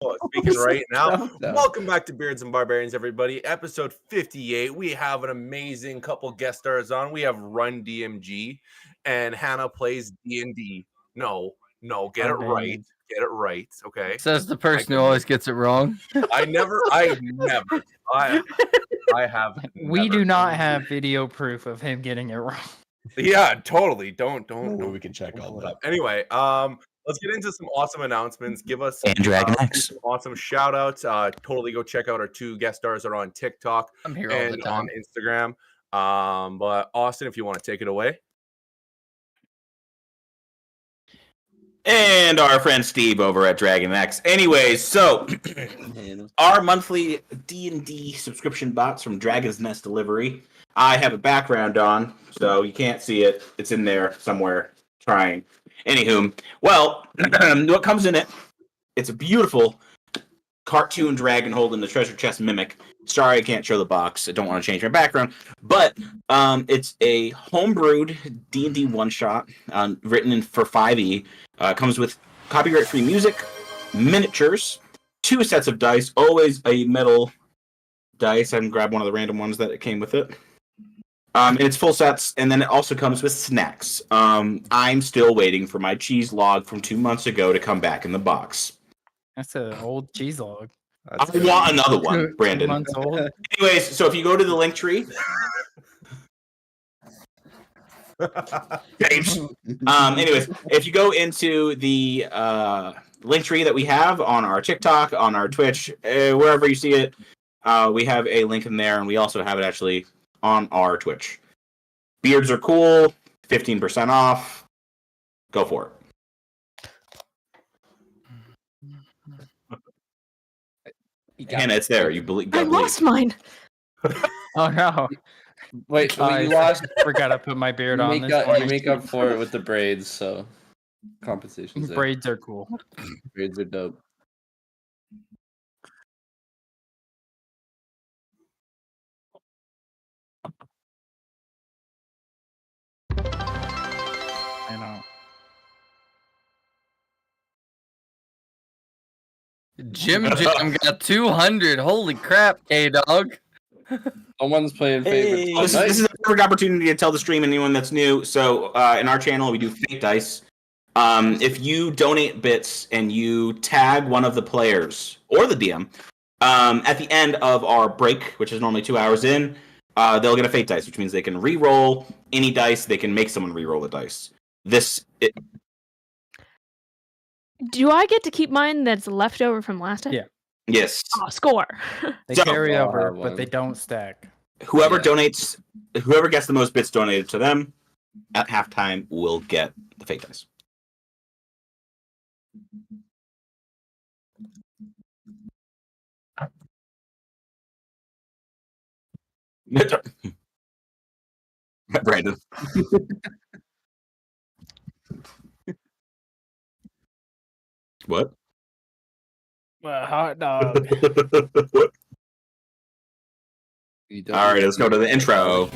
Speaking right now. No. Welcome back to Beards and Barbarians, everybody. Episode 58. We have an amazing couple guest stars on. We have Run DMG and Hannah plays D&D. No, get it right. Get it right. Okay. Says the person who always gets it wrong. I have We never. do not have video proof of him getting it wrong. Yeah, totally. Don't. We can check all that. Anyway, let's get into some awesome announcements. Give us And Dragon X. some awesome shout outs. Totally go check out our two guest stars that are on TikTok I'm here all the and time. on Instagram. But Austin, if you want to take it away. And our friend Steve over at Dragon X. Anyways, so our monthly D&D subscription box from Dragon's Nest Delivery. I have a background on, so you can't see it. It's in there somewhere. Trying. Anywho, well, what comes in it? It's a beautiful cartoon dragon holding the treasure chest mimic. Sorry, I can't show the box. I don't want to change my background, but it's a homebrewed D&D one shot written for 5e. Comes with copyright-free music, miniatures, 2 sets of dice, always a metal dice. I can grab one of the random ones that it came with it. And it's full sets, and then it also comes with snacks. I'm still waiting for my cheese log from 2 months ago to come back in the box. That's an old cheese log. I want another one, 2 Brandon. months old. Anyways, so if you go to the link tree, anyways, if you go into the link tree that we have on our TikTok, on our Twitch, wherever you see it, we have a link in there, and we also have it actually on our Twitch. Beards are cool, 15% off. Go for it. Hannah, it's there. You believe? I lost mine. Oh no! Wait, I you lost. forgot to put my beard You on. make, This up, you morning. make up for it with the braids, so compensation's there. Braids are cool. Braids are dope. I know. Jim got 200. Holy crap, K-Dog. Someone's playing favorites. This is a perfect opportunity to tell the stream anyone that's new. So in our channel, we do fake dice. If you donate bits and you tag one of the players or the DM at the end of our break, which is normally 2 hours in, they'll get a fake dice, which means they can re-roll any dice. They can make someone re-roll the dice. Do I get to keep mine that's left over from last time? Yeah. Yes. Oh, score. They So- carry I'll over, have but one. they don't stack. Whoever Yeah. donates, whoever gets the most bits donated to them at halftime will get the fake dice. Brandon. What? Hot dog. What? You don't- All right, let's go to the intro.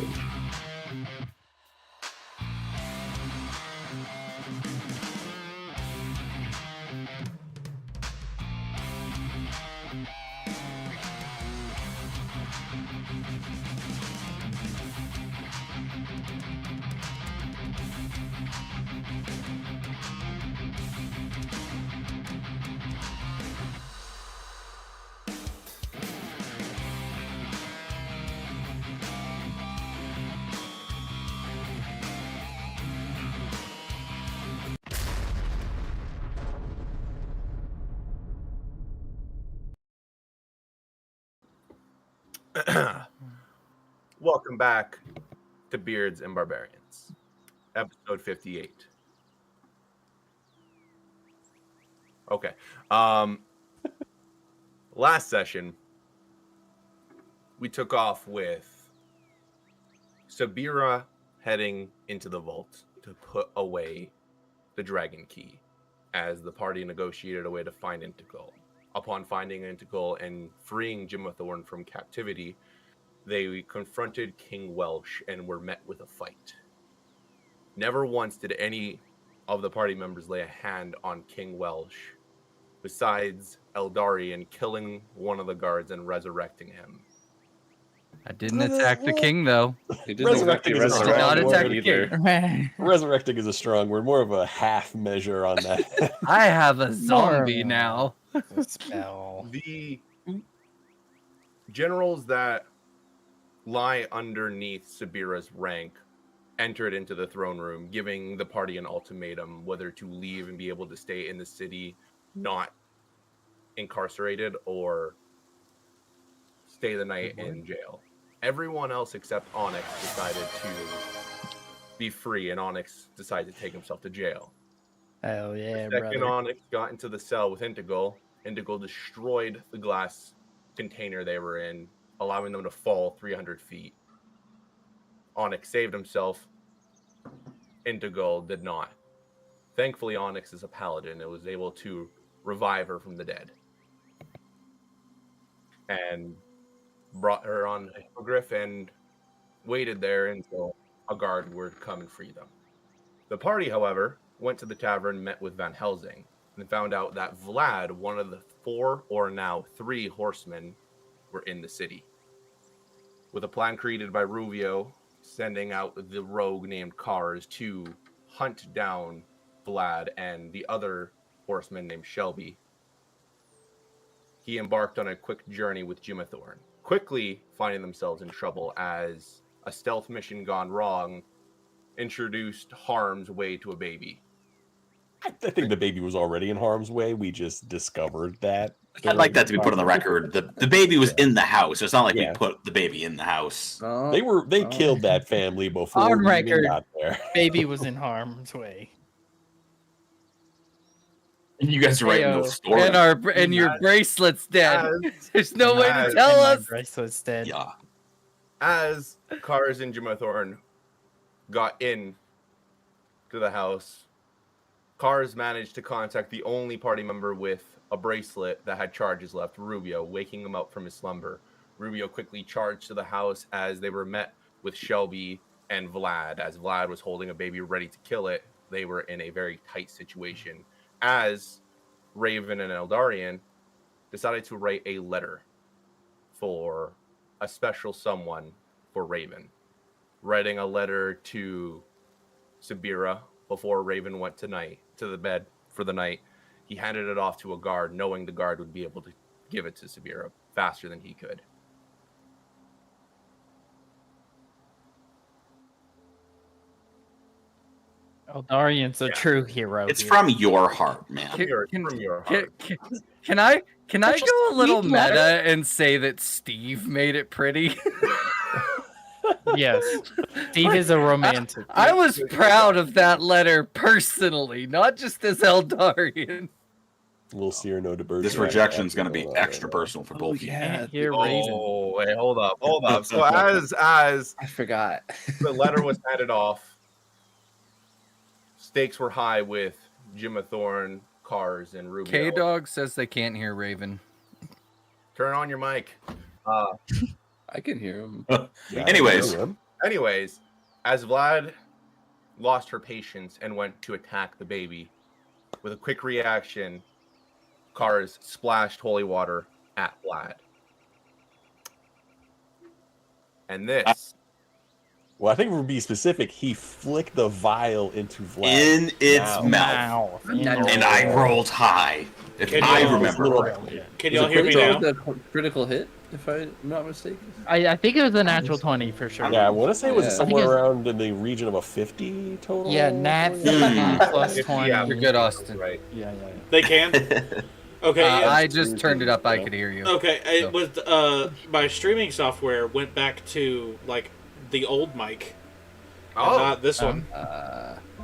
Welcome back to Beards and Barbarians, episode 58. Okay. Last session, we took off with Sabira heading into the vault to put away the dragon key as the party negotiated a way to find Integral. Upon finding Integral and freeing Thorn from captivity, they confronted King Welsh and were met with a fight. Never once did any of the party members lay a hand on King Welsh besides Eldarian killing one of the guards and resurrecting him. I didn't attack the king though. He didn't Resurrecting exactly is a resurrect strong the word king either. either. Resurrecting is a strong word, more of a half measure on that. I have a zombie now. Spell. The generals that lie underneath Sabira's rank entered into the throne room, giving the party an ultimatum whether to leave and be able to stay in the city, not incarcerated, or stay the night in jail. Everyone else except Onyx decided to be free, and Onyx decided to take himself to jail. Hell yeah, The second brother. Onyx got into the cell with Integral, Integral destroyed the glass container they were in, allowing them to fall 300 feet. Onyx saved himself. Integral did not. Thankfully, Onyx is a paladin and was able to revive her from the dead. And brought her on a hippogriff and waited there until a guard would come and free them. The party, however, went to the tavern, met with Van Helsing, and found out that Vlad, one of the 4 or now 3 horsemen, were in the city. With a plan created by Ruvio, sending out the rogue named Kars to hunt down Vlad and the other horseman named Shelby, he embarked on a quick journey with Jimathorn, quickly finding themselves in trouble as a stealth mission gone wrong introduced harm's way to a baby. I think the baby was already in harm's way. We just discovered that. I'd like that to be put on the record. The baby was in the house. It's not like Yeah. we put the baby in the house. They killed that family before On we record. even got there. Baby was in harm's way. You guys are writing Heyo. those stories. And your bracelet's dead. As, There's no way to Mad. tell And my us. bracelet's dead. Yeah. as Kars and Jimathorn got in to the house, Kars managed to contact the only party member with a bracelet that had charges left, Rubio, waking him up from his slumber. Rubio quickly charged to the house as they were met with Shelby and Vlad. As Vlad was holding a baby ready to kill it, they were in a very tight situation. As Raven and Eldarian decided to write a letter for a special someone for Raven. Writing a letter to Sabira before Raven went to the bed for the night. He handed it off to a guard, knowing the guard would be able to give it to Sabira faster than he could. Eldarian's a Yeah. true hero. It's here. from your heart, man. Can- From your heart. Can I That's go a little sweet meta letter. and say that Steve made it pretty? Yes. Steve is a romantic. I was proud of that letter personally, not just as Eldarian. We'll see or no to birds. This rejection's going to be extra personal for both of you. Yeah, Here, Raven. Oh, wait, hold up. So as I forgot. the letter was handed off, stakes were high with Jimathorn, Kars, and Rubio. K-Dog says they can't hear Raven. Turn on your mic. I can hear him. Anyways, as Vlad lost her patience and went to attack the baby, with a quick reaction, Kars splashed holy water at Vlad. And this, Well, I think to be specific, he flicked the vial into Vlad. In its mouth. mouth. And I rolled high. If Can I you- remember Little- correctly. Can Was y'all it hear me critical- now? the critical hit, if I'm not mistaken? I think it was a natural 20 for sure. Yeah, I want to say it was Yeah. somewhere I think around in the region of a 50 total. Yeah, nat Hmm. 50 plus 20. Yeah, You're good, Austin. right? Yeah. They can. Okay. yeah. I just turned it up. I could hear you. Okay, So- it was my streaming software went back to like the old mic, and Oh, not this one.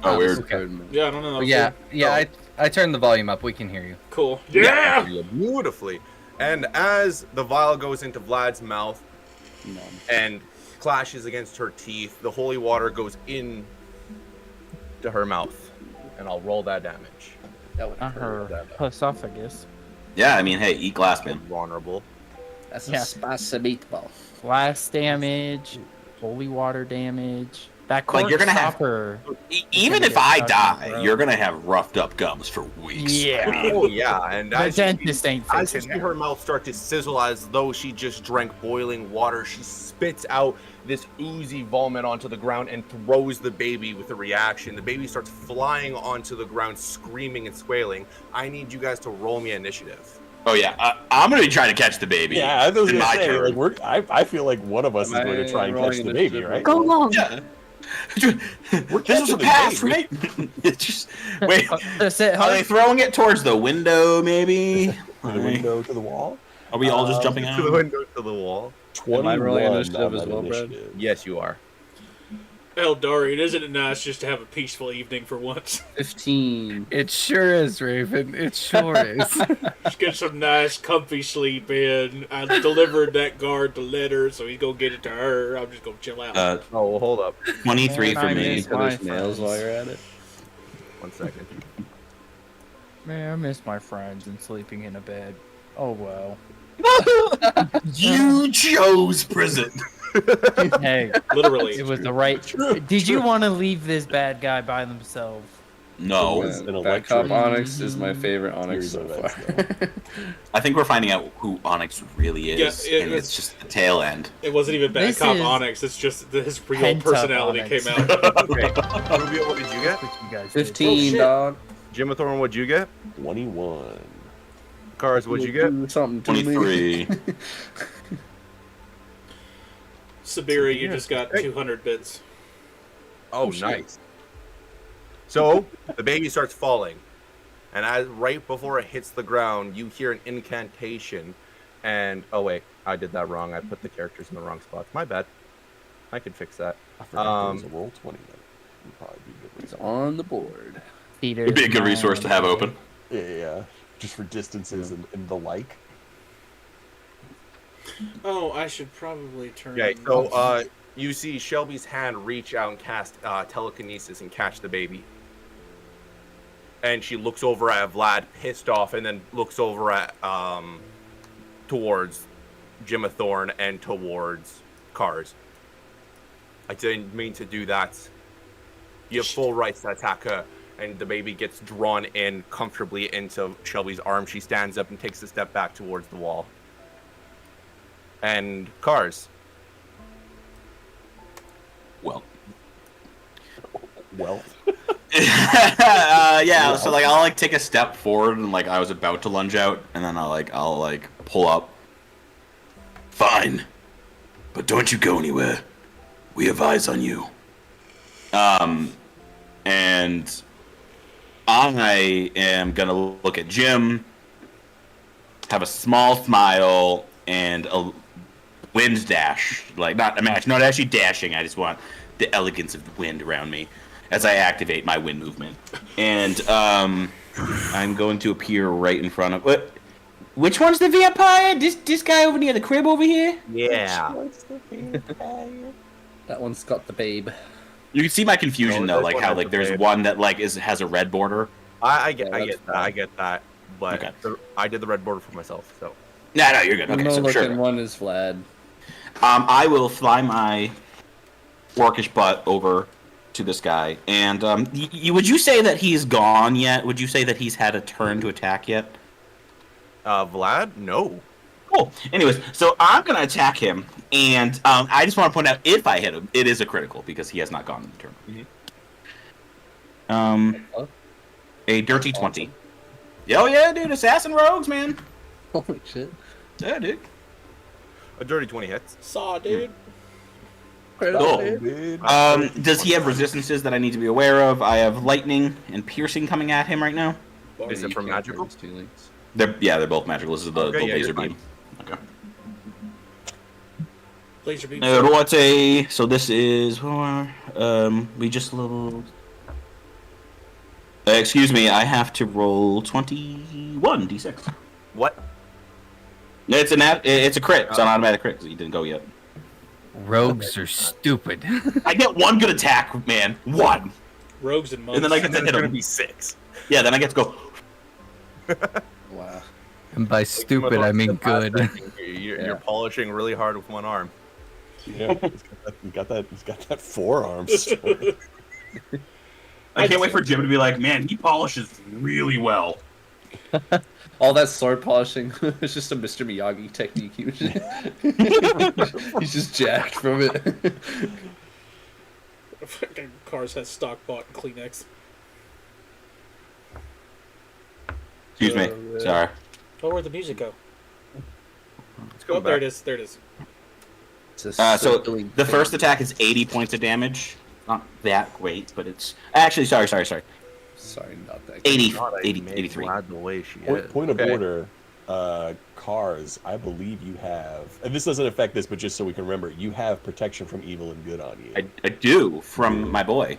Oh, weird. Okay. Yeah, I don't know. But yeah. I turned the volume up. We can hear you. Cool. yeah, beautifully. And as the vial goes into Vlad's mouth No. and clashes against her teeth, the holy water goes in to her mouth. And I'll roll that damage. That would Not her esophagus. Yeah, I mean, hey, eat glass, man. Vulnerable. That's Yeah. a spicy meatball. Blast damage, holy water damage. That Like, you're gonna have- stopper. Even if I die, you're gonna have roughed up gums for weeks. Yeah. Oh yeah, and The as you see- dentist ain't as you fixing see that. her mouth start to sizzle as though she just drank boiling water, she spits out this oozy vomit onto the ground and throws the baby with a reaction. The baby starts flying onto the ground, screaming and squealing. I need you guys to roll me initiative. Oh yeah, I'm gonna be trying to catch the baby. Yeah, I was in gonna my say, turn. like, I feel like one of us is Am going to I try and rolling catch the baby, initiative? right? Go long. Yeah. We're This was catching a the pass, baby. right? It's just wait. That's it. Are they throwing it towards the window? Maybe. To the window, to the wall. Are we all just jumping To the out? window, to the wall. 21 rolling on initiative as that well, Brad? initiative. Yes, you are. Eldarian, isn't it nice just to have a peaceful evening for once? 15. It sure is, Raven. It sure is. Just get some nice, comfy sleep in. I delivered that guard the letter, so he's gonna get it to her. I'm just gonna chill out. Oh, well, hold up. 23 for Man, I me. miss Each other's my nails friends. while you're at it. 1 second. Man, I miss my friends and sleeping in a bed. Oh well. You chose prison. Hey, Literally. it was the right. Did you want to leave this bad guy by themselves? No, was an Bad Cop electric Onyx is my favorite Onyx series so of far. events, I think we're finding out who Onyx really is, Yeah, and it's just the tail end. It wasn't even Bad This Cop is Onyx, it's just that his real Pent-up personality Onyx. came out. Okay. Rubio, what did you get? What you guys did. 15, shit. dog. Jim Thorne, what'd you get? 21. Cars, what'd you get? Do something to me. 23. Siberia, you just got 200 bits. Oh, shit. nice. So the baby starts falling, and as right before it hits the ground, you hear an incantation. And oh wait, I did that wrong. I put the characters in the wrong spots. My bad. I could fix that. I forgot there was a roll 20. That would probably be a good It's reason. on the board. It'd be a good resource to have open. Yeah, just for distances and the like. Oh, I should probably turn. Okay, so you see Shelby's hand reach out and cast telekinesis and catch the baby. And she looks over at Vlad, pissed off, and then looks over at towards Jimathorn and towards Cars. I didn't mean to do that. You have full rights to attack her, and the baby gets drawn in comfortably into Shelby's arm. She stands up and takes a step back towards the wall. And Cars. Well. Well, Yeah, so like I'll like take a step forward and like I was about to lunge out, and then I'll pull up. Fine, but don't you go anywhere. We have eyes on you. And I am gonna look at Jim, have a small smile, and a wind dash. Like not actually dashing. I just want the elegance of the wind around me as I activate my wind movement. And I'm going to appear right in front of what? Which one's the vampire? This guy over near the crib over here? Yeah. That one's got the babe. You can see my confusion No, though, this like one how has like the there's babe. one that like has a red border. I get Yeah, that's that. I get that. But Okay. I did the red border for myself, so. No, you're good. Okay, no so looking sure. one is Vlad. I will fly my orcish butt over to this guy, and would you say that he's gone yet? Would you say that he's had a turn to attack yet? Vlad? No. Cool. Anyways, so I'm gonna attack him, and I just want to point out if I hit him, it is a critical because he has not gone in the turn. A dirty 20. Oh yeah, dude, assassin rogues, man. Holy shit. Yeah, dude. A dirty 20 hits. Saw, dude. Cool. Does he have resistances that I need to be aware of? I have lightning and piercing coming at him right now. Is it You from can't magical? use two links. They're both magical. This is the Okay, yeah, laser you're fine. beam. Okay. Laser beam. What's a? So this is we just leveled. Excuse me, I have to roll 21 d6. What? It's a crit. It's an automatic crit because you didn't go yet. Rogues are stupid. I get one good attack, man. One, Rogues and monks. and then I get to It's hit gonna him. be 6. Yeah, then I get to go. Wow. And by stupid, I mean good. You're polishing really hard with one arm. Yeah, he's got that forearm story. I can't wait for Jim to be like, man, he polishes really well. All that sword polishing is just a Mr. Miyagi technique. He's just jacked from it. Fucking Cars has stock bought Kleenex. Excuse me. Sorry. Oh, where'd the music go? Let's go Oh, there it is. There it is. It's So circling the first thing. attack is 80 points of damage. Not that great, but it's actually sorry. Sorry, not that. 80, God, I 80 made 83. Vlad the way she Point, is. point of Okay. order, Cars, I believe you have, and this doesn't affect this, but just so we can remember, you have protection from evil and good on you. I do from my boy.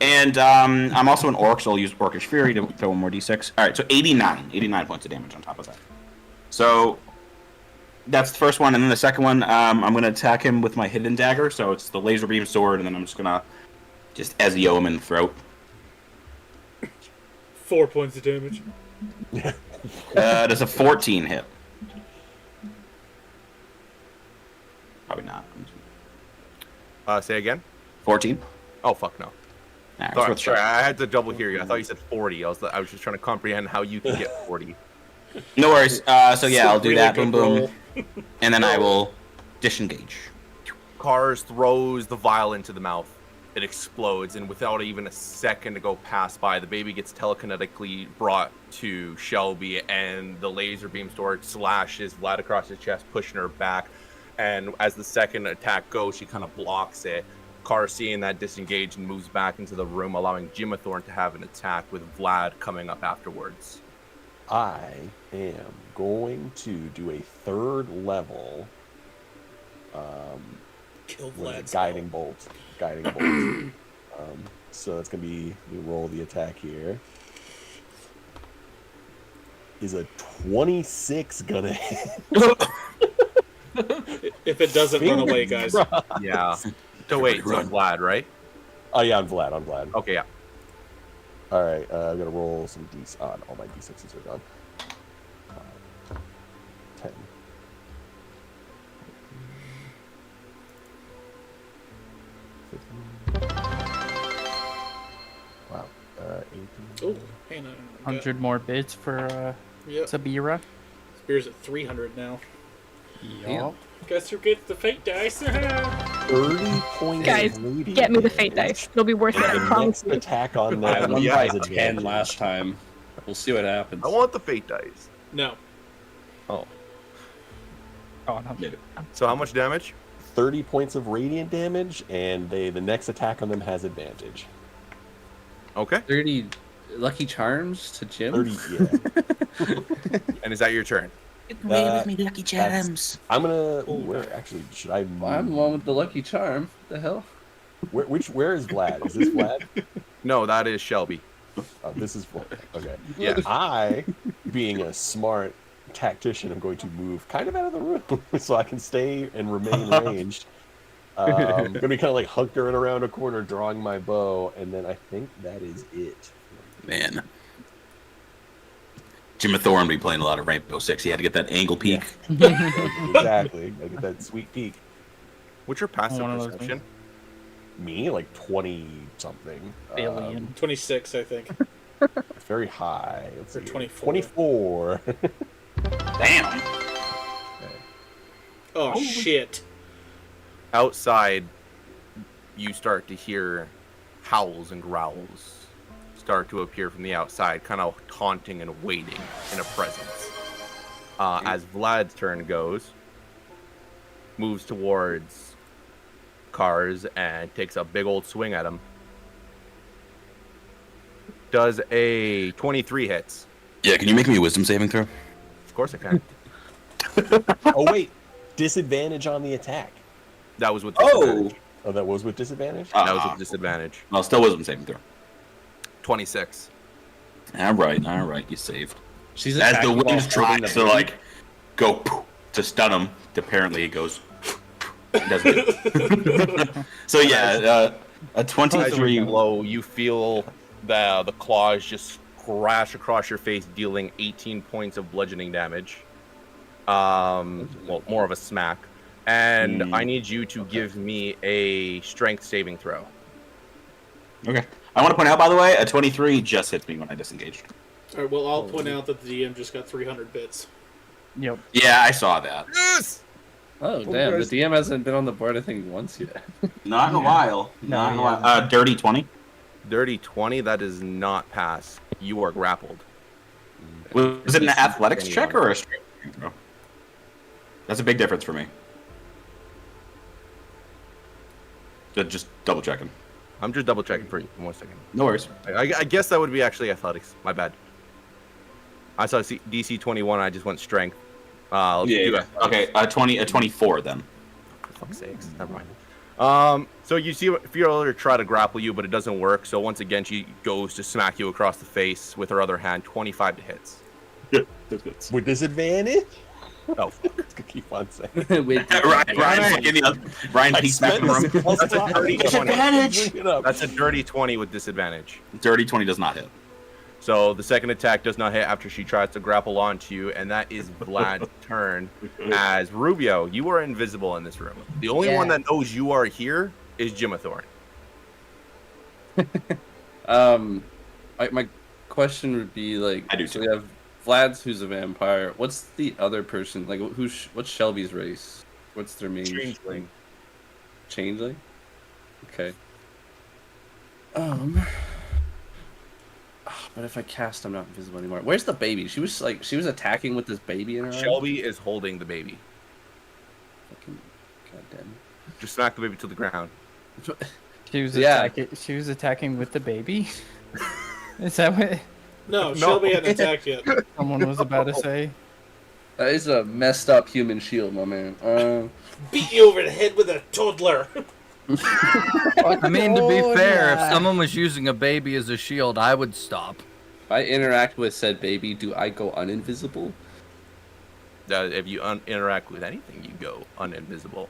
And I'm also an orc, so I'll use Orcish Fury to throw one more d6. All right, so 89 points of damage on top of that. So that's the first one, and then the second one, I'm going to attack him with my hidden dagger. So it's the laser beam sword, and then I'm just going to Ezio him in the throat. 4 points of damage. Does a 14 hit? Probably not. Say again. 14? Oh fuck no. Nah, it's Sorry, worth a sorry, shot. I had to double hear you. I thought you said 40. I was just trying to comprehend how you can get 40. No worries. So yeah, I'll do Really that. good Boom, boom. roll. And then I will disengage. Cars throws the vial into the mouth. It explodes, and without even a second to go pass by, the baby gets telekinetically brought to Shelby, and the laser beam sword slashes Vlad across his chest, pushing her back. And as the second attack goes, she kind of blocks it. Car, seeing that, disengaged and moves back into the room, allowing Jimathorn to have an attack with Vlad coming up afterwards. I am going to do a third level Kill what is Vlad. it? Guiding bolt. So that's gonna be, we roll the attack here. Is a 26 gonna hit? If it doesn't run away, guys. Yeah. So wait, so Vlad, right? Oh yeah, I'm Vlad. Okay, yeah. All right, I'm gonna roll some d. All my d6s are gone. 10. Wow. 18. Oh, hang on. 100 more bits for Yep. Sabira. Spear's at 300 now. Yup. Guess who gets the fate dice? 30 points. Guys, of radiant Get me the fate damage. dice. It'll be worth it. I The promise next you. attack on I them won Yeah, by has 10 advantage. last time. We'll see what happens. I want the fate dice. No. Oh. Oh, no. So how much damage? 30 points of radiant damage, and the next attack on them has advantage. Okay. 30 Lucky Charms to Jim? 30, yeah. And is that your turn? Get away with me, Lucky Charms. I'm gonna. Where actually should I? Well, I'm the one with the Lucky Charm. What the hell? Where is Vlad? Is this Vlad? No, that is Shelby. Oh, this is Vlad. Okay. Yeah. I, being a smart tactician, am going to move kind of out of the room so I can stay and remain ranged. I'm gonna be kind of like hunkering around a corner, drawing my bow, and then I think that is it. Man. Jimathorn be playing a lot of Rainbow Six. He had to get that angle peek. Exactly. I get that sweet peek. What's your passive One of those perception? Me, like 20 something. Alien. 26, I think. Very high. Let's Or see. 24. 24. Damn. Oh, shit. Outside, you start to hear howls and growls start to appear from the outside, kind of taunting and waiting in a presence. As Vlad's turn goes, moves towards Cars and takes a big old swing at him. Does a 23 hits. Yeah, can you make me a wisdom saving throw? Of course I can. Oh, wait. Disadvantage on the attack. That was with disadvantage. Oh, that was with disadvantage? That was with disadvantage. Well, still wisdom saving throw. 26. All right, you saved. She's As the attacking while wind holding tries the to baby. like go to stun him, apparently it goes. Doesn't it? So yeah, a As 23. you blow, you feel the claws just crash across your face, dealing 18 points of bludgeoning damage. Well, more of a smack. and I need you to give me a strength saving throw. Okay. I want to point out, by the way, a 23 just hits me when I disengaged. All right, well, I'll point out that the DM just got 300 bits. Yep. Yeah, I saw that. Yes. Oh damn, the DM hasn't been on the board I think once yet. Not in a while. No, Not in a while. Dirty 20. Dirty 20. That does not pass. You are grappled. Was it an athletics check 21. or a strength throw? That's a big difference for me. Just double checking. I'm just double checking for you. 1 second. No worries. I guess that would be actually athletics. My bad. I saw DC 21. I just went strength. Let's do athletics. Okay, a 24 then. For fuck's sakes. Never mind. So you see Fiora try to grapple you, but it doesn't work. So once again, she goes to smack you across the face with her other hand. 25 to hits. With disadvantage? Oh, Let's keep on saying. Wait, Ryan peeks back in the room. that's a dirty 20. Disadvantage! That's a dirty 20 with disadvantage. Dirty 20 does not hit. So the second attack does not hit after she tries to grapple onto you, and that is Vlad's turn. As Rubio, you are invisible in this room. The only one that knows you are here is Jimathorn. My question would be like, I do so too. we have Vlad's who's a vampire. What's the other person? Like, what's Shelby's race? What's their main? Changeling. Changeling. Okay. But if I cast, I'm not invisible anymore. Where's the baby? She was attacking with this baby in her arm. Shelby is holding the baby. Fucking goddamn. Just smack the baby to the ground. She was Yeah. She was attacking with the baby. Is that what No, Shelby hadn't attacked yet. someone was about to say? That is a messed up human shield, my man. Beat you over the head with a toddler. I mean, to be fair, if yeah. someone was using a baby as a shield, I would stop. If I interact with said baby, do I go uninvisible? If you interact with anything, you go uninvisible.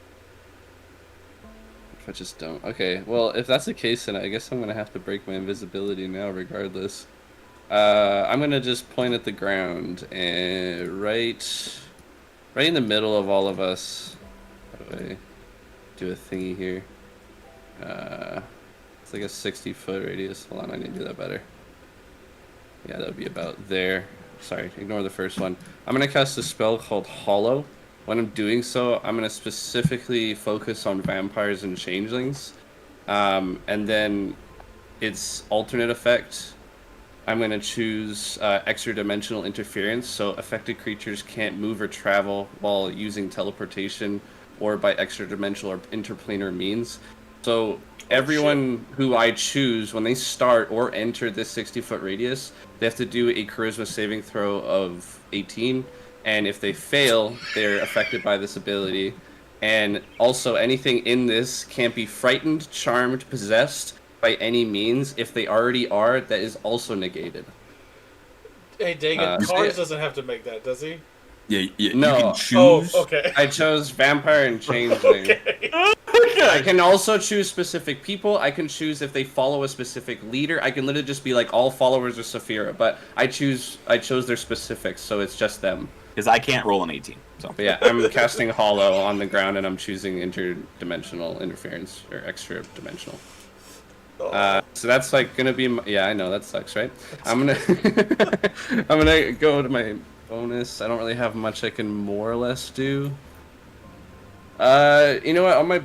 If I just don't. Okay, well, if that's the case, then I guess I'm gonna have to break my invisibility now, regardless. I'm gonna just point at the ground and right in the middle of all of us. How do I do a thingy here? It's like a 60-foot radius. Hold on, I need to do that better. Yeah, that would be about there. Sorry, ignore the first one. I'm gonna cast a spell called Hollow. When I'm doing so, I'm gonna specifically focus on vampires and changelings. And then its alternate effect, I'm gonna choose extra dimensional interference, so affected creatures can't move or travel while using teleportation or by extra dimensional or interplanar means. So everyone who I choose, when they start or enter this 60-foot radius, they have to do a charisma saving throw of 18, and if they fail, they're affected by this ability. And also, anything in this can't be frightened, charmed, possessed by any means. If they already are, that is also negated. Hey, dang it. Cars doesn't have to make that, does he? Yeah, No. You can choose. Oh, okay. I chose vampire and changeling. Okay. I can also choose specific people. I can choose if they follow a specific leader. I can literally just be like all followers of Saphira, but I chose their specifics, so it's just them. Because I can't roll an 18. So. But yeah, I'm casting Hollow on the ground, and I'm choosing interdimensional interference or extra dimensional. So that's like gonna be yeah, I know that sucks, right? I'm gonna go to my bonus. I don't really have much I can more or less do. You know what? On my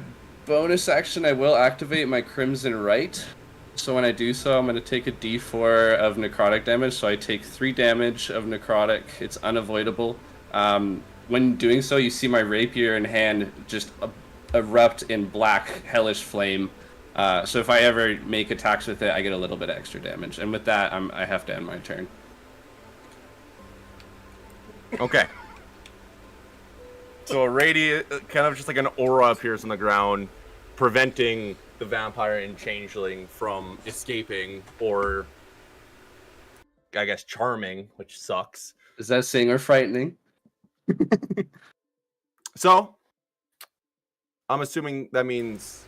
bonus action, I will activate my Crimson Right. So when I do so, I'm gonna take a D4 of necrotic damage. So I take 3 damage of necrotic. It's unavoidable. When doing so, you see my rapier in hand just erupt in black hellish flame. So if I ever make attacks with it, I get a little bit of extra damage. And with that, I have to end my turn. Okay. So a radius, kind of just like an aura appears on the ground, preventing the vampire and changeling from escaping or, I guess, charming, which sucks. Is that saying or frightening? So, I'm assuming that means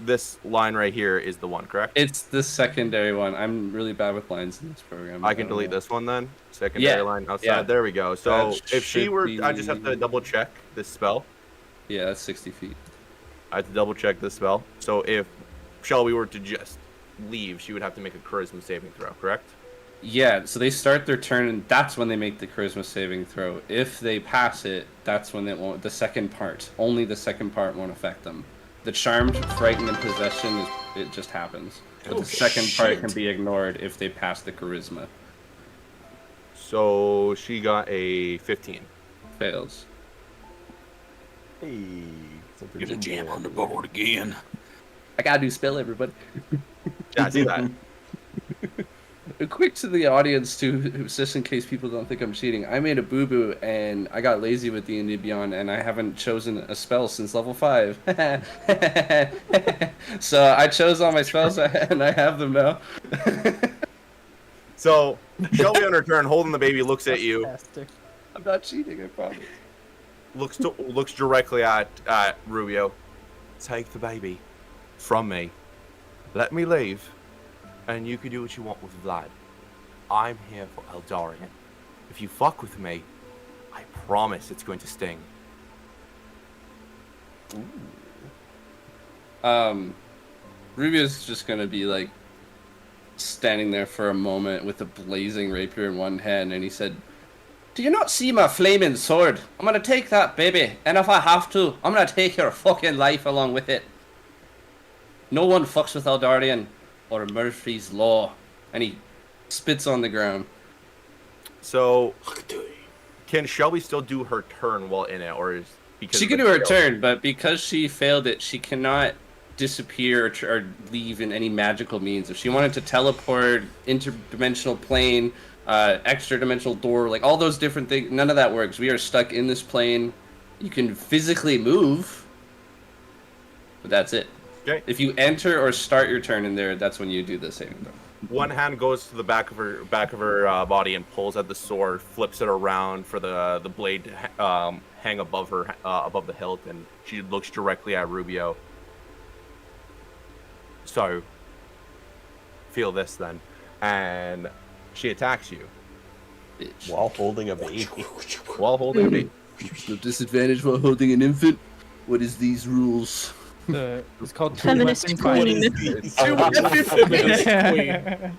this line right here is the one, correct? It's the secondary one. I'm really bad with lines in this program. I can delete this one then. Secondary Yeah, line outside. yeah. There we go. So That if she should were, be- I just have to double check this spell. Yeah, that's 60 feet. I have to double check this spell. So if Shelby were to just leave, she would have to make a charisma saving throw, correct? Yeah, so they start their turn, and that's when they make the charisma saving throw. If they pass it, that's when it won't. The second part, only the second part won't affect them. The charmed, frightened, and possession, it just happens. But the second part can be ignored if they pass the charisma. So she got a 15. Fails. Hey, Get a jam on the board again. I gotta do spell, everybody. Yeah, I see that. Quick to the audience too, just in case people don't think I'm cheating. I made a boo-boo and I got lazy with D&D Beyond, and I haven't chosen a spell since level 5. So I chose all my spells and I have them now. So Shelby on her turn, holding the baby, looks at you, Fantastic. I'm not cheating, I promise. looks directly at Rubio. Take the baby from me. Let me leave, and you can do what you want with Vlad. I'm here for Eldarian. If you fuck with me, I promise it's going to sting. Rubio's just gonna be like standing there for a moment with a blazing rapier in one hand, and he said, "Do you not see my flaming sword? I'm gonna take that baby, and if I have to, I'm gonna take your fucking life along with it. No one fucks with Eldarian or Murphy's Law." And he spits on the ground. So, can Shelby still do her turn while in it, or is because She of can the do her tail? turn, but because she failed it, she cannot disappear or leave in any magical means. If she wanted to teleport, interdimensional plane, extra dimensional door, like all those different things, none of that works. We are stuck in this plane. You can physically move, but that's it. Okay. If you enter or start your turn in there, that's when you do the saving throw. One hand goes to the back of her body and pulls out the sword, flips it around for the blade to hang above her, above the hilt, and she looks directly at Rubio. So, feel this then, and she attacks you Bitch. while holding a baby. while holding a baby. No disadvantage while holding an infant. What is these rules? It's called Feminist two-weapon queen. fighting.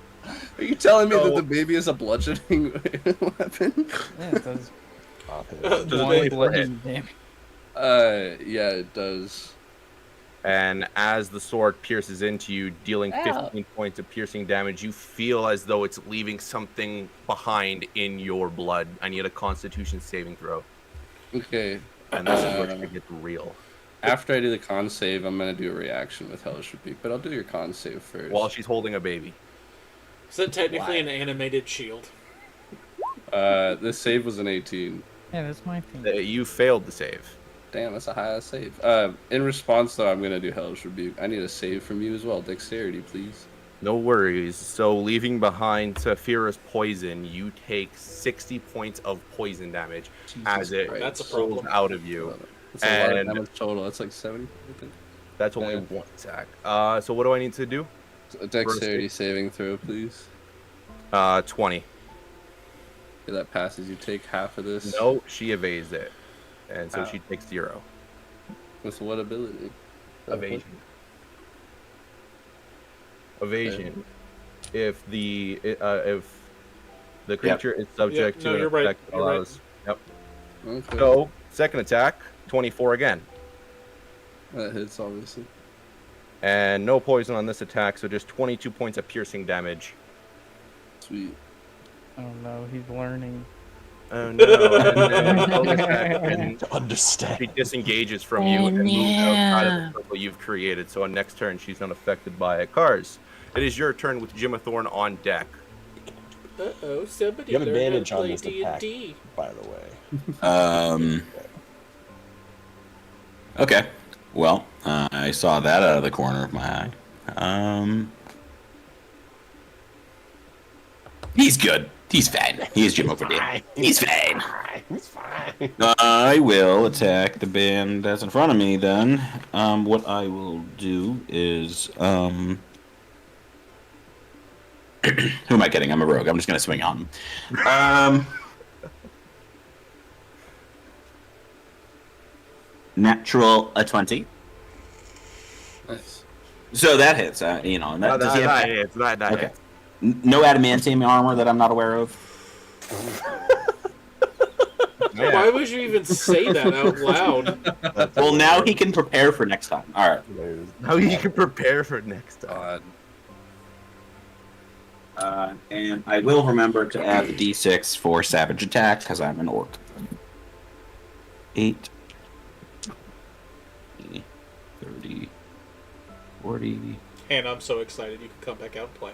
Are you telling me So- that the baby is a bludgeoning weapon? Yeah, it does Does it one only bludgeoning damage. Yeah, it does. And as the sword pierces into you, dealing 15 points of piercing damage, you feel as though it's leaving something behind in your blood. I need a Constitution saving throw, Okay. and this is where it gets real. After I do the con save, I'm gonna do a reaction with Hellish Rebuke, but I'll do your con save first. While she's holding a baby. Is that technically an animated shield? The save was an 18. Yeah, that's my thing. You failed the save. Damn, that's a high save. In response, though, I'm gonna do Hellish Rebuke. I need a save from you as well. Dexterity, please. No worries. So, leaving behind Saphira's poison, you take 60 points of poison damage as it Christ. That's a pulls problem. out of you. That's a lot of And- damage total. That's like 70, I think. That's only Yeah. one attack. So, what do I need to do? So a dexterity saving throw, please. 20. Okay, that passes. You take half of this. No, she evades it. And so Ow. she takes 0. With what ability? Evasion. Evasion. If the creature is subject no, to you're an right. effect that You're right. allows. Yep. Okay. So second attack, 24 again, That hits, obviously. and no poison on this attack, so just 22 points of piercing damage. Sweet. Oh no, he's learning. Oh no! And then bonus action, To understand. she disengages from you and moves outside of the circle you've created. So on next turn, she's not affected by it. Cars, it is your turn with Jimathorn on deck. Uh-oh, somebody You have learned how to advantage on play this attack, D&D. by the way. Okay. Well, I saw that out of the corner of my eye. He's good. He's fine. He is Jim over there. He's fine. He's fine. I will attack the band that's in front of me then. What I will do is, who am I kidding? I'm a rogue. I'm just gonna swing on him. Natural 20. Nice. So that hits. You know, that, does he have? That Okay. hits. No adamantium armor that I'm not aware of. Yeah. Why would you even say that out loud? Well, now he can prepare for next time. All right. Now you can prepare for next time. And I will remember to add the d6 for savage attack because I'm an orc. 8, 30, 40. And I'm so excited you can come back out and play.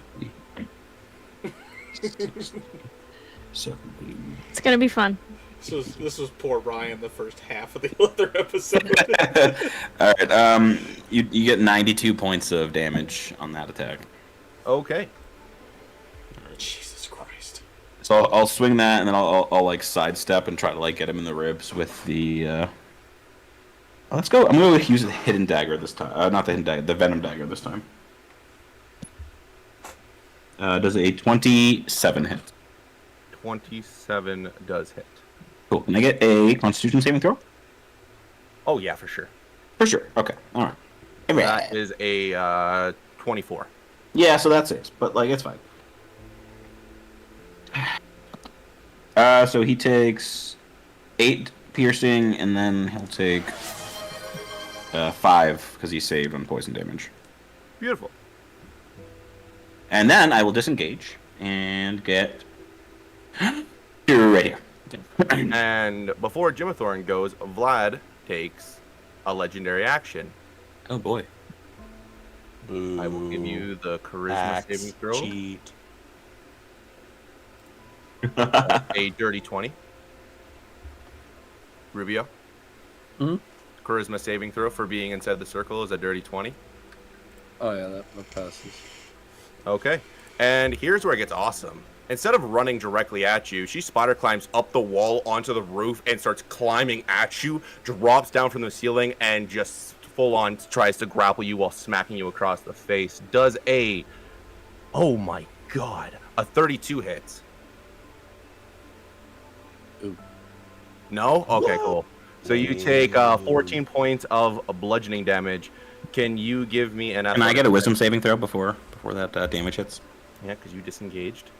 70. It's gonna be fun. This was poor Ryan the first half of the other episode. All right. You get 92 points of damage on that attack. Okay. Jesus Christ. So I'll swing that, and then I'll like sidestep and try to like get him in the ribs with the. Let's go. I'm gonna use the hidden dagger this time. Not the hidden dagger, the venom dagger this time. Does a 27 hit? 27 does hit. Cool. Can I get a Constitution saving throw? Oh yeah, for sure. For sure. Okay. All right. That is a 24. Yeah, so that's it. But like, it's fine. So he takes 8 piercing, and then he'll take 5 because he saved on poison damage. Beautiful. And then I will disengage and get right here. And before Jimathorn goes, Vlad takes a legendary action. Oh boy. Boo. I will give you the charisma Axe saving throw. cheat. A dirty 20. Rubio. Mhm. Charisma saving throw for being inside the circle is a dirty 20. Oh yeah, that passes. Okay. And here's where it gets awesome. Instead of running directly at you, she spider climbs up the wall onto the roof and starts climbing at you, drops down from the ceiling, and just full on tries to grapple you while smacking you across the face. Does a, oh my god, a 32 hit. Ooh. No? Okay, cool. So you take 14 points of bludgeoning damage. Can you give me an... Can I get a wisdom saving throw before that damage hits? Yeah, because you disengaged.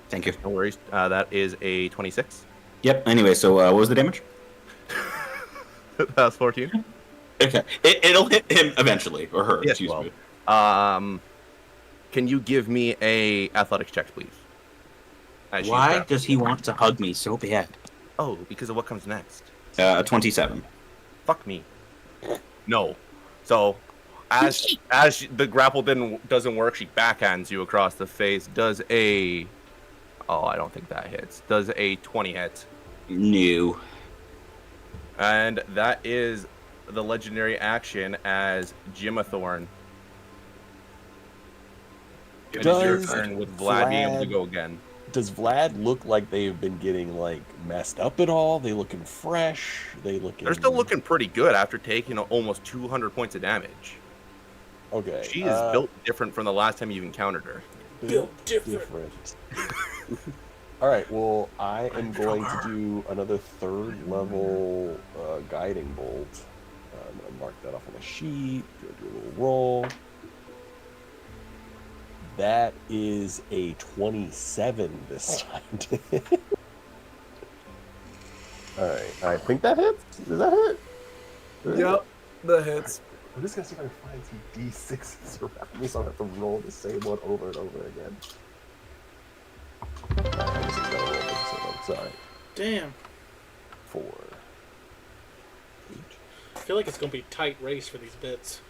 Thank you. No worries. That is a 26. Yep. Anyway, so what was the damage? That's 14. Okay. It'll hit him eventually, or her. Yes, excuse well. me. Can you give me a athletics check, please? As she's Why grappling. does he want to hug me so bad? Oh, because of what comes next. 27. Fuck me. No. So, as the grapple doesn't work, she backhands you across the face. Does a... Oh, I don't think that hits. Does a 20 hit. No. And that is the legendary action as Jimathorn. It is your Does turn with Vlad being able to Vlad- go again. Does Vlad look like they've been getting like messed up at all? They looking fresh? They looking? They're still looking pretty good after taking almost 200 points of damage. Okay. She is built different from the last time you've encountered her. Built different. All right. Well, I am going to do another 3rd level guiding bolt. I'm gonna mark that off on a sheet. Do a little roll. That is a 27 this time. All right. I think that hits. Does that hit? Yep, that hits. I'm just gonna see if I can find some D6s around me so I don't have to roll the same one over and over again. Alright, this is gonna roll the same one. Sorry. Damn. 4. 8. I feel like it's gonna be a tight race for these bits.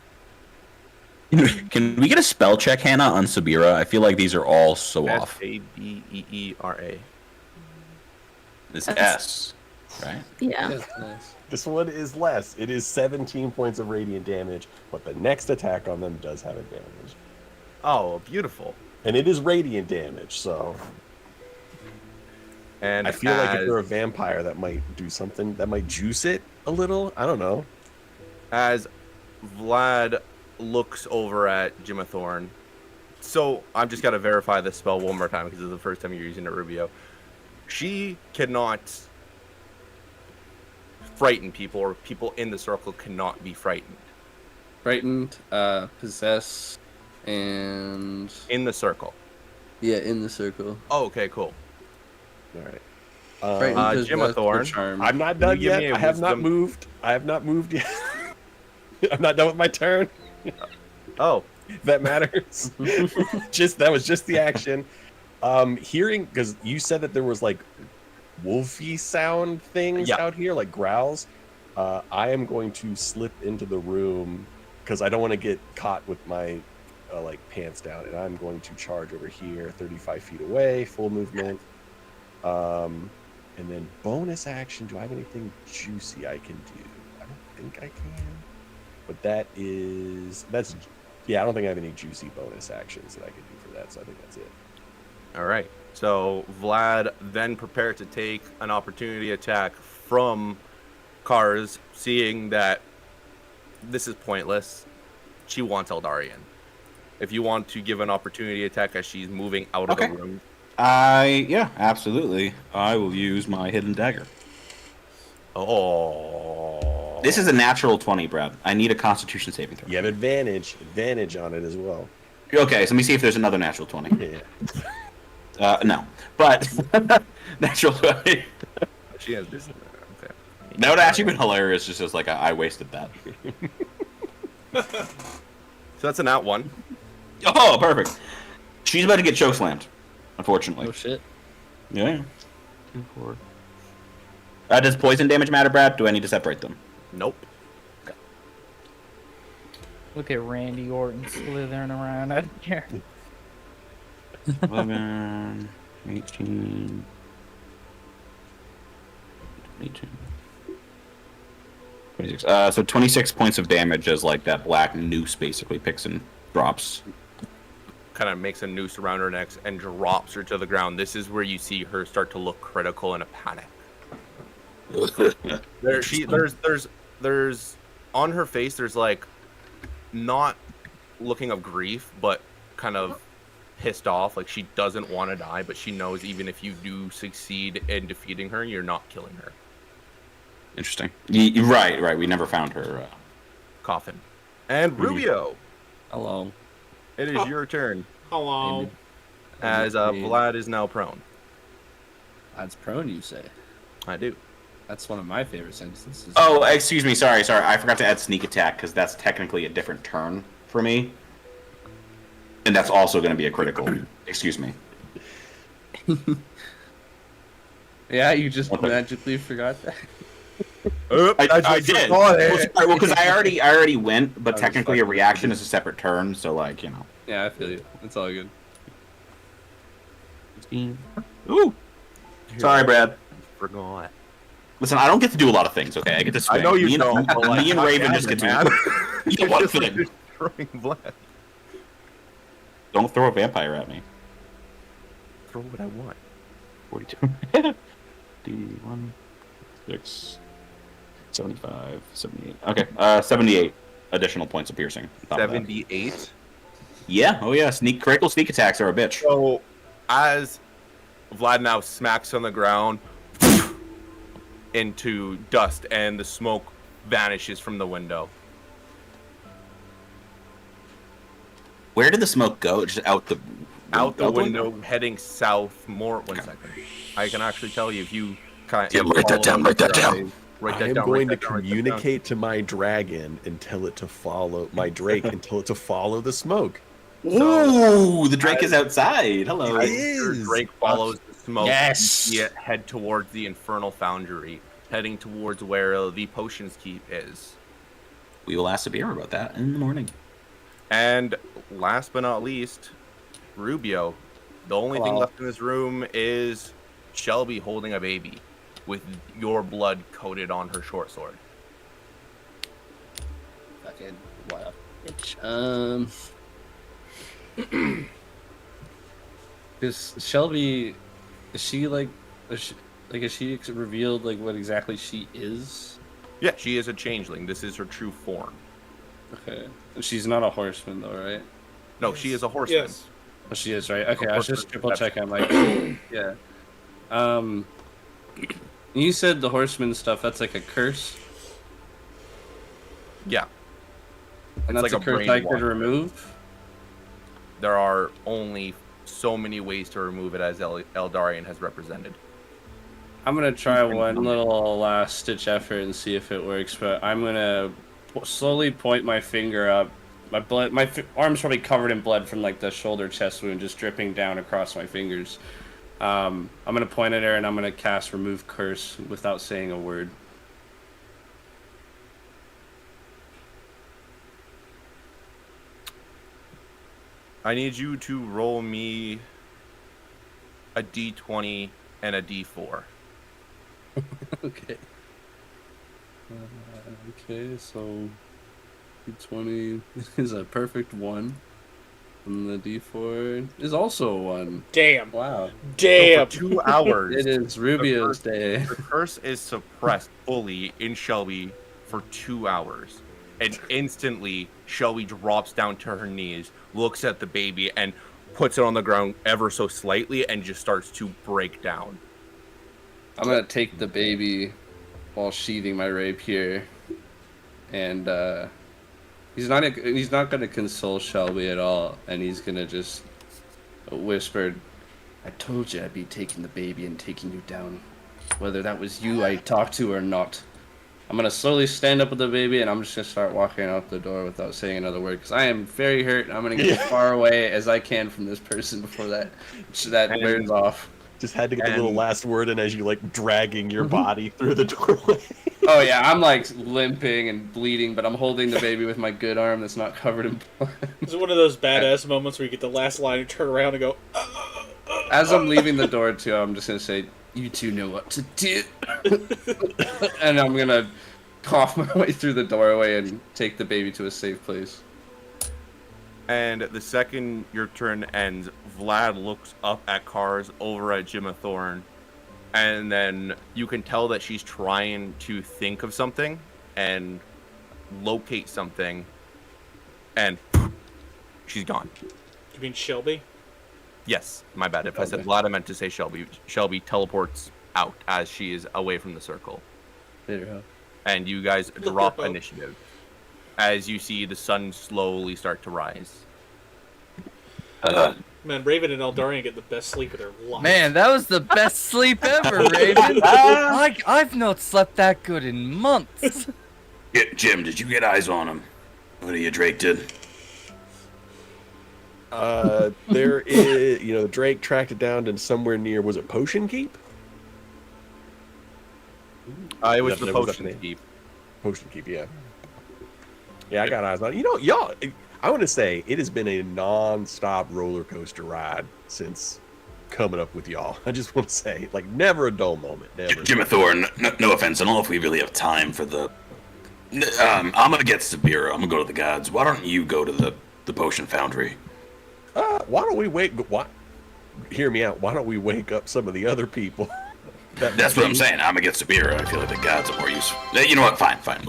Can we get a spell check, Hannah, on Sabira? I feel like these are all so off. Sabeera. It's That's- S, right? Yeah. That's nice. This one is less. It is 17 points of radiant damage, but the next attack on them does have advantage. Oh, beautiful. And it is radiant damage, so And I feel like if as- they're a vampire, that might do something. That might juice it a little. I don't know. as Vlad looks over at Jimathorn. So I'm just gotta verify this spell one more time because it's the first time you're using it, Rubio. She cannot frighten people, or people in the circle cannot be frightened. Frightened, possess, and In the circle. yeah, in the circle. Oh, okay, cool. All right. Frightened, possess, or Jimathorn. charmed. I'm not Can you done give yet. me a I have not wisdom? moved. I have not moved yet. I'm not done with my turn. Oh, If that matters. That was just the action. Hearing, because you said that there was like wolfy sound things Yeah. out here, like growls. I am going to slip into the room because I don't want to get caught with my like pants down, and I'm going to charge over here, 35 feet away, full movement. And then bonus action. Do I have anything juicy I can do? I don't think I can. But that's yeah. I don't think I have any juicy bonus actions that I can do for that. So I think that's it. all right. So Vlad then prepared to take an opportunity attack from Kars, seeing that this is pointless. She wants Eldarian. If you want to give an opportunity attack as she's moving out of the room. Yeah, absolutely. I will use my hidden dagger. Oh. This is a natural 20, Brad. I need a Constitution saving throw. You have advantage on it as well. Okay, so let me see if there's another natural 20. Yeah. No, but natural 20. She has this. Okay. That would have actually been hilarious. Just as like I wasted that. So that's an out one. Oh, perfect. She's about to get chokeslammed, unfortunately. Oh shit. Yeah. Does poison damage matter, Brad? Do I need to separate them? Nope. Look at Randy Orton slithering around out here. 11, 18, 22, 26. So 26 points of damage as like that black noose basically picks and drops. Kind of makes a noose around her neck and drops her to the ground. This is where you see her start to look critical in a panic. There's on her face. There's like not looking of grief, but kind of pissed off. Like she doesn't want to die, but she knows even if you do succeed in defeating her, you're not killing her. Interesting. Right. We never found her. Coffin. And Rubio, Hello. it is your turn. Hello. As Vlad is now prone. That's prone, you say? I do. That's one of my favorite sentences. Oh, excuse me. Sorry. I forgot to add sneak attack because that's technically a different turn for me, and that's also going to be a critical. Excuse me. Yeah, you just magically forgot that. I did. Well, because I already went, but I was technically a fucking reaction is a separate turn, so like you know. Yeah, I feel you. It's all good. Ooh. Sorry, Brad. Forgot. Listen, I don't get to do a lot of things. Okay, I get to swing. I know you me and, don't. but, like, Me and God Raven damn just it, get man. to. Yeah, one Just, like, thing. destroying Vlad. Don't throw a vampire at me. Throw what I want. 42. D1, 6, 75, 78. Okay, 78 additional points of piercing. on top of that. 78. Yeah, oh yeah, critical sneak attacks are a bitch. So, as Vlad now smacks on the ground into dust, and the smoke vanishes from the window. Where did the smoke go? Just out the window, heading south. One second. I can actually tell you if you kind of. Yeah, write that down. Write that I down. am going to communicate to my dragon and tell it to follow my drake and tell it to follow the smoke. Ooh, the drake is outside. Hello. It Your is. Drake follows the smoke. Yes. You see it head towards the Infernal Foundry, heading towards where the Potions Keep is. We will ask Sabir about that in the morning. And last but not least, Rubio. The only thing left in this room is Shelby holding a baby with your blood coated on her short sword. Fucking wow. Bitch. Is Shelby? Is she revealed like what exactly she is? Yeah, she is a changeling. This is her true form. Okay. She's not a horseman though, right? No, she is a horseman. Yes. Oh, she is, right? Okay, I was just triple checking. I'm like, yeah. You said the horseman stuff, that's like a curse? Yeah. And It's that's like a a curse I could brainwash. remove? There are only so many ways to remove it, as Eldarian has represented. I'm gonna try been one coming. little last-ditch effort and see if it works, but I'm gonna slowly point my finger up. My arm's probably covered in blood from like the shoulder chest wound just dripping down across my fingers. I'm gonna point at her and I'm gonna cast Remove Curse without saying a word. I need you to roll me a d20 and a d4. Okay. Okay, so D20 is a perfect 1. And the D4 is also a 1. Damn. Wow. Damn. So for 2 hours, It is Rubio's day. the curse is suppressed fully in Shelby for 2 hours. And instantly, Shelby drops down to her knees, looks at the baby, and puts it on the ground ever so slightly and just starts to break down. I'm gonna take the baby while sheathing my rapier, and he's not gonna console Shelby at all, and he's gonna just whisper, "I told you I'd be taking the baby and taking you down, whether that was you I talked to or not." I'm gonna slowly stand up with the baby, and I'm just gonna start walking out the door without saying another word, because I am very hurt. And I'm gonna get as far away as I can from this person before that wears off. Just had to get the little last word in as you like dragging your body through the doorway. Oh yeah, I'm like limping and bleeding, but I'm holding the baby with my good arm that's not covered in blood. It's one of those badass moments where you get the last line and turn around and go. As I'm leaving the door too, I'm just gonna say, "You two know what to do," and I'm gonna cough my way through the doorway and take the baby to a safe place. And the second your turn ends, Vlad looks up at Cars over at Jimathorn, and then you can tell that she's trying to think of something and locate something, and she's gone. You mean Shelby? Yes, my bad. If I said Vlad, I meant to say Shelby. Shelby teleports out as she is away from the circle. Later, huh? And you guys drop initiative as you see the sun slowly start to rise. Man, Raven and Eldarian get the best sleep of their life. Man, that was the best sleep ever, Raven. I've not slept that good in months. Jim, did you get eyes on him? What you Drake did? There is, Drake tracked it down to somewhere near, was it Potion Keep? It was the That was Potion up in Keep. Potion Keep, yeah. Yeah, I got eyes on it. Y'all, I want to say it has been a non-stop roller coaster ride since coming up with y'all. I just want to say, like, never a dull moment. Never. Jim Thorne, no offense, I don't know if we really have time for the. I'm gonna get Sabira. I'm gonna go to the gods. Why don't you go to the potion foundry? Why don't we hear me out. Why don't we wake up some of the other people? That's what I'm saying. I'm gonna get Sabira. I feel like the gods are more useful. You know what? Fine. I'm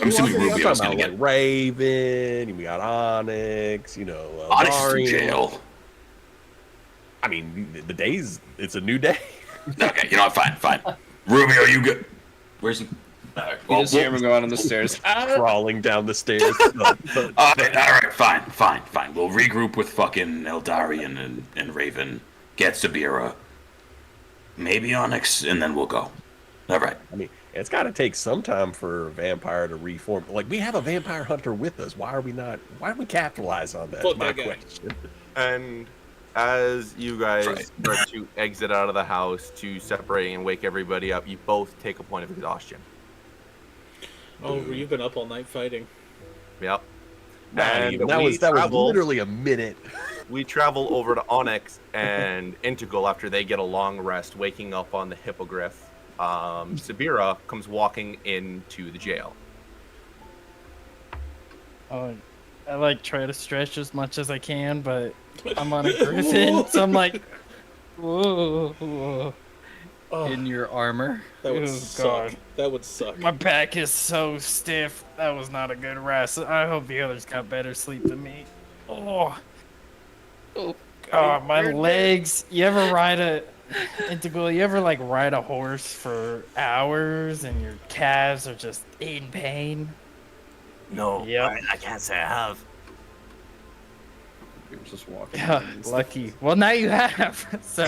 assuming Rubio's gonna get Raven. We got Onyx. Onyx is in Darian. jail. I mean, it's a new day. Okay, you know what? Fine. Rubio, you good? Where's he? You just hear him go out on the stairs. Crawling down the stairs. All right, fine. We'll regroup with fucking Eldarian and Raven. Get Sabira. Maybe Onyx, and then we'll go. All right. I mean, it's got to take some time for a vampire to reform. Like, we have a vampire hunter with us. Why don't we capitalize on that? Fuck Is my that guy. question. And as you guys That's start to exit out of the house to separate and wake everybody up, you both take a point of exhaustion. Oh, you've been up all night fighting. Yep. That And was literally a minute. we travel over to Onyx and Integral after they get a long rest, waking up on the hippogriff. Sabira comes walking into the jail. Oh, I try to stretch as much as I can, but I'm on a griffin, so I'm like, whoa. In your armor. That would Oh, suck. God. That would suck. My back is so stiff. That was not a good rest. I hope the others got better sleep than me. Oh, my legs. You ever ride Integral, you ever like ride a horse for hours and your calves are just in pain? No, Yep. I can't say I have. You're just walking. Yeah, around and stuff. lucky. Well, now you have. So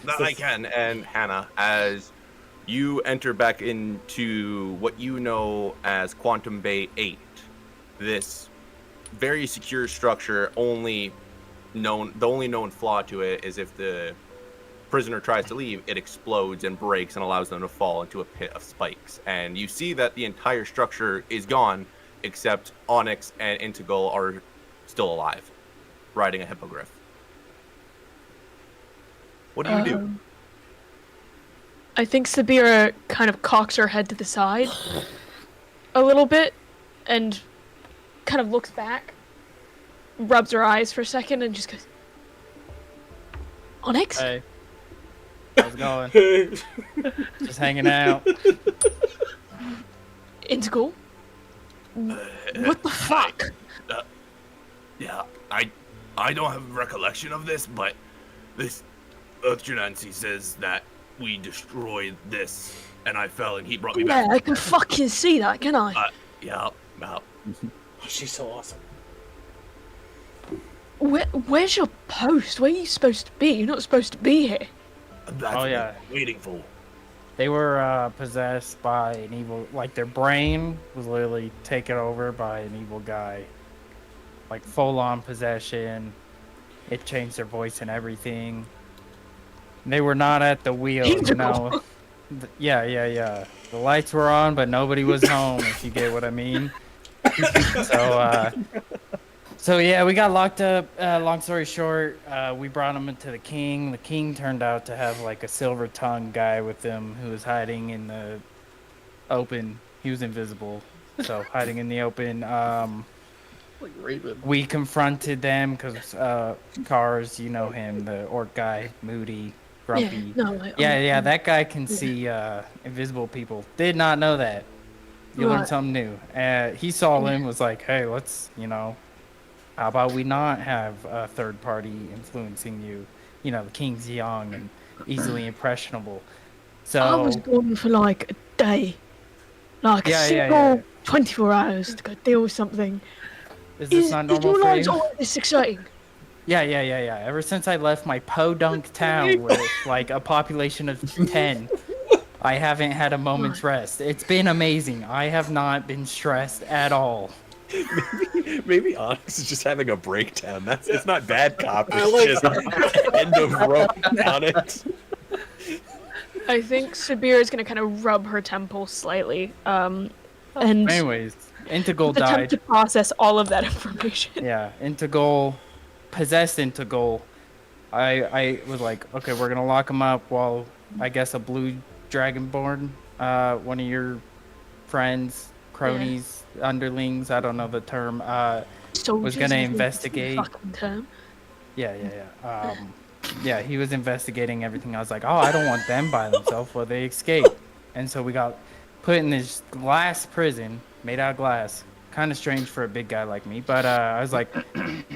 That I can. And Hannah, as you enter back into what you know as Quantum Bay 8, this very secure structure, the only known flaw to it is if the prisoner tries to leave, it explodes and breaks and allows them to fall into a pit of spikes. And you see that the entire structure is gone, except Onyx and Integral are still alive, riding a hippogriff. What do you do? I think Sabira kind of cocks her head to the side a little bit and kind of looks back, rubs her eyes for a second, and just goes, Onyx? hey, how's it going? Just hanging out. Integral? What the fuck? Yeah, I don't have a recollection of this, but this Earth Genancy says that we destroyed this, and I fell, and he brought me Yeah, back. I can fucking see that, can I? Yeah. Oh, she's so awesome. Where's your post? Where are you supposed to be? You're not supposed to be here. That's Oh, what yeah. I'm waiting for. They were possessed by an evil, like their brain was literally taken over by an evil guy. Like full-on possession. It changed their voice and everything. They were not at the wheel, you know. Yeah. The lights were on, but nobody was home, if you get what I mean. So yeah, we got locked up. Long story short, we brought him into the king. The king turned out to have like a silver tongue guy with him who was hiding in the open. He was invisible, so hiding in the open. Like Raven. We confronted them because Cars, you know him, the orc guy, moody, grumpy. Yeah, that guy can see invisible people. Did not know that. You learn Right. something new. He saw him, was like, hey, let's, how about we not have a third party influencing you? You know, the king's young and easily impressionable. So I was gone for like a day. Like Yeah, a yeah, single yeah. 24 hours to go deal with something. is this not normal your for lives you? always this exciting? Yeah. Ever since I left my podunk town with like a population of 10, I haven't had a moment's rest. It's been amazing. I have not been stressed at all. Maybe Onyx is just having a breakdown. It's not bad cop. I It's like just end of rope Onyx. I think Sabir is going to kind of rub her temple slightly, and Anyways, Integral attempt died. to process all of that information. Yeah, Integral, possessed Integral. I was like, okay, we're gonna lock him up while I guess a blue dragonborn, one of your friends, cronies, underlings, I don't know the term, Soldiers gonna is the investigate. fucking term. Yeah, he was investigating everything. I was like, oh, I don't want them by themselves. Well, they escaped. And so we got put in this glass prison made out of glass. Kind of strange for a big guy like me. But I was like, all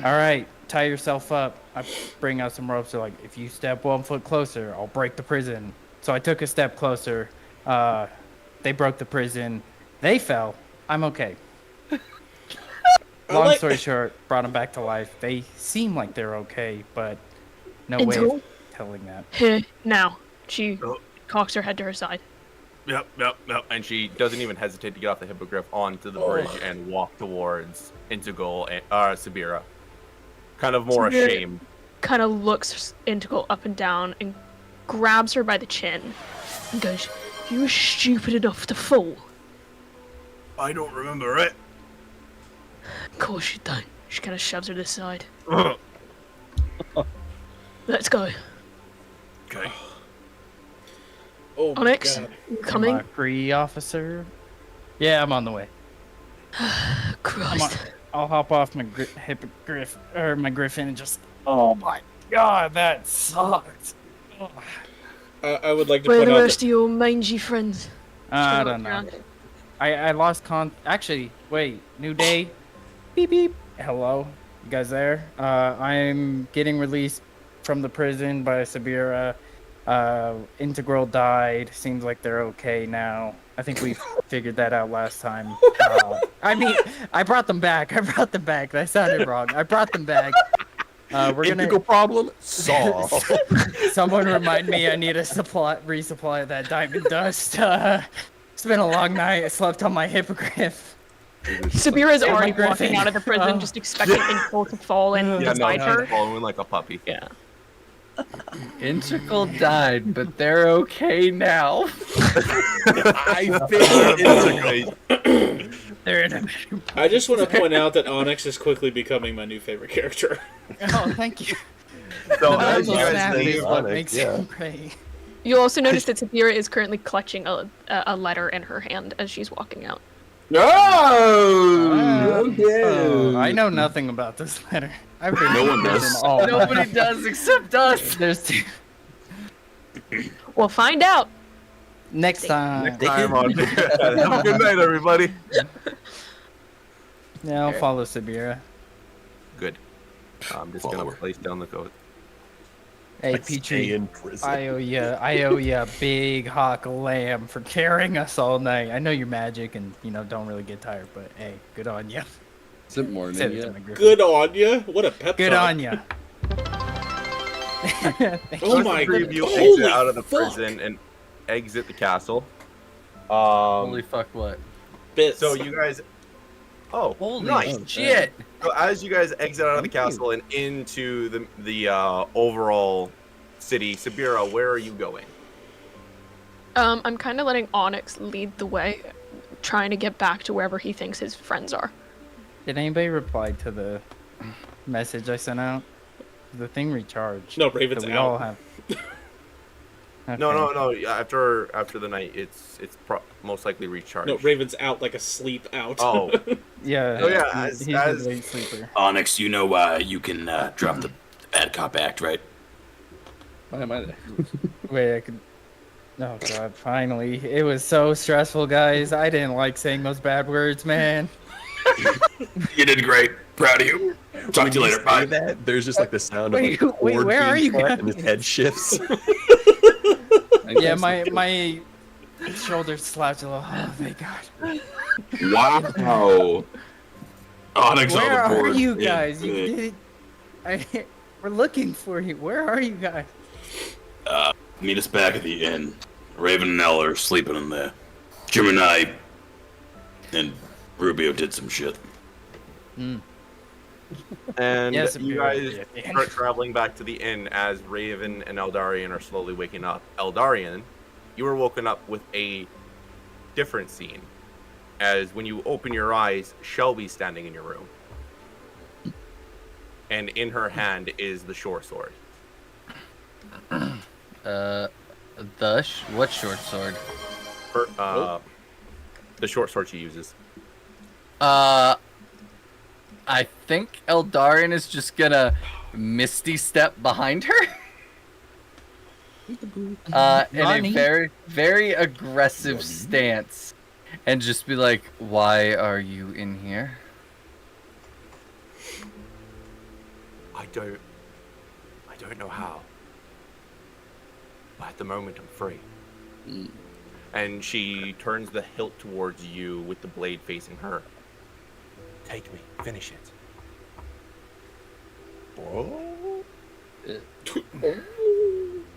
right, tie yourself up. I bring out some ropes. They're like, if you step 1 foot closer, I'll break the prison. So I took a step closer. They broke the prison. They fell. I'm okay. Long story short, brought them back to life. They seem like they're okay, but no way Until- of telling that. Here, now. She Oh. cocks her head to her side. Yep. And she doesn't even hesitate to get off the hippogriff onto the bridge and walk towards Integral and Sabira. Kind of more Sabira- ashamed. Kind of looks Integral up and down and grabs her by the chin and goes, "You were stupid enough to fall." I don't remember it. Of course you don't. She kind of shoves her to the side. Let's go. Okay. Oh my Onyx, God. you Am coming? I free, officer? Yeah, I'm on the way. Christ. I'll hop off my hippogriff or my griffin and just. Oh my god, that sucked. Ugh. I would like to Where are point the out rest of your mangy friends? I don't know. I lost Actually, wait. New day. Beep beep. Hello, you guys there? I'm getting released from the prison by Sabira. Integral died. Seems like they're okay now. I think we figured that out last time. I mean, I brought them back. That sounded wrong. I brought them back. We're gonna Integral problem solved. Someone remind me I need a resupply of that diamond dust. It's been a long night. I slept on my hippogriff. Sabira's already Griffin. walking out of the prison, just expecting Integral to fall in Yeah, no, beside her. following like a puppy. Yeah. Integral died, but they're okay now. I figured Integral. They're in a I just want to point out that Onyx is quickly becoming my new favorite character. Oh, thank you. So The as you mental guys snap leave, is what Onyx, makes yeah. him great. You'll also notice that Sabira is currently clutching a letter in her hand as she's walking out. Oh, Oh, I know nothing about this letter. I've been No in one prison does. all Nobody night. does except us. There's two. We'll find out. Next time. time on. Have a good night, everybody. Yeah, I'll follow Sabira. Good. I'm just gonna Follower. place down the code. Hey, Stay Petrie. in prison. I owe you a big hawk of lamb for carrying us all night. I know you're magic and don't really get tired, but hey, good on you. Is it morning Said it to yet? my Griffin. Good on ya. What a pep Good talk. on you. Oh my Three of you Holy exit out of the fuck. prison and exit the castle. Holy fuck! What? Bits. So you guys. Oh, Holy nice. shit! So as you guys exit out of the castle and into the overall city, Sabira, where are you going? I'm kind of letting Onyx lead the way, trying to get back to wherever he thinks his friends are. Did anybody reply to the message I sent out? The thing recharged. No, Raven's So we out. all have. No, Okay. no. After the night, it's most likely recharged. No, Raven's out like a sleep out. Oh, Yeah. Oh, yeah, He's as- a late sleeper. Onyx, you know you can drop the Bad Cop Act, right? Why am I there? Wait, I could. Oh god! Finally, it was so stressful, guys. I didn't like saying those bad words, man. You did great. Proud of you. Talk to you later. Say Bye. that, there's just like the sound Wait, of like, wait, cord where are being you cut guys? and his head shifts. Yeah, my shoulders slouched a little. Oh, thank God. Wow. Onyx on Where the are board. you Yeah, guys? You good. did. We're looking for you. Where are you guys? Meet us back at the inn. Raven and Elle are sleeping in there. Jim and I and Rubio did some shit. and Yes, you Sabira, guys yeah, yeah. start traveling back to the inn as Raven and Eldarian are slowly waking up. Eldarian, you were woken up with a different scene, as when you open your eyes, Shelby's standing in your room, and in her hand is the short sword. What short sword? Her, the short sword she uses. I think Eldarian is just gonna misty step behind her. In a Nani? very, very aggressive stance, and just be like, "Why are you in here?" I don't know how. But at the moment, I'm free. And she turns the hilt towards you with the blade facing her. Take me. Finish it.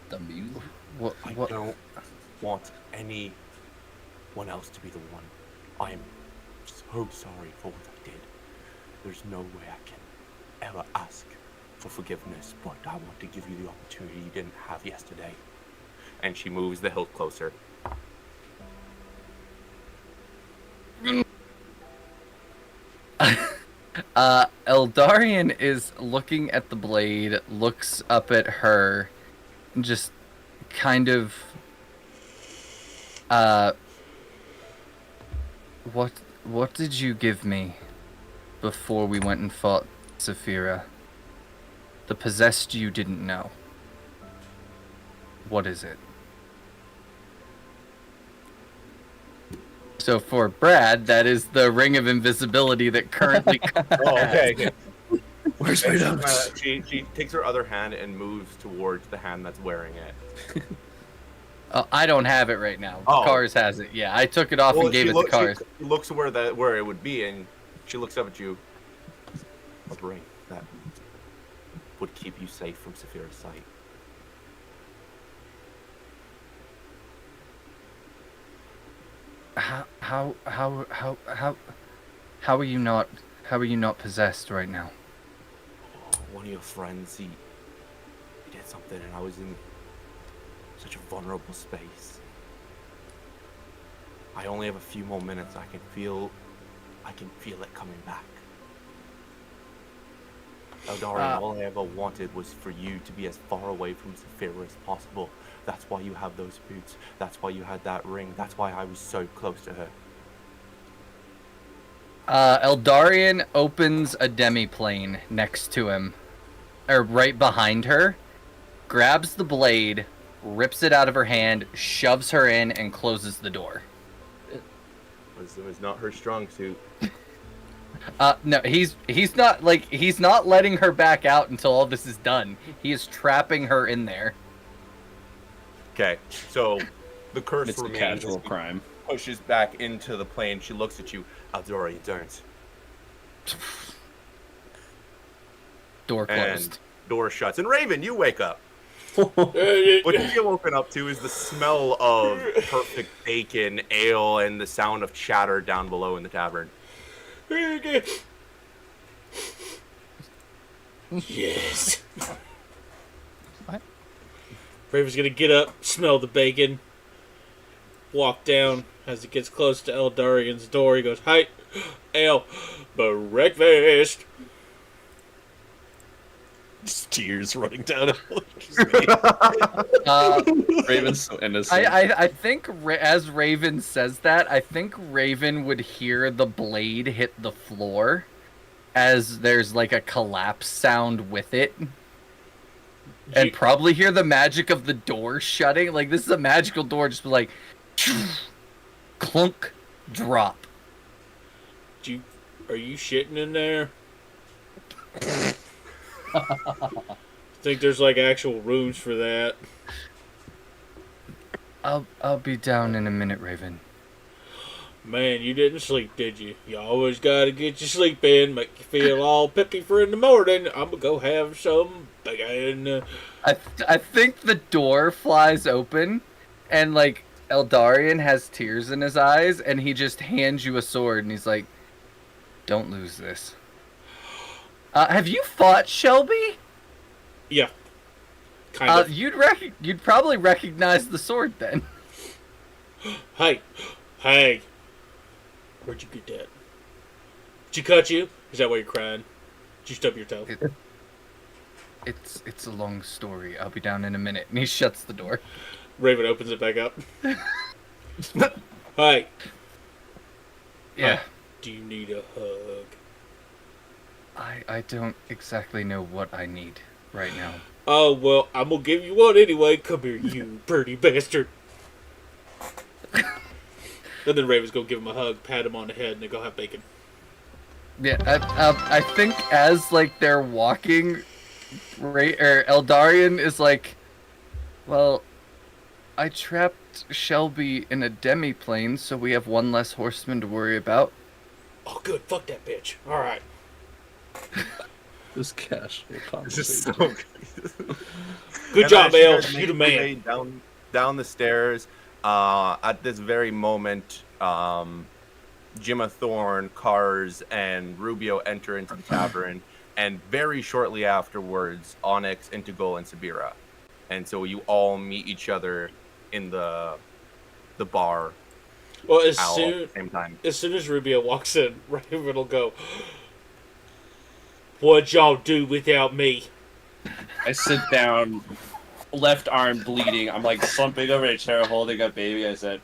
The music. What? I What? don't want anyone else to be the one. I am so sorry for what I did. There's no way I can ever ask for forgiveness, but I want to give you the opportunity you didn't have yesterday. And she moves the hilt closer. Eldarian is looking at the blade, looks up at her, and just kind of, what did you give me before we went and fought Saphira? The possessed you didn't know. What is it? So for Brad, that is the ring of invisibility that currently. Oh, okay. Where's my And notes? she takes her other hand and moves towards the hand that's wearing it. I don't have it right now. Oh. Cars has it. Yeah, I took it off and gave it to Cars. She looks where it would be, and she looks up at you. A ring that would keep you safe from Saphira's sight. How are you not possessed right now? One of your friends, he did something, and I was in such a vulnerable space. I only have a few more minutes. I can feel it coming back. Eldarian, all I ever wanted was for you to be as far away from Saphira as possible. That's why you have those boots. That's why you had that ring. That's why I was so close to her. Eldarian opens a demiplane next to him, or right behind her, grabs the blade, rips it out of her hand, shoves her in, and closes the door. Wisdom is not her strong suit. No, he's not letting her back out until all this is done. He is trapping her in there. Okay, so the curse It's a remains. casual crime. Pushes back into the plane. She looks at you. Eldarian, don't. Door And closed. door shuts. And Raven, you wake up. What you feel woken up to is the smell of perfect bacon, ale, and the sound of chatter down below in the tavern. Yes. What? Raven's gonna get up, smell the bacon, walk down. As he gets close to Eldarian's door, he goes, "Hi, ale, breakfast." Just tears running down his Raven's so innocent. I think as Raven says that, I think Raven would hear the blade hit the floor as there's like a collapse sound with it. And probably hear the magic of the door shutting. Like, this is a magical door, just like clunk, drop. Are you shitting in there? Think there's like actual rooms for that? I'll be down in a minute, Raven. Man, you didn't sleep, did you? You always gotta get your sleep in, make you feel all pippy for in the morning. I'm gonna go have some bacon. I think the door flies open, and like Eldarian has tears in his eyes, and he just hands you a sword, and he's like, "Don't lose this." Have you fought Shelby? Yeah, kind of. You'd probably recognize the sword then. Hey, where'd you get that? Did she cut you? Is that why you're crying? Did you stub your toe? It's a long story. I'll be down in a minute. And he shuts the door. Raven opens it back up. Hey. Yeah. Do you need a hug? I don't exactly know what I need right now. Oh, well, I'm gonna give you one anyway. Come here, you pretty bastard. And then Raven's gonna give him a hug, pat him on the head, and they go have bacon. Yeah, I think as like they're walking, Eldarian is like, well, I trapped Shelby in a demiplane, so we have one less horseman to worry about. Oh, good. Fuck that bitch. All right. This cash. This is so good. Good job, Ale. You the man. Down the stairs. At this very moment, Jimma Thorne, Cars, and Rubio enter into the tavern, and very shortly afterwards, Onyx, Integral, and Sabira. And so you all meet each other in the bar. Well, at the same time. As soon as Rubio walks in, Raven will go, "What'd y'all do without me?" I sit down, left arm bleeding. I'm like slumping over a chair holding a baby. I said,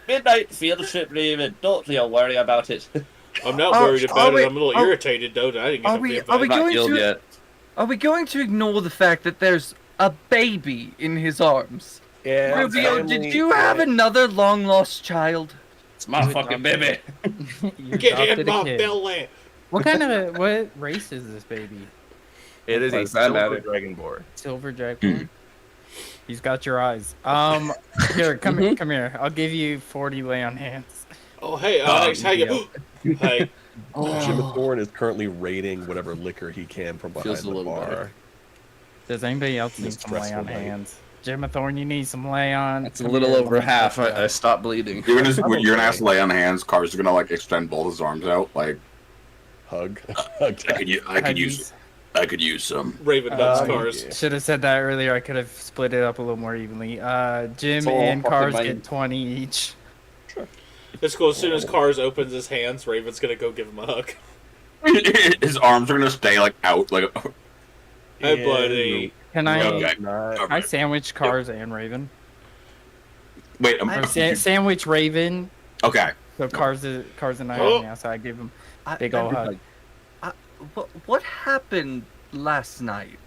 "Midnight field trip, Raven. Don't feel worry about it." I'm not worried about it. I'm a little irritated, though, that I didn't get the invite. Are we going to ignore the fact that there's a baby in his arms? Yeah, Rubio, did you have another long-lost child? It's my fucking baby. You Get adopted in a my kid. belly. What race is this baby? It is Why a does that silver matter? dragonborn. Silver dragon. He's got your eyes. Here, come here. I'll give you 40 lay on hands. Oh, hey, Onyx, how you? Hey, Jim Thorne is currently raiding whatever liquor he can from behind Feels a the little bar. better. Does anybody else need It's some lay stressful on night. hands? Jim Thorne, you need some lay on. That's a Come little here, over let me half. help you I out. stopped bleeding. You're gonna I'm you're gonna have okay. to lay on hands. Car's gonna like extend both his arms out. Like Hug. I could use some. Raven hugs Oh, Cars. yeah. Should have said that earlier. I could have split it up a little more evenly. Jim all and fucking Cars mine. get 20 each. It's cool. As soon as Cars opens his hands, Raven's gonna go give him a hug. His arms are gonna stay like out. Like Hey, buddy. Can I? Okay. Not- I sandwich Cars and Raven. wait. Or sandwich Raven. Okay. So Cars and I Oh. are now. So I give him big ol' hug. What happened last night?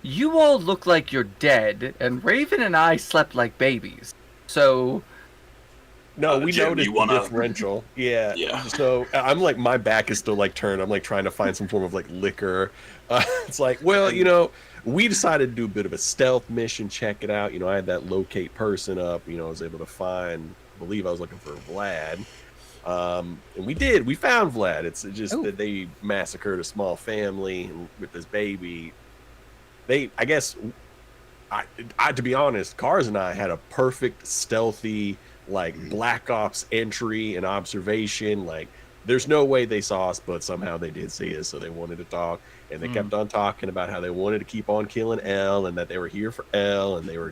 You all look like you're dead, and Raven and I slept like babies. So, No, we Jim, noticed you wanna- the differential. Yeah. Yeah. So I'm like, my back is still like turned. I'm like trying to find some form of like liquor. It's like, well, we decided to do a bit of a stealth mission, check it out. I had that locate person up. I was able to find, I believe I was looking for Vlad. And we did. We found Vlad. It's just that they massacred a small family with this baby. I guess, to be honest, Cars and I had a perfect stealthy, like Black Ops entry and observation. Like, there's no way they saw us, but somehow they did see us, so they wanted to talk. And they kept on talking about how they wanted to keep on killing L, and that they were here for L, and they were,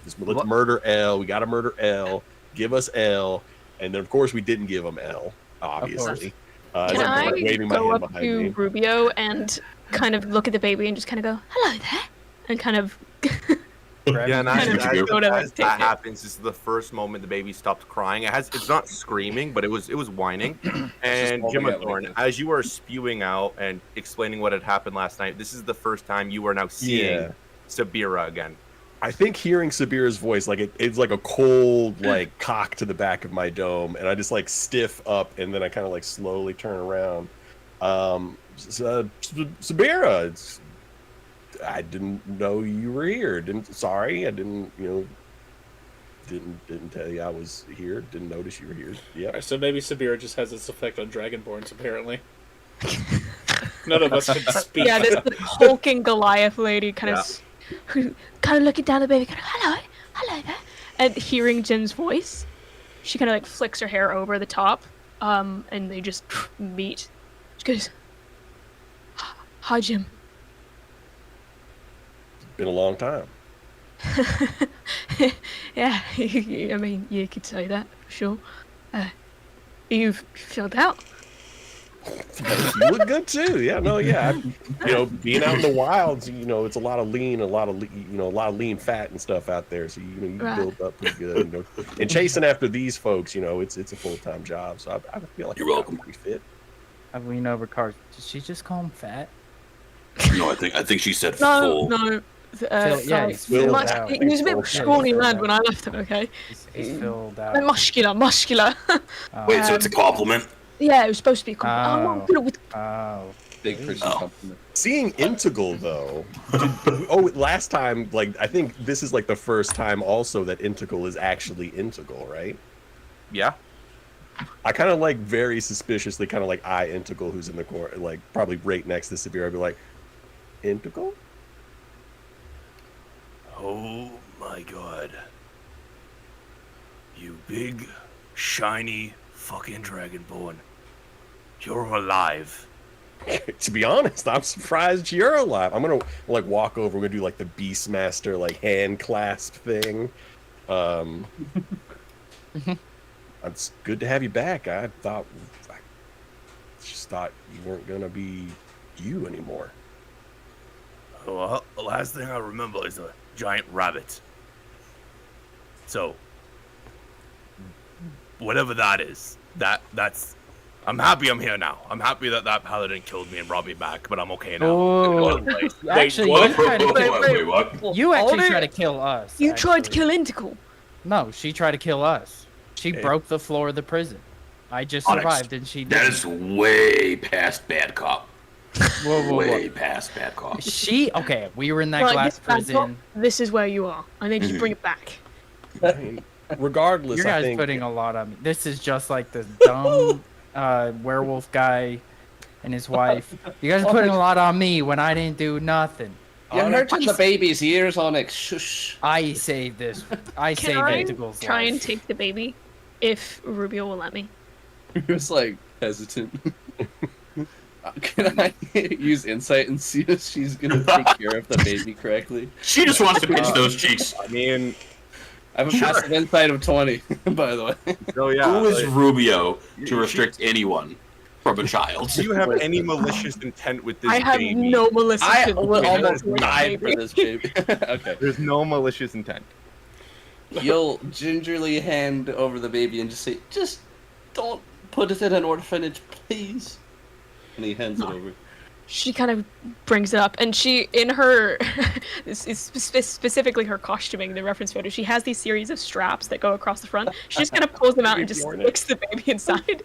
let's murder L. We got to murder L. Give us L. And then, of course, we didn't give them L, obviously. Can I go up to Rubio and kind of look at the baby and just kind of go, "Hello there," and kind of Yeah, and Kind as, of as, go to as take that it. happens, this is the first moment the baby stopped crying. It's not screaming, but it was whining. And foaming Jim at Thorne, like as you are spewing out and explaining what had happened last night, this is the first time you are now seeing Sabira again. I think hearing Sabira's voice, like it's like a cold, like cock to the back of my dome, and I just like stiff up, and then I kind of like slowly turn around. Sabira, I didn't know you were here. Sorry, I didn't tell you I was here. Didn't notice you were here. Yeah. Alright, so maybe Sabira just has its effect on Dragonborns, apparently. None of us can speak. yeah, this hulking Goliath lady kind of looking down at the baby, kind of hello there, and hearing Jim's voice, she kind of like flicks her hair over the top, and they just meet. She goes, "Hi, Jim." Been a long time. Yeah, I mean, you could say that for sure. You've filled out. You look good too. Yeah, no, yeah. Being out in the wilds, it's a lot of lean, a lot of lean fat and stuff out there. So you Right. build up pretty good. And chasing after these folks, it's a full-time job. So I feel like You're welcome. Pretty fit. I lean over Cars. Did she just call him fat? No, I think she said No, full. no. Yeah, he's filled much, out. he was a bit of a scrawny filled lad out. when I left him, okay? He's filled out. Like muscular. Wait, so it's a compliment? Yeah, it was supposed to be a compliment. I'm not good with Big person compliment. Seeing Integral though, last time, like I think this is like the first time also that Integral is actually Integral, right? Yeah. I kind of like very suspiciously kind of like eye Integral who's in the corner, like probably right next to Severe. I'd be like, Integral? Oh my god. You big, shiny, fucking dragonborn. You're alive. To be honest, I'm surprised you're alive. I'm gonna like walk over. We're gonna do like the Beastmaster like hand clasp thing. It's good to have you back. I just thought you weren't gonna be you anymore. Well, the last thing I remember is a giant rabbit. So, whatever that is, that's. I'm happy I'm here now. I'm happy that paladin killed me and brought me back, but I'm okay now. Oh, actually, what? you tried to kill, Wait, what? you actually Only- tried to kill us. You tried to actually. kill Integral. No, she tried to kill us. She broke the floor of the prison. I just Onyx, survived, and she That didn't. is way past bad cop. Whoa. Way past bad cough. She okay. We were in that Right, glass this bad cop, prison. this is where you are. I need you to bring it back. I mean, regardless, You I guys think putting a lot on me. This is just like the dumb werewolf guy and his wife. You guys are putting a lot on me when I didn't do nothing. You're hurting the baby's ears, Onyx. Shush. I saved this. I Can saved I Integral try and life. take the baby if Rubio will let me? He was like hesitant. Can I use insight and see if she's gonna take care of the baby correctly? She just wants to pinch those cheeks. I mean, I have a passive insight of 20, by the way. oh yeah. Who is like, Rubio to restrict anyone from a child? do you have any malicious intent with this I have baby? no malicious I intent will towards almost this die baby. for this baby. Okay. There's no malicious intent. You'll gingerly hand over the baby and just say, just don't put it in an orphanage, please. And he hands it over. She kind of brings it up, and she, in her, this is specifically her costuming, the reference photo, she has these series of straps that go across the front. She just kind of pulls them out and just sticks the baby inside.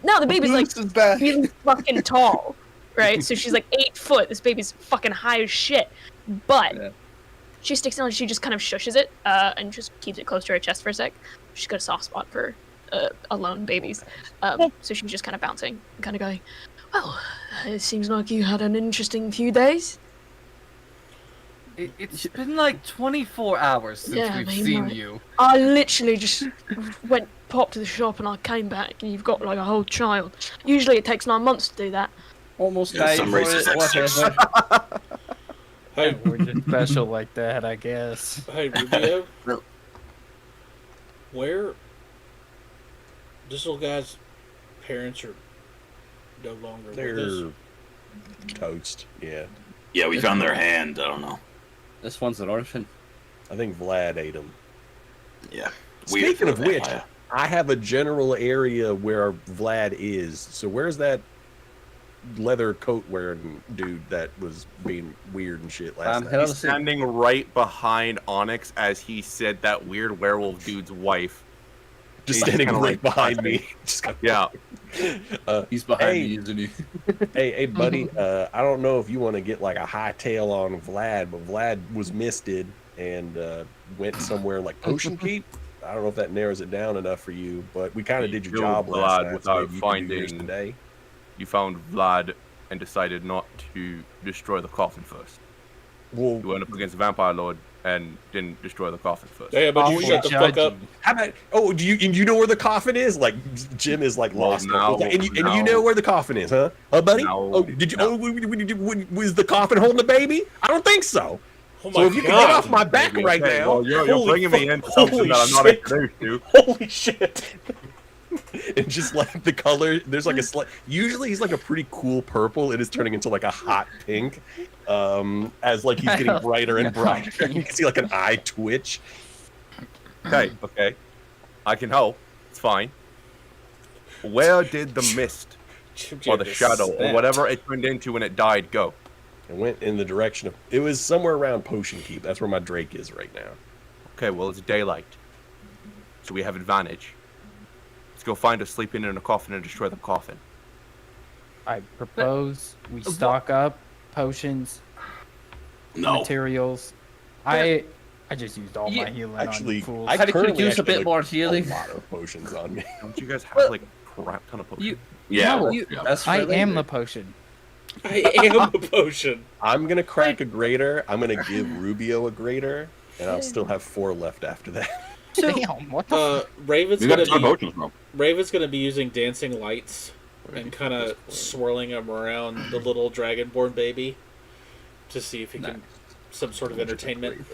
No, the baby's like really fucking tall, right? So she's like 8 foot. This baby's fucking high as shit. But she sticks it on, she just kind of shushes it and just keeps it close to her chest for a sec. She's got a soft spot for alone babies. So she's just kind of bouncing, kind of going, well, it seems like you had an interesting few days. It's been like 24 hours since Yeah, we've maybe seen not. you. I literally just popped to the shop and I came back and you've got like a whole child. Usually it takes 9 months to do that. Almost Yeah, died some for races it, like six. whatever. Hey, We're just special like that, I guess. hey, Rubio. Where this little guy's parents are no longer with us. they're toast. Yeah, Yeah, we found their hand. I don't know. This one's an orphan. I think Vlad ate them. Yeah. Speaking of which, vampire. I have a general area where Vlad is. So where's that leather coat wearing dude that was being weird and shit last night? Head on He's the seat. standing right behind Onyx as he said that weird werewolf dude's wife. Just he's standing kinda right like behind touching. me. Just kinda- Yeah. He's behind Hey. me, isn't he? hey, buddy. I don't know if you want to get like a high tail on Vlad, but Vlad was misted and went somewhere like Potion Keep. I don't know if that narrows it down enough for you, but we kind of did your killed job Vlad last night. So without maybe you can do yours finding- today. You found Vlad and decided not to destroy the coffin first. Well, You went up against Vampire Lord and didn't destroy the coffin first. Hey, but you Oh, shut the fuck up. how about? Oh, do you know where the coffin is? Like Jim is like Well, lost. now- and you now- know where the coffin is, huh? Huh, buddy? No, Oh, did you? no. Oh, was the coffin holding the baby? I don't think so. Oh my So if you god. can get off my back Maybe. right Okay, now, well, you're Holy bringing me fuck- into something holy that I'm not shit. introduced to. Holy shit. and just like the color, there's like a slight. Usually he's like a pretty cool purple. It is turning into like a hot pink, as like he's getting brighter and brighter. You can see like an eye twitch. Okay. I can help. It's fine. Where did the mist or the shadow or whatever it turned into when it died go? It went in the direction of. It was somewhere around Potion Keep. That's where my Drake is right now. Okay, well, it's daylight. So we have advantage. Let's go find us sleeping in a coffin and destroy the coffin. I propose we stock up potions, No. materials. I just used all my Yeah, healing Actually, on fools. I Kinda could currently use a actually bit have, more like, healing. A lot of potions on me. Don't you guys have Well, like a crap ton of potions? You, Yeah. no, you, yeah. that's I for am later. the potion. I am a potion. I'm gonna crack a greater. I'm gonna give Rubio a greater, and I'll still have 4 left after that. Damn, what the Raven's We got a gonna ton of be potions, bro. Raven's gonna be using dancing lights and kind of swirling them around the little dragonborn baby to see if he can some sort of entertainment.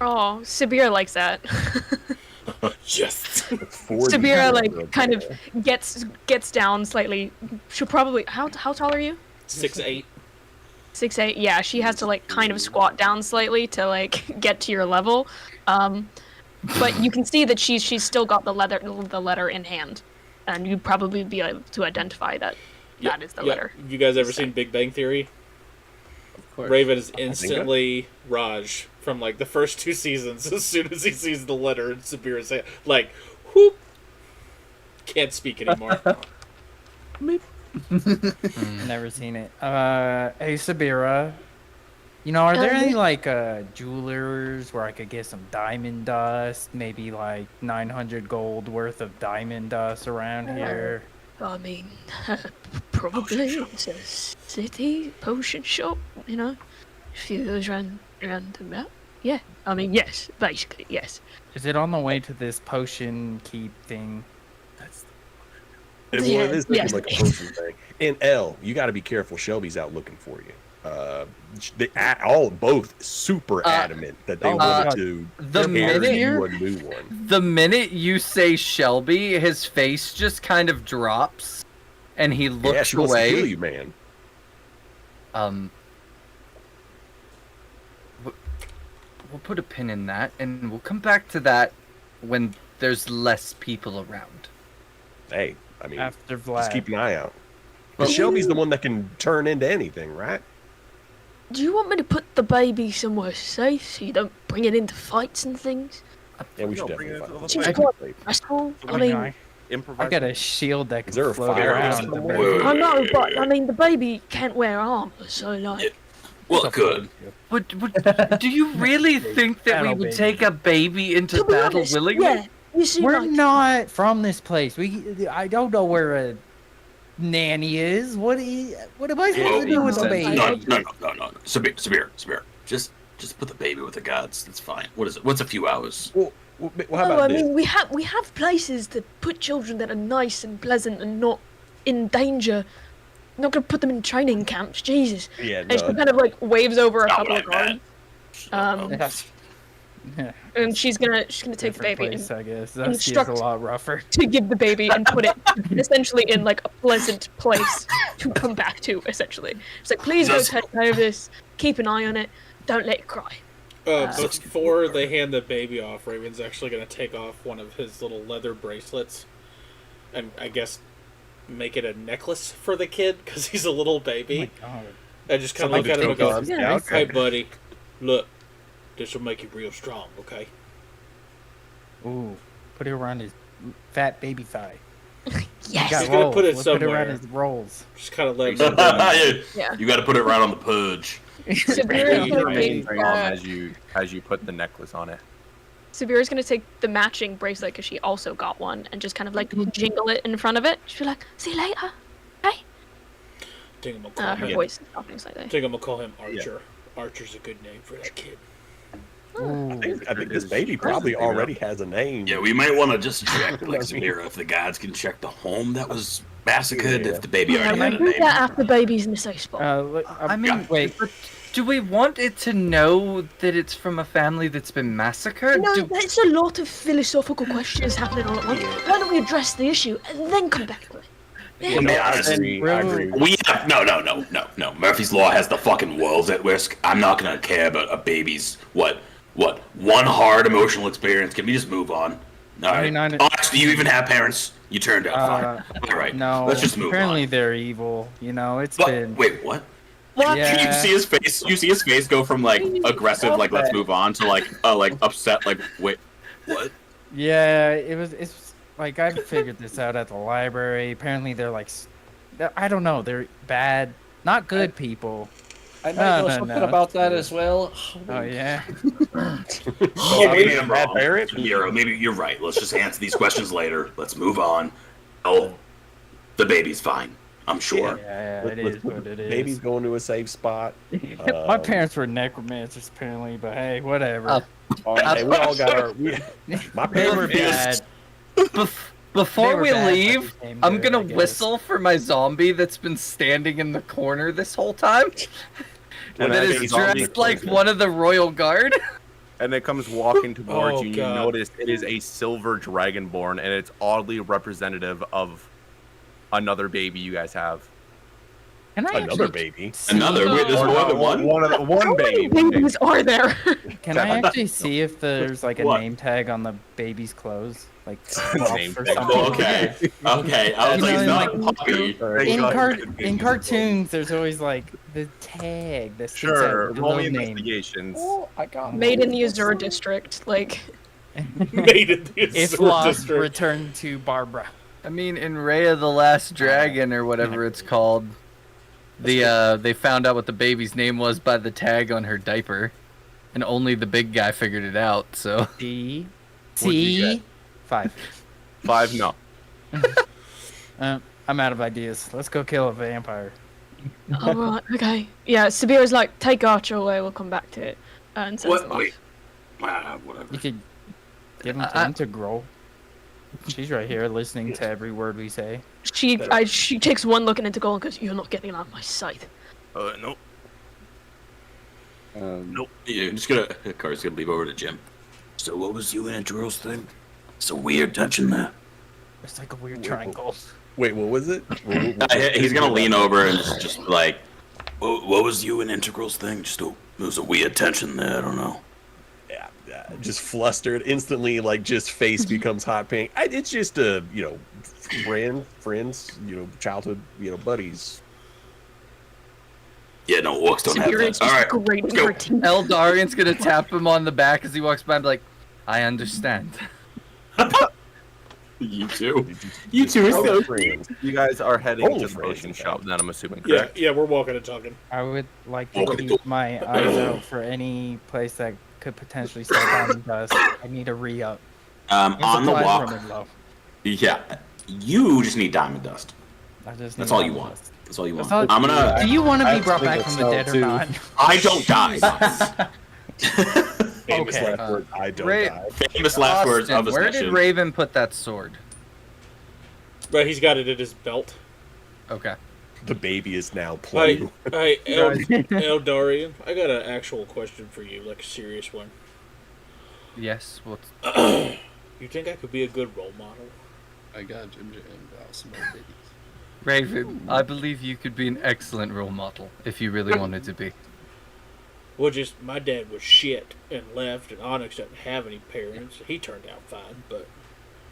Oh, Sabira likes that. Yes. Sabira like kind of gets down slightly. She'll probably how tall are you? 6'8". 6'8". Yeah, she has to like kind of squat down slightly to like get to your level. But you can see that she's still got the letter in hand, and you'd probably be able to identify that that is the letter. You guys ever seen Big Bang Theory? Of course. Raven is instantly Raj from like the first 2 seasons. As soon as he sees the letter in Sabira's hand, like, whoop, can't speak anymore. Never seen it. Hey Sabira, you know, are there any like jewelers where I could get some diamond dust? Maybe like 900 gold worth of diamond dust around here. I mean, probably it's a city potion shop, you know, a few of those round about. Yeah, I mean, yes, basically, yes. Is it on the way to this potion keep thing? Well, it is looking like a potion thing. And L, you got to be careful. Shelby's out looking for you. Both super adamant that they wanted to carry you a new one. The minute you say Shelby, his face just kind of drops, and he looks Yeah, she wants to away. kill you, man. We'll put a pin in that, and we'll come back to that when there's less people around. Hey, I mean, After just Vlad. keep an eye out. But Shelby's the one that can turn into anything, right? Do you want me to put the baby somewhere safe so you don't bring it into fights and things? Yeah, we should No, bring definitely it find to the She's fight. quite stressful. I I mean, Improvise. I got a shield that can Is there a float fire around. around the somewhere? baby. I know, but I mean, the baby can't wear armor, so like. Well, good. But do you really think that we Battle would baby. take a baby into To be battle honest, willingly? yeah. You see, We're like, not from this place. I don't know where a nanny is. What am I supposed to do with a baby? No. Sabir. Just put the baby with the gods. That's fine. What is it? What's a few hours? Well, how no, about I this? mean, we have places to put children that are nice and pleasant and not in danger. I'm not gonna put them in training camps, Jesus. Yeah, And she no. kind of like waves over a Not couple what of I meant. guards, Yeah, and she's gonna take the different baby place, and I guess. That is a instruct- lot rougher. to give the baby and put it essentially in like a pleasant place to come back to. Essentially, it's like, please go take care of this. Keep an eye on it. Don't let it cry. Before they hand the baby off, Raven's actually going to take off one of his little leather bracelets and I guess make it a necklace for the kid because he's a little baby. Oh my God. I just kind of look at him and go, Yeah. "Hey, buddy, look, this will make you real strong, okay?" Ooh, put it around his fat baby thigh. Yes. Got He's gonna rolls. put it Let's put it around somewhere. his rolls. Just kind of let him. Yeah. You got to put it right on the pudge. Sabira's You gonna remain take, calm as you put the necklace on it. Sabira's gonna take the matching bracelet because she also got one and just kind of like jingle it in front of it. She'll be like, "See you later." Hey. Dingham will call Her him. voice is talking slightly. Dingham will call him Archer. Archer's a good name for that kid. I think this baby probably already has a name. Yeah, we might want to just check, like, Samira, if the gods can check the home that was massacred, Yeah. if the baby Yeah, already we had a do name. that after baby's in the safe spot. I mean, wait. but do we want it to know that it's from a family that's been massacred? No, Do- there's a lot of philosophical questions happening all at once. Why don't we address the issue and then come back to it? To be honest, I agree. we have no. Murphy's Law has the fucking world's at risk. I'm not gonna care about a baby's what one hard emotional experience. Can we just move on? All right. Alex, do you even have parents? You turned out fine. All right. No, Let's just move apparently on. they're evil. You know, it's But, been. wait, what? Yeah. You see his face. You see his face go from like aggressive, like let's move on, to like upset, like wait, what? Yeah, it's like I figured this out at the library. Apparently they're like, I don't know, they're bad, not good people. I might know something about that true. as well. Oh yeah. Maybe I'm bad wrong. parent? Hero, maybe you're right. Let's just answer these questions later. Let's move on. Oh, the baby's fine. I'm sure. Yeah, it is what it is. Baby's going to a safe spot. My parents were necromancers apparently, but hey, whatever. Hey, we all got our. My They were parents. bad. Before were we bad, but leave, they came I'm good, gonna I guess. whistle for my zombie that's been standing in the corner this whole time. And that then is the zombie dressed like closes. one of the royal guard. And it comes walking towards Oh, you. And God. you notice it is a silver dragonborn, and it's oddly representative of another baby you guys have. Can I Another actually baby. Another. Wait, there's more than one. One How many baby. babies are there? Can I actually see if there's like a What? name tag on the baby's clothes, like Name Ralph or tag. something? Oh, okay. Okay. I was You like, know, it's not like- a puppy. In cartoons, there's always like the tag that sticks Sure, out, the roll me little name. investigations. I got Made in the Azure district, like. Made in the If Azure lost, district. return to Barbara. I mean, in Raya the Last Dragon or whatever it's called, they found out what the baby's name was by the tag on her diaper, and only the big guy figured it out. So C. What'd you get? 5. 5, no. I'm out of ideas. Let's go kill a vampire. All right, okay. Yeah, Sabira's like, take Archer away. We'll come back to it. And sends them off. Wait. Whatever. You could give him time to grow. She's right here listening to every word we say. She takes one look at Integral and goes, "You're not getting out of my sight." Nope. Nope. Yeah, I'm just gonna. Car's gonna leave over to Jim. So what was you and Integral's thing? It's a weird tension there. It's like a weird triangle. Wait, what was it? He's gonna lean over and just like, what was you and Integral's thing? There was a weird tension there. I don't know. Yeah, just flustered instantly. Like just face becomes hot pink. It's just friends, childhood, buddies. Yeah, no, orcs don't have that. All right, Great let's go. Eldarian's gonna tap him on the back as he walks by and be like, "I understand." You too. You two are so friends. You guys are heading Only to the friends, potion in shop, fact. then I'm assuming, Yeah, correct? yeah, we're walking and talking. I would like to keep my eyes out for any place that could potentially sell diamond dust. I need a re-up. On the Supplies walk. running low. Yeah, you just need diamond dust. I just That's need all you diamond want. dust. That's all you want. That's all- I'm gonna. Do you want to I be brought back actually from the think dead or not? I don't die. Famous Okay. last word, I don't Ray- die. Famous last words Austin, of this where did mission. Raven put that sword? But he's got it at his belt. Okay. The baby is now Hey, playing. hey, Eldarian, I got an actual question for you, like a serious one. Yes. What's You think I could be a good role model? I got Jim awesome baby. Raven? I believe you could be an excellent role model if you really wanted to be. Well, just my dad was shit and left, and Onyx doesn't have any parents. He turned out fine, but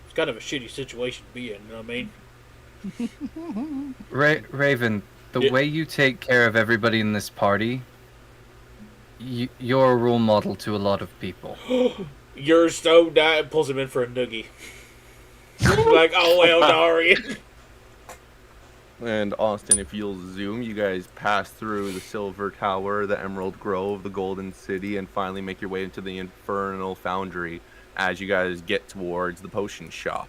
it's kind of a shitty situation to be in. You know what I mean? Raven, the Yeah. way you take care of everybody in this party, you're a role model to a lot of people. You're so diet pulls him in for a noogie. Like, oh, Eldarian. And Austin, if you'll zoom, you guys pass through the Silver Tower, the Emerald Grove, the Golden City, and finally make your way into the Infernal Foundry as you guys get towards the potion shop.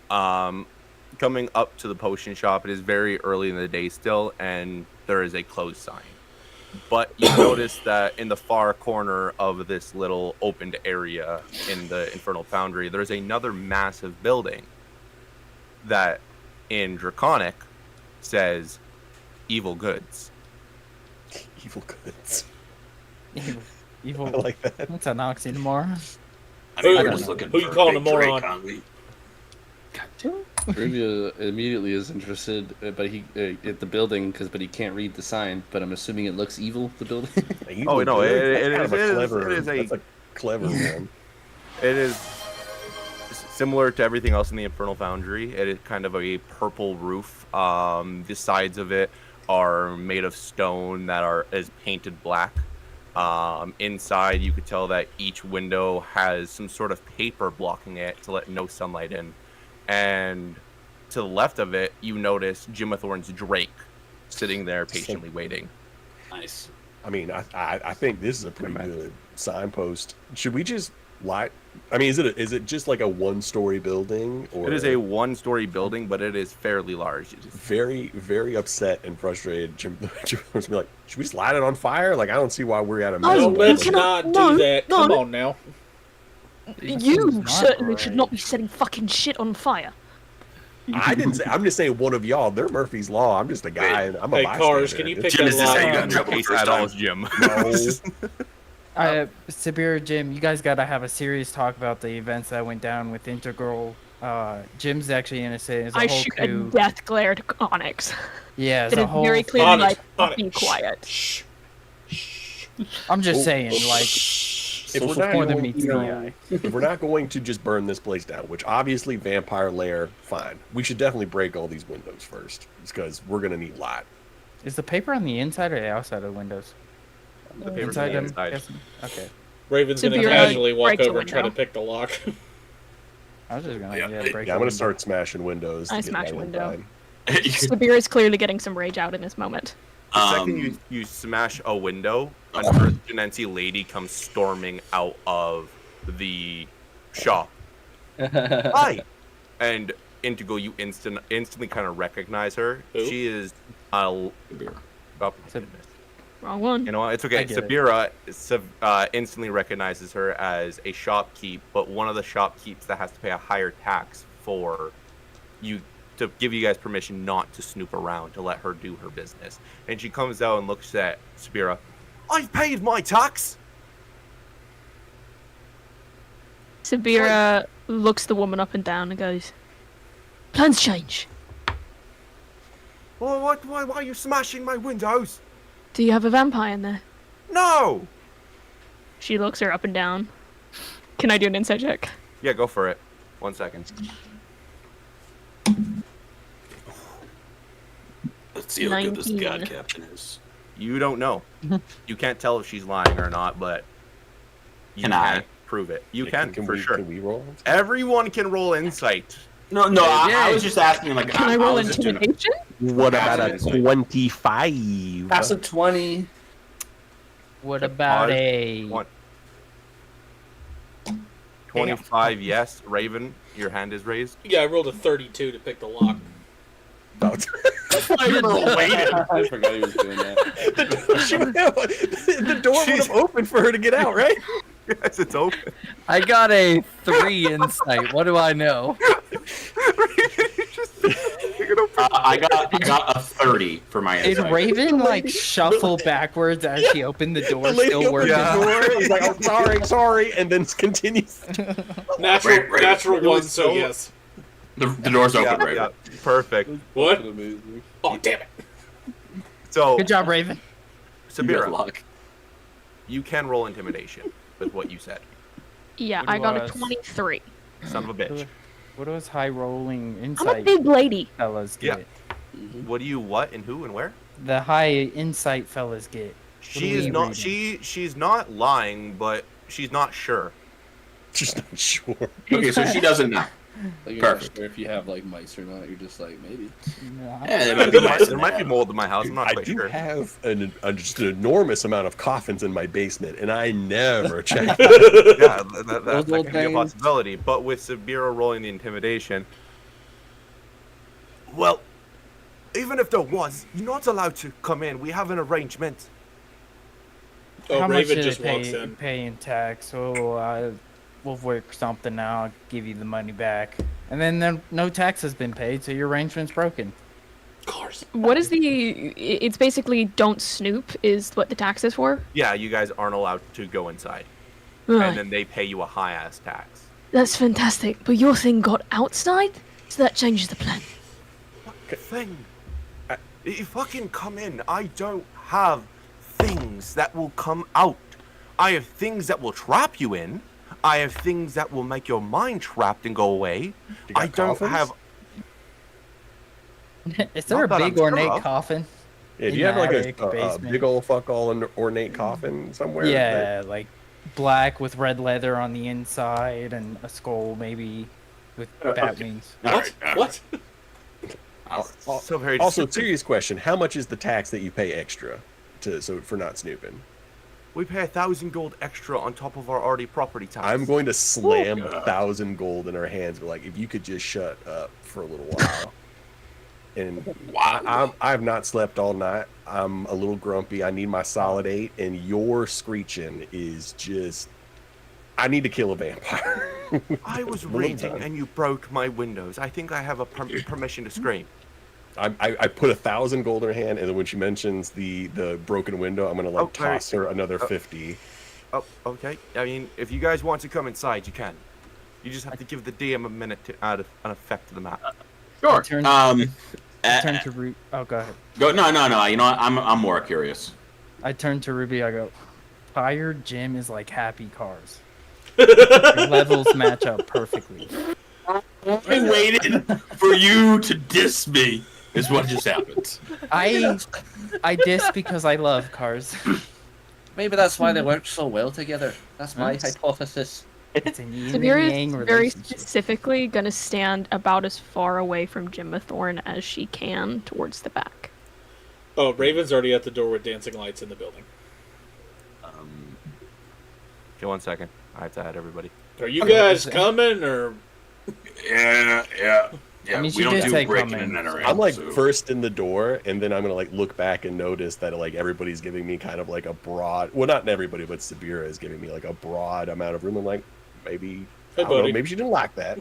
Coming up to the potion shop, it is very early in the day still, and there is a closed sign. But you notice that in the far corner of this little opened area in the Infernal Foundry, there's another massive building that, in Draconic, says evil goods. Evil goods. Evil. I like that. That's an oxymoron. I mean, Who- we're just looking who for you calling big a moron? Drake, aren't we? Trivia immediately is interested, but he at the building but he can't read the sign. But I'm assuming it looks evil. The building. Oh, no, That's it is that's a clever one. It is similar to everything else in the Infernal Foundry. It is kind of a purple roof. The sides of it are made of stone that is painted black. Inside, you could tell that each window has some sort of paper blocking it to let no sunlight in. And to the left of it, you notice Jimathorn's Drake sitting there patiently waiting. Nice. I mean, I think this is a pretty good signpost. Should we just light? I mean, is it just like a one-story building, or It is a one-story building, but it is fairly large. It is very, very upset and frustrated? Jim's gonna be like, should we just light it on fire? Like, I don't see why we're at a No, No, you let's cannot- not no, do that. no. Come on now. You not certainly should right. not be setting fucking shit on fire. I didn't say. I'm just saying one of y'all. They're Murphy's Law. I'm just a guy. And I'm a Hey, bystander. Cars, can you pick Jim, that is this how you lock? got in trouble the case first at all time? is Jim. Sabir, Jim, you guys gotta have a serious talk about the events that went down with Integral. Jim's actually innocent. It's a I whole shoot a coup. death glare to Onyx. Yeah, it's It a is whole. very clearly Onyx, like, Onyx. be quiet. Shh. I'm just saying, like, If we're, social not more than going, meets the eye. if we're not going to just burn this place down, which obviously vampire lair, fine. We should definitely break all these windows first, because we're gonna need light. Is the paper on the inside or the outside of the windows? The paper's Inside on them. the inside. Okay. Raven's gonna Severe casually walk break the over and try to window. pick the lock. I was just gonna break. Yeah, I'm gonna start smashing windows. I to get smash my a one window. time. Sabir is clearly getting some rage out in this moment. The second you smash a window, an Earth Genensi lady comes storming out of the shop. Hi! And Indigo, you instantly kind of recognize her. Who? She is oh, my goodness. Wrong one. You know what? It's okay. Sabira instantly recognizes her as a shopkeep, but one of the shopkeeps that has to pay a higher tax for you to give you guys permission not to snoop around, to let her do her business. And she comes out and looks at Sabira. I've paid my tax. Sabira looks the woman up and down and goes, "Plans change. Well, why are you smashing my windows? Do you have a vampire in there?" No. She looks her up and down. Can I do an insight check? Yeah, go for it. 1 second. Let's see how good this 19. god captain is. You don't know. You can't tell if she's lying or not, but you Can can't I? prove it. You Yeah, can for sure. Can we roll? Everyone can roll insight. No, I was just asking. Like, Can I roll was just doing a- intimidation? What about a Passive insight. 25? Pass a 20. What about a? One. 25, yes. Raven, your hand is raised. Yeah, I rolled a 32 to pick the lock. I forgot he was doing that. The door would have opened for her to get out, right? Yes, it's open. I got a 3 insight. What do I know? I got a 30 for my Did insight. Raven like shuffle backwards as she opened the door, The lady still opened working? the door. He's like, "Oh, sorry," and then continues. Natural one, so so- yes. The door's open, Yeah, right? yeah, perfect. What? Amazing. Oh, damn it. So, Good job, Raven. You got Sabira, luck. you can roll intimidation with what you said. Yeah, What I got a was- 23. Son of a bitch. What was high rolling I'm a insight big lady. fellas Yeah. get? What do you, what, and who, and where? The high insight fellas get. She do is we not. read? She's not lying, but she's not sure. Just not sure. Okay, so she doesn't know. Like, you're not Perfect. sure if you have like mice or not. You're just like maybe. Yeah, there might be mice in There might be mold in my house. I'm not I quite do sure. have just an enormous amount of coffins in my basement, and I never check. Yeah, that Those can little be a things. possibility. But with Sabira rolling the intimidation, well, even if there was, you're not allowed to come in. We have an arrangement. Oh, How much Raven did just it walks in. pay in tax? Oh, we'll work something out. I'll give you the money back. And then no tax has been paid, so your arrangement's broken. Cars. What is it's basically don't snoop is what the tax is for? Yeah, you guys aren't allowed to go inside, Right. and then they pay you a high ass tax. That's fantastic. But your thing got outside? So that changes the plan. What thing? You fucking come in. I don't have things that will come out. I have things that will trap you in. I have things that will make your mind trapped and go away. You got I don't coffins? have. Is there a Not that I'm big sure ornate of. coffin? Yeah, do In you have the like attic, a basement? big old fuck all ornate coffin somewhere? Yeah, like black with red leather on the inside and a skull maybe with bat okay. wings. All right, all right. What? So very Also, stupid. serious question: how much is the tax that you pay extra for not snooping? We pay 1,000 gold extra on top of our already property tax. I'm going to slam 1,000 gold in her hands, but like, if you could just shut up for a little while. And I've not slept all night. I'm a little grumpy. I need my solid 8, and your screeching is just. I need to kill a vampire. I was Well reading done. and you broke my windows. I think I have a permission to scream. I put 1,000 gold in her hand, and then when she mentions the broken window, I'm gonna like Oh, very- toss her another 50. Oh, okay. I mean, if you guys want to come inside, you can. You just have to give the DM a minute to add an effect to the map. Sure. Turn- Um, I turn to Ruby. Oh, go ahead. go. No. You know what? I'm more curious. I turn to Ruby. I go, Tired Jim is like happy cars. Your levels match up perfectly. I waited for you to diss me. Is what just happened. I diss because I love cars. Maybe that's why they work so well together. That's my hypothesis. It's an yin Sabira and yang is very relationship. specifically gonna stand about as far away from Jimathorn as she can towards the back. Oh, Raven's already at the door with dancing lights in the building. Okay, 1 second. I have to add everybody. Are you guys coming, or? Yeah. I mean, she we don't did do say breaking come in. and entering. I'm like so- first in the door, and then I'm gonna like look back and notice that like everybody's giving me kind of like a broad. Well, not everybody, but Sabira is giving me like a broad amount of room. I'm like, maybe Hey, I don't know, buddy. maybe she didn't like that.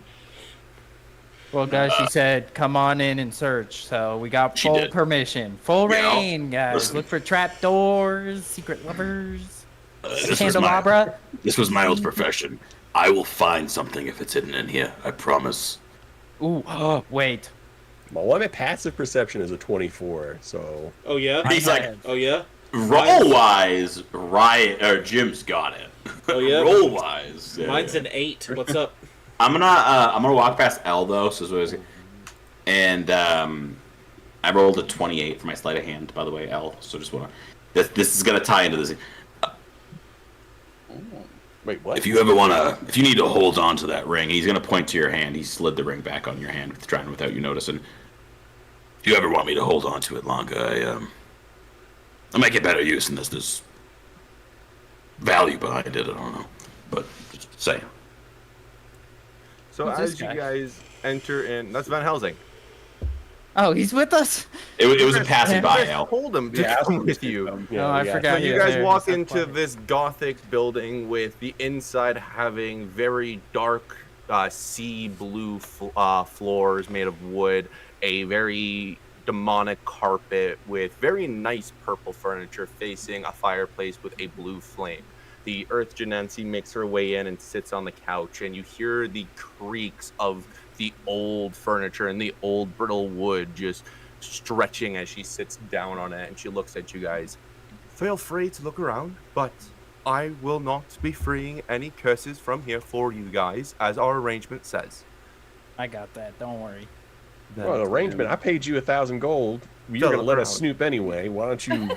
Well, guys, she said, "Come on in and search." So we got She full did. permission, full Yeah, reign, guys. listen. Look for trap doors, secret lovers, This candelabra. was my old profession. I will find something if it's hidden in here. I promise. Ooh, wait. Well, my passive perception is a 24, so Oh yeah. He's like, Oh yeah. roll wise, Riot or Jim's got it. Oh, yeah? Roll wise. Yeah, Mine's yeah. an 8. What's up? I'm gonna walk past L though, so it's and I rolled a 28 for my sleight of hand, by the way, L. So just wanna this is gonna tie into this. wait, what? If you need to hold on to that ring, he's gonna point to your hand. He slid the ring back on your hand, trying without you noticing. If you ever want me to hold on to it longer, I might get better use in this. There's value behind it. I don't know, but just saying. So Who's as this you guy? guys enter in, that's Van Helsing. Oh, he's with us. It was a passing by, You Al. told him to Yeah, come with you. Oh, I forgot. So he you was guys there. walk He's so into quiet. this gothic building with the inside having very dark sea blue floors made of wood, a very demonic carpet with very nice purple furniture facing a fireplace with a blue flame. The Earth Genensi makes her way in and sits on the couch, and you hear the creaks of the old furniture and the old brittle wood just stretching as she sits down on it, and she looks at you guys. Feel free to look around, but I will not be freeing any curses from here for you guys, as our arrangement says. I got that. Don't worry. Well, arrangement. I paid you 1,000 gold. You're Don't gonna let look us around. snoop anyway. Why don't you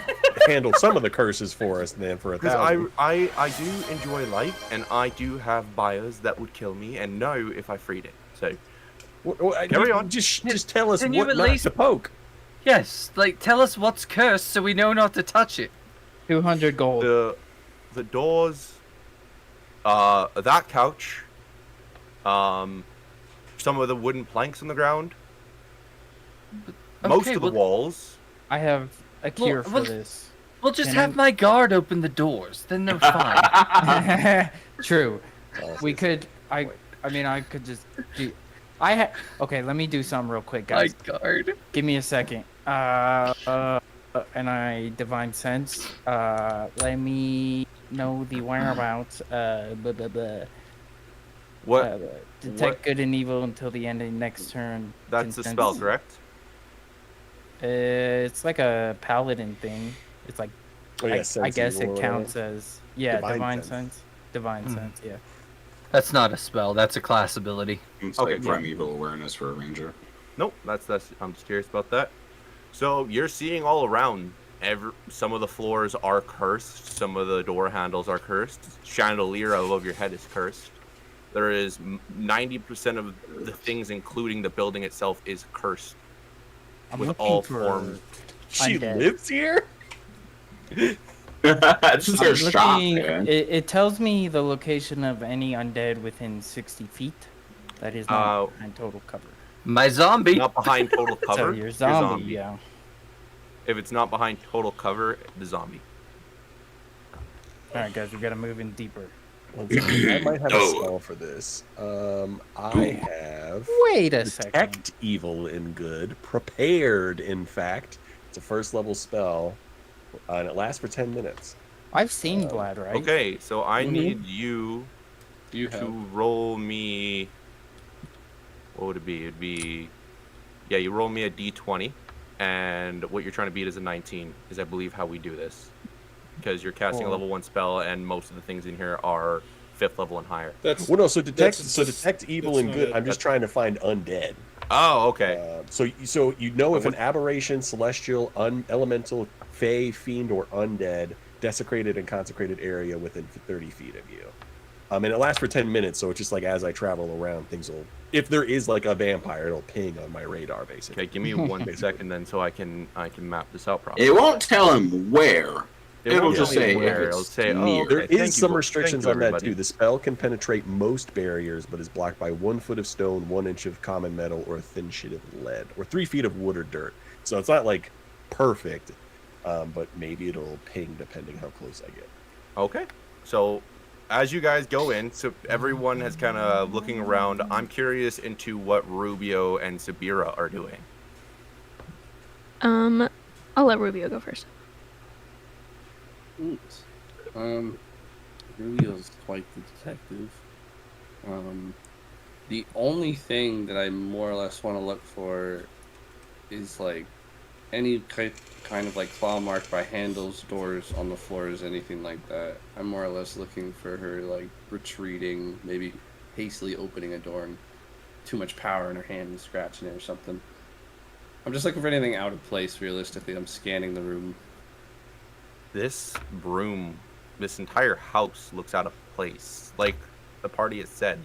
handle some of the curses for us then for Because 1,000? I do enjoy life, and I do have buyers that would kill me and know if I freed it. So carry on. Just tell us Can you what at not least- to poke. Yes, like tell us what's cursed so we know not to touch it. 200 gold. the doors, that couch, some of the wooden planks on the ground, most Okay, of the well- walls. I have a cure well- for this. We'll just Can have my guard open the doors, then they're fine. True. We could. I mean, I could just do. Okay, let me do something real quick, My guys. guard. Give me a second. And I divine sense. Let me know the whereabouts. Blah, blah, blah. What? Detect what- good and evil until the end of the next turn. That's the Consensus. spell, correct? It's like a paladin thing. It's like Oh, yeah, I sense guess evil it or counts whatever. as Divine divine sense. sense. Divine sense, yeah. That's not a spell, that's a class ability. It's Okay, like primeval awareness for a ranger. Nope. That's. I'm just curious about that. So you're seeing all around. Some of the floors are cursed. Some of the door handles are cursed. Chandelier above your head is cursed. There is 90% of the things, including the building itself, is cursed. I'm With looking all for forms. She undead. lives here? This is her I'm shop, looking, man. it tells me the location of any undead within 60 feet. That is not behind total cover. My zombie. Not behind total So cover. your you're zombie, yeah. If it's not behind total cover, the zombie. All right, guys, we gotta move in deeper. One second, I might have a Oh. spell for this. I have Wait a second. Detect evil and good. Prepared, in fact. It's a first level spell, and it lasts for 10 minutes. I've seen Vlad, right? Okay, so I Mhm. need you You to have. roll me. What would it be? It'd be. Yeah, you roll me a d20, and what you're trying to beat is a 19, is I believe how we do this. Because you're casting a Cool. level 1 spell, and most of the things in here are 5th level and higher. That's Well, no, so detect That's- evil that's and not good. it. I'm just trying to find undead. Oh, okay. So you know if an aberration, celestial, elemental, fey, fiend, or undead desecrated and consecrated area within 30 feet of you. And it lasts for 10 minutes, so it's just like as I travel around, things will. If there is like a vampire, it'll ping on my radar, basically. Okay, give me 1 second then, so I can map this out properly. It won't tell him where. It'll just tell you say where. if It'll it's say, near. oh, There okay, is some restrictions thank you, on that everybody. too. The spell can penetrate most barriers, but is blocked by 1 foot of stone, 1 inch of common metal, or a thin sheet of lead, or 3 feet of wood or dirt. So it's not like perfect, but maybe it'll ping depending how close I get. Okay, so as you guys go in, so everyone has kind of looking around. I'm curious into what Rubio and Sabira are doing. I'll let Rubio go first. Oops. Rubio's quite the detective. The only thing that I more or less want to look for is like any kind of like claw mark by handles, doors on the floors, anything like that. I'm more or less looking for her like retreating, maybe hastily opening a door and too much power in her hand and scratching it or something. I'm just looking for anything out of place, realistically. I'm scanning the room. This room, this entire house looks out of place. Like the party has said,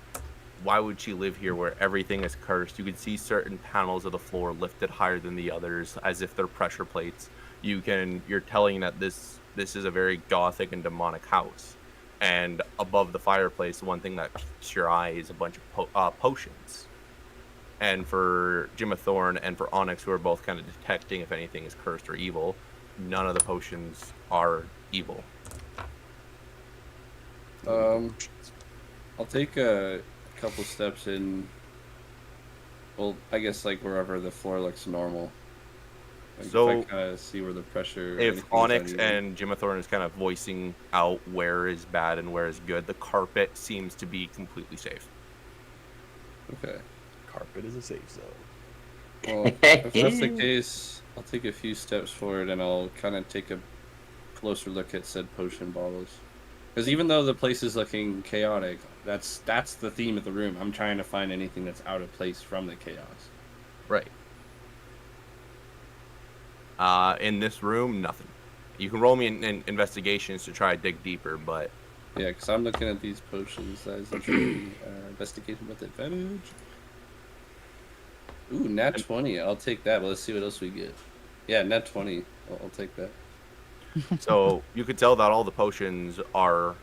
why would she live here where everything is cursed? You can see certain panels of the floor lifted higher than the others as if they're pressure plates. You're telling that this is a very gothic and demonic house. And above the fireplace, one thing that catches your eye is a bunch of potions. And for Jimathorn and for Onyx, who are both kind of detecting if anything is cursed or evil, none of the potions are evil. I'll take a couple steps in. Well, I guess like wherever the floor looks normal. Like So, if I kind of see where the pressure. If anything is Onyx uneven. and Jimathorn is kind of voicing out where is bad and where is good, the carpet seems to be completely safe. Okay. Carpet is a safe zone. Well, if that's the case, I'll take a few steps forward and I'll kind of take a closer look at said potion bottles. Because even though the place is looking chaotic, that's the theme of the room. I'm trying to find anything that's out of place from the chaos. Right. In this room, nothing. You can roll me in investigations to try to dig deeper, but... Yeah, because I'm looking at these potions as investigation with advantage. Ooh, nat 20. I'll take that, but let's see what else we get. Yeah, nat 20. I'll take that. So you could tell that all the potions are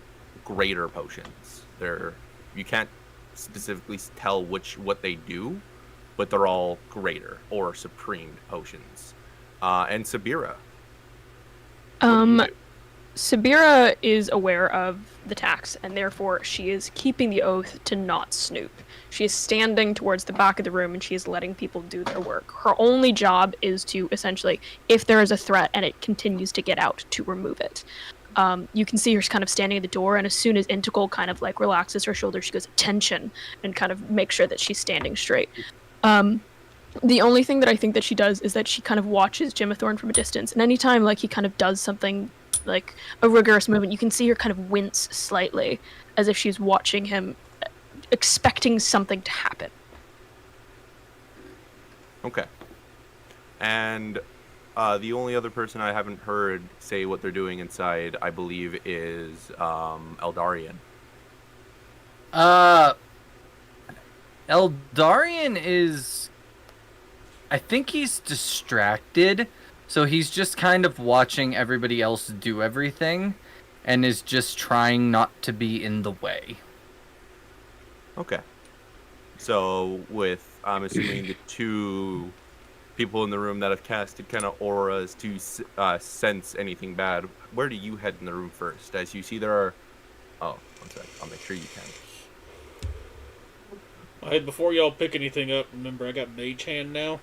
greater potions. You can't specifically tell what they do, but they're all greater or supreme potions. And Sabira. Sabira is aware of the tax, and therefore she is keeping the oath to not snoop. She is standing towards the back of the room, and she is letting people do their work. Her only job is to, essentially, if there is a threat and it continues to get out, to remove it. You can see her kind of standing at the door, and as soon as Integral kind of like relaxes her shoulder, she goes, attention, and kind of makes sure that she's standing straight. The only thing that I think that she does is that she kind of watches Jimathorn from a distance, and anytime like he kind of does something like a rigorous movement, you can see her kind of wince slightly, as if she's watching him, expecting something to happen. Okay. And the only other person I haven't heard say what they're doing inside, I believe, is Eldarian. Eldarian is... I think he's distracted, so he's just kind of watching everybody else do everything, and is just trying not to be in the way. Okay. So with, I'm assuming, the two people in the room that have casted kind of auras to sense anything bad, where do you head in the room first? As you see there are... Oh, one sec. I'll make sure you can. Hey, before y'all pick anything up, remember I got Mage Hand now.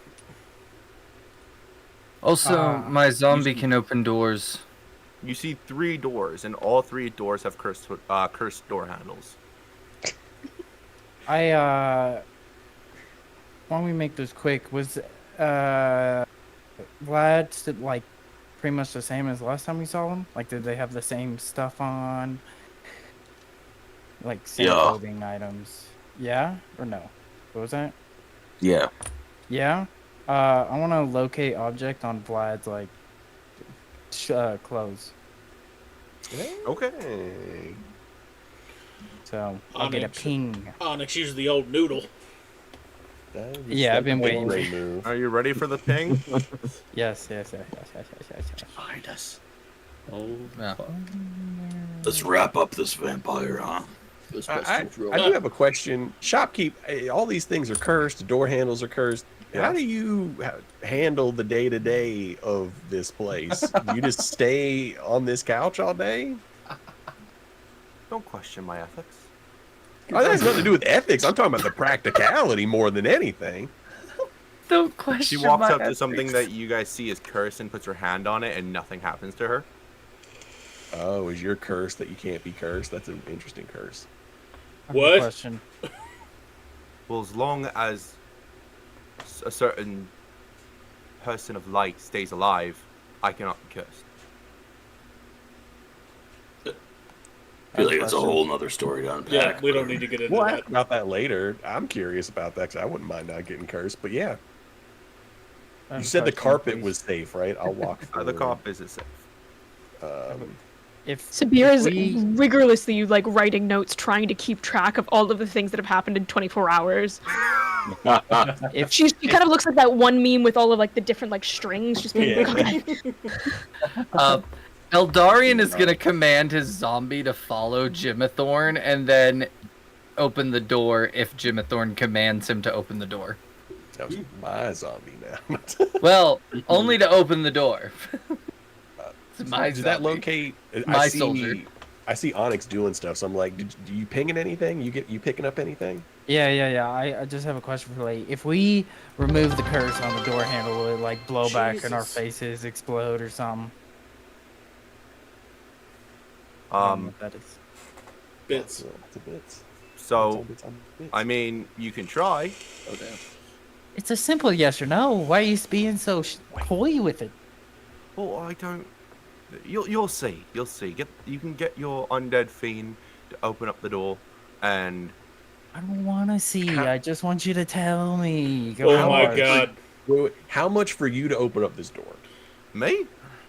Also, my zombie can open doors. You see 3 doors, and all 3 doors have cursed door handles. Why don't we make this quick? Was Vlad like pretty much the same as last time we saw him? Like, did they have the same stuff on? Like, same clothing items? Yeah or no? What was that? Yeah. Yeah? I want to locate object on Vlad's, like, clothes. Okay. So I'll get a ping. Onyx used the old noodle. Yeah, I've been waiting. Move. Are you ready for the ping? Yes. Behind us. Oh, Yeah. Let's wrap up this vampire, huh? I do have a question. Shopkeep, all these things are cursed. The door handles are cursed. Yeah. How do you handle the day-to-day of this place? Do you just stay on this couch all day? Don't question my ethics. Oh, that has nothing to do with ethics. I'm talking about the practicality more than anything. Don't She question walks my up to something ethics. that you guys see is cursed and puts her hand on it, and nothing happens to her. Oh, is your curse that you can't be cursed? That's an interesting curse. I have a What? question. Well, as long as a certain person of light stays alive, I cannot be cursed. I feel like that's a whole nother story to unpack. Yeah, we don't need to get into We'll that. ask about that later. I'm curious about that because I wouldn't mind not getting cursed. But yeah, I have you a said the question, carpet please. was safe, right? I'll walk through. The carpet is safe. If Sabir is we- rigorously like writing notes, trying to keep track of all of the things that have happened in 24 hours. if She kind of looks like that one meme with all of like the different like strings, just being Eldarion is gonna command his zombie to follow Jimathorn and then open the door if Jimathorn commands him to open the door. That was my zombie now. Well, only to open the door. It's my Does that zombie. locate? My soldier. I see Onyx doing stuff, so I'm like, do you pinging anything? You picking up anything? Yeah. I just have a question for Late. If we remove the curse on the door handle, will it like blow back in our Jesus. faces, explode, or something? I don't know what that is. Bits. Lots of bits. So, Bits on bits. I mean, you can try. Oh, damn. It's a simple yes or no. Why are you being so coy with it? Well, I don't. You'll see. You'll see. You can get your undead fiend to open up the door, and I don't want to see. I just want you to tell me. Go Oh my on. god. Wait, how much for you to open up this door? me,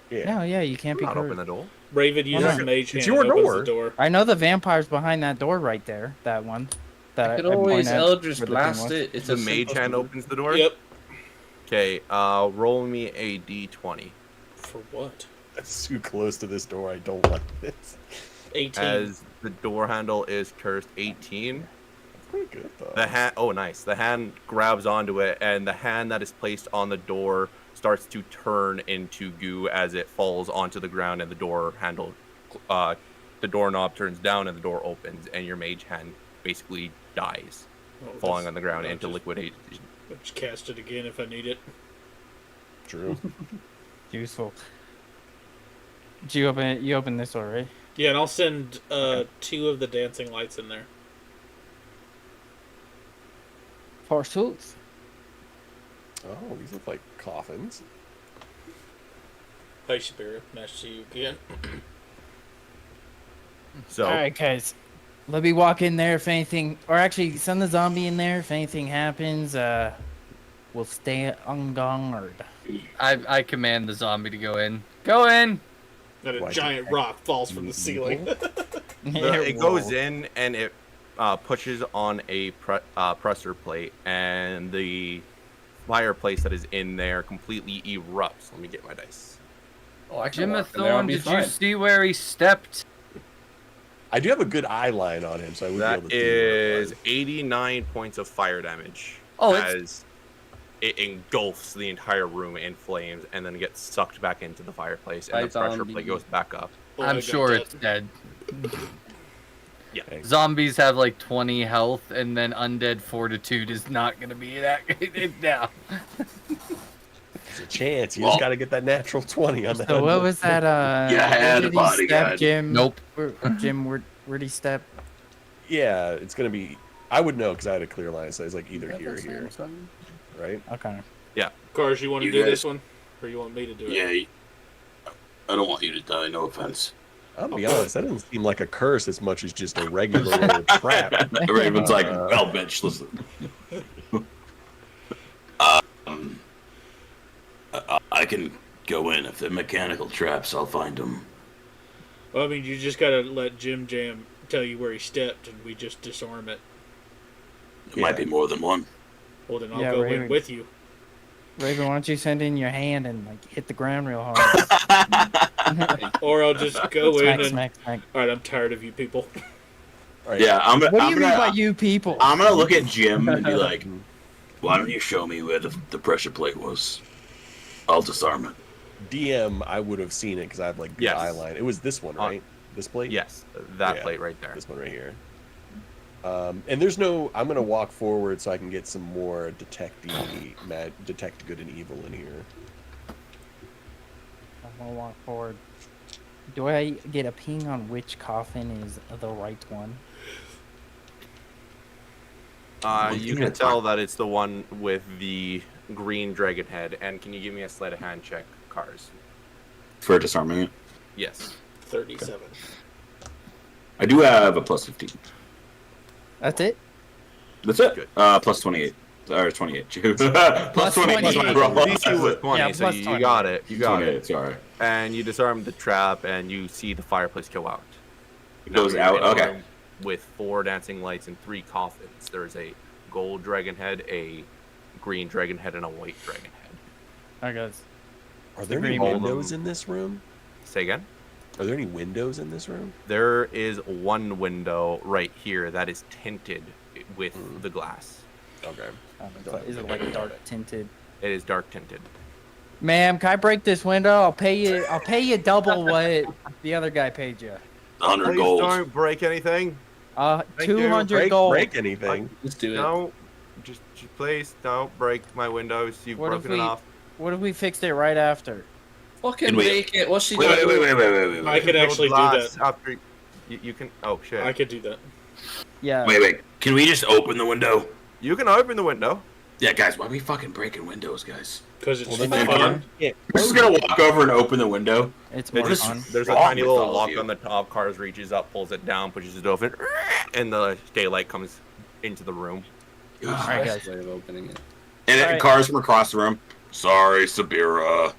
Yeah. No, yeah, you can't be not open cursed. the door. Raven uses not? mage hand It's your and opens door. the door. I know the vampire's behind that door right there. That one. That I could point always at Eldritch where the thing Blast was. it. It's The a mage simple- hand opens the door. Yep. Okay. Roll me a d20. For what? That's too close to this door. I don't like this. 18. As the door handle is cursed 18. That's pretty good though. The hand. Oh, nice. The hand grabs onto it, and the hand that is placed on the door starts to turn into goo as it falls onto the ground, and the door handle, the doorknob turns down, and the door opens, and your mage hand basically dies, Oh, falling that's- on the ground I'll into just- liquidation. I'll just cast it again if I need it. True. Useful. Did you open it? You opened this door, right? Yeah, and I'll send 2 of the dancing lights in there. Forsooth. Oh, these look like coffins. Hi, Spirit. Nice to see you again. So, All right, guys. Let me walk in there if anything, or actually send the zombie in there if anything happens. We'll stay on guard. I command the zombie to go in. Go in. And a Why giant rock falls from the ceiling. it goes in, and it pushes on a presser plate, and the fireplace that is in there completely erupts. Let me get my dice. Oh, I can walk in there, I'll Jimathorn, be did you fine. see where he stepped? I do have a good eye line on him, so I would be able That to see where it is was. 89 points of fire damage. Oh, it's- as it engulfs the entire room in flames and then gets sucked back into the fireplace, and Right the pressure zombie. plate goes back up. Oh, I I'm got sure that. it's dead. Yeah. Zombies have like 20 health, and then undead fortitude is not going to be that good now. There's a chance. You Well- just got to get that natural 20 on that. So what was that? Yeah, I had where a did he step, bodyguard. Jim? Nope. Jim, where'd he step? Yeah, it's gonna be. I would know because I had a clear line. So it's like either here or That's here, fine. right? Okay. Cars, you want to You do guys- this one? Or you want me to do it? Yeah, I don't want you to die, no offense. I'll be honest. That doesn't seem like a curse as much as just a regular old trap. Raven's like, well, bitch, listen. I can go in. If they're mechanical traps, I'll find them. Well, I mean, you just gotta let Jim Jam tell you where he stepped, and we just disarm it. It might be more than one. Well, then I'll Yeah, go Raven. in with you. Raven, why don't you send in your hand and like hit the ground real hard? Or I'll just go Smack, in and. smack, smack. All right, I'm tired of you people. All right. Yeah, I'm What do I'm you mean by gonna, you people? I'm gonna look at Jim and be like, "Why don't you show me where the pressure plate was? I'll disarm it." DM, I would have seen it because I have like good Yes. eye line. It was this one, right? This plate? Yes, that Yeah. plate right there. This one right here. And there's no. I'm gonna walk forward so I can get some more detect good and evil in here. I'm gonna walk forward. Do I get a ping on which coffin is the right one? You can tell that it's the one with the green dragon head. And can you give me a sleight of hand check, Cars? For disarming it, Yes. 37. I do have a plus 15. That's it? That's it. Good. Plus 28 or 28. plus 20. 28. DC was 20, Yeah, so plus you 20. got it. You got it. Sorry. And you disarm the trap, and you see the fireplace go out. It goes Now out. you're in a Okay. room with 4 dancing lights and 3 coffins. There's a gold dragon head, a green dragon head, and a white dragon head. Alright, guys. Are there any All of windows them. in this room? Say again? Are there any windows in this room? There is one window right here that is tinted with the glass. Okay. Is it like dark tinted? It is dark tinted. Ma'am, can I break this window? I'll pay you double what the other guy paid you. 100 Please gold. don't break anything. Thank you. 200 break, gold. break anything. Let's do it. No, just please don't break my windows. You've What if broken it off. What if we fixed it right after? Fucking Can we- make it. What's she Wait, doing? wait. I could actually do Glass that. After you can. Oh shit. I could do that. Yeah. Wait. Can we just open the window? You can open the window. Yeah, guys, why are we fucking breaking windows, guys? Because it's Well, then fun. yeah. We're just gonna walk over and open the window. It's There's, more just- fun. there's a wrong tiny with little all of lock you? on the top. Cars reaches up, pulls it down, pushes it open, and the daylight comes into the room. Alright, guys. Way of opening it. And Alright. cars from across the room. Sorry, Sabira.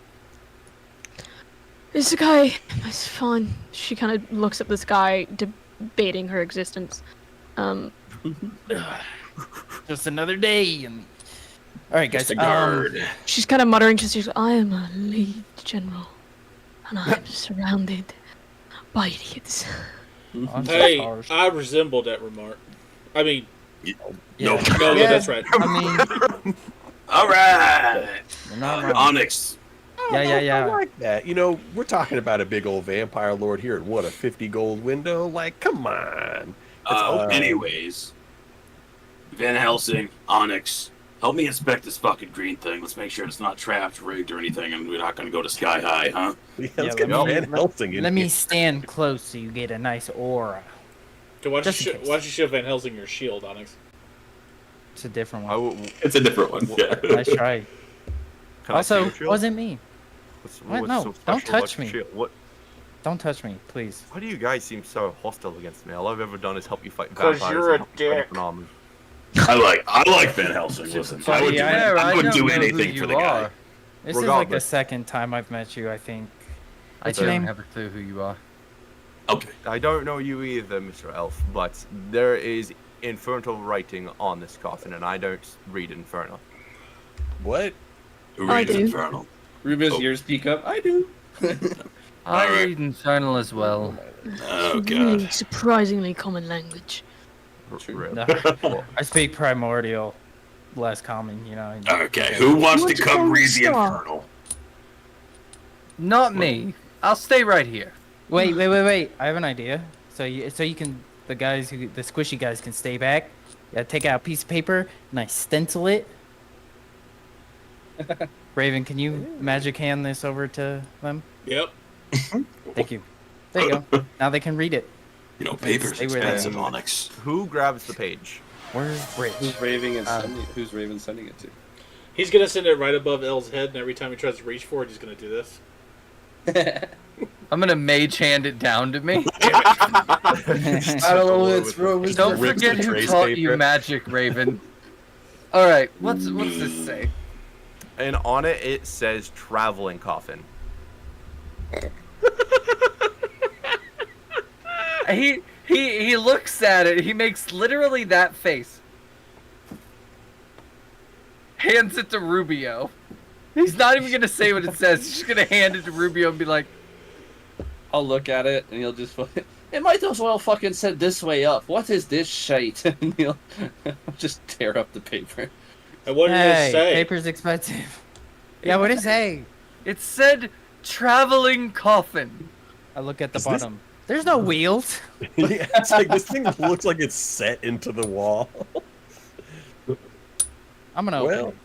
It's the guy. It's fine. She kind of looks at this guy, debating her existence. Just another day. Alright, guys. Just a guard. She's kind of muttering to herself, I am a lead general, and I'm surrounded by idiots. I'm so Hey, sorry. I resembled that remark. I mean, Yeah. no, Yeah. that's right. I mean, All right. you're not wrong. Onyx. Yeah. I like that. You know, we're talking about a big old vampire lord here and what, a 50 gold window? Like, come on. Anyways, Van Helsing, Onyx, help me inspect this fucking green thing. Let's make sure it's not trapped, rigged, or anything, and we're not going to go to sky high, huh? Yeah, Yeah, let's get let me- Van Helsing in Let me here. stand close so you get a nice aura. So why don't Just you in case. why don't you show Van Helsing your shield, Onyx? It's a different I one. w- It's a different one. Yeah. Nice try. can I see Also, your shield? wasn't me. What's No, so don't special about touch your me. shield? What? Don't touch me, please. Why do you guys seem so hostile against me? All I've ever done is help you fight 'Cause vampires. you're and a help you fight dick. phenomenon. I like Van Helsing. Listen, I would do, Yeah, I would do anything for the guy. This is like the Regardless. second time I've met you, I think. I What's your don't name? have a clue who you are. Okay. I don't know you either, Mr. Elf, but there is infernal writing on this coffin, and I don't read infernal. What? Who I reads do. Infernal? Ruben's ears peek up. I do. I Alright. read Infernal as well. Oh, Really God. surprisingly common language. Really? No, I speak primordial, less common, you know. Okay, who wants to What's come wrong read with the Star? Infernal? Not me. I'll stay right here. Wait. I have an idea. So you can, the squishy guys can stay back. Yeah, take out a piece of paper and I stencil it. Raven, can you magic hand this over to them? Yep. Thank you. There you go. Now they can read it. You know, paper's Stay where they expensive, are. Onyx. Who grabs the page? We're rich. Who's Raven sending it to? He's gonna send it right above L's head, and every time he tries to reach for it, he's gonna do this. I'm gonna mage hand it down to me. I don't know what it's wrong with. Don't Rips forget the who trace taught paper. you magic, Raven. All right, what's this say? And on it says traveling He He looks at it. He makes literally that face. Hands it to Rubio. He's not even gonna say what it says. He's just gonna hand it to Rubio and be like, I'll look at it and he'll just it might as well fucking said this way up. What is this shite? And he'll just tear up the paper. And what did it say? Paper's expensive. Yeah, what did it say? it said traveling coffin. I look at the bottom. There's no wheels. Yeah, it's like this thing looks like it's set into the wall. I'm gonna open it.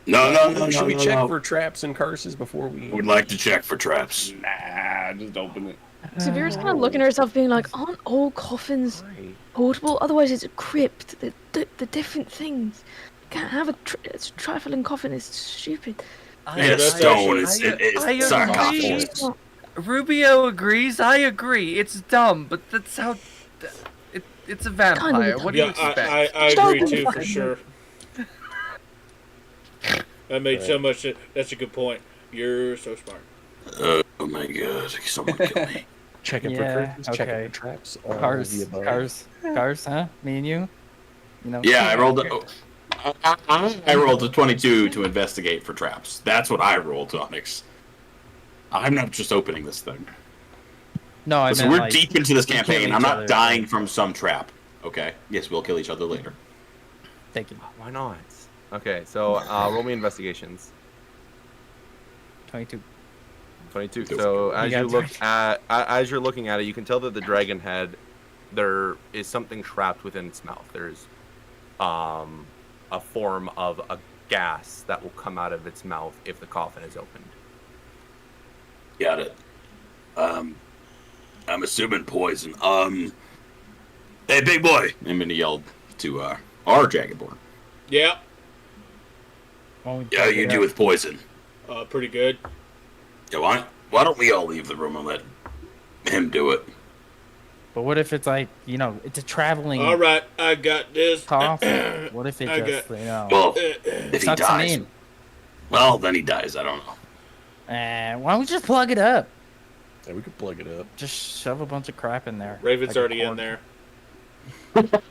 No. Should we check for traps and curses before we? Would like to check for traps. Nah, just open it. Severa's kind of looking at herself, being like, "Aren't all coffins portable? Otherwise, it's a crypt. The different things. You can't have a traveling coffin. It's stupid." It's stone. It's sarcophagus. Rubio agrees. I agree. It's dumb, but that's how. It's a vampire. What do you expect? I agree too, for sure. That made so much. That's a good point. You're so smart. Oh my god! Someone kill me. Checking for curses, checking for traps. Cars, huh? Me and you. You know. Yeah, I rolled. I rolled a 22 to investigate for traps. That's what I rolled, Onyx. I'm not just opening this thing. No, I Listen, meant we're like, deep into this we kill campaign. each I'm not other. dying from some trap. Okay. Yes, we'll kill each other later. Thank you. Why not? Okay, so roll me investigations. 22. 22. So as you look at, as you're looking at it, you can tell that the dragon head, there is something trapped within its mouth. There's a form of a gas that will come out of its mouth if the coffin is opened. Got it. I'm assuming poison. Hey, big boy! I'm gonna yell to our Dragonborn. Yeah. Yeah, you do with poison. Pretty good. Yeah, why don't we all leave the room and let him do it? But what if it's like, you know, it's a traveling All right, I got this. coffin? What if it I just, got- you know, Well, if he sucks him dies, in? well, then he dies. I don't know. Why don't we just plug it up? Yeah, we could plug it up. Just shove a bunch of crap in there. Raven's Like a already in corn. there.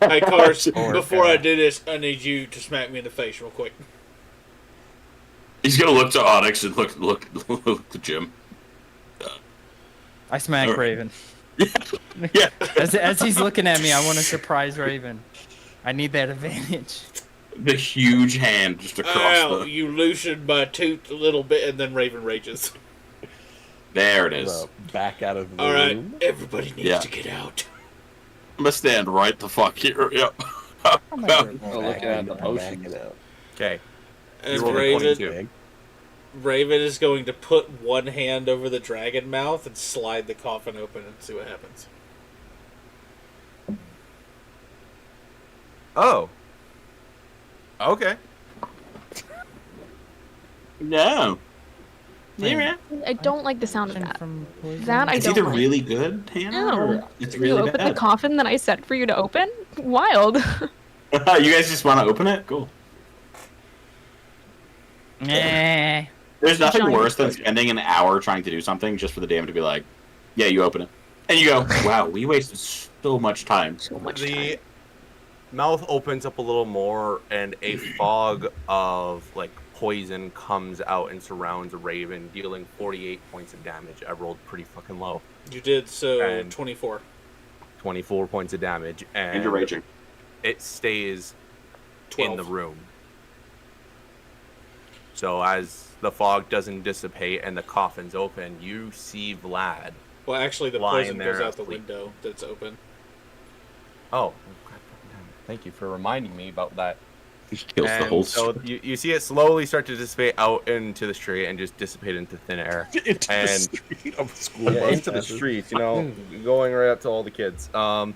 Hey, Cars, Or, before I do this, I need you to smack me in the face real quick. He's gonna look to Onyx and look to Jim. I smack Alright. Raven. Yeah. As he's looking at me, I want to surprise Raven. I need that advantage. The huge hand just across Ow, the. you loosened my tooth a little bit, and then Raven rages. There it is. Back out of the All right, room. everybody needs Yeah. to get out. I'm gonna stand right the fuck here. Yep. Oh, look at the potion. Okay. And You rolled a Raven, 22. Raven is going to put one hand over the dragon mouth and slide the coffin open and see what happens. Oh. Okay. No. I don't like the sound of that. From poison. That I It's don't either like. really good, Hannah, No. or it's You really open bad. the coffin that I said for you to open? Wild. You guys just want to open it? Cool. Nah. There's nothing Giant worse than spending an hour trying to do something just for the DM to be like, yeah, you open it. And you go, wow, we wasted so much time. So much The time. mouth opens up a little more, and a fog of like poison comes out and surrounds Raven, dealing 48 points of damage. I rolled pretty fucking low. You did, so And- 24. 24 points of damage, And you're raging. it stays 12. in the room. So as the fog doesn't dissipate and the coffin's open, you see Vlad. Well, actually, the lying poison there goes out the asleep. window that's open. Oh, thank you for reminding me about that. He kills the And whole so you see it slowly start to dissipate out into the street and just dissipate into thin air. Into the And- street of school Yeah, bus into the passes. streets, you know, going right up to all the kids. And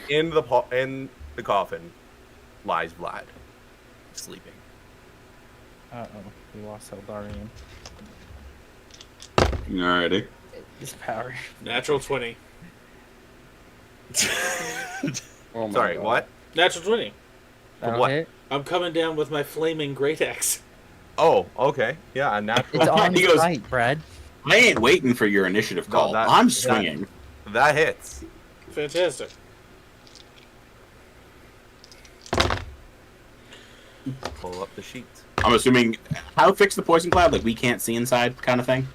in the coffin lies Vlad, sleeping. Uh-oh. We lost Eldarian. Alrighty. His power. Natural 20. Oh my Sorry, God. what? Natural 20. That'll what? hit. I'm coming down with my flaming great axe. Oh, okay. Yeah, a natural. It's on He goes- site, Brad. I ain't waiting for your initiative call. that- I'm that- swinging. That hits. Fantastic. Pull up the sheets. I'm assuming how fix the poison cloud? Like we can't see inside, kind of thing,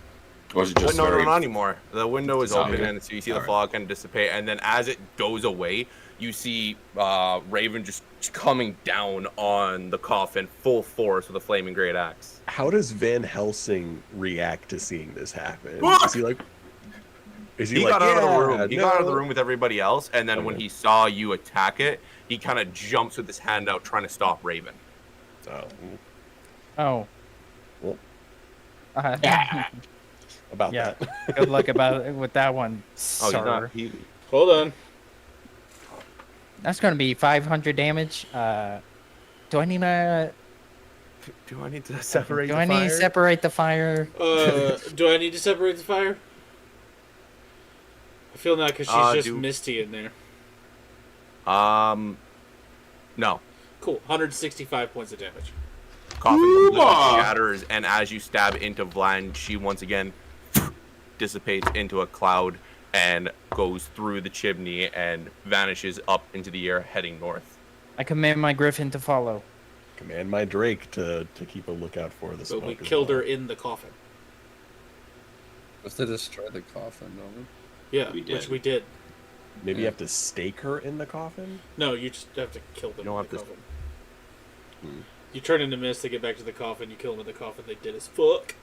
or is it just No, not anymore. The window is It's not open, here. and so you see the Alright. fog kind of dissipate. And then as it goes away, you see Raven just coming down on the coffin full force with a flaming great axe. How does Van Helsing react to seeing this happen? Look! Is he like? Is He like, got out of the "Yeah, room. He got out of the no." room with everybody else, and then when Okay. he saw you attack it, he kind of jumps with his hand out, trying to stop Raven. Oh, Oh. Well. Uh, about Yeah. that. good luck with that one, Oh, sir. he's not. Hold on. That's gonna be 500 damage. Do I need to? Do I need to separate? Do the I need to fire? separate the fire? Do I need to separate the fire? I feel not because she's just misty in there. No. Cool. 165 points of damage. Coffin completely shatters, and as you stab into Vlad, she once again dissipates into a cloud and goes through the chimney and vanishes up into the air, heading north. I command my griffin to follow. Command my Drake to keep a lookout for the But smoke. we as killed well. her in the coffin. Was to destroy the coffin, no? Yeah, We which did. we did. Maybe you Yeah. have to stake her in the coffin. No, you just have to kill them You don't in the have to- coffin. You turn into mist, they get back to the coffin, you kill them in the coffin, they did as fuck.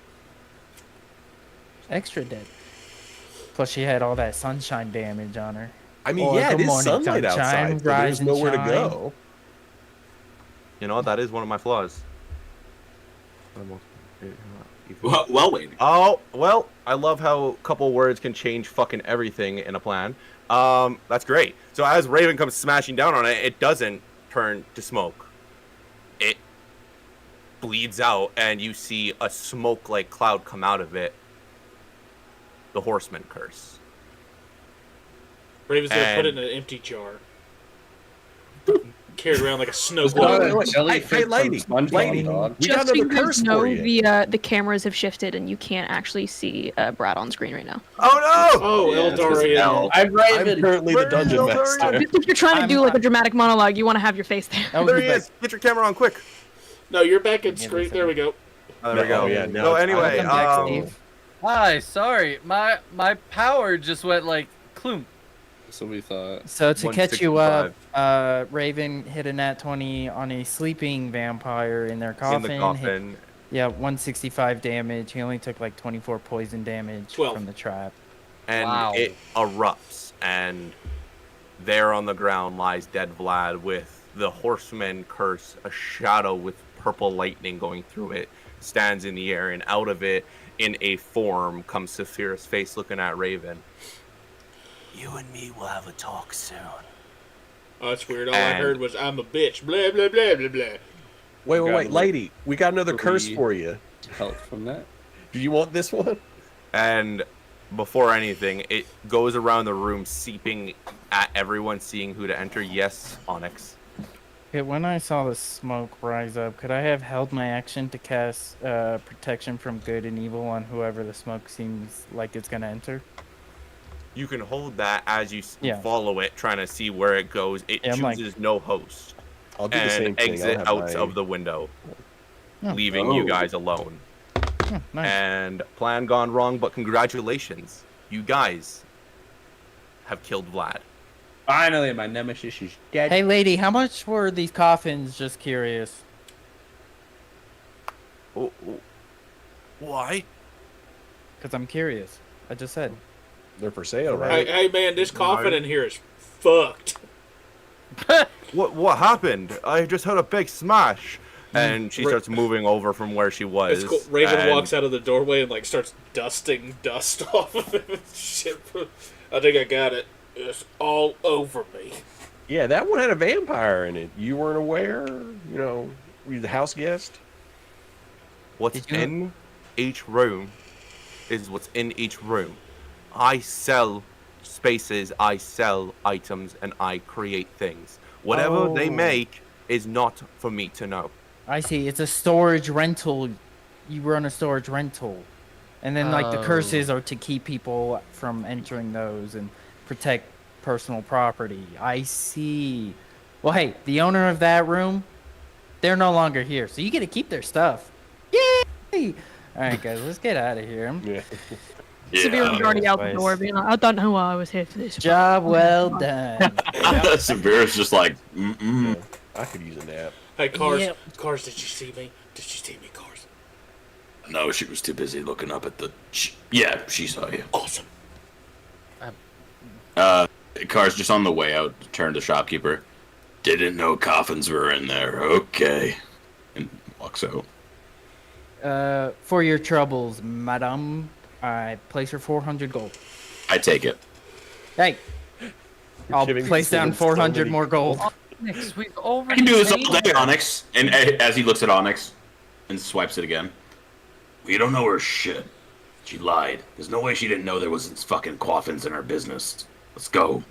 Extra dead. Plus, she had all that sunshine damage on her. I mean, Or yeah, it good is morning, sunlight sunshine, outside. So there's rise and nowhere to shine. go. You know, that is one of my flaws. well waiting. Oh, well, I love how a couple words can change fucking everything in a plan. That's great. So as Raven comes smashing down on it, it doesn't turn to smoke. It bleeds out, and you see a smoke-like cloud come out of it. The Horseman curse. Raven's gonna put it And- in an empty jar. Carried around like a snow It's not globe. a wait, wait. jellyfish Hey, from lady, SpongeBob, lady. dog. We got Just so another you guys curse know, for you. the cameras have shifted and you can't actually see Brad on screen right now. Oh no! Oh, Yeah, Eldarian. I'm I'm currently the dungeon Where is master. Just if you're trying to do like a dramatic monologue, you want to have your face there. Oh, There he is. Get your camera on, quick. No, you're back in Give me a screen. There we go. Oh, there we go. Oh, yeah, now So it's- anyway, Welcome back, Steve. Hi, sorry. My power just went like cloom. So we thought. So to catch you 165. up, Raven hit a nat 20 on a sleeping vampire in their coffin. in the Hit- coffin. yeah, 165 damage. He only took like 24 poison damage 12. from the trap. And Wow. it erupts, and there on the ground lies dead Vlad with the Horseman curse, a shadow with purple lightning going through it, stands in the air, and out of it, in a form, comes Saphira's face looking at Raven. You and me will have a talk soon. Oh, that's weird. All I And- heard was, I'm a bitch. Blah, blah, blah, blah, blah. Wait, lady. We got another curse Three. for you. Help from that. Do you want this one? And before anything, it goes around the room, seeping at everyone, seeing who to enter. Yes, Onyx. Okay, when I saw the smoke rise up, could I have held my action to cast protection from good and evil on whoever the smoke seems like it's gonna enter? You can hold that as you Yeah. follow it, trying to see where it goes. It Yeah, I'm like- chooses no host I'll do the same and thing. I'll exit have out my- of the window, Oh. leaving you Oh. guys alone. Oh, nice. And plan gone wrong, but congratulations. You guys have killed Vlad. Finally, my nemesis is dead. Hey, lady, how much were these coffins? Just curious. Why? Because I'm curious. I just said. They're for sale, Hey, right? hey, man, this coffin in here is fucked. What happened? I just heard a big smash. And she Ra- starts moving over from where she was. It's cool. Raven and walks out of the doorway and like starts dusting dust off of it. Shit. I think I got it. It's all over me. Yeah, that one had a vampire in it. You weren't aware? You know, were you the house guest? What's Did you- in each room is what's in each room. I sell spaces, I sell items, and I create things. Whatever they Oh. make is not for me to know. I see. It's a storage rental. You run a storage rental. And then, like, the curses are to keep people from entering those and protect personal property. I see. Well, hey, the owner of that room, they're no longer here, so you get to keep their stuff. Yay! All right, guys, let's get out of here. Yeah. Severe was already out the door, being like, I don't know why I was here for this. Job well done. Severa's just like, mm-mm. Yeah, I could use a nap. Hey, Cars. Yep. Cars, did you see me? Did you see me, Cars? No, she was too busy looking up at the. Yeah, she saw you. Awesome. Car's just on the way out. Turned to shopkeeper. Didn't know coffins were in there. Okay, and walks out. For your troubles, madam, I place her 400 gold. I take it. Hey, I'll giving place down Simmons so 400 many- more gold. Onyx, we've I already can do this all paid day, her. Onyx. And as he looks at Onyx and swipes it again, we don't know her shit. She lied. There's no way she didn't know there was fucking coffins in her business. Let's go.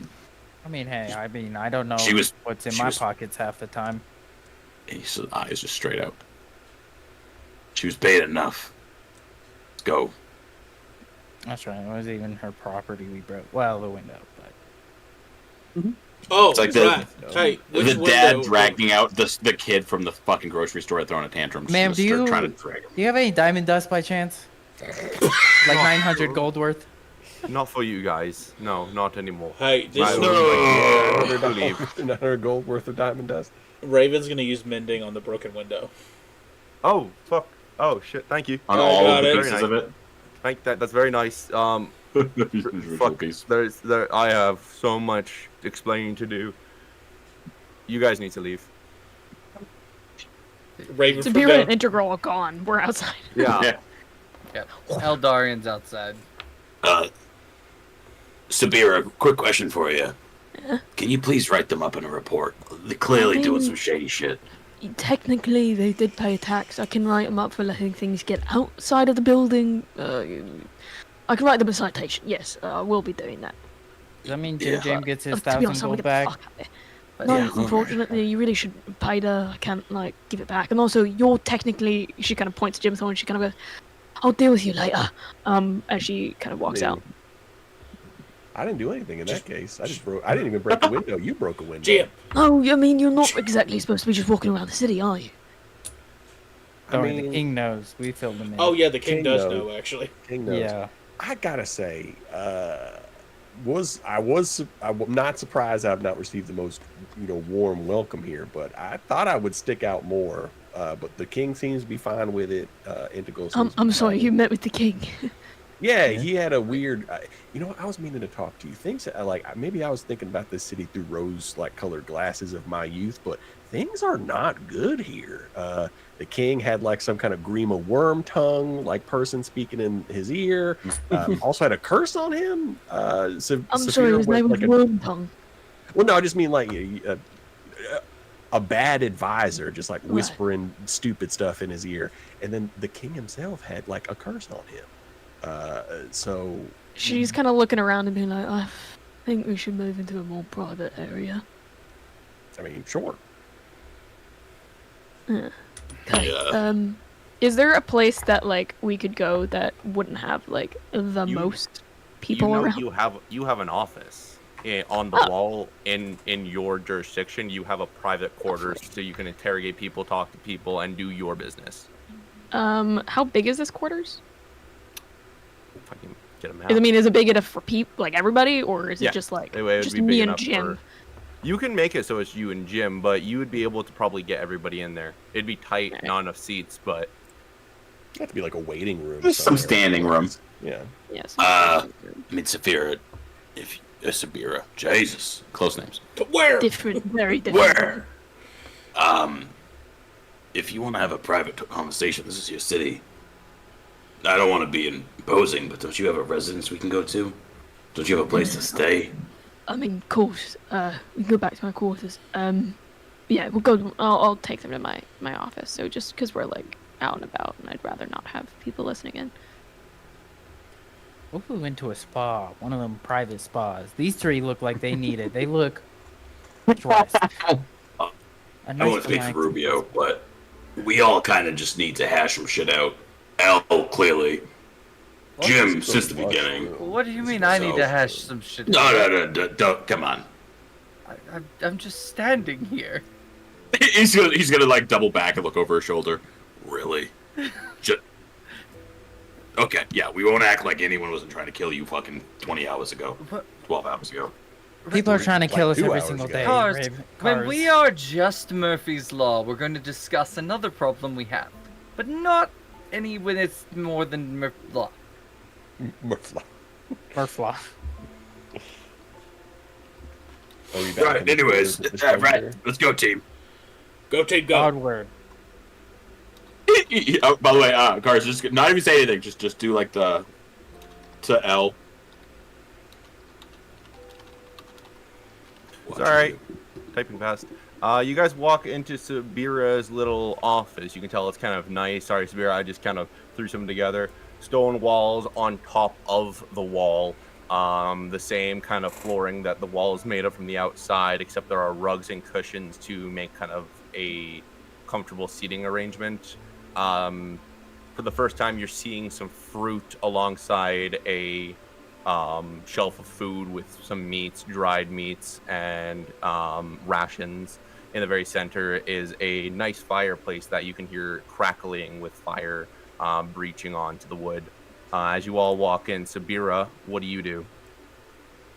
I mean, hey, I don't know She was- what's in she my was- pockets half the time. His eyes just straight out. She was paid enough. Let's go. That's right. It wasn't even her property we broke. Well, the window, but Oh, It's like right. Hey, which the dad window- dragging out the kid from the fucking grocery store throwing a tantrum. Just Ma'am, gonna do start you trying to drag him. do you have any diamond dust by chance? Like 900 gold worth? Not for you guys. No, not anymore. Hey, this I No. would like to leave. Another gold worth of diamond dust. Raven's gonna use mending on the broken window. Oh fuck! Oh shit! Thank you. On Oh, all got of the it. pieces of it. Thank that. That's very nice. Fuck. Piece. I have so much explaining to do. You guys need to leave. Raven Severe forgot. and Integral are gone. We're outside. Yeah. Yeah. Yep. Eldarian's outside. Sabira, quick question for you. Can you please write them up in a report? They're clearly I doing mean- some shady shit. Technically, they did pay a tax. I can write them up for letting things get outside of the building. I can write them a citation. Yes, I will be doing that. Does that mean Yeah. Jim gets his To be 1,000 honest, I'm gonna gold get the back? fuck out of here. But No, yeah, okay. unfortunately, you really should pay her. I can't like give it back. And also, you're technically. She kind of points to Jim Thorne. She kind of goes, "I'll deal with you later." As she kind of walks out. I didn't do anything in that case. I didn't even break a window. You broke a window. Jim. No, I mean you're not exactly supposed to be just walking around the city, are you? I Sorry, mean, the king knows. We filled him in. Oh yeah, the king King does knows. know actually. King knows. Yeah. I gotta say, I'm not surprised I've not received the most, warm welcome here. But I thought I would stick out more. But the king seems to be fine with it. Integral. seems to I'm be sorry, fine you with met with the king. Yeah, he had a weird. I was meaning to talk to you. Things maybe I was thinking about this city through rose-colored glasses of my youth, but things are not good here. The king had like some kind of Grima worm tongue, like person speaking in his ear. Also had a curse on him. I'm sorry, his name was Worm Tongue. Well, no, I just mean like a bad advisor, just like whispering stupid stuff in his ear. And then the king himself had like a curse on him. So She's kind of looking around and being like, I think we should move into a more private area. I mean, sure. Okay. Yeah. Is there a place that like we could go that wouldn't have like the You- most people you know around? you have an office on the wall in your jurisdiction. You have a private quarters so you can interrogate people, talk to people, and do your business. How big is this quarters? If I can get them out. I mean, is it big enough for people, like everybody, or is Yeah, it just like it would just be me big and enough Jim? for- You can make it so it's you and Jim, but you would be able to probably get everybody in there. It'd be tight, Alright. not enough seats, but It have to be like a waiting room. There's some somewhere. standing room. Yeah. Yes. I mean, Saphira, Sabira, Jesus, close names. But where? Different, very different. Where? If you want to have a private conversation, this is your city. I don't want to be imposing, but don't you have a residence we can go to? Don't you have a place to stay? I mean, of course. We can go back to my quarters. Yeah, we'll go. I'll take them to my office. So just because we're like out and about, and I'd rather not have people listening in. What if we went to a spa? One of them private spas. These three look like they need it. They look stressed. I won't speak for Rubio, but we all kind of just need to hash some shit out. L, clearly. Jim, since the beginning. What do you mean I need to So- hash some shit? No, don't, come on. I'm just standing here. He's gonna like double back and look over his shoulder. Really? Just... Okay, yeah, we won't act like anyone wasn't trying to kill you fucking 20 hours ago. What? 12 hours ago. People are trying to kill us 2 every hours single ago. day. Cars, Rave. when we are just Murphy's Law, we're going to discuss another problem we have. But not any when it's more than Murphy's Law. Murphy. Murflaw. Are we back Right, in the anyways, quarters with the right, shoulder? let's go, team. Go, team, go. Onward. Oh, by the way, Cars, just not even say anything. Just do like the to L. It's all right. Typing fast. You guys walk into Sabira's little office. You can tell it's kind of nice. Sorry, Sabira, I just kind of threw some together. Stone walls on top of the wall. The same kind of flooring that the wall is made of from the outside, except there are rugs and cushions to make kind of a comfortable seating arrangement. For the first time, you're seeing some fruit alongside a shelf of food with some meats, dried meats, and rations. In the very center is a nice fireplace that you can hear crackling with fire breaching onto the wood. As you all walk in, Sabira, what do you do?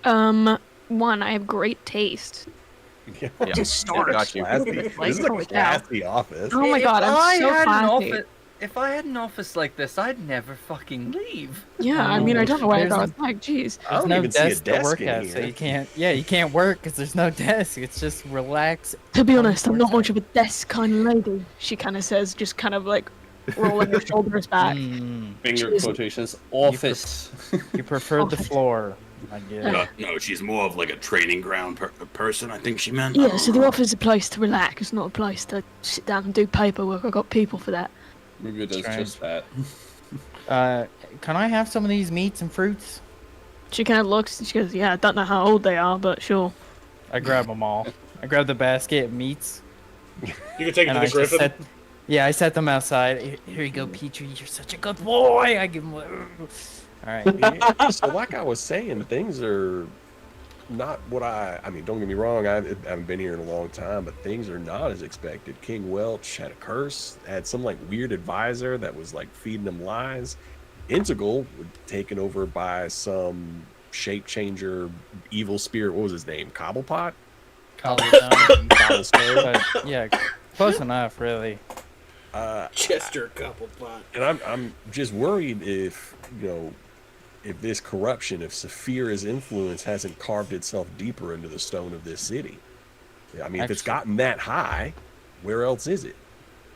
One, I have great taste. Yeah. Just start. Got you. Classy. Like, This is a holy cow. classy office. Oh my god, I'm so classy. If I had an office like this, I'd never fucking leave. Yeah, I mean, I don't know why I There's- was like, jeez. I don't no even see a desk to desk work in at, so here. you can't. Yeah, you can't work because there's no desk. It's just relax. To be honest, I'm not 24/7. much of a desk kind of lady. She kind of says, just kind of like rolling her shoulders back. Finger Jeez. quotations. Office. You prefer the floor. I get it. No, she's more of like a training ground person. I think she meant. Yeah, so the office is a place to relax. It's not a place to sit down and do paperwork. I've got people for that. Maybe it does Strange. just that. Can I have some of these meats and fruits? She kind of looks and she goes, yeah, I don't know how old they are, but sure. I grab them all. I grab the basket of meats. You can take it And to I the Griffin. set, yeah, I set them outside. Here you go, Petrie. You're such a good boy. I give him. All right. So, like I was saying, things are not what I mean, don't get me wrong. I haven't been here in a long time, but things are not as expected. King Welch had a curse, had some like weird advisor that was like feeding him lies. Integral taken over by some shape changer, evil spirit. What was his name? Cobblepot. Cobblestone. Cobblestone. But, yeah, close enough, really. Chester Cobblepot. And I'm just worried if, if this corruption, if Saphira's influence hasn't carved itself deeper into the stone of this city. I mean, if it's gotten that high, where else is it?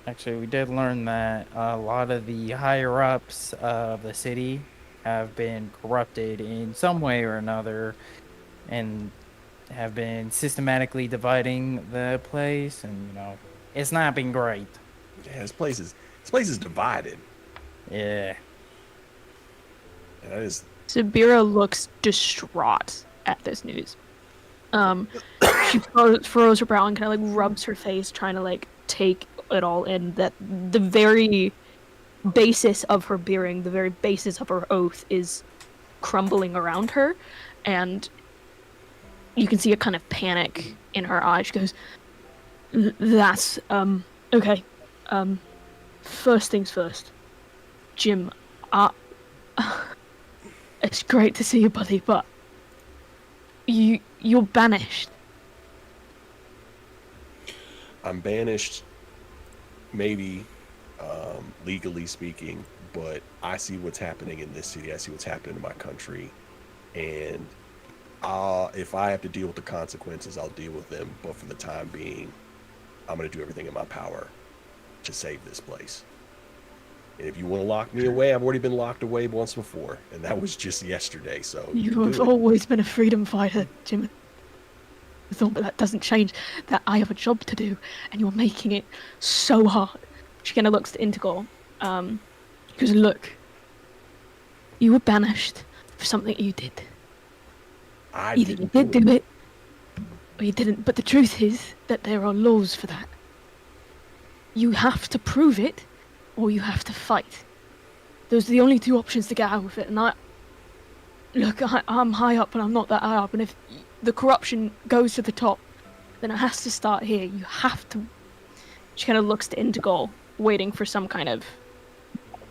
Actually, we did learn that a lot of the higher ups of the city have been corrupted in some way or another, and have been systematically dividing the place, and it's not been great. Yeah, this place is divided. Yeah. And that is Sabira looks distraught at this news. She furrows her brow and kind of like rubs her face, trying to like take it all in. That the very basis of her being, the very basis of her oath, is crumbling around her, and you can see a kind of panic in her eyes. She goes, "That's okay. First things first, Jim. It's great to see you, buddy, but you're banished." I'm banished, maybe, legally speaking, but I see what's happening in this city. I see what's happening in my country, and if I have to deal with the consequences, I'll deal with them. But for the time being, I'm going to do everything in my power to save this place. And if you want to lock me away, I've already been locked away once before, and that was just yesterday. So You have always been a freedom fighter, Jim. But that doesn't change that I have a job to do, and you're making it so hard. She kind of looks to Integral. She goes, "Look, you were banished for something you did. Either you did do it, or you didn't. But the truth is that there are laws for that. You have to prove it, or you have to fight. Those are the only two options to get out of it. And I'm high up, and I'm not that high up. And if the corruption goes to the top, then it has to start here. You have to. She kind of looks to Integral, waiting for some kind of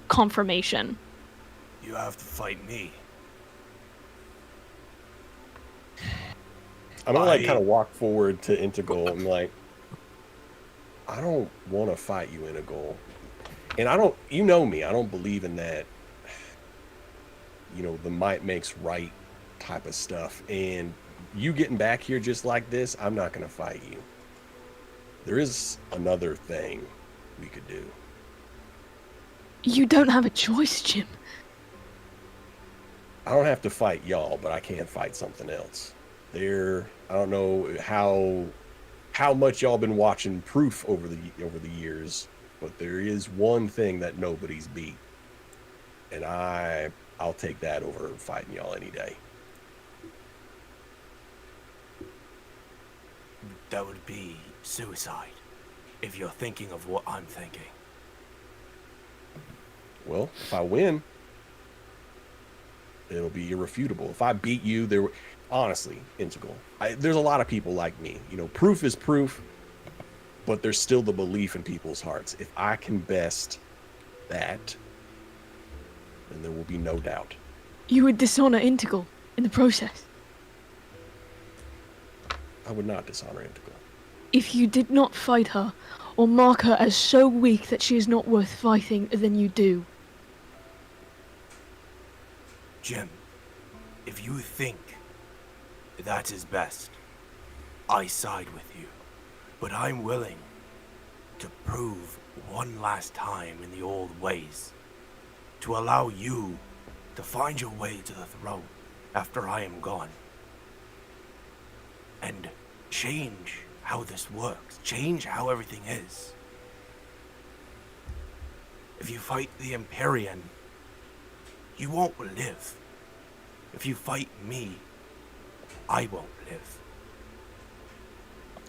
confirmation. You have to fight me. I'm gonna like kind of walk forward to Integral and like, I don't want to fight you, Integral, and I don't. You know me. I don't believe in that. You know, the might makes right type of stuff. And you getting back here just like this, I'm not gonna fight you. There is another thing we could do. You don't have a choice, Jim. I don't have to fight y'all, but I can fight something else. I don't know how much y'all been watching Proof over the years, but there is one thing that nobody's beat, and I'll take that over fighting y'all any day. That would be suicide, if you're thinking of what I'm thinking. Well, if I win, it'll be irrefutable. If I beat you, honestly, Integral, there's a lot of people like me. You know, proof is proof, but there's still the belief in people's hearts. If I can best that, then there will be no doubt. You would dishonor Integral in the process. I would not dishonor Integral. If you did not fight her, or mark her as so weak that she is not worth fighting, then you do. Jim, if you think that is best, I side with you. But I'm willing to prove one last time in the old ways, to allow you to find your way to the throne after I am gone, and change how this works, change how everything is. If you fight the Empyrean, you won't live. If you fight me, I won't live.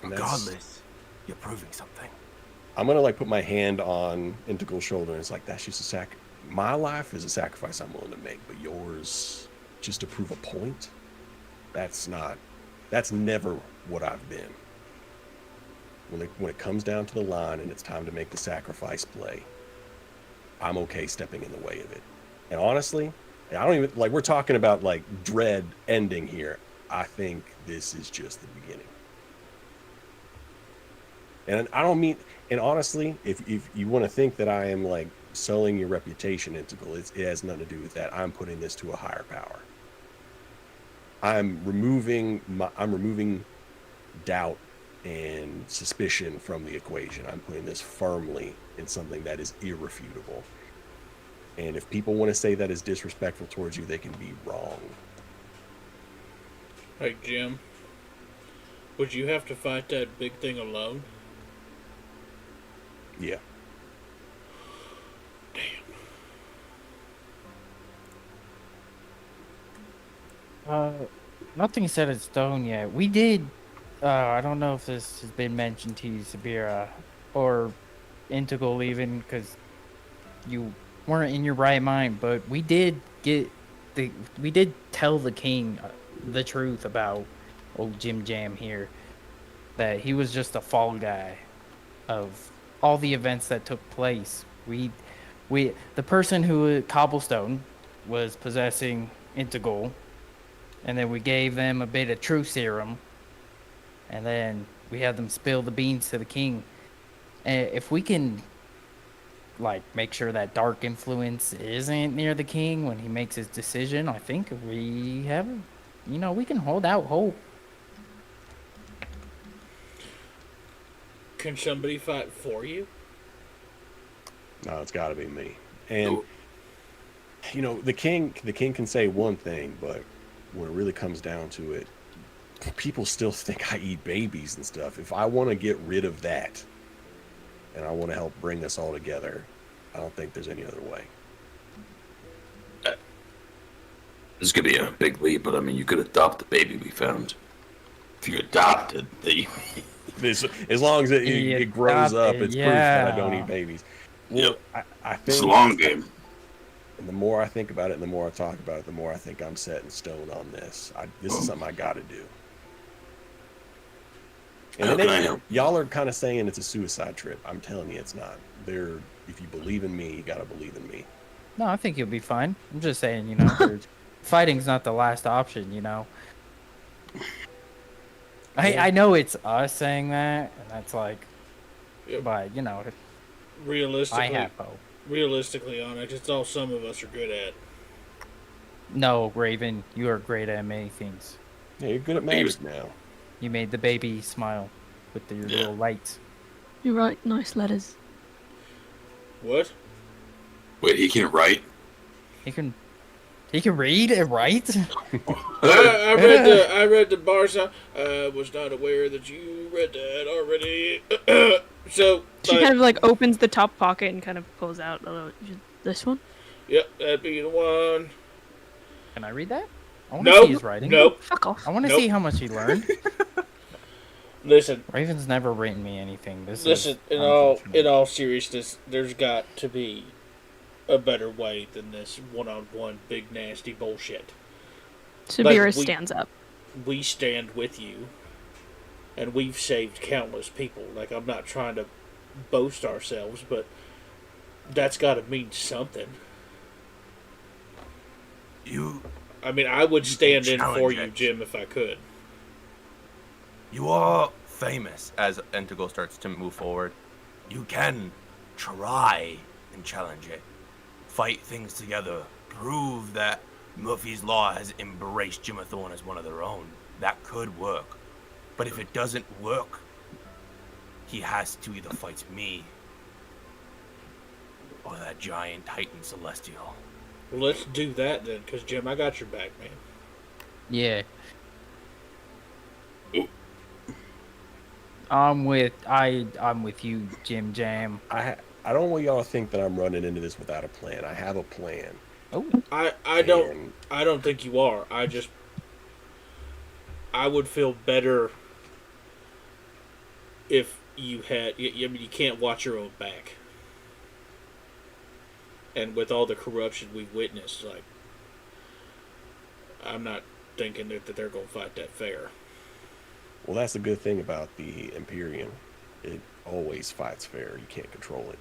Regardless, you're proving something. I'm gonna like put my hand on Integral's shoulder, and it's like, that's just my life is a sacrifice I'm willing to make, but yours, just to prove a point, that's never what I've been. When it comes down to the line and it's time to make the sacrifice play, I'm okay stepping in the way of it. And honestly, I don't even, like, we're talking about like dread ending here. I think this is just the beginning. And I don't mean, and honestly, if you want to think that I am like selling your reputation, Integral, it has nothing to do with that. I'm putting this to a higher power. I'm removing doubt and suspicion from the equation. I'm putting this firmly in something that is irrefutable. And if people want to say that is disrespectful towards you, they can be wrong. Hey, Jim, would you have to fight that big thing alone? Yeah. Nothing set in stone yet. We did. I don't know if this has been mentioned to you, Sabira, or Integral even, because you weren't in your right mind. But we did tell the king the truth about old Jim Jam here, that he was just a fall guy of all the events that took place. The person who Cobblestone was possessing Integral, and then we gave them a bit of truth serum, and then we had them spill the beans to the king. And if we can, like, make sure that dark influence isn't near the king when he makes his decision, I think we have, we can hold out hope. Can somebody fight for you? No, it's got to be me. And the king can say one thing, but when it really comes down to it, people still think I eat babies and stuff. If I want to get rid of that, and I want to help bring us all together, I don't think there's any other way. This could be a big leap, but I mean, you could adopt the baby we found. If you adopted the... As long as it grows up, it's proof that I don't eat babies. Well, Yep. I think It's a long game. And the more I think about it, and the more I talk about it, the more I think I'm set in stone on this. This is something I got to do. And How can I help? y'all are kind of saying it's a suicide trip. I'm telling you, it's not. If you believe in me, you got to believe in me. No, I think you'll be fine. I'm just saying, you know, fighting's not the last option, you know. I know it's us saying that, and that's like, Yep. but you know, Realistically, I have hope. realistically, Onyx, it's all some of us are good at. No, Raven, you are great at many things. Yeah, you're good at math now. You made the baby smile with your little lights. You write nice letters. What? Wait, he can't write? He can read and write. I read the bar sound. I was not aware that you read that already. So She kind of like opens the top pocket and kind of pulls out this one. Yep, that'd be the one. Can I read that? I want to Nope. see his writing. Nope. Fuck off. I want to Nope. see how much he learned. Listen, Raven's never written me anything. listen. In all seriousness, there's got to be a better way than this one-on-one big nasty bullshit. Sabira stands up. We stand with you, and we've saved countless people. Like, I'm not trying to boast ourselves, but that's got to mean something. I mean, I would stand in for you, Jim, if I could. You are famous. As Enticle starts to move forward, you can try and challenge it. Fight things together. Prove that Murphy's Law has embraced Jimathorn as one of their own. That could work. But if it doesn't work, he has to either fight me or that giant Titan Celestial. Well, let's do that then, because, Jim, I got your back, man. Yeah. I'm with you, Jim Jam. I don't want y'all to think that I'm running into this without a plan. I have a plan. Oh. I don't think you are. I would feel better if you had. I mean, you can't watch your own back, and with all the corruption we've witnessed, like, I'm not thinking that they're gonna fight that fair. Well, that's the good thing about the Imperium. It always fights fair. You can't control it.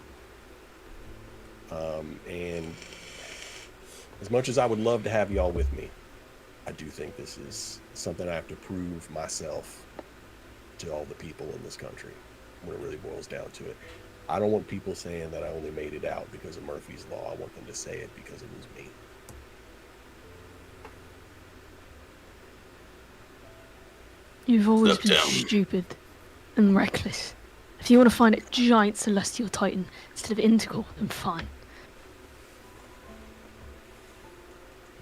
And as much as I would love to have y'all with me, I do think this is something I have to prove myself to all the people in this country when it really boils down to it. I don't want people saying that I only made it out because of Murphy's Law. I want them to say it because it was me. You've always Look been down. stupid and reckless. If you want to find a giant celestial titan instead of integral, then fine.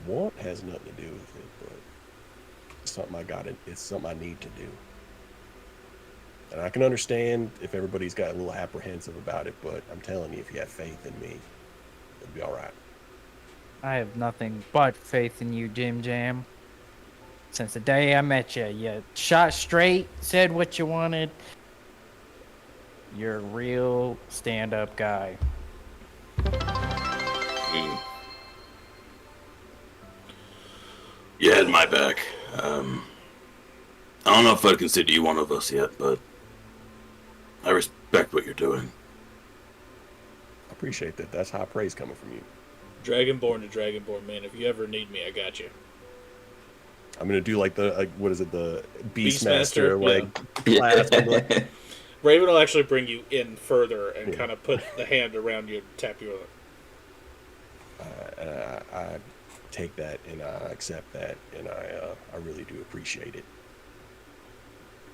Want has nothing to do with it, but it's something it's something I need to do. And I can understand if everybody's got a little apprehensive about it, but I'm telling you, if you have faith in me, it'll be all right. I have nothing but faith in you, Jim Jam. Since the day I met you, you shot straight, said what you wanted. You're a real stand-up guy. You had my back. I don't know if I'd consider you one of us yet, but I respect what you're doing. I appreciate that. That's high praise coming from you. Dragonborn to Dragonborn, man. If you ever need me, I got you. I'm gonna do like the what is it, the Beastmaster, Beastmaster like class. Raven will actually bring you in further and kind of put the hand around you and tap you on it. I take that and I accept that, and I really do appreciate it.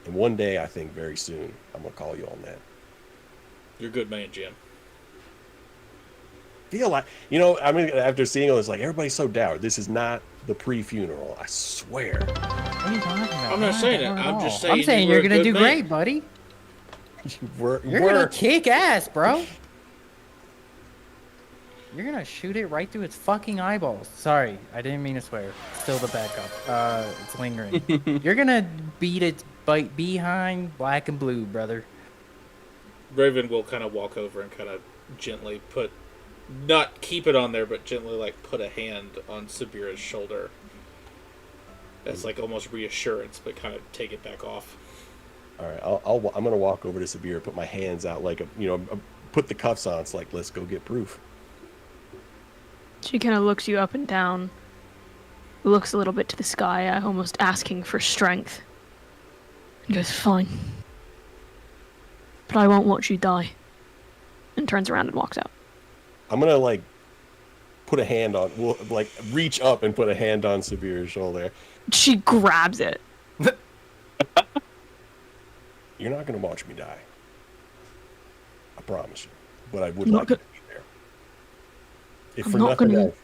And one day, I think very soon, I'm gonna call you on that. You're a good man, Jim. Feel like, you know, I mean, after seeing all this, like, everybody's so dour. This is not the pre-funeral. I swear. What are you talking about? I'm not saying it. I'm just saying. I'm saying you were you're a gonna good do man. great, buddy. You're gonna kick ass, bro. You're gonna shoot it right through its fucking eyeballs. Sorry, I didn't mean to swear. Still the backup. It's lingering. You're gonna beat its bite behind black and blue, brother. Raven will kind of walk over and kind of gently put not keep it on there, but gently like put a hand on Sabira's shoulder as like almost reassurance, but kind of take it back off. All right, I'm gonna walk over to Sabir, put my hands out like put the cuffs on. It's like, let's go get proof. She kind of looks you up and down, looks a little bit to the sky, almost asking for strength. And goes, fine. But I won't watch you die. And turns around and walks out. I'm gonna like put a hand on, like reach up and put a hand on Sabir's shoulder. She grabs it. You're not gonna watch me die. I promise you. But I would like to be there. If for nothing else,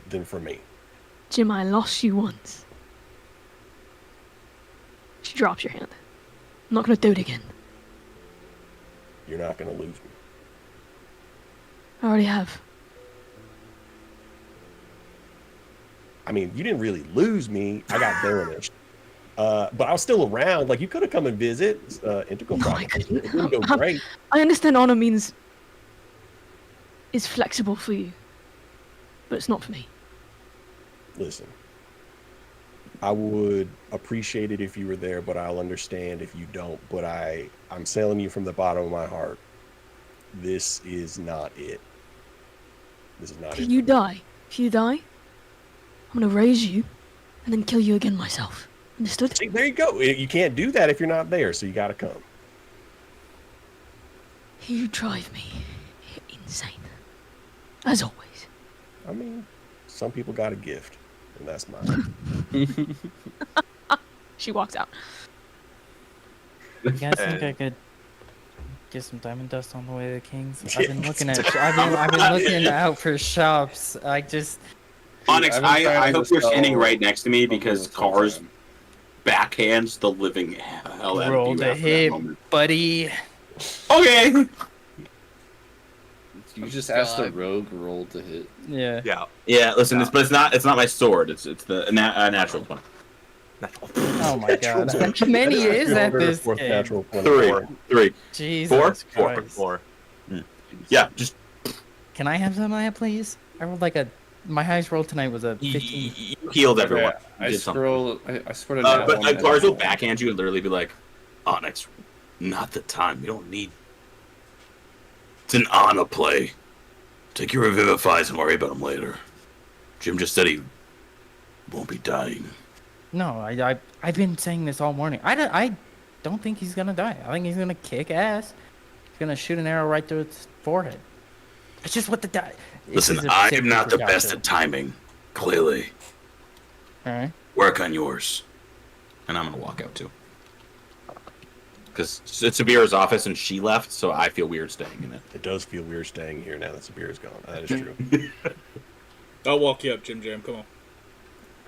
then for me. Jim, I lost you once. She drops your hand. I'm not gonna do it again. You're not gonna lose me. I already have. I mean, you didn't really lose me. I got banished. But I was still around. Like, you could have come and visit. Integral Project. It didn't go great. I understand honor means is flexible for you, but it's not for me. Listen, I would appreciate it if you were there, but I'll understand if you don't. But I'm telling you from the bottom of my heart, this is not it. This is not it. If you die, I'm gonna raise you and then kill you again myself. Understood? See, there you go. You can't do that if you're not there, so you gotta come. You drive me insane. As always. I mean, some people got a gift, and that's mine. She walks out. You guys think I could get some diamond dust on the way to the Kings? I've been looking out for shops. Onyx, I hope you're standing right next to me because Cars backhands the living hell out of you. Roll the hit, buddy. Okay. You just asked the rogue roll to hit. Yeah. Yeah. Listen, but it's not my sword. It's the natural one. Oh my god. How many is at this game? Natural 3. Jesus Christ. 4. Yeah. Just. Can I have some of that, please? I rolled my highest roll tonight was a 15. You healed everyone. I scored a but Cars will backhand you and literally be like, Onyx, not the time. You don't need. It's an honor play. Take your revivifies and worry about him later. Jim just said he won't be dying. No, I've been saying this all morning. I don't think he's gonna die. I think he's gonna kick ass. He's gonna shoot an arrow right through its forehead. It's just what the die. Listen, I am not the best at timing. Clearly. All right. Work on yours. And I'm gonna walk out too. Because it's Sabira's office and she left, so I feel weird staying in it. It does feel weird staying here now that Sabira's gone. That is true. I'll walk you up, Jim Jam. Come on.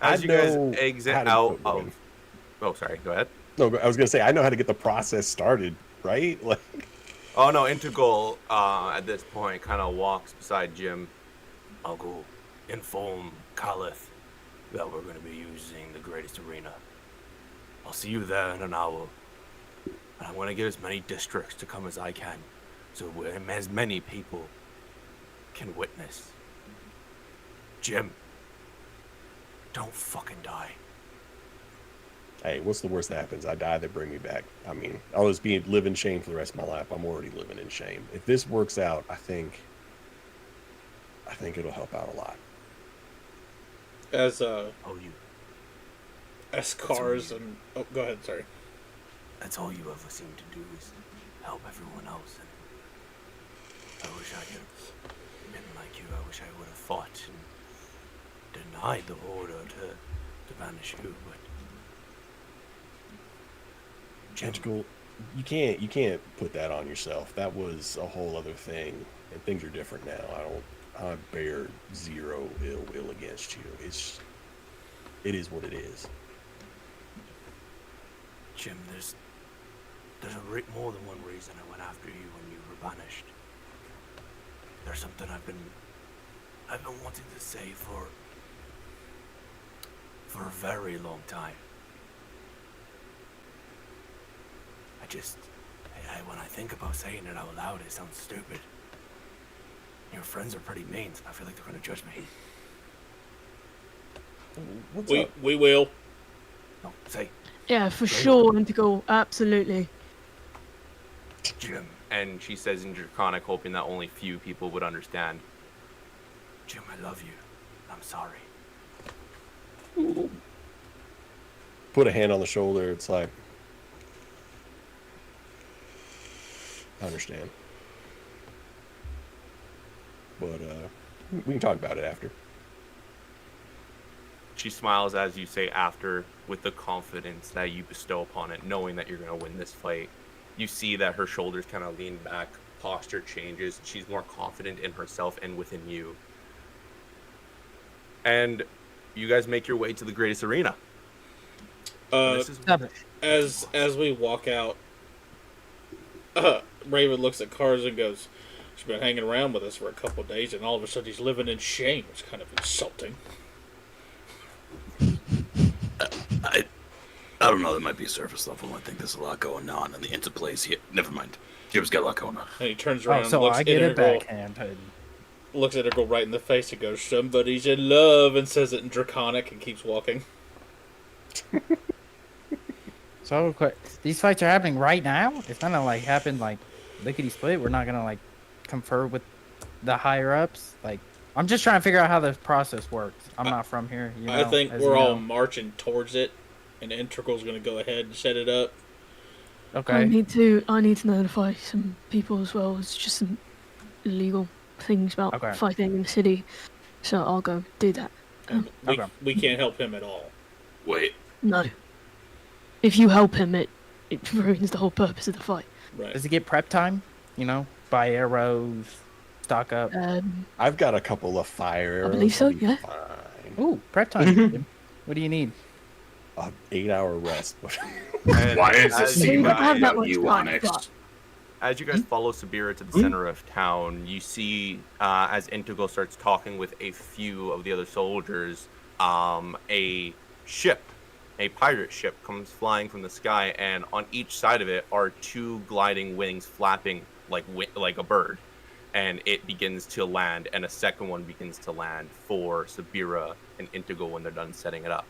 As you guys exit out of... Oh, sorry. Go ahead. No, I was going to say, I know how to get the process started, right? Like... Oh, no. Integral, at this point, kind of walks beside Jim. I'll go inform Caliph that we're going to be using the greatest arena. I'll see you there in an hour. And I'm going to get as many districts to come as I can, so as many people can witness. Jim, don't fucking die. Hey, what's the worst that happens? I die, they bring me back. I mean, I'll just live in shame for the rest of my life. I'm already living in shame. If this works out, I think it'll help out a lot. As Cars and go ahead, sorry. That's all you ever seem to do is help everyone else. And I wish I could have been like you. I wish I would have fought and denied the order to banish you. But Integral, you can't put that on yourself. That was a whole other thing, and things are different now. I bear zero ill will against you. It is what it is. Jim, there's more than one reason I went after you when you were banished. There's something I've been wanting to say for a very long time. When I think about saying it out loud, it sounds stupid. Your friends are pretty mean. I feel like they're gonna judge me. What's up? We will. No, say, Yeah, for sure, Indigo. Absolutely. Jim. And she says in Draconic, hoping that only few people would understand. Jim, I love you. I'm sorry. Put a hand on the shoulder. It's like, I understand. But we can talk about it after. She smiles as you say after, with the confidence that you bestow upon it, knowing that you're going to win this fight. You see that her shoulders kind of lean back, posture changes. She's more confident in herself and within you. And you guys make your way to the greatest arena. As we walk out, Raven looks at Cars and goes, "She's been hanging around with us for a couple of days, and all of a sudden he's living in shame. It's kind of insulting." I don't know. That might be surface level. I think there's a lot going on, and the interplays here. Never mind. Jim's got a lot going on. And he turns around and so looks I at get a Integral, backhand. looks at Integral right in the face and goes, "Somebody's in love," and says it in Draconic and keeps walking. So quick, these fights are happening right now. It's gonna like happen like lickety split. We're not gonna like confer with the higher ups. Like I'm just trying to figure out how the process works. I'm not from here. You know, I think as we're you all know. marching towards it, and Integral's going to go ahead and set it up. Okay. I need to notify some people as well. It's just some illegal things about fighting in the city, so I'll go do that. We can't help him at all. Wait. No. If you help him, it ruins the whole purpose of the fight. Right. Does it get prep time? You know, buy arrows, stock up. I've got a couple of fire arrows. I believe so. Yeah. Fine. Ooh, prep time. What do you need? 8-hour rest. Why is this We scene don't have that about much you, time, Onyx? but- As you guys follow Sabira to the center of town, you see as Integral starts talking with a few of the other soldiers, a ship, a pirate ship, comes flying from the sky, and on each side of it are two gliding wings flapping like a bird, and it begins to land, and a second one begins to land for Sabira and Integral when they're done setting it up.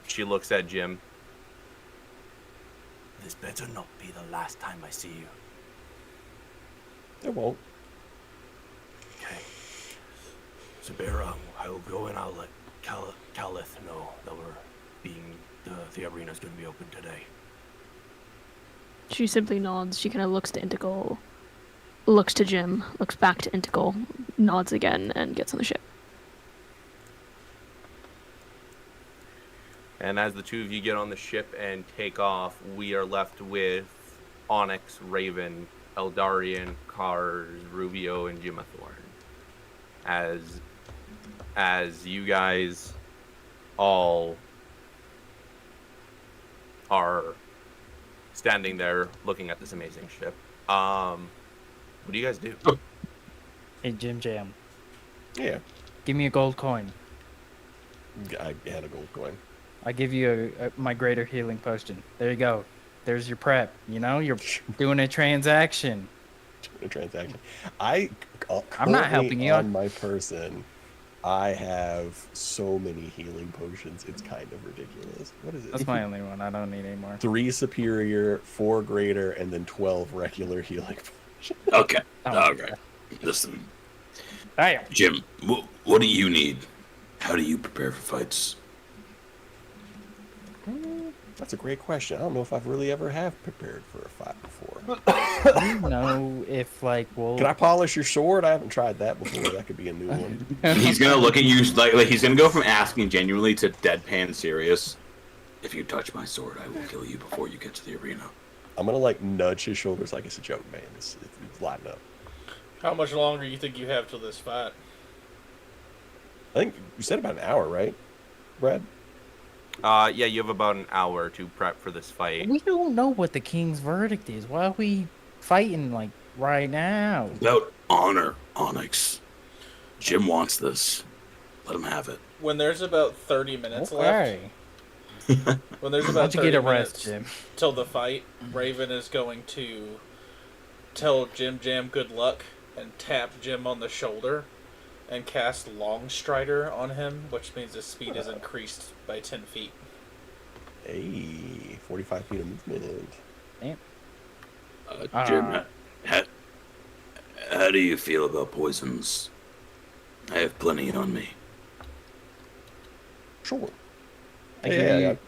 She looks at Jim. This better not be the last time I see you. It won't. Okay. Sabira, I will go and I'll let Calith know that the arena's going to be open today. She simply nods. She kind of looks to Integral, looks to Jim, looks back to Integral, nods again, and gets on the ship. And as the two of you get on the ship and take off, we are left with Onyx, Raven, Eldarian, Cars, Rubio, and Jimathorn. As you guys all are standing there looking at this amazing ship. What do you guys do? Hey, Jim Jam. Yeah. Give me a gold coin. I had a gold coin. I give you my greater healing potion. There you go. There's your prep. You know, you're doing a transaction. I'm not helping you. On my person, I have so many healing potions. It's kind of ridiculous. What is it? That's my only one. I don't need any more. 3 superior, 4 greater, and then 12 regular healing potions. Okay. Oh, All right. Listen, Damn. Jim, what do you need? How do you prepare for fights? That's a great question. I don't know if I've really ever have prepared for a fight before. I don't know if like Can I polish your sword? I haven't tried that before. That could be a new one. He's gonna look at you like he's gonna go from asking genuinely to deadpan serious. If you touch my sword, I will kill you before you get to the arena. I'm gonna like nudge his shoulders like it's a joke, man. It's lighting up. How much longer do you think you have till this fight? I think you said about an hour, right, Brad? Yeah, you have about an hour to prep for this fight. we don't know what the king's verdict is. Why are we fighting like right now? About honor, Onyx. Jim wants this. Let him have it. When there's about 30 minutes Okay. left, when there's Why about don't you 30 get a minutes rest, Jim? till the fight, Raven is going to tell Jim Jam good luck and tap Jim on the shoulder and cast Long Strider on him, which means his speed is increased by 10 feet. Hey, 45 feet of movement. Damn. Jim, how do you feel about poisons? I have plenty on me. Sure. Give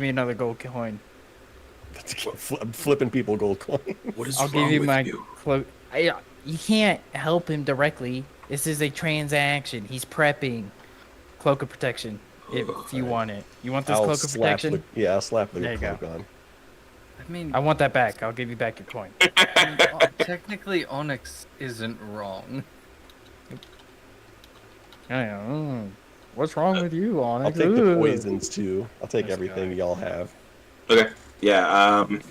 me another gold coin. I'm flipping people gold coin. What is I'll wrong give you with my you? cloak. You can't help him directly. This is a transaction. He's prepping. Cloak of protection. If you want it. You want this cloak of protection? I'll slap the There you cloak go. on. I mean, I want that back. I'll give you back your coin. technically, Onyx isn't wrong. What's wrong with you, I'll Onyx? take the Ooh. poisons too. I'll take This everything guy. y'all have. Okay. Yeah. I'm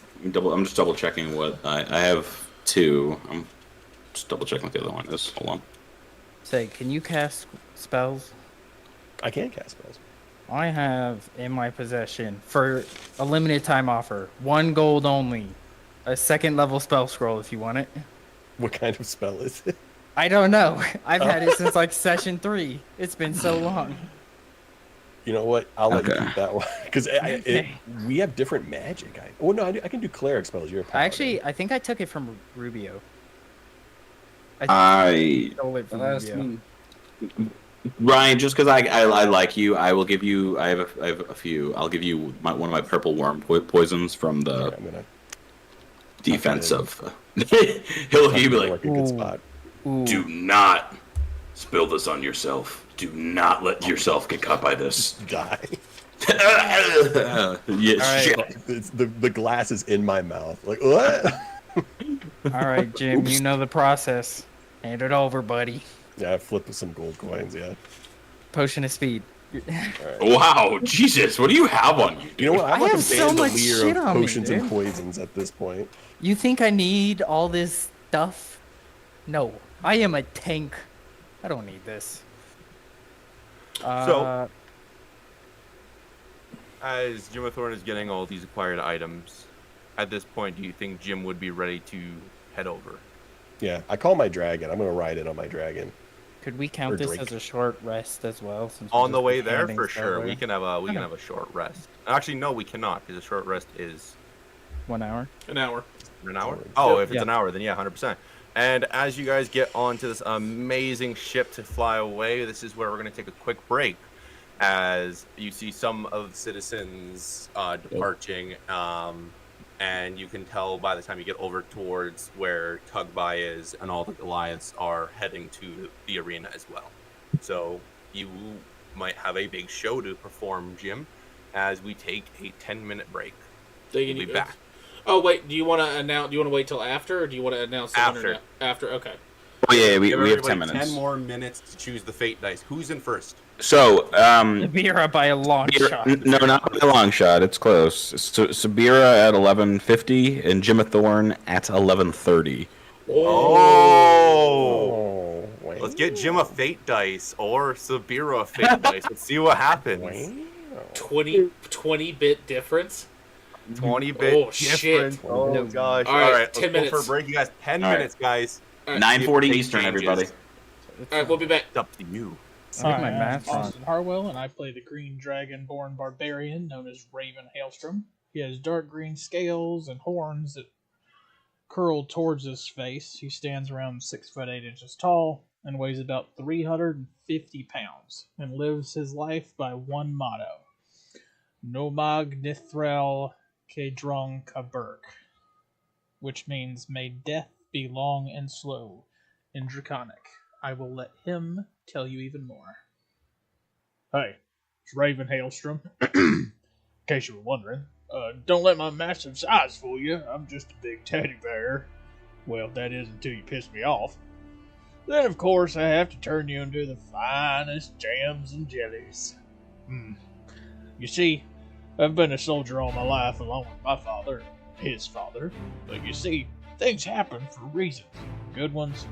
just double checking what I have 2. I'm just double checking what the other one is. Hold on. Say, can you cast spells? I can cast spells. I have in my possession for a limited time offer 1 gold only. A 2nd level spell scroll if you want it. What kind of spell is it? I don't know. I've had it since like session 3. It's been so long. You know what? I'll let you Okay. keep that one because we have different magic. I can do cleric spells. You're a paladin. I think I took it from Rubio. I stole it from Rubio. Ryan, just because I like you, I will give you. I have a few. I'll give you one of my purple worm poisons from the I'm gonna defensive. He'll be like, like a good spot. Ooh. Do not spill this on yourself. Do not let yourself get caught by this. Die. yeah, right. shit. It's the glass is in my mouth. Like what? All right, Jim, you know the process. Hand it over, buddy. Yeah, I flipped some gold coins. Yeah. Potion of speed. Wow, Jesus, what do you have on you? You know what? I'm I like have a so much bandolier shit of on me, potions and dude. poisons at this point. You think I need all this stuff? No, I am a tank. I don't need this. So- As Jim Thorne is getting all these acquired items, at this point, do you think Jim would be ready to head over? Yeah, I call my dragon. I'm gonna ride in on my dragon. Could we count Or this drink. as a short rest as well? Since we've On the just way been there, handing for stuff sure. over? We can have a short rest. Actually, no, we cannot because a short rest is 1 hour. An hour. an hour. Yep. Oh, if it's Yeah. an hour, then yeah, 100%. And as you guys get onto this amazing ship to fly away, this is where we're going to take a quick break. As you see some of the citizens departing, and you can tell by the time you get over towards where Tugby is, and all the Goliaths are heading to the arena as well. So you might have a big show to perform, Jim, as we take a 10-minute break. We'll be back. Oh wait, do you want to announce? Do you want to wait till after, or do you want to announce the After. winner now? After? Okay. Oh yeah, we Give have everybody 10 minutes. 10 more minutes to choose the fate dice. Who's in first? So, Sabira by a long shot. no, not by a long shot. It's close. Sabira at 11:50 and Jim Thorne at 11:30. Oh! wait. Let's get Jim a fate dice or Sabira a fate dice. Let's see what happens. 20-bit difference. 20-bit Oh, shit. difference. Oh No. gosh. All All right, right, 10 let's go for a minutes. break. You guys, 10 All right. minutes, guys. 9:40 Fate Eastern, changes. everybody. All right, we'll be back. It's up to you. Get my I'm math wrong. Austin Harwell, and I play the green dragon-born barbarian known as Raven Hailstrom. He has dark green scales and horns that curl towards his face. He stands around 6'8" tall and weighs about 350 pounds, and lives his life by one motto: Nomag Nithrel Kedrong Kaburk, which means "May death be long and slow" in Draconic. I will let him tell you even more. Hey, it's Raven Hailstrom. In case you were wondering. Don't let my massive size fool you. I'm just a big teddy bear. Well, that is until you piss me off. Then, of course, I have to turn you into the finest jams and jellies. You see, I've been a soldier all my life along with my father and his father. But you see, things happen for reasons. Good ones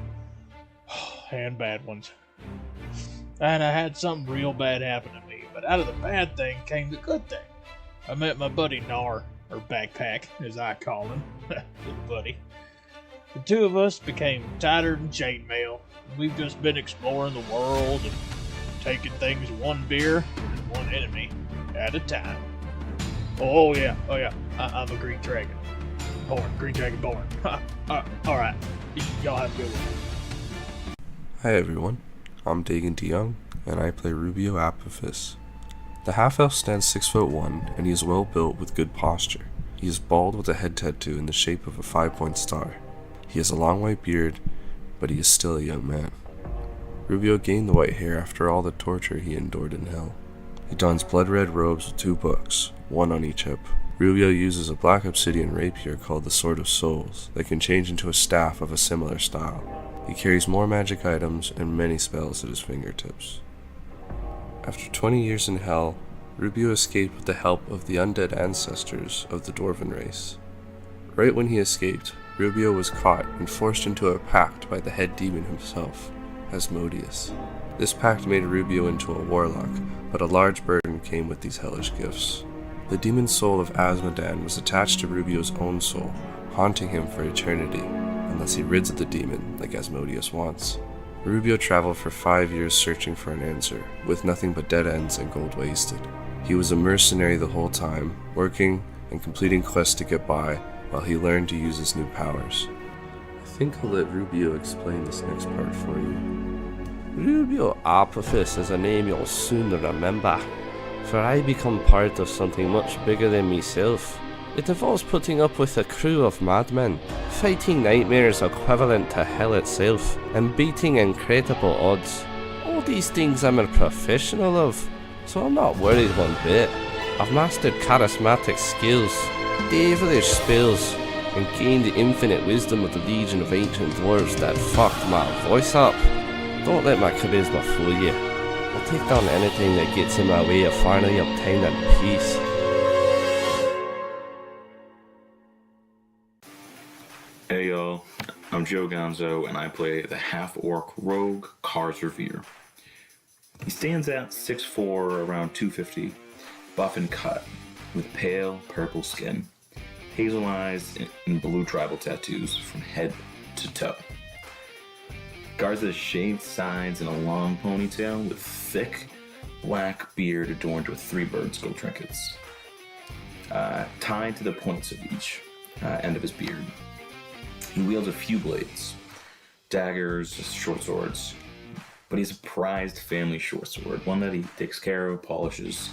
and bad ones. And I had something real bad happen to me, but out of the bad thing came the good thing. I met my buddy Nar, or Backpack, as I call him. Little buddy. The two of us became tighter than chainmail. We've just been exploring the world and taking things one beer and one enemy at a time. Oh yeah. I'm a green dragon. Green dragon born. Alright. Y'all have a good one. Hi everyone, I'm Dagan DeYoung, and I play Rubio Apophis. The half-elf stands 6'1", and he is well built with good posture. He is bald with a head tattoo in the shape of a 5-point star. He has a long white beard, but he is still a young man. Rubio gained the white hair after all the torture he endured in hell. He dons blood-red robes with 2 books, one on each hip. Rubio uses a black obsidian rapier called the Sword of Souls that can change into a staff of a similar style. He carries more magic items and many spells at his fingertips. After 20 years in hell, Rubio escaped with the help of the undead ancestors of the Dwarven race. Right when he escaped, Rubio was caught and forced into a pact by the head demon himself, Asmodeus. This pact made Rubio into a warlock, but a large burden came with these hellish gifts. The demon soul of Asmodan was attached to Rubio's own soul, haunting him for eternity, unless he rids of the demon like Asmodeus wants. Rubio traveled for 5 years searching for an answer, with nothing but dead ends and gold wasted. He was a mercenary the whole time, working and completing quests to get by, while he learned to use his new powers. I think I'll let Rubio explain this next part for you. Rubio Apophis is a name you'll soon remember, for I become part of something much bigger than myself. It involves putting up with a crew of madmen, fighting nightmares equivalent to hell itself, and beating incredible odds. All these things I'm a professional of, so I'm not worried one bit. I've mastered charismatic skills, devilish spells, and gained the infinite wisdom of the legion of ancient dwarves that fucked my voice up. Don't let my charisma fool you. I'll take down anything that gets in my way of finally obtaining peace. Hey y'all, I'm Joe Gonzo, and I play the half-orc rogue Kars Revere. He stands at 6'4", around 250, buff and cut, with pale purple skin, hazel eyes, and blue tribal tattoos from head to toe. Kars has shaved sides and a long ponytail with thick black beard adorned with 3 bird skull trinkets, tied to the points of each end of his beard. He wields a few blades, daggers, short swords, but he's a prized family short sword, one that he takes care of, polishes,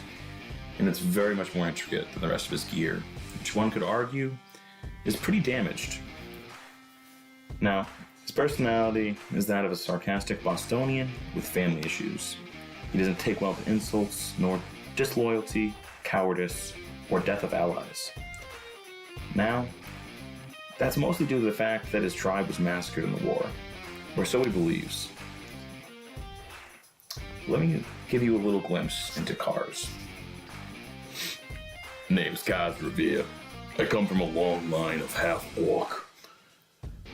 and it's very much more intricate than the rest of his gear, which one could argue is pretty damaged. Now, his personality is that of a sarcastic Bostonian with family issues. He doesn't take well to insults, nor disloyalty, cowardice, or death of allies. Now, that's mostly due to the fact that his tribe was massacred in the war, or so he believes. Let me give you a little glimpse into Kars. Name's Kars Revere. I come from a long line of half-orc.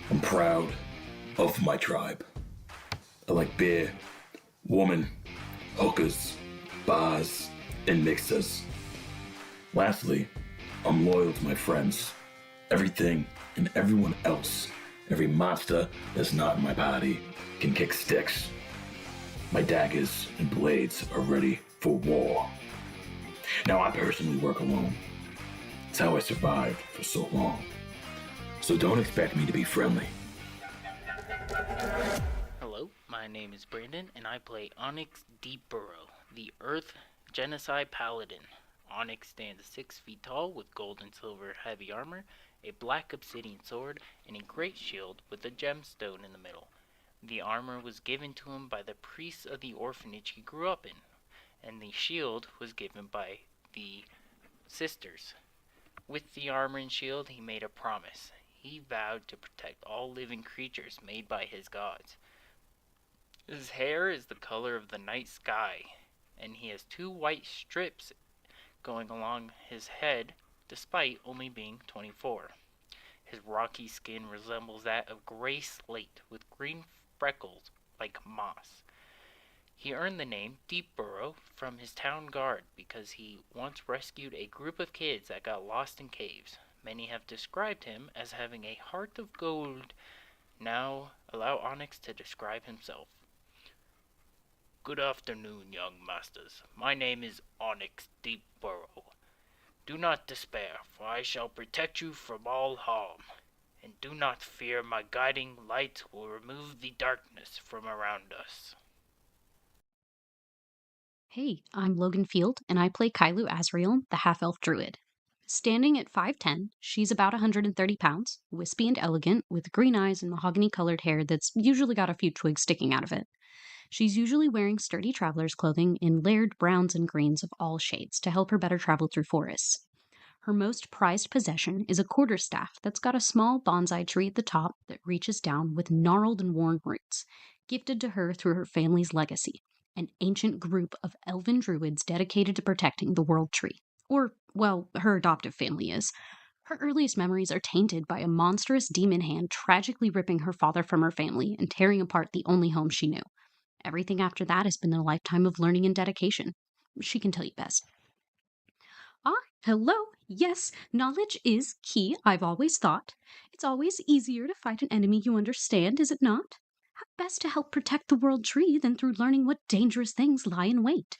I'm proud of my tribe. I like beer, woman, hookers, bars, and mixers. Lastly, I'm loyal to my friends. Everything and everyone else, every monster that's not in my party, can kick sticks. My daggers and blades are ready for war. Now I personally work alone. It's how I survived for so long. So don't expect me to be friendly. Hello, my name is Brandon, and I play Onyx Deepburrow, the Earth Genocide Paladin. Onyx stands 6 feet tall with gold and silver heavy armor, a black obsidian sword, and a great shield with a gemstone in the middle. The armor was given to him by the priests of the orphanage he grew up in, and the shield was given by the sisters. With the armor and shield, he made a promise. He vowed to protect all living creatures made by his gods. His hair is the color of the night sky, and he has 2 white strips going along his head, despite only being 24. His rocky skin resembles that of gray slate with green freckles like moss. He earned the name Deepburrow from his town guard because he once rescued a group of kids that got lost in caves. Many have described him as having a heart of gold. Now, allow Onyx to describe himself. Good afternoon, young masters. My name is Onyx Deepburrow. Do not despair, for I shall protect you from all harm. And do not fear, my guiding light will remove the darkness from around us. Hey, I'm Logan Field, and I play Kailu Azrael, the half-elf druid. Standing at 5'10", she's about 130 pounds, wispy and elegant, with green eyes and mahogany-colored hair that's usually got a few twigs sticking out of it. She's usually wearing sturdy traveler's clothing in layered browns and greens of all shades to help her better travel through forests. Her most prized possession is a quarterstaff that's got a small bonsai tree at the top that reaches down with gnarled and worn roots, gifted to her through her family's legacy, an ancient group of elven druids dedicated to protecting the world tree. Or, well, her adoptive family is. Her earliest memories are tainted by a monstrous demon hand tragically ripping her father from her family and tearing apart the only home she knew. Everything after that has been a lifetime of learning and dedication. She can tell you best. Hello. Yes, knowledge is key, I've always thought. It's always easier to fight an enemy you understand, is it not? How best to help protect the world tree than through learning what dangerous things lie in wait?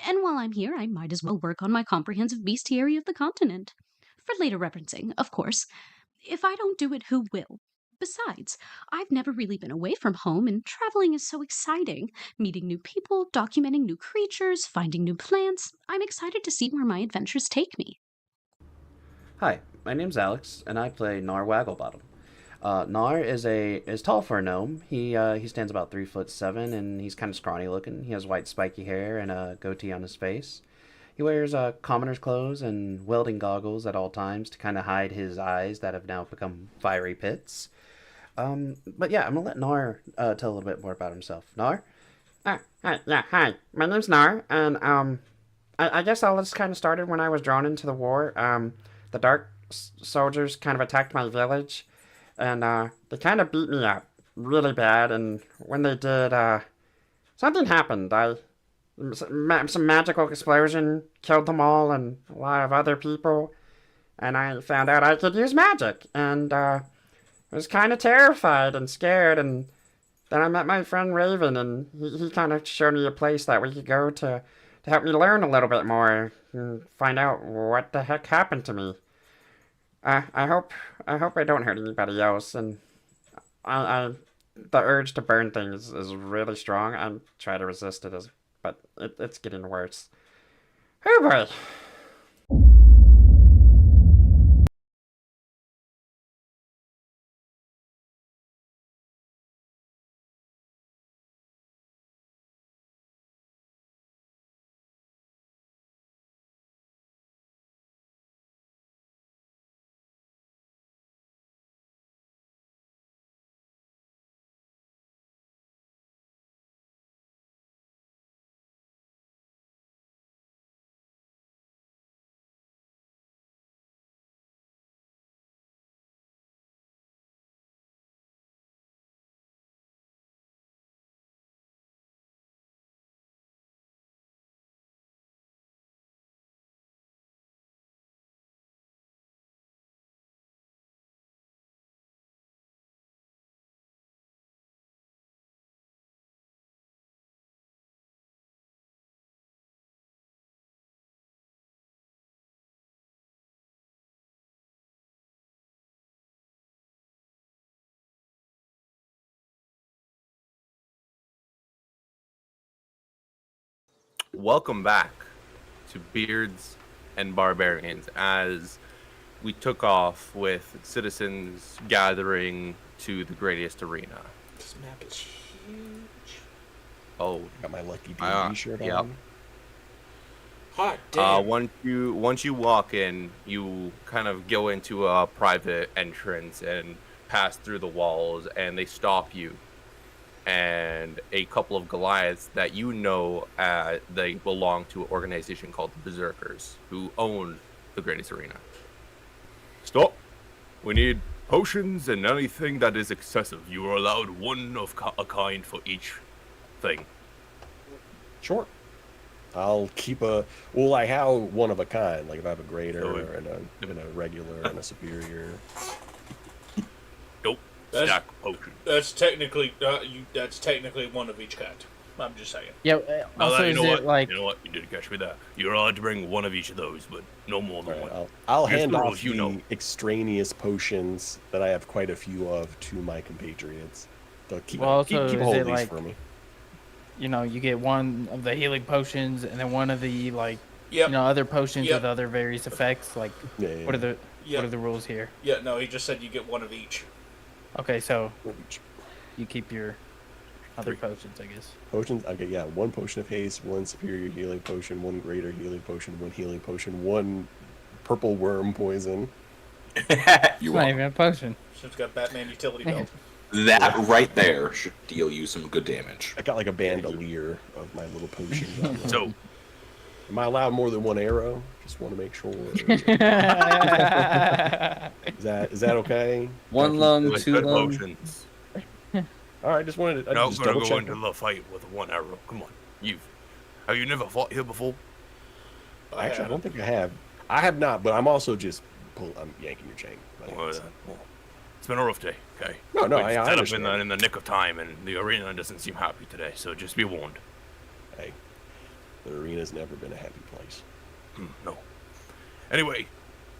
And while I'm here, I might as well work on my comprehensive bestiary of the continent. For later referencing, of course. If I don't do it, who will? Besides, I've never really been away from home, and traveling is so exciting. Meeting new people, documenting new creatures, finding new plants. I'm excited to see where my adventures take me. Hi, my name's Alex, and I play Nar Wagglebottom. Nar is tall for a gnome. He stands about 3'7", and he's kind of scrawny looking. He has white spiky hair and a goatee on his face. He wears commoner's clothes and welding goggles at all times to kind of hide his eyes that have now become fiery pits. But yeah, I'm gonna let Nar tell a little bit more about himself. Nar? Hi. My name's Nar, and I guess all this kind of started when I was drawn into the war. The Dark Soldiers kind of attacked my village, and they kind of beat me up really bad. And when they did, something happened. Some magical explosion killed them all and a lot of other people, and I found out I could use magic, and was kind of terrified and scared. And then I met my friend Raven, and he kind of showed me a place that we could go to help me learn a little bit more and find out what the heck happened to me. I hope I don't hurt anybody else, and the urge to burn things is really strong. I try to resist it, but it's getting worse. Oh boy. Welcome back to Beards and Barbarians, as we took off with citizens gathering to the greatest arena. This map is huge. Oh, got my lucky D&D shirt on. Yep. Hot damn. Once you walk in, you kind of go into a private entrance and pass through the walls, and they stop you. And a couple of Goliaths that you know, they belong to an organization called the Berserkers, who own the greatest arena. Stop! We need potions and anything that is excessive. You are allowed one of a kind for each thing. Sure. I'll keep a. Well, I have one of a kind. Like if I have a greater So and a regular and a superior. Nope. Stack potion. That's technically that's technically one of each kind. I'm just saying. Yeah. Now Also, that, is it like? You know what? You did catch me that. You're allowed to bring one of each of those, but no more than one. I'll Here's hand the off rules, the extraneous potions that I have quite a few of to my compatriots. They'll keep, Well, also, keep is hold it of these like, for me. you know, you get one of the healing potions and then one of the like, Yep. you know, other potions Yep. with other various effects. Like, Yeah. what are the Yep. what are the rules here? Yeah, no, he just said you get one of each. Okay, so you keep your other potions, I guess. Potions? Okay, yeah. One potion of haste, one superior healing potion, one greater healing potion, one healing potion, one purple worm poison. It's not even a potion. She's got Batman utility belt. That right there should deal you some good damage. I got like a bandolier of my little potions. So, am I allowed more than one arrow? Just want to make sure. Is that okay? One lung, two lung. Potions. All right, just wanted to. Not just gonna double go check. into the fight with one arrow. Come on, have you never fought here before? Actually, I don't think I have. I have not, but I'm also just I'm yanking your chain. Well, it's been a rough day. Okay. No, We've I set up understand. in the nick of time, and the arena doesn't seem happy today. So just be warned. Hey, the arena's never been a happy place. No. Anyway,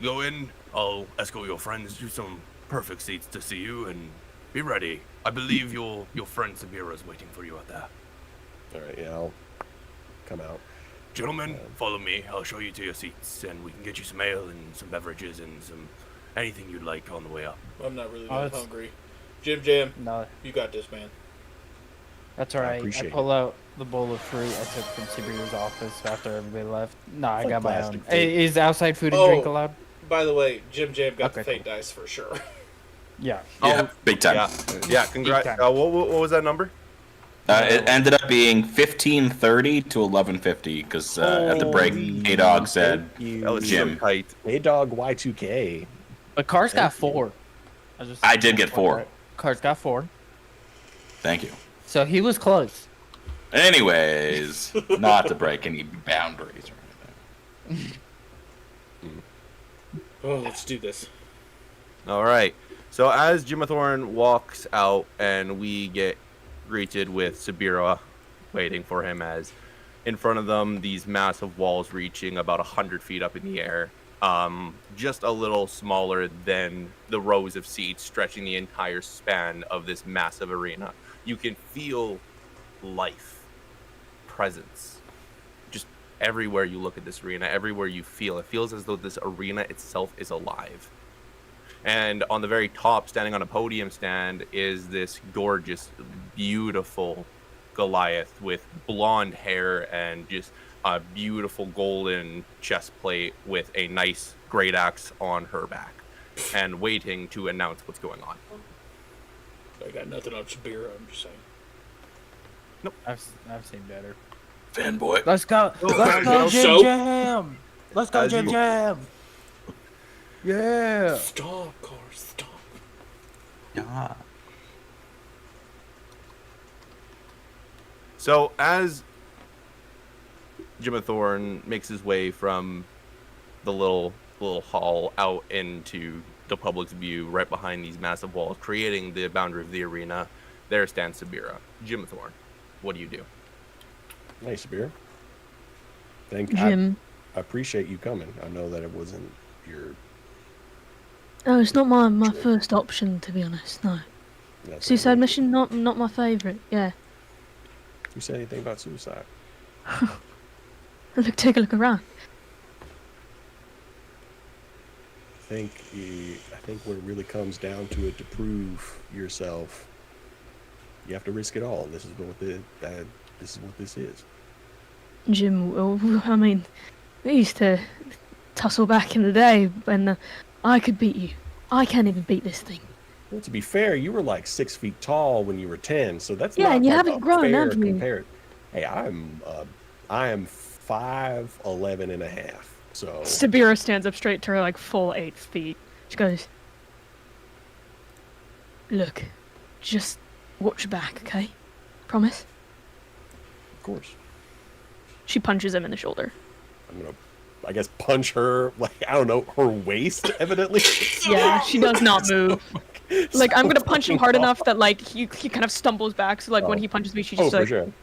go in. I'll escort your friends to some perfect seats to see you, and be ready. I believe your friend Sabira is waiting for you out there. All right, yeah, I'll come out. Gentlemen, follow me. I'll show you to your seats, and we can get you some ale and some beverages and some anything you'd like on the way up. I'm not really that hungry. Jim, no, you got this, man. That's all right. I pull out the bowl of fruit I took from Siberia's office after everybody left. No, I got my own. Hey, is outside food and drink allowed? By the way, Jim got the fate dice for sure. Yeah. Yeah, big time. Yeah, congrats. What was that number? It ended up being 1530 to 1150 because at the break, A-Dog said Jim. A-Dog Y2K. But Car's got 4. I did get 4. Car's got 4. Thank you. So he was close. Anyways, not to break any boundaries or anything. Oh, let's do this. All right. So as Jimathorn walks out, and we get greeted with Sabira waiting for him, as in front of them these massive walls reaching about 100 feet up in the air, just a little smaller than the rows of seats stretching the entire span of this massive arena. You can feel life, presence, just everywhere you look at this arena, everywhere you feel. It feels as though this arena itself is alive. And on the very top, standing on a podium stand, is this gorgeous, beautiful Goliath with blonde hair and just a beautiful golden chest plate with a nice great axe on her back, and waiting to announce what's going on. I got nothing on Sabira, I'm just saying. Nope. I've seen better. Fanboy. Let's go. Let's go, Jim Jam. Let's go, Jim Jam. Yeah. Stop, Car, stop. Yeah. So as Jimathorn makes his way from the little hall out into the public's view, right behind these massive walls, creating the boundary of the arena, there stands Sabira. Jimathorn, what do you do? Nice, Sabira. Jim. I appreciate you coming. I know that it wasn't your... Oh, it's not my first option, to be honest. No. Suicide mission, not my favourite. Yeah. You said anything about suicide? Take a look around. I think when it really comes down to it, to prove yourself, you have to risk it all. And this is what this is. Jim, I mean, we used to tussle back in the day when I could beat you. I can't even beat this thing. Well, to be fair, you were like 6 feet tall when you were 10, so that's Yeah, not and you like haven't a grown, fair have you? compar- Hey, I am 5'11" and a half. So Sabira stands up straight to her, like full 8 feet. She goes, "Look, just watch your back, okay? Promise?" Of course. She punches him in the shoulder. I'm gonna, I guess, punch her, like, I don't know, her waist, evidently. Yeah, she does not move. Like, I'm gonna punch him hard enough that, like, he kind of stumbles back, so, like, when he punches me, she's just for like... sure. I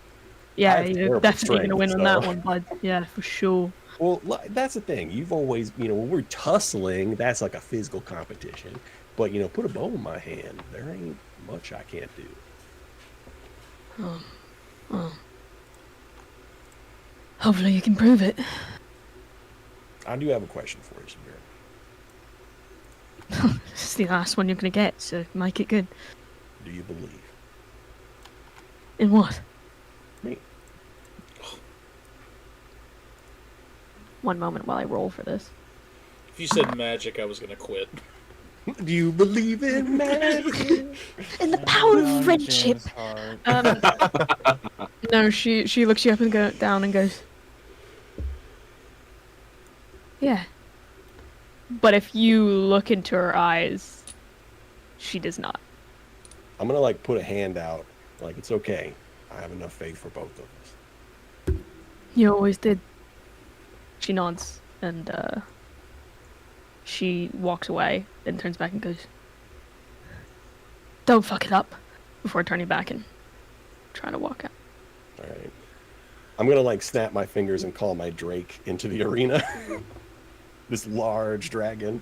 Yeah, have you're terrible definitely gonna win strength, on that so- one, bud. Yeah, for sure. Well, that's the thing. You've always, when we're tussling, that's like a physical competition. But, put a bow in my hand. There ain't much I can't do. Oh. Hopefully you can prove it. I do have a question for you, Samir. It's the last one you're gonna get, so make it good. Do you believe? In what? Me. One moment while I roll for this. If you said magic, I was gonna quit. Do you believe in magic? In the power of friendship. No, she looks you up and down and goes, yeah. But if you look into her eyes, she does not. I'm gonna like put a hand out, like it's okay. I have enough faith for both of us. You always did. She nods and she walks away and turns back and goes, don't fuck it up, before turning back and trying to walk out. All right. I'm gonna like snap my fingers and call my Drake into the arena. This large dragon.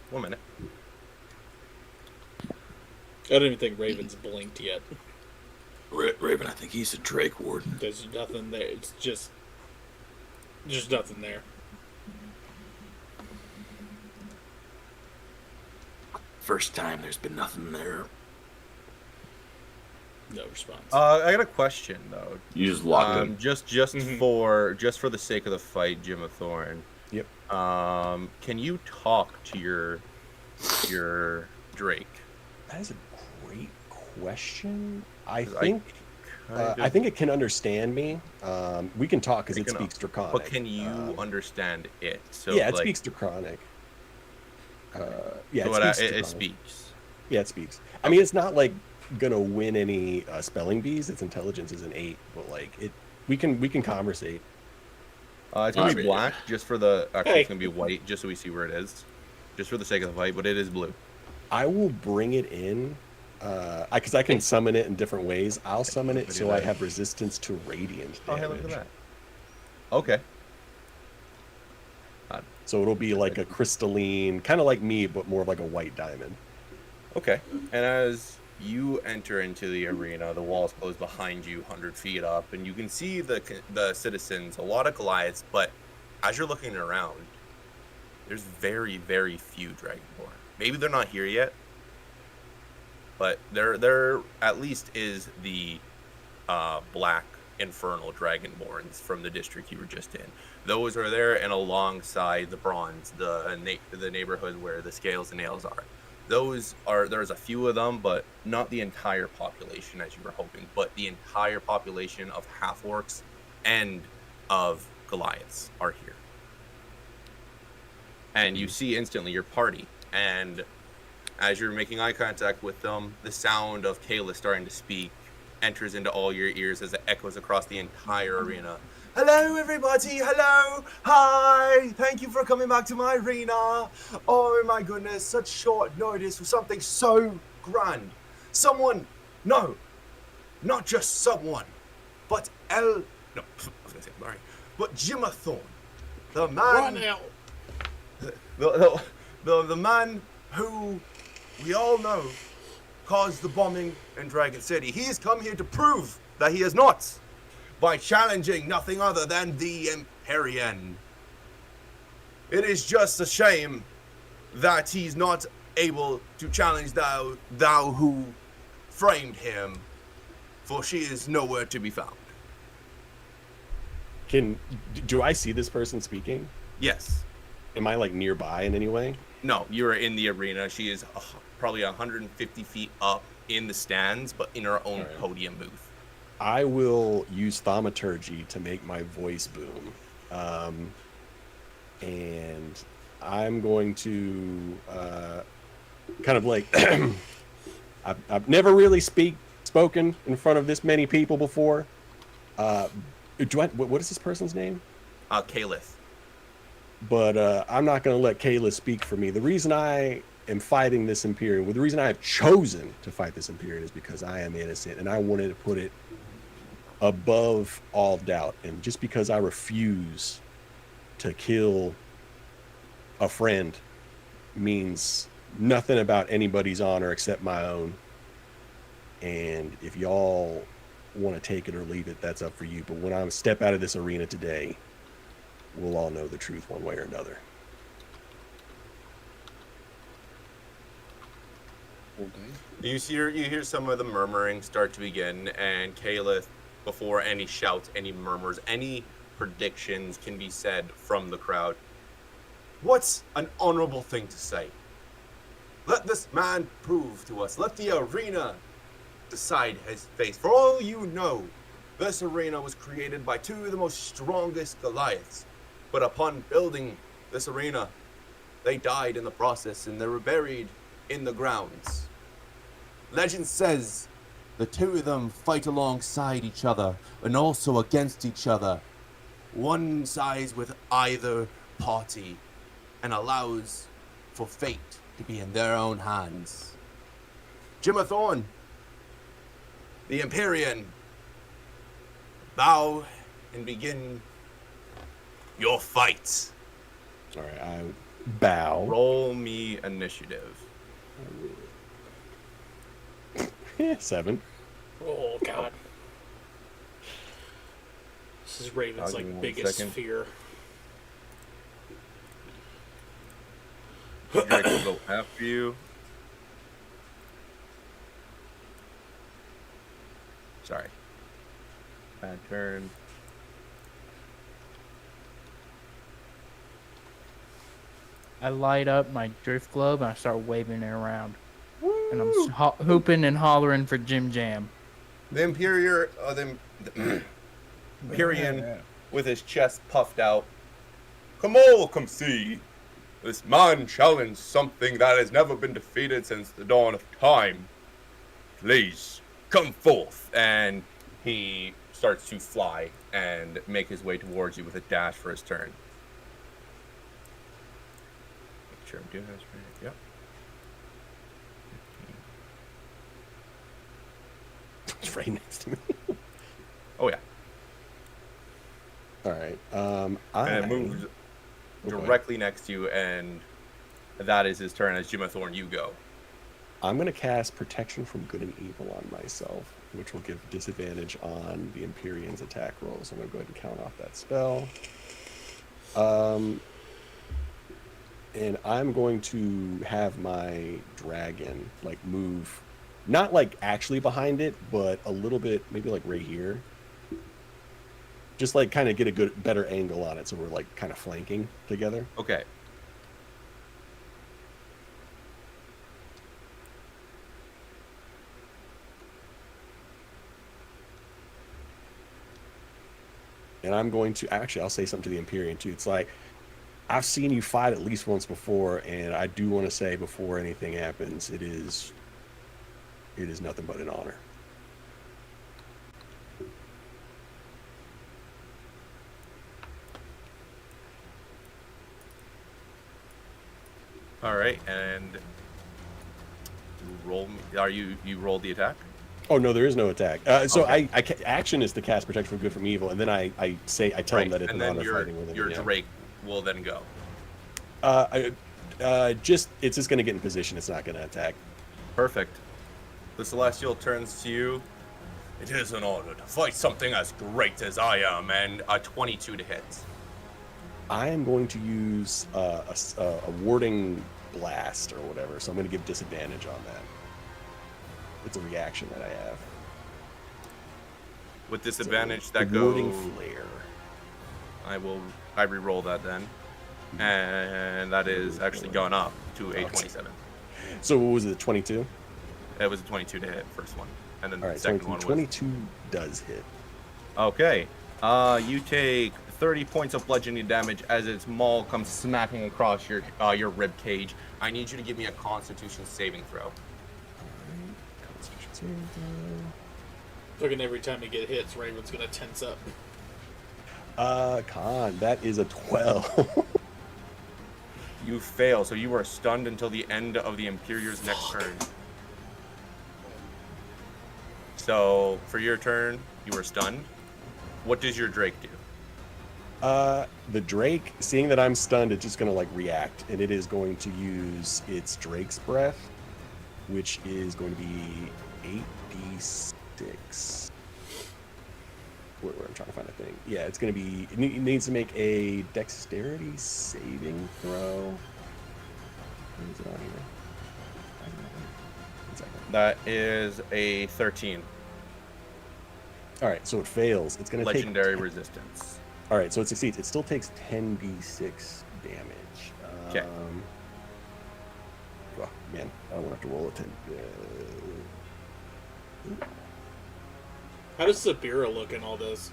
1 minute. I don't even think Raven's blinked yet. Raven, I think he's a Drake Warden. There's nothing there. It's just nothing there. First time there's been nothing there. No response. I got a question though. You just locked him. Just for the sake of the fight, Jim of Thorn. Yep. Can you talk to your Drake? That is a great question. I think it can understand me. We can talk because it speaks Draconic. But can you understand it? So yeah, it speaks Draconic. Yeah, so it speaks. Yeah, it speaks. I mean, it's not like gonna win any spelling bees. Its intelligence is an 8, but like we can conversate. It's gonna be black just for the. Actually, it's gonna be white just so we see where it is, just for the sake of the fight. But it is blue. I will bring it in, because I can summon it in different ways. I'll summon it so I have resistance to radiant damage. Oh, hey, look at that. Okay. So it'll be like a crystalline, kind of like me, but more of like a white diamond. Okay. And as you enter into the arena, the walls close behind you, 100 feet up, and you can see the citizens, a lot of Goliaths. But as you're looking around, there's very, very few Dragonborn. Maybe they're not here yet, but there at least is the black infernal Dragonborns from the district you were just in. Those are there, and alongside the bronze, the neighborhood where the scales and nails are. There's a few of them, but not the entire population as you were hoping, but the entire population of half-orcs and of Goliaths are here. And you see instantly your party, and as you're making eye contact with them, the sound of Kayla starting to speak enters into all your ears as it echoes across the entire arena. Hello, everybody. Hello. Hi. Thank you for coming back to my arena. Oh, my goodness. Such short notice for something so grand. Someone. No. Not just someone. But No. I was going to say Larry. But Jimathorn. The man. The man who we all know caused the bombing in Dragon City. He has come here to prove that he is not, by challenging nothing other than the Empyrean. It is just a shame that he's not able to challenge thou who framed him, for she is nowhere to be found. Do I see this person speaking? Yes. Am I like nearby in any way? No, you're in the arena. She is probably 150 feet up in the stands, but in her own podium booth. I will use thaumaturgy to make my voice boom. And I'm going to kind of like I've never really spoken in front of this many people before. What is this person's name? Kalith. But I'm not going to let Kayla speak for me. The reason I am fighting this Imperium, the reason I have chosen to fight this Imperium is because I am innocent, and I wanted to put it above all doubt. And just because I refuse to kill a friend means nothing about anybody's honor except my own. And if y'all want to take it or leave it, that's up for you. But when I step out of this arena today, we'll all know the truth one way or another. You hear some of the murmuring start to begin, and Kalith, before any shouts, any murmurs, any predictions can be said from the crowd. What's an honorable thing to say? Let this man prove to us. Let the arena decide his fate. For all you know, this arena was created by two of the most strongest Goliaths. But upon building this arena, they died in the process, and they were buried in the grounds. Legend says the two of them fight alongside each other and also against each other. One sides with either party and allows for fate to be in their own hands. Jimathorn, the Empyrean, bow and begin your fight. All right, I bow. Roll me initiative. 7. Oh God. This is Raven's biggest fear. Drake will go after you. Sorry. Bad turn. I light up my drift globe and I start waving it around. And I'm hooping and hollering for Jim Jam. The Empyrean, with his chest puffed out. Come all, come see. This man challenged something that has never been defeated since the dawn of time. Please, come forth. And he starts to fly and make his way towards you with a dash for his turn. Make sure I'm doing this right. Yep. It's right next to me. Oh, yeah. All right. And it moves directly next to you, and that is his turn. As Jimathorn, you go. I'm going to cast Protection from Good and Evil on myself, which will give disadvantage on the Empyrean's attack rolls. I'm going to go ahead and count off that spell. And I'm going to have my dragon, move, not, actually behind it, but a little bit, maybe, right here. Just, kind of get a better angle on it, so we're, kind of flanking together. Okay. And I'm going to, actually, I'll say something to the Empyrean, too. It's I've seen you fight at least once before, and I do want to say before anything happens, it is nothing but an honor. All right, and roll. You rolled the attack? Oh no, there is no attack. So okay. Action is to cast Protection from Good from Evil, and then I tell him that it's an honor fighting with him. Your Drake will then go. It's just going to get in position. It's not going to attack. Perfect. The Celestial turns to you. It is an honor to fight something as great as I am, and a 22 to hit. I am going to use a warding blast or whatever, so I'm going to give disadvantage on that. It's a reaction that I have. With disadvantage, that warding goes. Flare. I re-roll that then, and that is actually gone up to a 27. So what was it? 22? It was a 22 to hit, first one, and then the second 22, one was 22 does hit. Okay. You take 30 points of bludgeoning damage as its maul comes smacking across your rib cage. I need you to give me a Constitution saving throw. Constitution saving throw. Fucking every time he get hits, Raven's gonna tense up. Con, that is a 12. You fail, so you are stunned until the end of the Imperior's next turn. So, for your turn, you are stunned. What does your Drake do? The Drake, seeing that I'm stunned, it's just going to like react, and it is going to use its Drake's Breath, which is going to be 8d6. Where I'm trying to find a thing. Yeah, it's going to be, it needs to make a dexterity saving throw. What is it on here? One second. That is a 13. All right, so it fails. It's going to take Legendary resistance. All right, so it succeeds. It still takes 10d6 damage. Okay. Oh, man, I don't want to have to roll a 10. How does Sabira look in all this?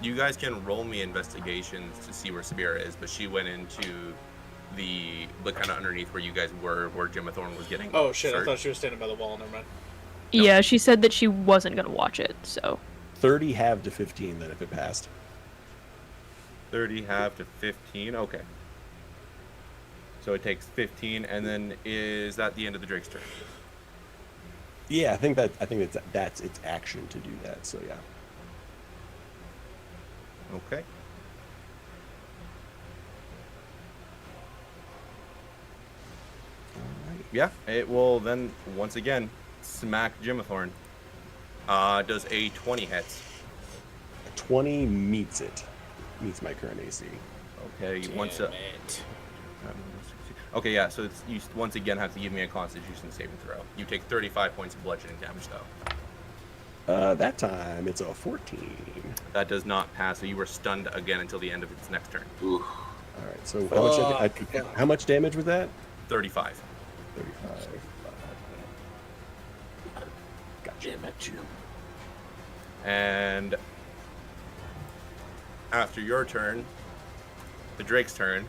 You guys can roll me investigations to see where Sabira is, but she went into the kind of underneath where you guys were, where Gemma Thorne was getting. Oh shit! searched. I thought she was standing by the wall. Never mind. Yeah, she said that she wasn't gonna watch it, so. 30 halved to 15 then if it passed. 30 half to 15. Okay. So it takes 15, and then is that the end of the Drake's turn? Yeah, I think that's its action to do that. So yeah. Okay. Yeah, it will then once again smack Jimathorn. Does a 20 hits? 20 meets it. Meets my current AC. Okay, Okay, yeah. So you once again have to give me a Constitution saving throw. You take 35 points of bludgeoning damage, though. That time it's a 14. That does not pass. So you were stunned again until the end of its next turn. All right. So how much damage was that? 35. 35. Gotcha. Damn it, Jim. And after your turn, the Drake's turn.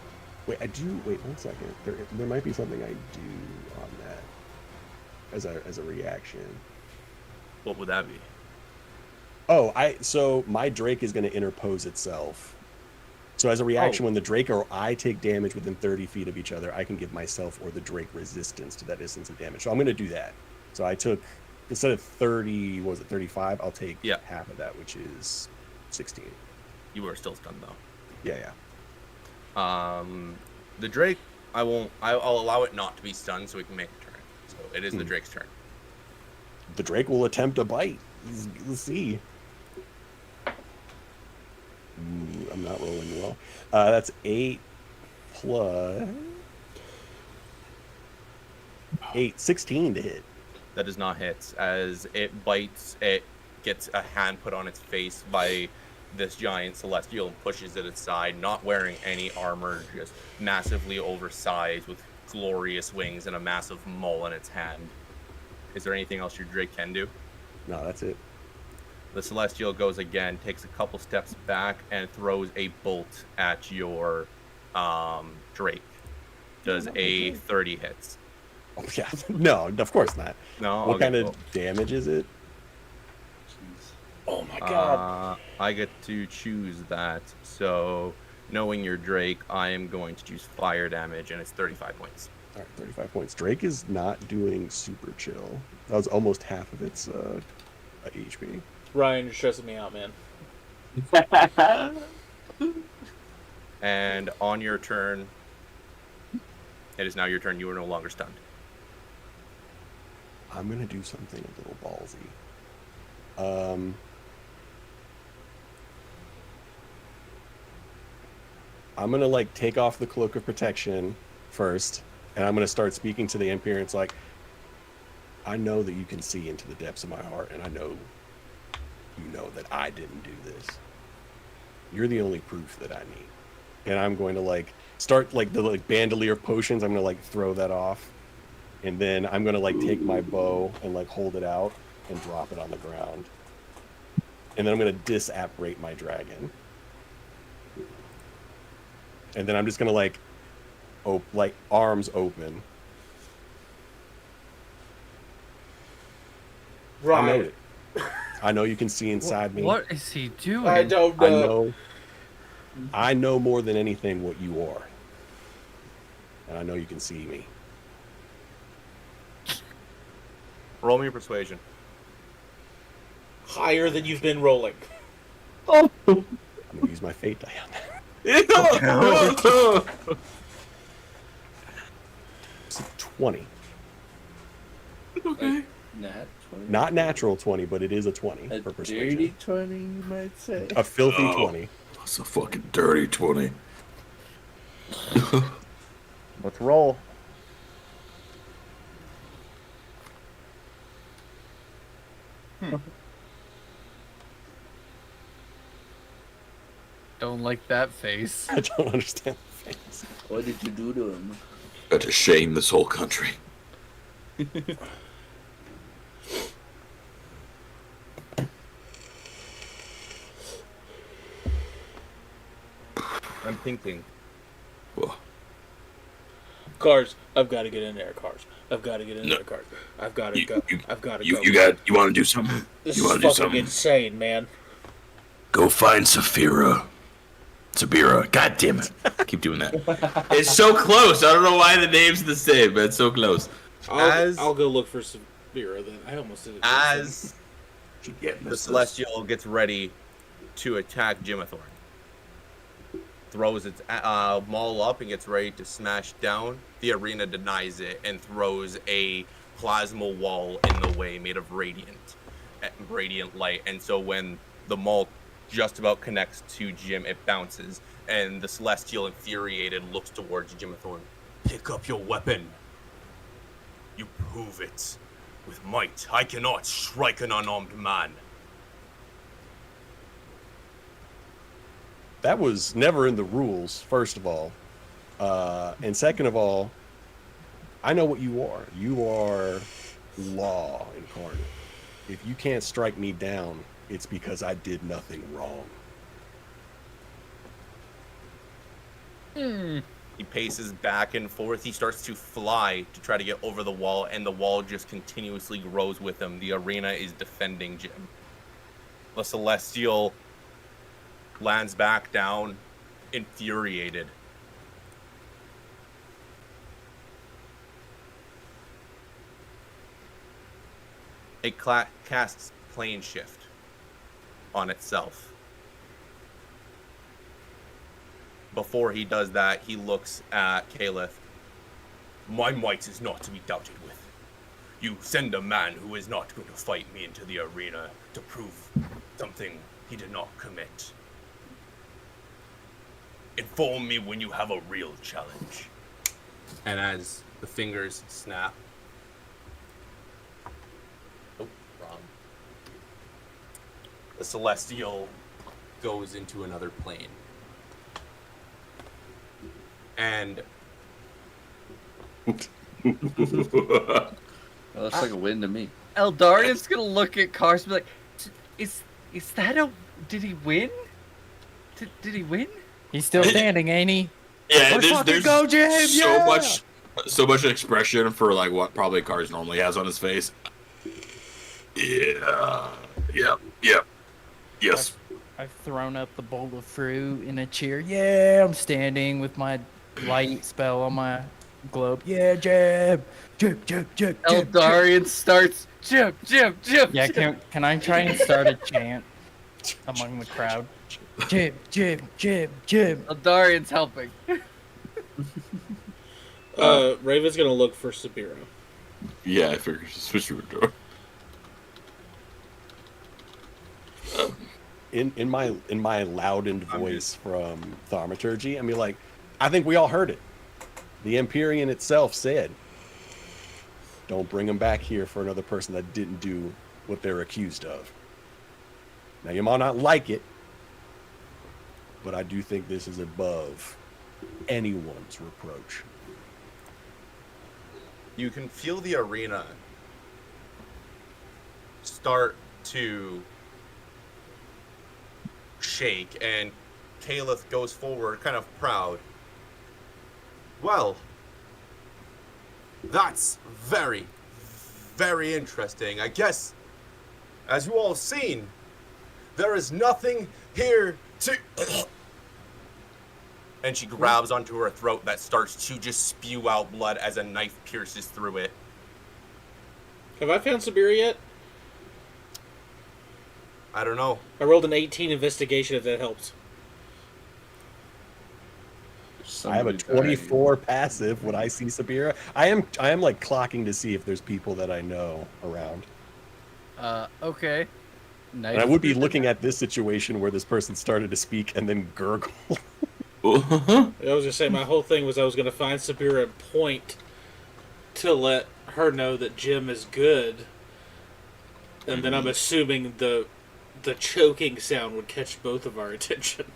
Wait, wait 1 second. There might be something I do on that as a reaction. What would that be? Oh, so my Drake is going to interpose itself. So as a reaction, when the Drake or I take damage within 30 feet of each other, I can give myself or the Drake resistance to that distance of damage. So I'm going to do that. So I took, instead of 30, what was it, 35? I'll take half of that, which is 16. You were still stunned, though. Yeah. The Drake, I'll allow it not to be stunned so we can make a turn. So it is the Drake's turn. The Drake will attempt a bite. Let's see. I'm not rolling well. That's 8 plus 8, 16 to hit. That does not hit. As it bites, it gets a hand put on its face by this giant celestial and pushes it aside, not wearing any armor, just massively oversized with glorious wings and a massive maul in its hand. Is there anything else your Drake can do? No, that's it. The celestial goes again, takes a couple steps back, and throws a bolt at your Drake. Does a 30 hits? Oh, yeah. No, of course not. No. What okay, kind of cool. damage is it? Oh my god. I get to choose that. So, knowing your Drake, I am going to choose fire damage, and it's 35 points. All right, 35 points. Drake is not doing super chill. That was almost half of its HP. Ryan, you're stressing me out, man. And on your turn, it is now your turn. You are no longer stunned. I'm going to do something a little ballsy. I'm going to, like, take off the cloak of protection first, and I'm going to start speaking to the Empire. It's like, I know that you can see into the depths of my heart, and I know you know that I didn't do this. You're the only proof that I need. And I'm going to, like, start, like, the, like, bandolier potions. I'm going to, like, throw that off. And then I'm going to, like, take my bow and, like, hold it out and drop it on the ground. And then I'm going to disapparate my dragon. And then I'm just going to, like, arms open. I know it. I know you can see inside me. What is he doing? I don't know. I know more than anything what you are. And I know you can see me. Roll me a persuasion. Higher than you've been rolling. Oh. I'm gonna use my fate die on that. It's a 20. Okay. Nat 20. Not natural 20, but it is a 20 A for persuasion. dirty 20, you might say. A filthy 20. That's a fucking dirty 20. Let's roll. Don't like that face. I don't understand the face. What did you do to him? Got to shame this whole country. I'm thinking. Cars, I've got to get in there. Cars, I've got to get in there. Cars, I've got to go. I've got to go. You want to do something? This You is want to do fucking something? insane, man. Go find Saphira. Sabira. God damn it. Keep doing that. It's so close. I don't know why the name's the same, but it's so close. I'll go look for Sabira then. I almost did it. As the Celestial gets ready to attack Jimmathorn, throws its maul up and gets ready to smash down, the arena denies it and throws a plasma wall in the way made of radiant light. And so when the maul just about connects to Jim, it bounces, and the Celestial, infuriated, looks towards Jimmathorn. Pick up your weapon. You prove it. With might, I cannot strike an unarmed man. That was never in the rules, first of all. And second of all, I know what you are. You are law incarnate. If you can't strike me down, it's because I did nothing wrong. He paces back and forth. He starts to fly to try to get over the wall, and the wall just continuously grows with him. The arena is defending Jim. The Celestial lands back down, infuriated. It casts plane shift on itself. Before he does that, he looks at Caliph. My might is not to be doubted with. You send a man who is not going to fight me into the arena to prove something he did not commit. Inform me when you have a real challenge. And as the fingers snap... Oh, wrong. The Celestial goes into another plane. And... Well, that's like a win to me. Eldarian's gonna look at Cars and be like, is that a... Did he win? Did he win? He's still standing, ain't he? Yeah, Let's fucking there's go, Jim! so much expression for like what probably Cars normally has on his face. Yeah. Yep. Yes. I've thrown up the bowl of fruit in a cheer. Yeah, I'm standing with my light spell on my globe. Yeah, Jim! Jim! Eldarian starts, Jim! Yeah, can I try and start a chant among the crowd? Jim! Eldarian's helping. Raven's gonna look for Sabiro. Yeah, I figured switch your door. In my loudened voice from Thaumaturgy, I mean, like, I think we all heard it. The Empyrean itself said, don't bring them back here for another person that didn't do what they're accused of. Now, you might not like it, but I do think this is above anyone's reproach. You can feel the arena start to shake, and Caliph goes forward, kind of proud. Well, that's very, very interesting. I guess As you all have seen, there is nothing here to... And she grabs onto her throat that starts to just spew out blood as a knife pierces through it. Have I found Siberia yet? I don't know. I rolled an 18 investigation if that helps. I have a 24 passive when I see Sabira. I am like clocking to see if there's people that I know around. Okay. Nice. And I would be looking at this situation where this person started to speak and then gurgle. I was gonna say my whole thing was I was gonna find Sabira and point to let her know that Jim is good, and then I'm assuming the choking sound would catch both of our attention.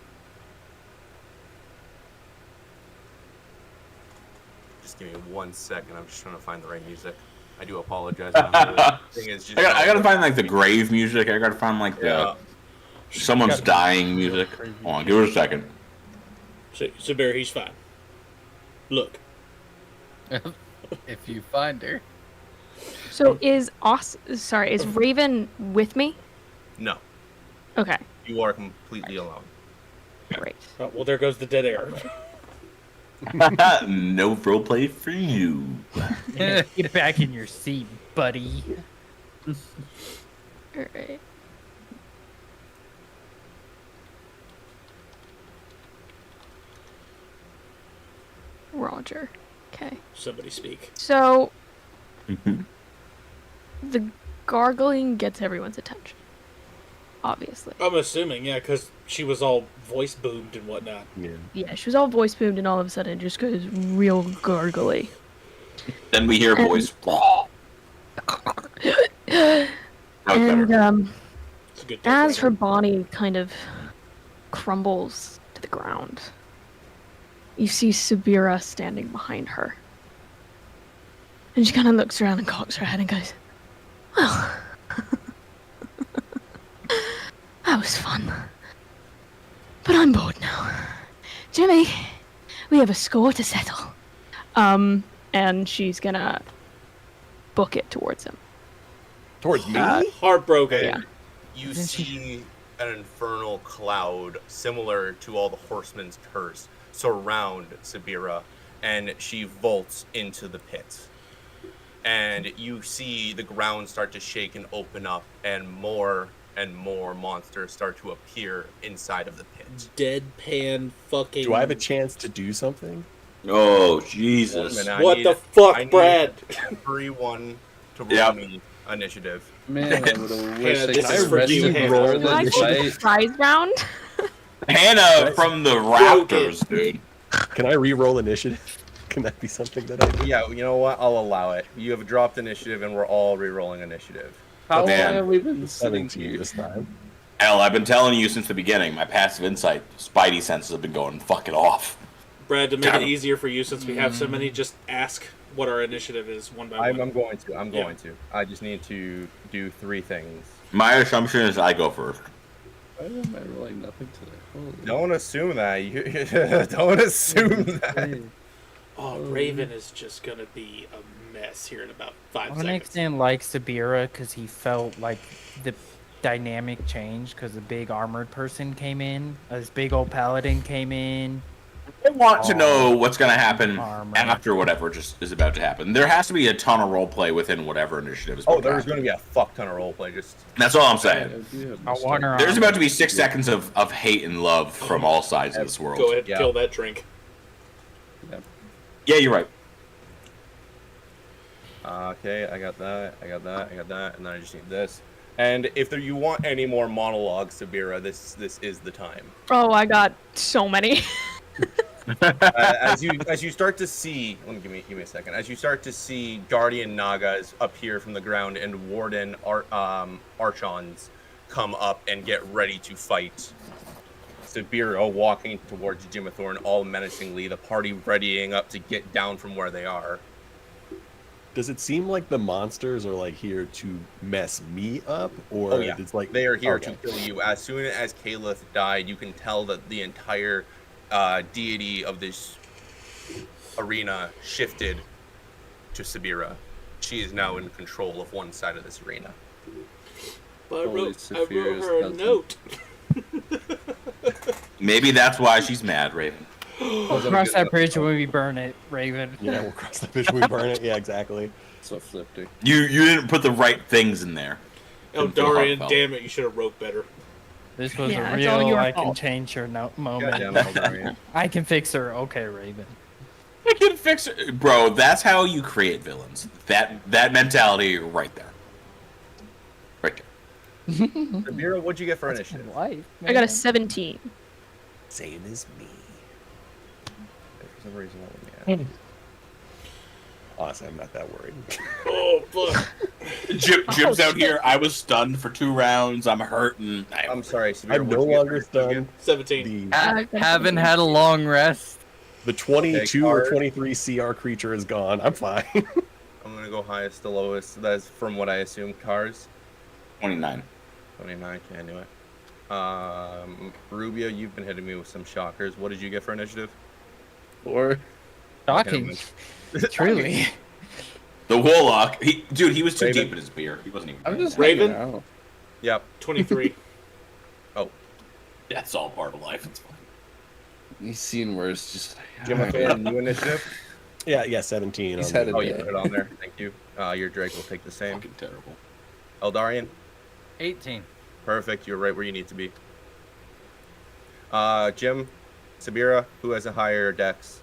Just give me 1 second. I'm just trying to find the right music. I do apologize. The thing is just I gotta find like the grave music. I gotta find like the someone's dying music. Hold on, give it a second. Sabir, he's fine. Look. If you find her. So is Raven with me? No. Okay. You are completely alone. Great. Oh, well, there goes the dead air. No roleplay for you. Get back in your seat, buddy. Alright. Roger. Okay. Somebody speak. So, the gargling gets everyone's attention. Obviously. I'm assuming, yeah, because she was all voice boomed and whatnot. Yeah, she was all voice boomed and all of a sudden it just goes real gargly. Then we hear a voice. And as her body kind of crumbles to the ground, you see Sabira standing behind her. And she kind of looks around and cocks her head and goes, well, that was fun. But I'm bored now. Jimmy, we have a score to settle. And she's gonna book it towards him. Towards me? Heartbroken. Yeah. You see an infernal cloud similar to all the horsemen's curse surround Sabira, and she vaults into the pit. And you see the ground start to shake and open up, and more monsters start to appear inside of the pit. Deadpan fucking... Do I have a chance to do something? Oh, Jesus. What the fuck, Brad? Everyone to roll me initiative. Man, I would have wished this is for you, Hannah. Can I take the prize round? Hannah from the Raptors, dude. Can I re-roll initiative? Can that be something that I do? Yeah, you know what? I'll allow it. You have dropped initiative, and we're all re-rolling initiative. How long Man. have we been sitting 17 this time. Hell, I've been telling you since the beginning. My passive insight, spidey senses have been going fucking off. Brad, to make it easier for you, since we have so many, just ask what our initiative is one by one. I'm going to. I just need to do 3 things. My assumption is I go first. Why am I rolling nothing today? Holy Don't assume that. Don't assume that. Oh, Raven is just gonna be a mess here in about 5 seconds. Onyx didn't like Sabira because he felt like the dynamic changed because a big armored person came in. This big old paladin came in. I want to know what's going to happen armor. after whatever just is about to happen. There has to be a ton of roleplay within whatever initiative is Oh, about to there's happen. going to be a fuck ton of roleplay. That's all I'm saying. I want her There's on. about to be 6 seconds of hate and love from all sides of this world. Go ahead and kill that drink. Yeah, you're right. Okay, I got that, and then I just need this. And if you want any more monologues, Sabira, this is the time. Oh, I got so many. As you start to see, give me a second. As you start to see Guardian Nagas appear from the ground and Warden Archons come up and get ready to fight. Sabira walking towards Jimathorn, all menacingly, the party readying up to get down from where they are. Does it seem like the monsters are like here to mess me up, or it's like they are here to kill you? As soon as Kalith died, you can tell that the entire deity of this arena shifted to Sabira. She is now in control of one side of this arena. But I wrote Saphira's her a cousin. note. Maybe that's why she's mad, Raven. We'll cross that bridge when we burn it, Raven. Yeah, we'll cross the bridge when we burn it. Yeah, exactly. That's what flipped her. You didn't put the right things in there. Oh, Darian, damn it, you should have wrote better. This was Yeah, a it's all real your I can fault. change her moment. Goddamn Eldarian. I can fix her. Okay, Raven. I can fix it. Bro, that's how you create villains. That mentality right there. Right there. Sabira, what'd you get for initiative? Life, I got a 17. Same as me. For some reason, that would be Honestly, I'm not that worried. Oh, fuck. Jim's out here. I was stunned for 2 rounds. I'm hurting. I'm sorry, Sabira, I'm no what'd you get for longer initiative? stunned. 17. Haven't had a long rest. The 22 Okay, or card. 23 CR creature is gone. I'm fine. I'm gonna go highest to lowest. That's from what I assume. Cars. 29. 29. Can't do it. Rubio, you've been hitting me with some shockers. What did you get for initiative? 4. Shocking. Truly. The Warlock. He was too Raven. deep in his beer. He wasn't even. I'm just Raven? hanging out. Yep. 23. That's all part of life. It's fine. He's seen worse. Just Jim, you initiative? yeah, 17. He's on had the- a Oh, you day. put it on there. Thank you. Your Drake will take the same. Fucking terrible. Eldarian, 18. perfect. You're right where you need to be. Jim, Sabira, who has a higher dex?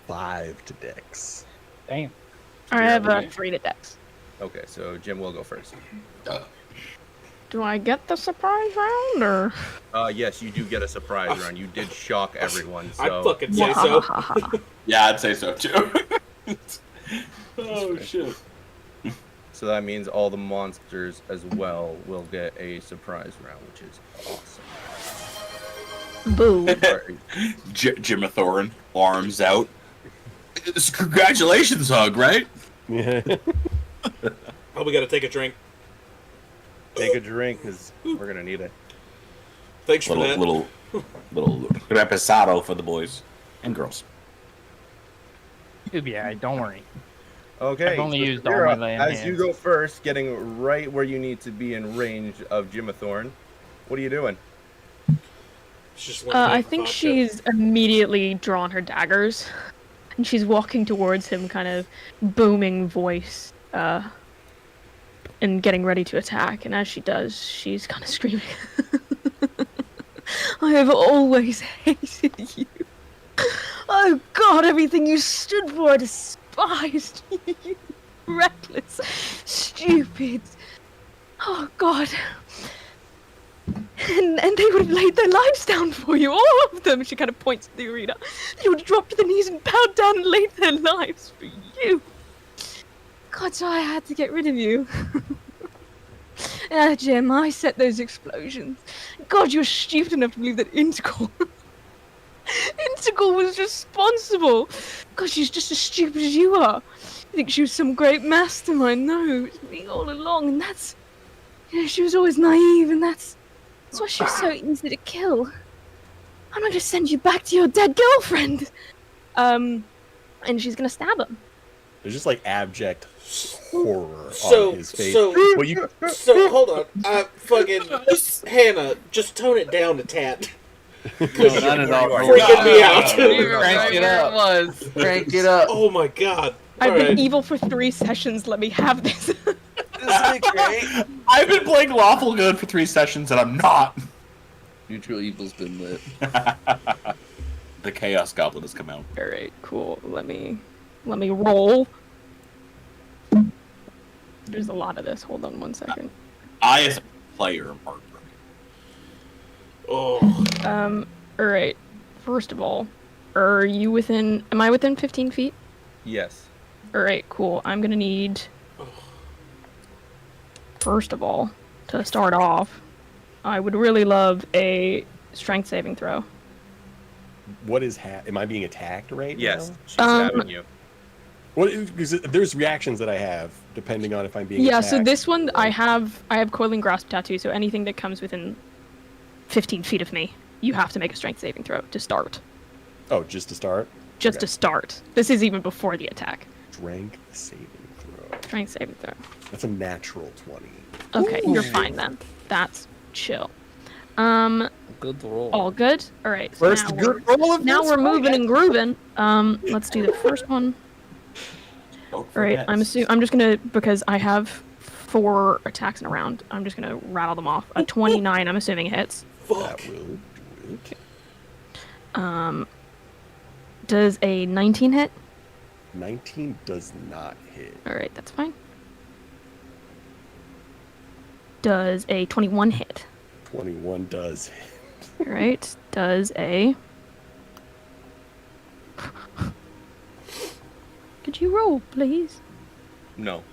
5 to Dex. Damn. I have a okay. 3 to dex. Okay, so Jim will go first. Do I get the surprise round or? Yes, you do get a surprise round. You did shock everyone. I So fucking say so. Yeah, I'd say so too. Oh shit. So that means all the monsters as well will get a surprise round, which is awesome. Boo. Jimathorin, arms out. It's a congratulations hug, right? Yeah. Oh, we gotta take a drink. Take a drink, because we're gonna need it. Thanks for that. Little reposado for the boys and girls. You'll be alright. Don't worry. Okay. I've only so used all my Sabira, land as you hands. go first, getting right where you need to be in range of Jimathorn. What are you doing? It's just I think she's immediately drawn her daggers, and she's walking towards him, kind of booming voice, and getting ready to attack. And as she does, she's kind of screaming, "I have always hated you. Oh God, everything you stood for, I despised you. Reckless, stupid. Oh God." And they would have laid their lives down for you, all of them. She kind of points to the arena. They would drop to their knees and bow down and laid their lives for you. God, so I had to get rid of you. Jim, I set those explosions. God, you're stupid enough to believe that Integral was responsible. God, she's just as stupid as you are. You think she was some great mastermind? No, it was me all along, and that's... she was always naive, and that's why she was so easy to kill. I'm gonna send you back to your dead girlfriend. And she's gonna stab him. There's just like abject horror So, on his face. so, Well, you, so hold on. Fucking Hannah, just tone it down a tad. No, not at all. Freaking me out. Crank it up. Crank it up. Oh my God. I've All been right. evil for 3 sessions. Let me have this. Isn't it great? I've been playing lawful good for 3 sessions and I'm not. Neutral evil's been lit. The Chaos Goblin has come out. All right, cool. Let me roll. There's a lot of this. Hold on 1 second. I, as a player, am heartbroken. Oh. All right. First of all, am I within 15 feet? Yes. All right, cool. I'm gonna need, first of all, to start off, I would really love a strength saving throw. what is am I being attacked right Yes, now? she's stabbing you. What? Because there's reactions that I have depending on if I'm being Yeah, attacked. so this one I have coiling grasp tattoo, so anything that comes within 15 feet of me, you have to make a strength saving throw to start. Oh, just to start? Just Okay. to start. This is even before the attack. Strength saving throw. Strength saving throw. That's a natural 20. Okay, you're fine then. That's chill. Good roll. All good. All right. So First now good roll of now this we're moving fight. and grooving. Let's do the first one. Don't All right. forget. I'm just gonna, because I have 4 attacks in a round. I'm just gonna rattle them off. A 29. I'm assuming hits. That will do it. Does a 19 hit? 19 does not hit. All right, that's fine. Does a 21 hit? 21 does hit. All right. Does a... Could you roll, please? No.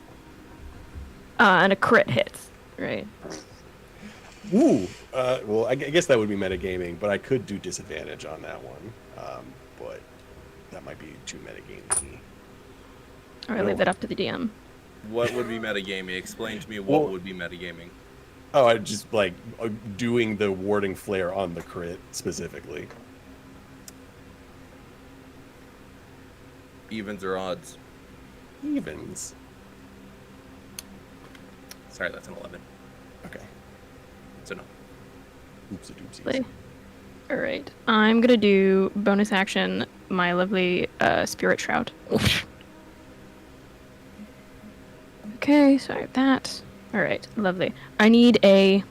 And a crit hits. Right. Ooh. Well, I guess that would be metagaming, but I could do disadvantage on that one. But that might be too metagaming. All right, leave that up to the DM. What would be metagaming? Explain to me what would be metagaming. Oh, I just like doing the warding flare on the crit specifically. Evens or odds? Evens. Sorry, that's an 11. Okay. So no. Oopsie doopsies. All right. I'm gonna do bonus action. My lovely spirit shroud. Okay, sorry about that. All right, lovely. I need a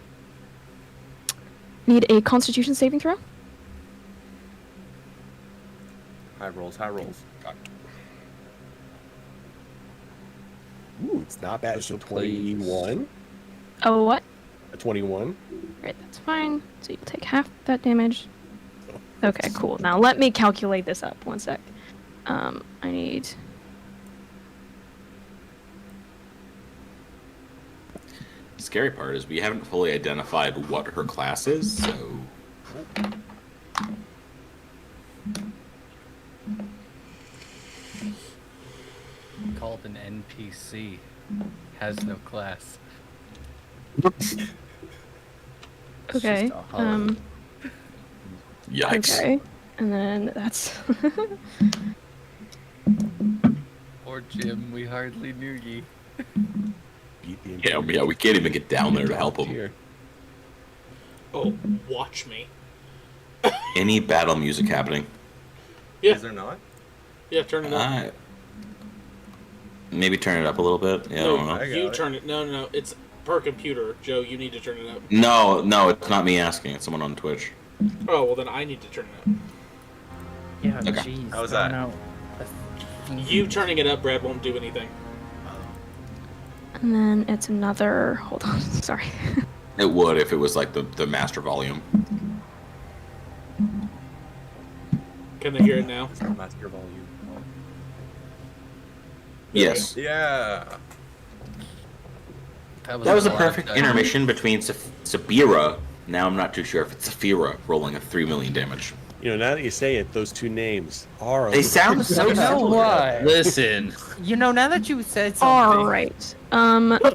Constitution saving throw. High rolls, high rolls. Ooh, it's not bad. It's a 21. Oh, what? A 21. Right, that's fine. So you'll take half that damage. Okay, cool. Now let me calculate this up. One sec. I need... The scary part is we haven't fully identified what her class is, so... Called an NPC. Has no class. Okay. Yikes. Okay. And then that's... Or Jim, we hardly knew ye. Yeah, we can't even get down there to help him. Oh, watch me. Any battle music happening? Yeah. Is there not? Yeah, turn it up. Maybe turn it up a little bit. Yeah, I don't know. You turn it. No. It's per computer. Joe, you need to turn it up. No, it's not me asking. It's someone on Twitch. Oh, well then I need to turn it up. Yeah, Okay. jeez. How's that? No. You turning it up, Brad, won't do anything. And then it's another... Hold on, sorry. It would if it was like the master volume. Can they hear it now? Master volume. Yes. Yeah. That was a perfect intermission between Sabira. Now I'm not too sure if it's Saphira rolling a 3 million damage. You know, now that you say it, those two names are... They sound so You know similar. what? Listen. You know, now that you said something... All right.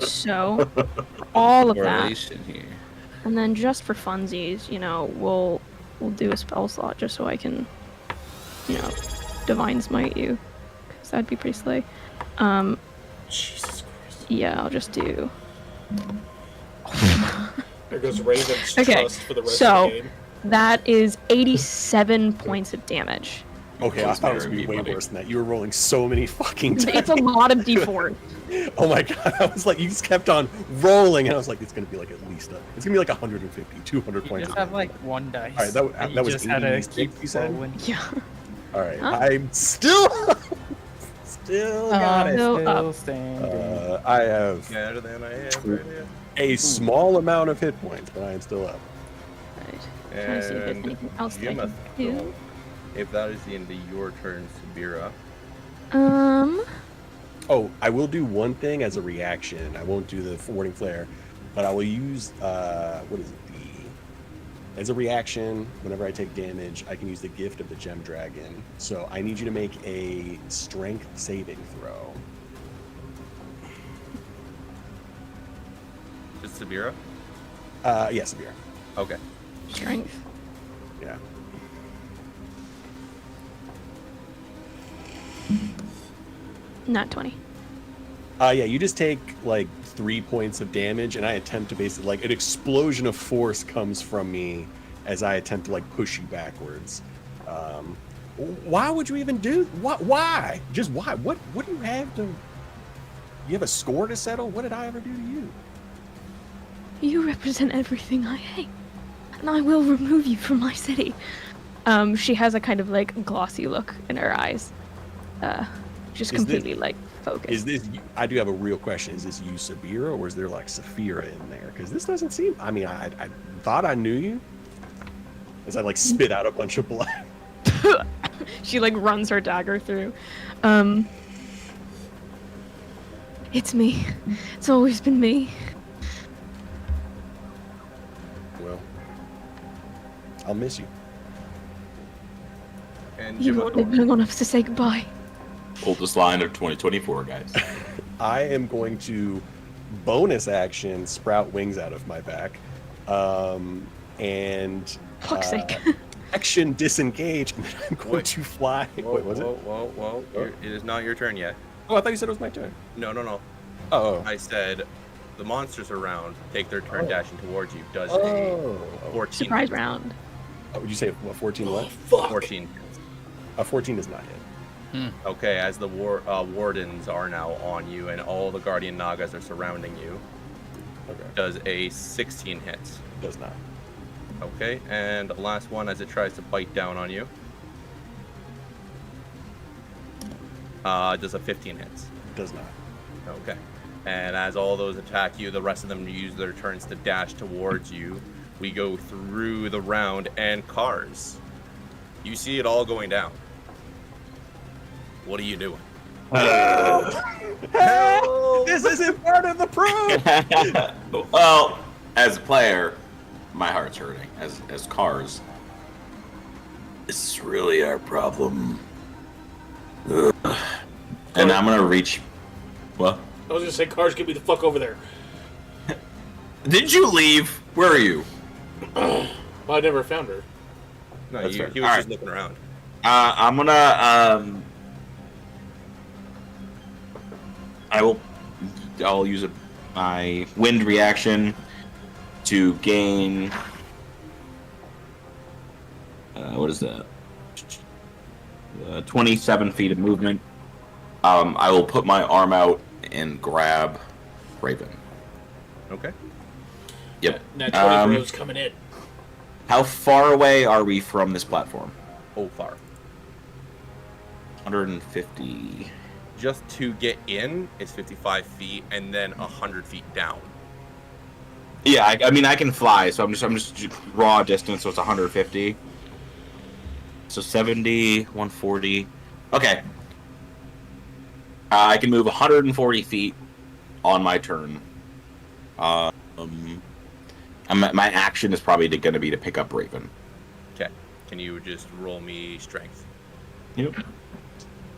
So, all of that, Correlation here. and then just for funsies, you know, we'll do a spell slot just so I can, you know, divine smite you, because that'd be pretty slay. Jesus Christ. Yeah, I'll just do. There goes Raven's Okay, trust for the rest of the game. that is 87 points of damage. Okay, I thought it was going to be way worse than that. You were rolling so many fucking times. It's a lot of d4. Oh my god, I was like, you just kept on rolling, and I was like, it's going to be like at least, it's going to be like 150, 200 You points. just have like one dice. All right, and that you was just had to 86, keep you said? rolling. Yeah. All right, Huh? I'm still got it. Still standing. I have Better than I am right here. a small amount of hit points, but I am still up. Right. Trying to see if there's And anything else that I can do. Jimotho, if that is the end of your turn, Sabira. Oh, I will do one thing as a reaction. I won't do the forwarding flare, but I will use what is it? As a reaction, whenever I take damage, I can use the gift of the gem dragon. So I need you to make a strength saving throw. Just Sabira? Yes, Sabira. Okay. Strength. Yeah. Not 20. Yeah, you just take like 3 points of damage, and I attempt to basically like an explosion of force comes from me as I attempt to like push you backwards. Why would you even do? What? Why? Just why? What do you have to? You have a score to settle? What did I ever do to you? You represent everything I hate, and I will remove you from my city. She has a kind of like glossy look in her eyes. Just completely like focused. Is this? I do have a real question. Is this you, Sabira, or is there like Saphira in there? Because this doesn't seem. I mean, I thought I knew you. As I like spit out a bunch of blood. She like runs her dagger through. It's me. It's always been me. Well, I'll miss you. And You won't live long enough to say goodbye. Oldest line of 2024, guys. I am going to bonus action sprout wings out of my back, and fuck's sake. Action disengage, and then I'm going to fly. Whoa, Wait, was it? Whoa. It is not your turn yet. Oh, I thought you said it was my turn. No. Oh. I said the monsters around take their turn dashing towards you. Does Oh. a 14 Surprise round. Oh, would you say what? 14 what? 14. 14 does not hit. Okay, as the wardens are now on you and all the guardian nagas are surrounding you. Okay. Does a 16 hit? Does not. Okay, and the last one as it tries to bite down on you. Does a 15 hit? Does not. Okay. And as all those attack you, the rest of them use their turns to dash towards you. We go through the round, and Cars, you see it all going down. What are you doing? This isn't part of the proof. Well, as a player, my heart's hurting. As Cars, this is really our problem. Ugh. And I'm gonna reach. What? I was gonna say, Cars, get me the fuck over there. Did you leave? Where are you? Well, I never found her. No, That's he fair. was All just right. looking around. I'm gonna I'll use my wind reaction to gain. What is that? 27 feet of movement. I will put my arm out and grab Raven. Okay. Yep. That 20 bros coming in. How far away are we from this platform? Oh, far. 150. Just to get in is 55 feet, and then 100 feet down. Yeah, I mean I can fly, so I'm just raw distance, so it's 150. So 70, 140. Okay. I can move 140 feet on my turn. My action is probably going to be to pick up Raven. Okay. Can you just roll me strength? Yep.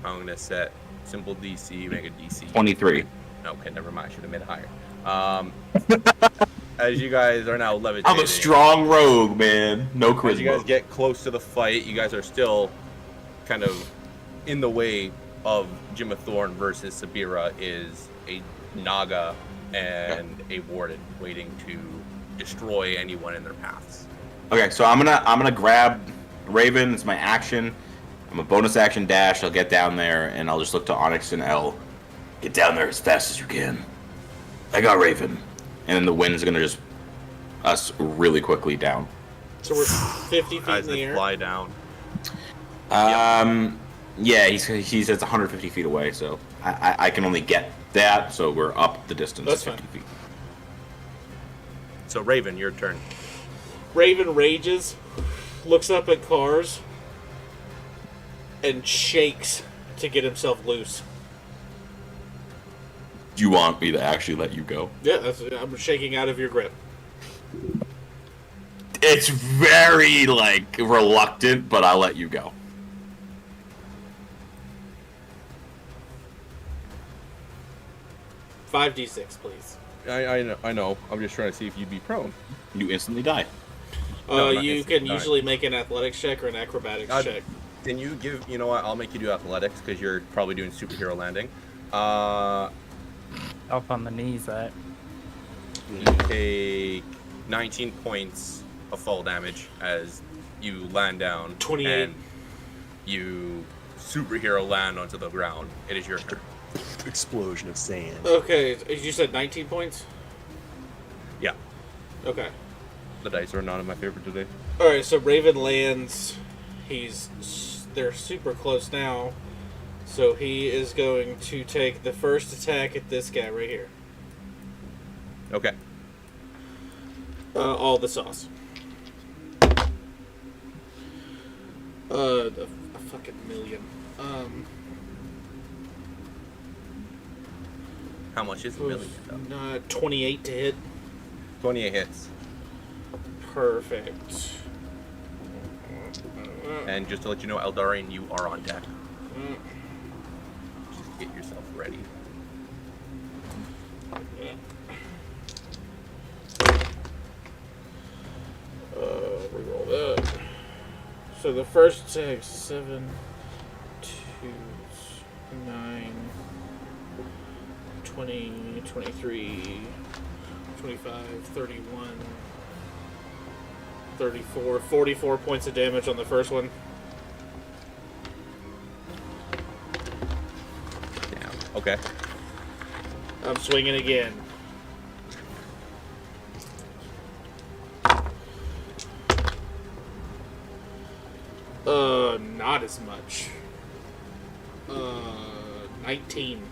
I'm going to set simple DC, make a DC. 23. Okay, never mind. I should have made it higher. As you guys are now levitating. I'm a strong rogue, man. No charisma. As you guys get close to the fight, you guys are still kind of in the way of Jim of Thorn versus Sabira is a Naga and a Warden waiting to destroy anyone in their paths. Okay, so I'm gonna grab Raven. It's my action. I'm a bonus action dash. I'll get down there and I'll just look to Onyx and L. Get down there as fast as you can. I got Raven. And then the wind is gonna just us really quickly down. So we're 50 feet As in the they air. fly down. Yeah, he says 150 feet away, so I can only get that, so we're up the distance That's 50 feet. So Raven, your turn. Raven rages, looks up at Cars, and shakes to get himself loose. Do you want me to actually let you go? Yeah, I'm shaking out of your grip. It's very, reluctant, but I'll let you go. $5d6, please. I know. I'm just trying to see if you'd be prone. You instantly die. No, not You instantly can die. usually make an athletics check or an acrobatics check. Can you give? You know what? I'll make you do athletics because you're probably doing superhero landing. Up on the knees, that. You take 19 points of fall damage as you land down. 28. And you superhero land onto the ground. It is your turn. Explosion of sand. Okay, you said 19 points? Yeah. Okay. The dice are not in my favor today. Alright, so Raven lands. They're super close now. So he is going to take the first attack at this guy right here. Okay. All the sauce. A fucking million. How much is a million? 28 to hit. 28 hits. Perfect. And just to let you know, Eldarian, you are on deck. Just get yourself ready. Reroll that. So the first attack, 7, 2, 9, 20, 23, 25, 31, 34, 44 points of damage on the first one. Damn. Okay. I'm swinging again. Not as much. 19.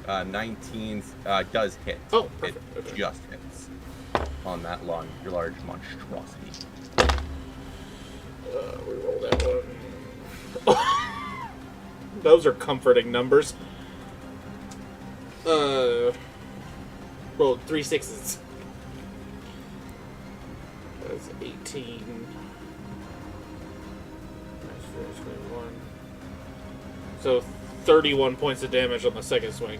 19 does hit. Oh, perfect. It Okay. just hits on that your large monstrosity. Reroll that one. Those are comforting numbers. Rolled 3 6s. That's 18. That's 21. So 31 points of damage on the second swing.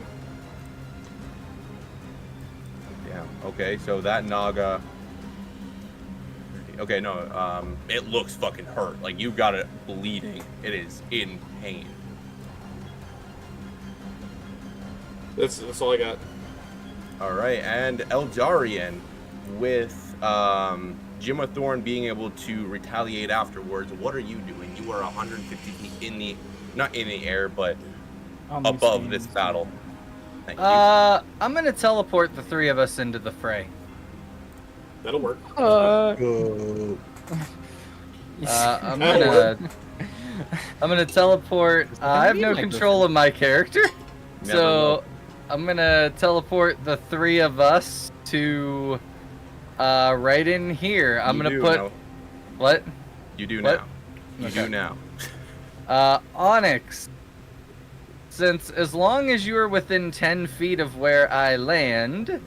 Damn. Okay, so that Naga. Okay, no. It looks fucking hurt. Like you got it bleeding. It is in pain. That's all I got. All right, and Eldarian, with Jimathorn being able to retaliate afterwards, what are you doing? You are 150 feet in the, not in the air, but above this battle. Thank you. I'm gonna teleport the three of us into the fray. That'll work. Go. I'm gonna teleport. I have no control of my character, so I'm gonna teleport the three of us to right in here. I'm gonna put now. what? You do What? now. You Okay. do now. Onyx. Since as long as you are within 10 feet of where I land,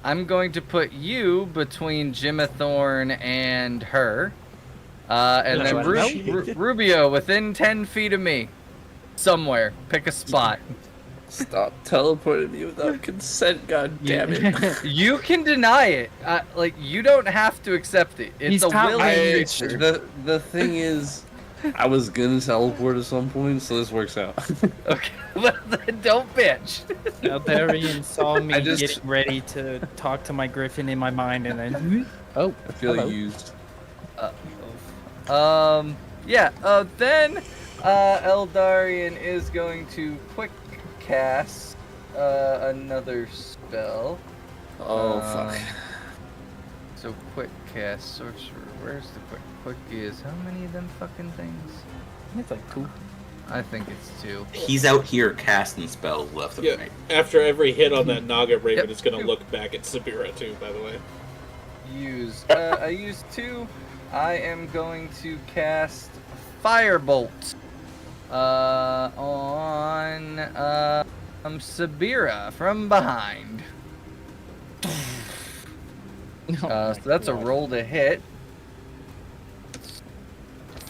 I'm going to put you between Jimathorn and her. And then Rubio within 10 feet of me. Somewhere. Pick a spot. Stop teleporting me without consent, god damn it. You can deny it. Like, you don't have to accept it. It's a willing creature. The thing is, I was gonna teleport at some point, so this works out. Okay, well then don't bitch. Eldarian saw me I just- getting ready to talk to my griffin in my mind, and then oh, I feel hello. used. Yeah, then Eldarian is going to quick cast another spell. Oh, fuck. So quick cast, sorcerer. Where's the quick? Quick is how many of them fucking things? It's like 2. I think it's 2. He's out here casting spells left and right. After every hit on that Naga, Raven is going to look back at Sabira too, by the way. I used 2. I am going to cast Firebolt on Sabira from behind. So that's a roll to hit.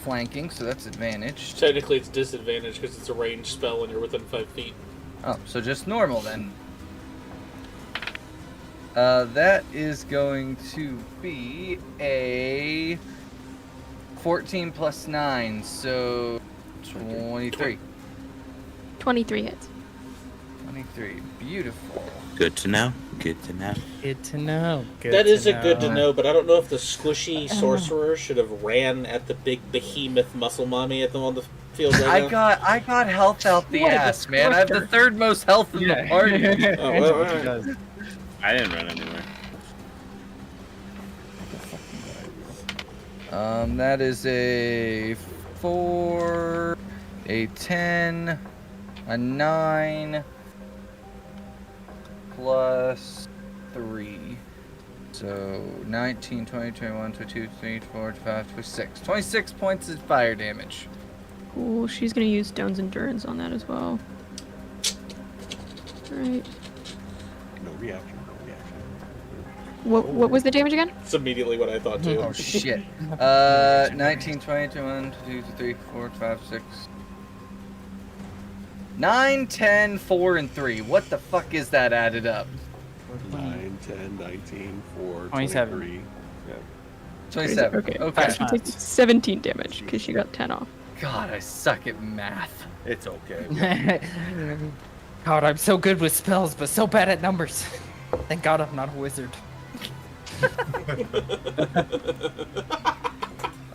Flanking, so that's advantage. Technically, it's disadvantage because it's a ranged spell and you're within 5 feet. Oh, so just normal then. That is going to be a 14 plus 9, so 23. 23 hits. 23. Beautiful. Good to know. Good to know. Good to know. That is good to know, but I don't know if the squishy sorcerer should have ran at the big behemoth muscle mommy at on the field right now. I got health out the ass, man. I have the third most health in the party. Oh, well, all right. I didn't run anywhere. That is a 4, a 10, a 9, plus 3. So 19, 20, 21, 22, 24, 25, 26. 26 points of fire damage. Cool. She's gonna use Stone's Endurance on that as well. Alright. No reaction. What was the damage again? That's immediately what I thought too. Oh shit. 19, 20, 21, 22, 23, 24, 25, 6. 9, 10, 4, and 3. What the fuck is that added up? 9, 10, 19, 4, 27. 23. Yeah. 27. Okay. She takes 17 damage because she got 10 off. God, I suck at math. It's okay. God, I'm so good with spells, but so bad at numbers. Thank God I'm not a wizard.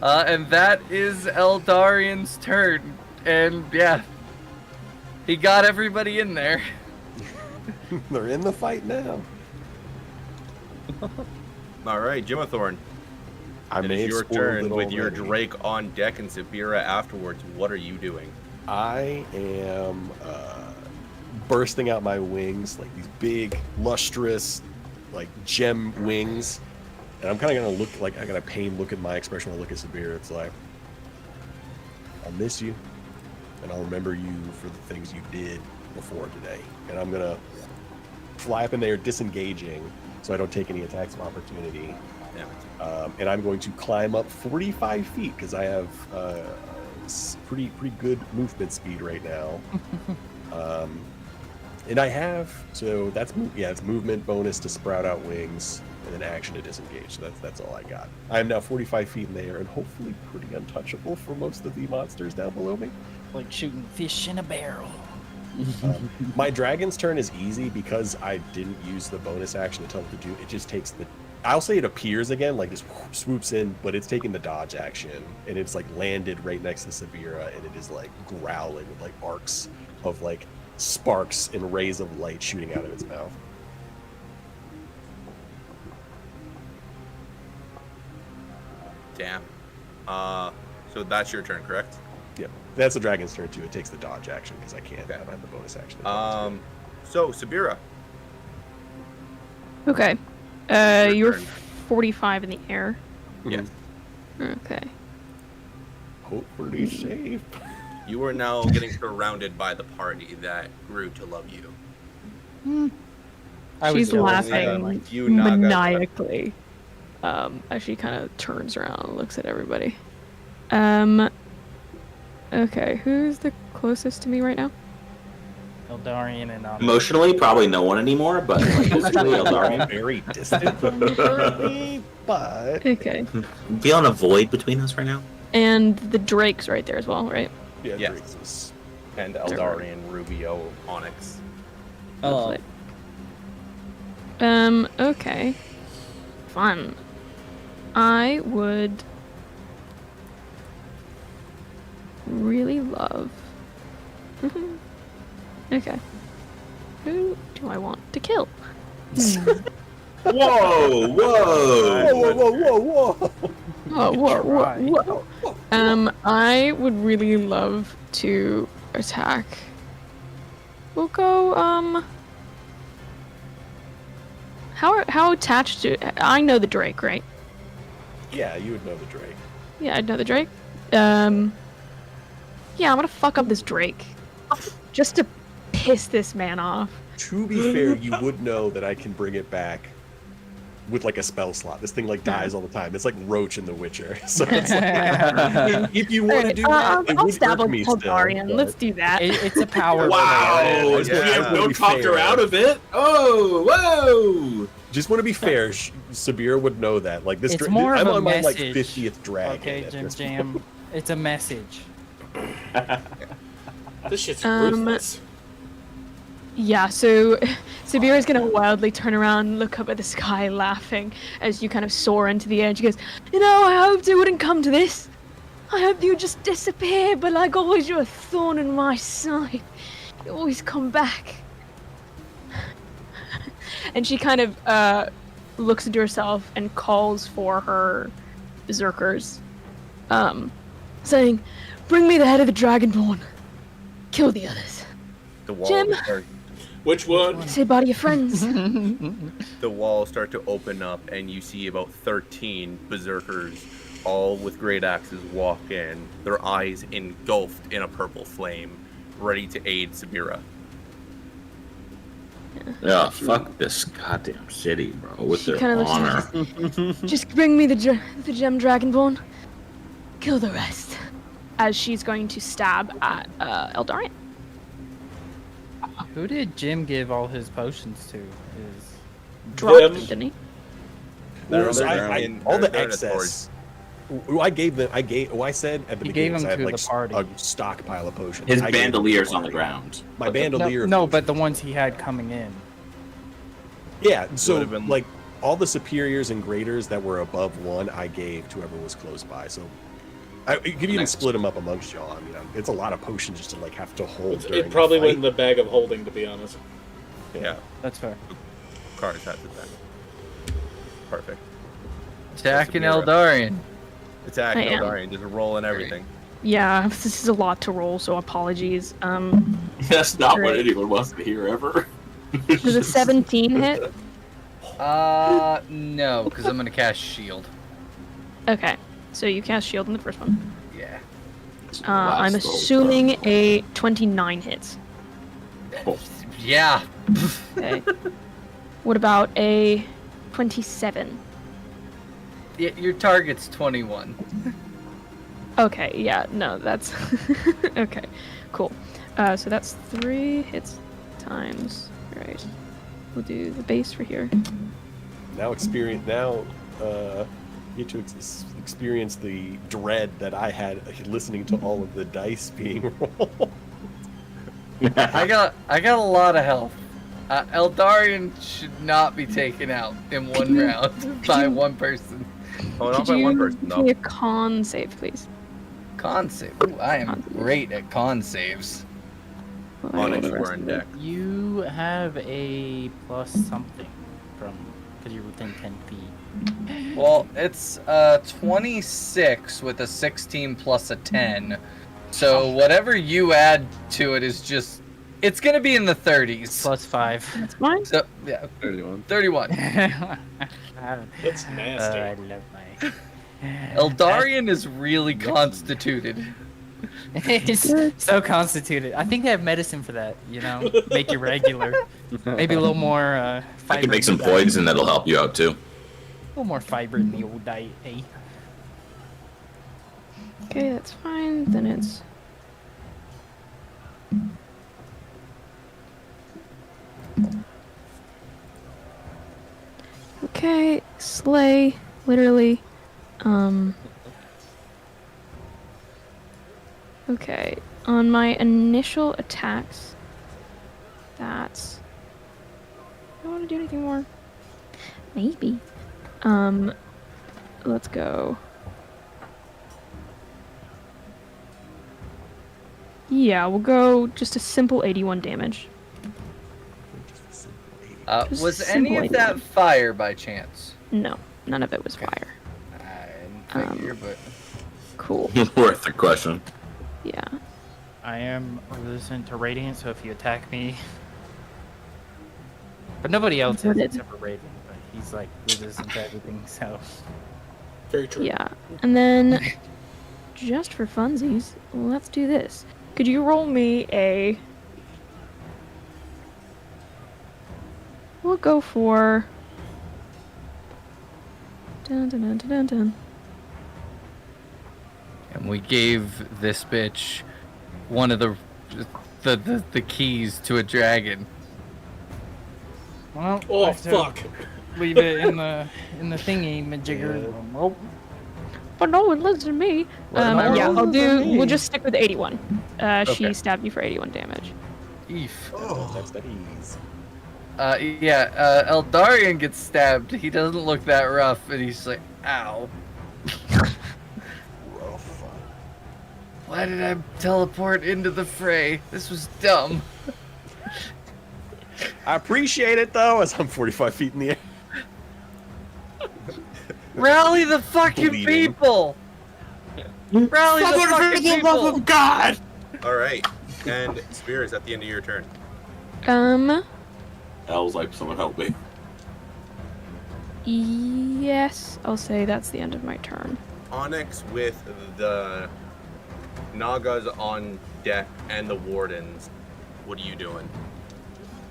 And that is Eldarian's turn. And yeah, he got everybody in there. They're in the fight now. All right, Jimathorn. It is your turn with your Drake on deck and Sabira afterwards. What are you doing? I am bursting out my wings, like these big, lustrous, like gem wings. And I'm kind of going to look like I got a pained look at my expression when I look at Sabira. It's like, I'll miss you, and I'll remember you for the things you did before today. And I'm going to fly up in there, disengaging, so I don't take any attacks of opportunity. And I'm going to climb up 45 feet because I have pretty good movement speed right now. And I have, so that's it's movement bonus to sprout out wings and then action to disengage. So that's all I got. I am now 45 feet in the air and hopefully pretty untouchable for most of the monsters down below me. Like shooting fish in a barrel. My dragon's turn is easy because I didn't use the bonus action to tell it to do. It just takes the, I'll say it appears again, like just swoops in, but it's taking the dodge action and it's like landed right next to Sabira and it is like growling with like arcs of like sparks and rays of light shooting out of its mouth. Damn. So that's your turn, correct? Yep. That's the dragon's turn too. It takes the dodge action because I can't have the bonus action. So Sabira. Okay. You're 45 in the air. Yes. Okay. Hopefully safe. You are now getting surrounded by the party that grew to love you. She's laughing you Naga. maniacally as she kind of turns around and looks at everybody. Okay, who's the closest to me right now? Eldarian and Emotionally, probably no one anymore, but physically, Eldarian. Very distant from me currently, but... Okay. I'm feeling a void between us right now. And the Drake's right there as well, right? Yeah, yes. And Eldarian, Rubio, Onyx. Oh. Okay. Fun. I would really love... Okay. Who do I want to kill? Whoa, whoa! Whoa, whoa, whoa, whoa! Oh, whoa. I would really love to attack. We'll go, How attached to... I know the Drake, right? Yeah, you would know the Drake. Yeah, I'd know the Drake. Yeah, I'm gonna fuck up this Drake. Just to piss this man off. To be fair, you would know that I can bring it back with like a spell slot. This thing like dies all the time. It's like Roach in The Witcher. So it's like, if you want to do that, it I'll would stab irk a me Bulgarian. still, Let's do that. It's a power. Wow! Don't talk her out of it. Oh, whoa! Just want to be fair. Sabira would know that. Like this, It's more I'm of a on my like message. 50th dragon. Okay, at Jim this Jam. It's a message. This shit's ruthless. Yeah, so Sabira's gonna wildly turn around, look up at the sky, laughing as you kind of soar into the air. She goes, "You know, I hoped it wouldn't come to this. I hoped you would just disappear, but like always, you're a thorn in my side. You always come back." And she kind of looks into herself and calls for her berserkers, saying, "Bring me the head of the Dragonborn. Kill the others." The walls Jim? Which one? Say bye to your friends. The walls start to open up, and you see about 13 berserkers, all with great axes, walk in, their eyes engulfed in a purple flame, ready to aid Sabira. Yeah, fuck this goddamn city, bro. With She their kinda looks honor. Just bring me the gem Dragonborn. Kill the rest. As she's going to stab at Eldarian. Who did Jim give all his potions to? His Dropped them, didn't he? Well, They're so on the ground. all the They're in a excess. I gave them. I said at the He gave beginning, them I had to like the party. a stockpile of potions. His I gave them to bandoleer's the on the party. ground. My bandolier. No, but the ones he had coming in. Yeah, so would've been- like all the superiors and graders that were above 1, I gave to whoever was close by. So you could even split them up amongst y'all. I mean, it's a lot of potions just to like have to hold. during It probably the went fight. in the bag of holding, to be honest. Yeah. That's fair. Cards has it then. Perfect. Attacking Sabira. Eldarian. Attack I am. Eldarian, just roll and everything. Yeah, this is a lot to roll, so apologies. That's not what Great. anyone wants to hear ever. Does a 17 hit? No, because I'm gonna cast shield. Okay, so you cast shield in the first one. Yeah. I'm assuming a 29 hits. Yeah. Okay. What about a 27? Yeah, your target's 21. Okay, yeah, no, that's... okay, cool. So that's 3 hits times... Right. We'll do the base for here. Now you get to experience the dread that I had listening to all of the dice being rolled. I got a lot of health. Eldarian should not be taken out in one round by one person. Oh, not Could by you one person, give though. me a con save, please? Con save. Ooh, I am great at con saves. Onyx, you were in deck. You have a plus something from because you're within 10 feet. Well, it's 26 with a 16 plus a 10. So whatever you add to it is just... It's going to be in the 30s. Plus 5. That's fine. So, yeah. 31. 31. That's nasty. I love my... Eldarian is really constituted. It's so constituted. I think they have medicine for that, you know? Make you regular. Maybe a little more I fiber. can make some in the diet. poison that'll help you out too. A little more fiber in the old diet, eh? Okay, that's fine. Then it's... Okay, slay, literally. Okay, on my initial attacks, that's... I don't want to do anything more. Maybe. Let's go. Yeah, we'll go just a simple 81 damage. Just Was any simple of that 81. fire by chance? No, none of it was fire. I didn't figure, but... Cool. Worth the question. Yeah. I am resistant to radiant, so if you attack me... But nobody else is Noted. except for Raven, but he's like resistant to everything, so... Very true. Yeah. And then, just for funsies, let's do this. Could you roll me a... We'll go for... Dun, dun, dun, dun, dun, dun. And we gave this bitch one of the keys to a dragon. Well, Oh, I have to fuck. Leave it in the thingy, majigger. Nope. but no one listens to me. Well, no Yeah, one I'll listens to do. me. We'll just stick with 81. Okay. She stabbed you for 81 damage. Eef. That's that ease. Eldarion gets stabbed. He doesn't look that rough, and he's like, ow. Rough. Why did I teleport into the fray? This was dumb. I appreciate it though, as I'm 45 feet in the air. Rally the fucking Bleeding. people! Rally the fucking people! God! All right, and Spear is at the end of your turn. El's like, someone help me. Yes, I'll say that's the end of my turn. Onyx with the Nagas on deck and the Wardens. What are you doing?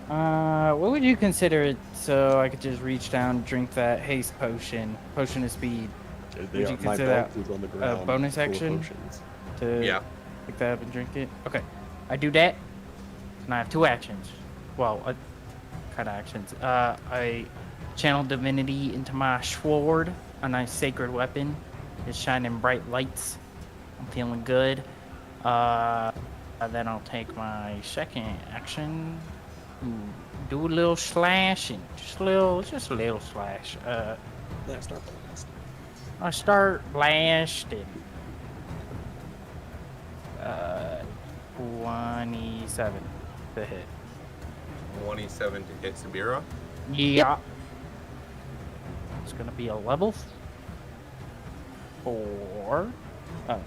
What would you consider it so I could just reach down, drink that haste potion of speed? They Would are, you my consider belt that is on the a ground, bonus full of action potions. to pick that up and drink it? Okay, I do that, and I have 2 actions. Well, kind of actions. I channel divinity into my sword, a nice sacred weapon. It's shining bright lights. I'm feeling good. Then I'll take my second action. Do a little slashing, just a little slash. Start blasting. I start blasting. 27 to hit. 27 to hit Sabira. Yeah. It's gonna be a level 4. Oh.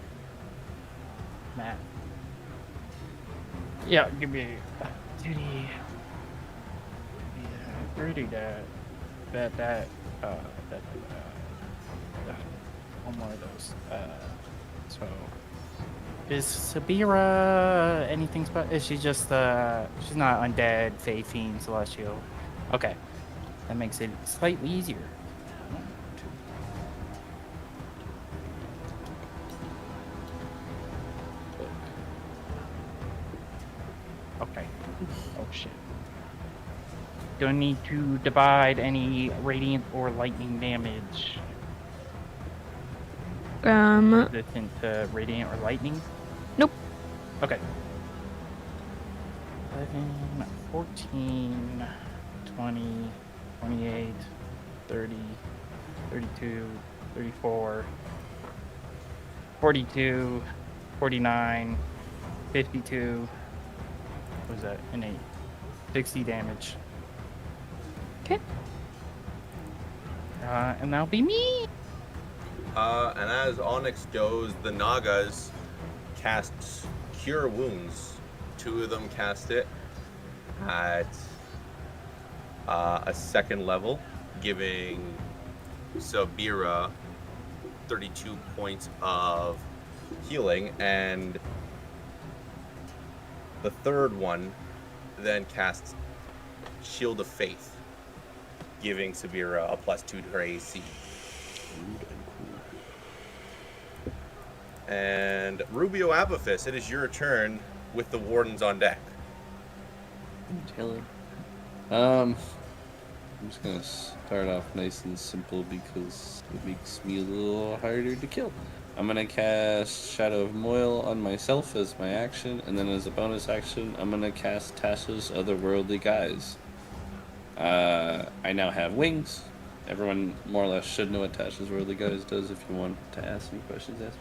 Matt. Yeah, give me 2D. 30 that one more of those. So is Sabira anything special? Is she just she's not undead, fey, fiend, celestial? Okay, that makes it slightly easier. 1, 2. Okay. Oh shit. Don't need to divide any radiant or lightning damage. Resistant to radiant or lightning? Nope. Okay. 11, 14, 20, 28, 30, 32, 34, 42, 49, 52. What was that? An 8. 60 damage. Okay. And that'll be me. And as Onyx goes, the Nagas cast Cure Wounds. 2 of them cast it at a 2nd level, giving Sabira 32 points of healing, and the 3rd one then casts Shield of Faith, giving Sabira a +2 to her AC. And Rubio Apophis, it is your turn with the Wardens on deck. I'm just gonna start off nice and simple because it makes me a little harder to kill. I'm gonna cast Shadow of Moil on myself as my action, and then as a bonus action, I'm gonna cast Tasha's Otherworldly Guise. I now have wings. Everyone more or less should know what Tasha's Worldly Guise does. If you want to ask me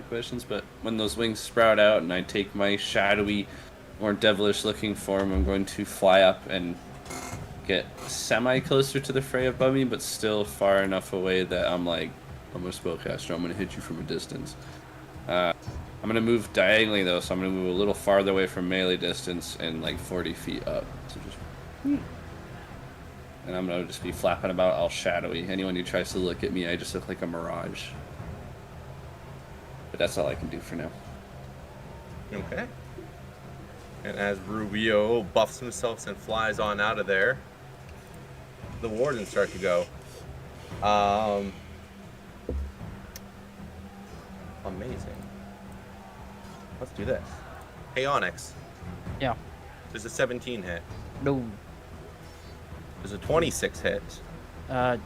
questions. But when those wings sprout out and I take my shadowy, more devilish looking form, I'm going to fly up and get semi-closer to the fray above me, but still far enough away that I'm like, I'm a spellcaster, I'm going to hit you from a distance. I'm going to move diagonally though, so I'm going to move a little farther away from melee distance and like 40 feet up. So just... And I'm going to just be flapping about all shadowy. Anyone who tries to look at me, I just look like a mirage. But that's all I can do for now. Okay. And as Rubio buffs himself and flies on out of there, the Wardens start to go. Amazing. Let's do this. Hey, Onyx. Yeah. There's a 17 hit. No. There's a 26 hit.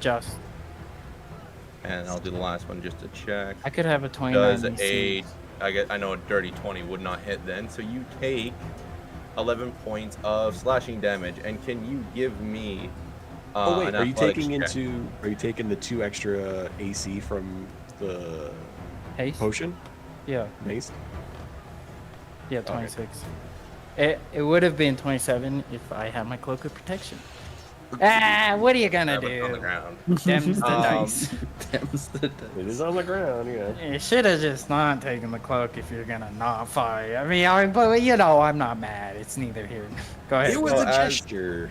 Just. And I'll do the last one just to check. I could have a 29 Does AC. I know a dirty 20 would not hit then, so you take 11 points of slashing damage. And can you give me Oh wait, an are you athletics taking check? Are you taking the 2 extra AC from the Haste? potion? Yeah. Mace? Yeah, 26. It would have been 27 if I had my cloak of protection. What are you gonna Grab it do? on the ground. Them's the dice. Them's the dice. It is on the ground, yeah. You should have just not taken the cloak if you're gonna not fight. I mean, but you know, I'm not mad. It's neither here. Go ahead. It was a gesture.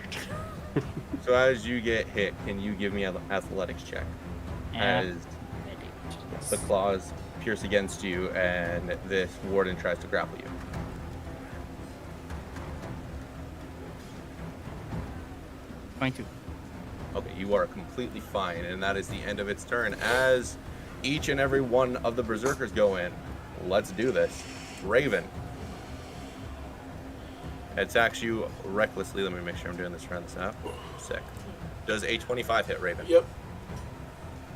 So as you get hit, can you give me an athletics check? Yeah. As the claws pierce against you and this warden tries to grapple you. 22. Okay, you are completely fine, and that is the end of its turn. As each and every one of the berserkers go in, let's do this. Raven attacks you recklessly. Let me make sure I'm doing this around this app. Sick. Does a 25 hit, Raven? Yep.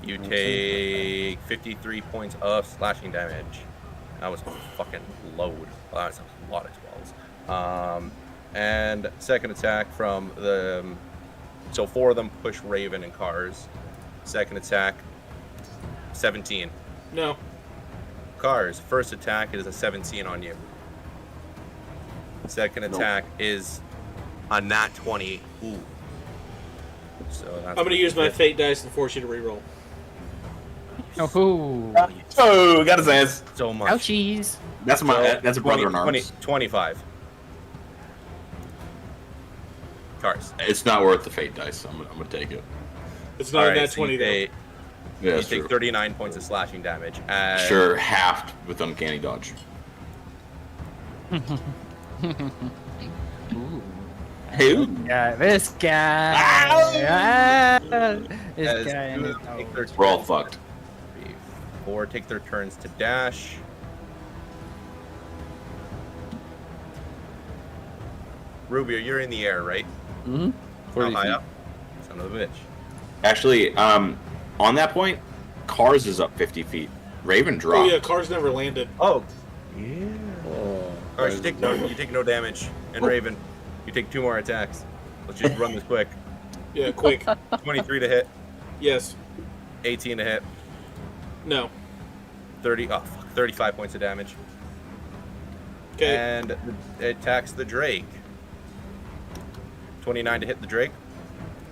You take 53 points of slashing damage. That was a fucking load. Wow, that's a lot of 12s. And second attack from the... So 4 of them push Raven and Cars. Second attack, 17. No. Cars, first attack is a 17 on you. Second attack is a nat 20. Ooh. So that's I'm going to use my fate dice and force you to reroll. Oh, got his ass. So much. Ouchies. That's my. That's a brother 20, in arms. 25. Cars. It's not worth the fate dice. I'm gonna take it. It's not Alright, that so 20 you though. take, Yeah, you that's take true. 39 points of slashing damage. And Sure, halved with uncanny dodge. Who? Yeah, this guy. This As guy and two his of them take nose. their We're all turns- fucked. 4 take their turns to dash. Rubio, you're in the air, right? Mm-hmm. How high up? Son of a bitch. Actually, on that point, Cars is up 50 feet. Raven Oh dropped. yeah, cars never landed. Oh, Yeah. Cars, you take no damage. And Raven, you take 2 more attacks. Let's just run this quick. Yeah, quick. 23 to hit, Yes. 18 to hit, No. 35 points of damage. Okay. And it attacks the Drake. 29 to hit the Drake,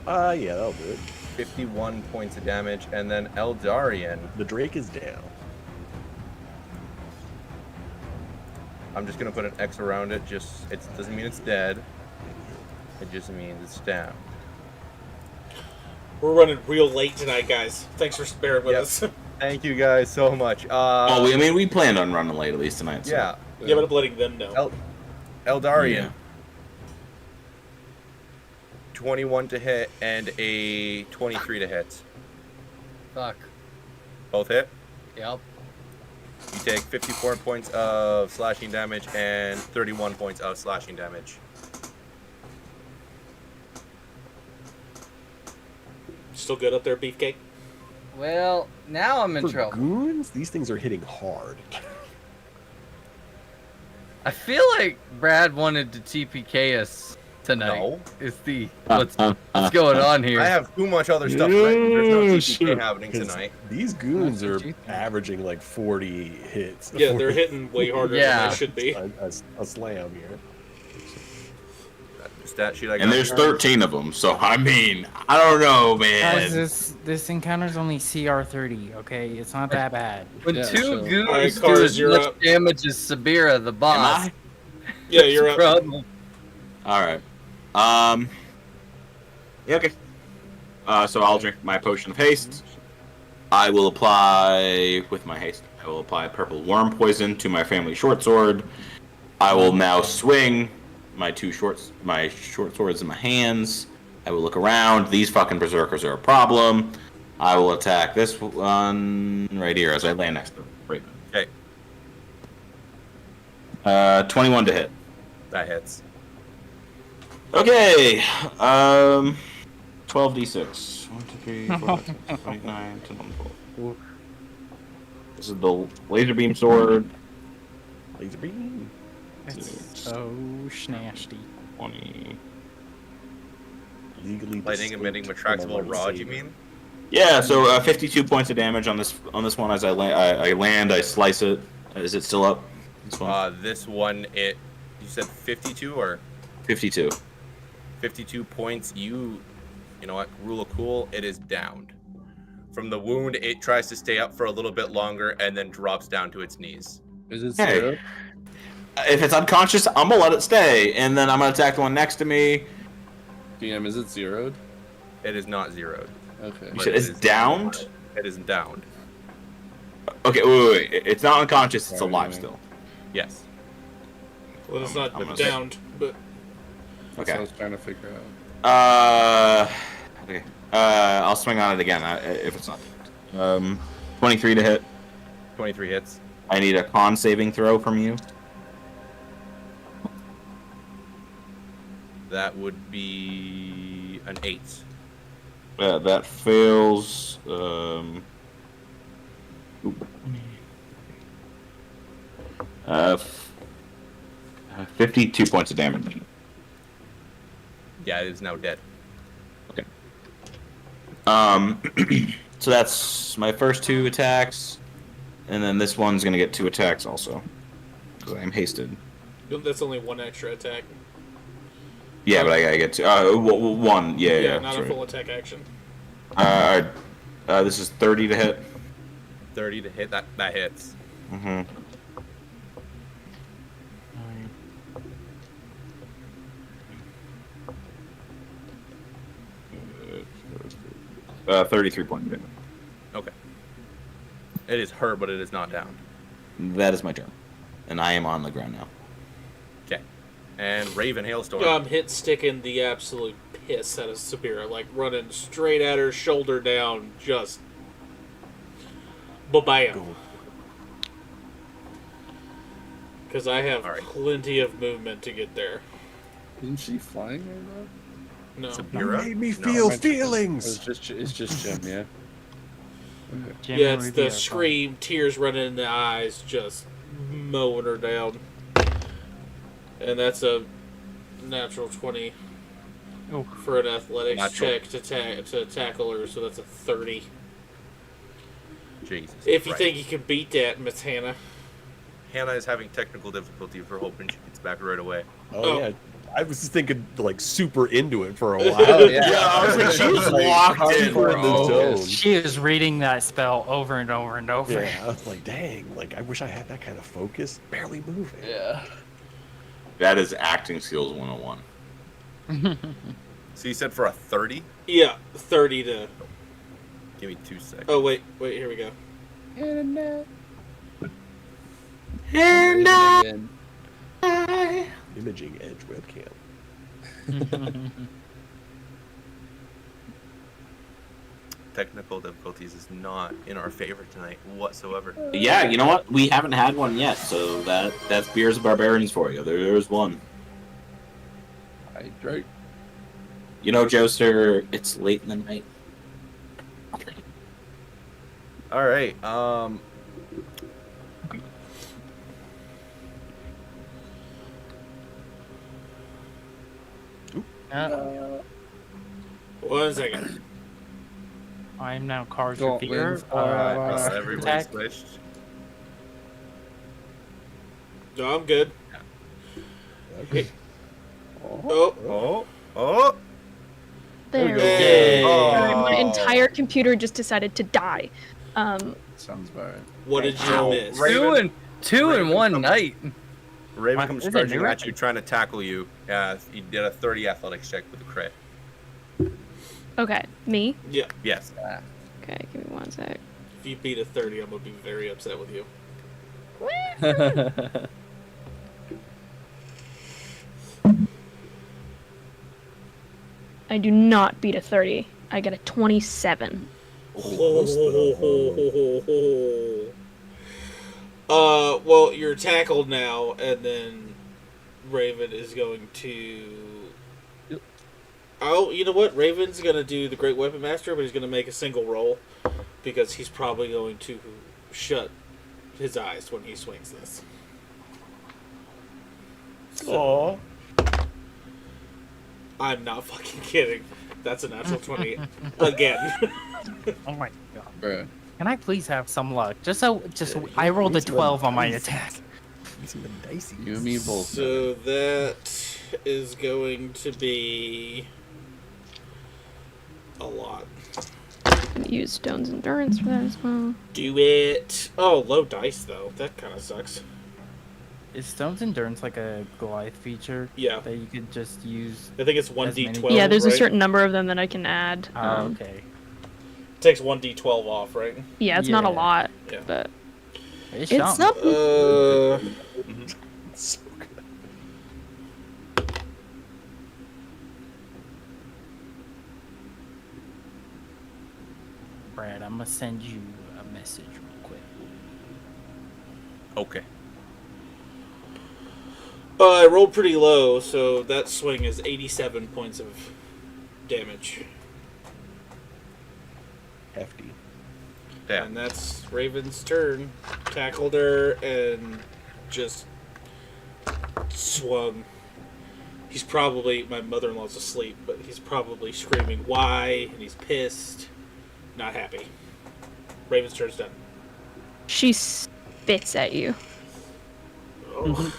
Yeah, that'll do it. 51 points of damage. And then Eldarian, The Drake is down. I'm just gonna put an X around it. It doesn't mean it's dead. It just means it's down. We're running real late tonight, guys. Thanks for bearing with Yep. us. Thank you guys so much. We planned on running late at least tonight. So. Yeah. Yeah, but I'm letting them know. Eldarian. Yeah. 21 to hit and a 23 to hit. Fuck. Both hit. Yep. You take 54 points of slashing damage and 31 points of slashing damage. Still good up there, Beefcake? Well, now I'm in For trouble. goons, these things are hitting hard. I feel like Brad wanted to TPK us tonight. No. Is the what's going on here? I have too much other stuff. There's no Yeah, TPK sure. happening 'Cause tonight. These goons are averaging like 40 hits. Yeah, they're hitting way harder than they should be. A slam here. Stat sheet I got. And there's 13 of them, so I mean, I don't know, Guys, man. this encounter's only CR 30. Okay, it's not that bad. When Yeah, two sure. goons Alright, do Cars, as you're much up. damage as Sabira, the boss. I? Yeah, you're up. Problem. All right. Yeah, okay. So I'll drink my potion of haste. I will apply with my haste. I will apply purple worm poison to my family short sword. I will now swing my short swords in my hands. I will look around. These fucking berserkers are a problem. I will attack this one right here as I land next to them. Right. Okay, 21 to hit. that hits. Okay. 12d6. 1, 2, 3, 4, 5, 6, 7, 8, 9, 10, 11, 12. This is the laser beam sword. Laser beam. It's so snasty. 20. Legally Lightning emitting retractable rod, you mean? Yeah, so 52 points of damage on this one as I land, I slice it. Is it still up? This one, you said 52 or 52. 52 points. You know what? Rule of cool. It is downed. From the wound, it tries to stay up for a little bit longer and then drops down to its knees. Is it Hey. zero? If it's unconscious, I'm gonna let it stay, and then I'm gonna attack the one next to me. DM, is it zeroed? It is not zeroed. Okay. You said it's downed? It isn't downed. Okay, wait. It's not unconscious, it's alive still. Yes. Well, it's not I'm gonna downed, but That's what I was trying to figure out. Okay. I'll swing on it again if it's not. 23 to hit. 23 hits. I need a con saving throw from you. That would be an 8. That fails. 52 points of damage. Yeah, it is now dead. Okay. So that's my first 2 attacks, and then this one's gonna get 2 attacks also, because I'm hasted. that's only 1 extra attack. Yeah, but I gotta get 2. 1. Yeah. Not a sorry. full attack action. This is 30 to hit. 30 to hit. That hits. Mm-hmm. 33 point damage. Okay. It is her, but it is not down. That is my turn, and I am on the ground now. Okay. And Raven Hailstorm. I'm hit sticking the absolute piss out of Sabira, like running straight at her, shoulder down, just ba-bam. Because I have plenty of movement to get there. Isn't she flying right now? No. Sabira? Made me feel feelings. It's just Jim, yeah. Okay. Yeah, it's the scream, tears running in the eyes, just mowing her down. And that's a natural 20 for an athletics check to tackle her, so that's a 30. Jesus If you Christ. think you can beat that, Miss Hannah. Hannah is having technical difficulty. We're hoping she gets back right away. Oh, yeah. I was just thinking, like, super into it for a while. I was like, she was locked in, bro. She is reading that spell over and over and over. Yeah, I was like, dang, like, I wish I had that kind of focus. Barely moving. Yeah. That is acting skills 101. So you said for a 30? Yeah, 30 to... Give me 2 seconds. Oh, wait, here we go. Imaging Edge webcam. Technical difficulties is not in our favor tonight whatsoever. Yeah, you know what? We haven't had one yet, so that's Beers of Barbarians for you. There's one. Right. You know, Joester, it's late in the night. All right. One second. I am now cards Don't for fear. win. Alright, everybody attack. switched. No, I'm good. Okay. Oh. There we go. Hey. My entire computer just decided to die. Sounds about right. What did you miss? Two in one night. Raven comes Is it charging new? at you, trying to tackle you. He did a 30 athletics check with a crit. Okay, me? Yeah. Yes. Okay, give me 1 sec. If you beat a 30, I'm going to be very upset with you. I do not beat a 30. I get a 27. Well, you're tackled now, and then Raven is going to... Oh, you know what? Raven's going to do the Great Weapon Master, but he's going to make a single roll. because he's probably going to shut his eyes when he swings this. So, I'm not fucking kidding. That's a natural 20 again. Oh my god. Bruh. Can I please have some luck? I rolled a 12 on my attack. You and me both. So that is going to be a lot. Use Stone's Endurance for that as well. Do it. Oh, low dice though. That kind of sucks. Is Stone's Endurance like a Goliath feature? Yeah. That you could just use? I think it's 1d12. Yeah, there's right? a certain number of them that I can add. Oh, okay. It takes 1d12 off, right? Yeah, it's not a lot, Yeah. but it's not. So good. Brad, I'm gonna send you a message real quick. Okay. I rolled pretty low, so that swing is 87 points of damage. Hefty. Yeah. And that's Raven's turn. Tackled her and just swung. He's probably, my mother-in-law's asleep, but he's probably screaming, why? And he's pissed. Not happy. Raven's turn's done. She spits at you. Oh.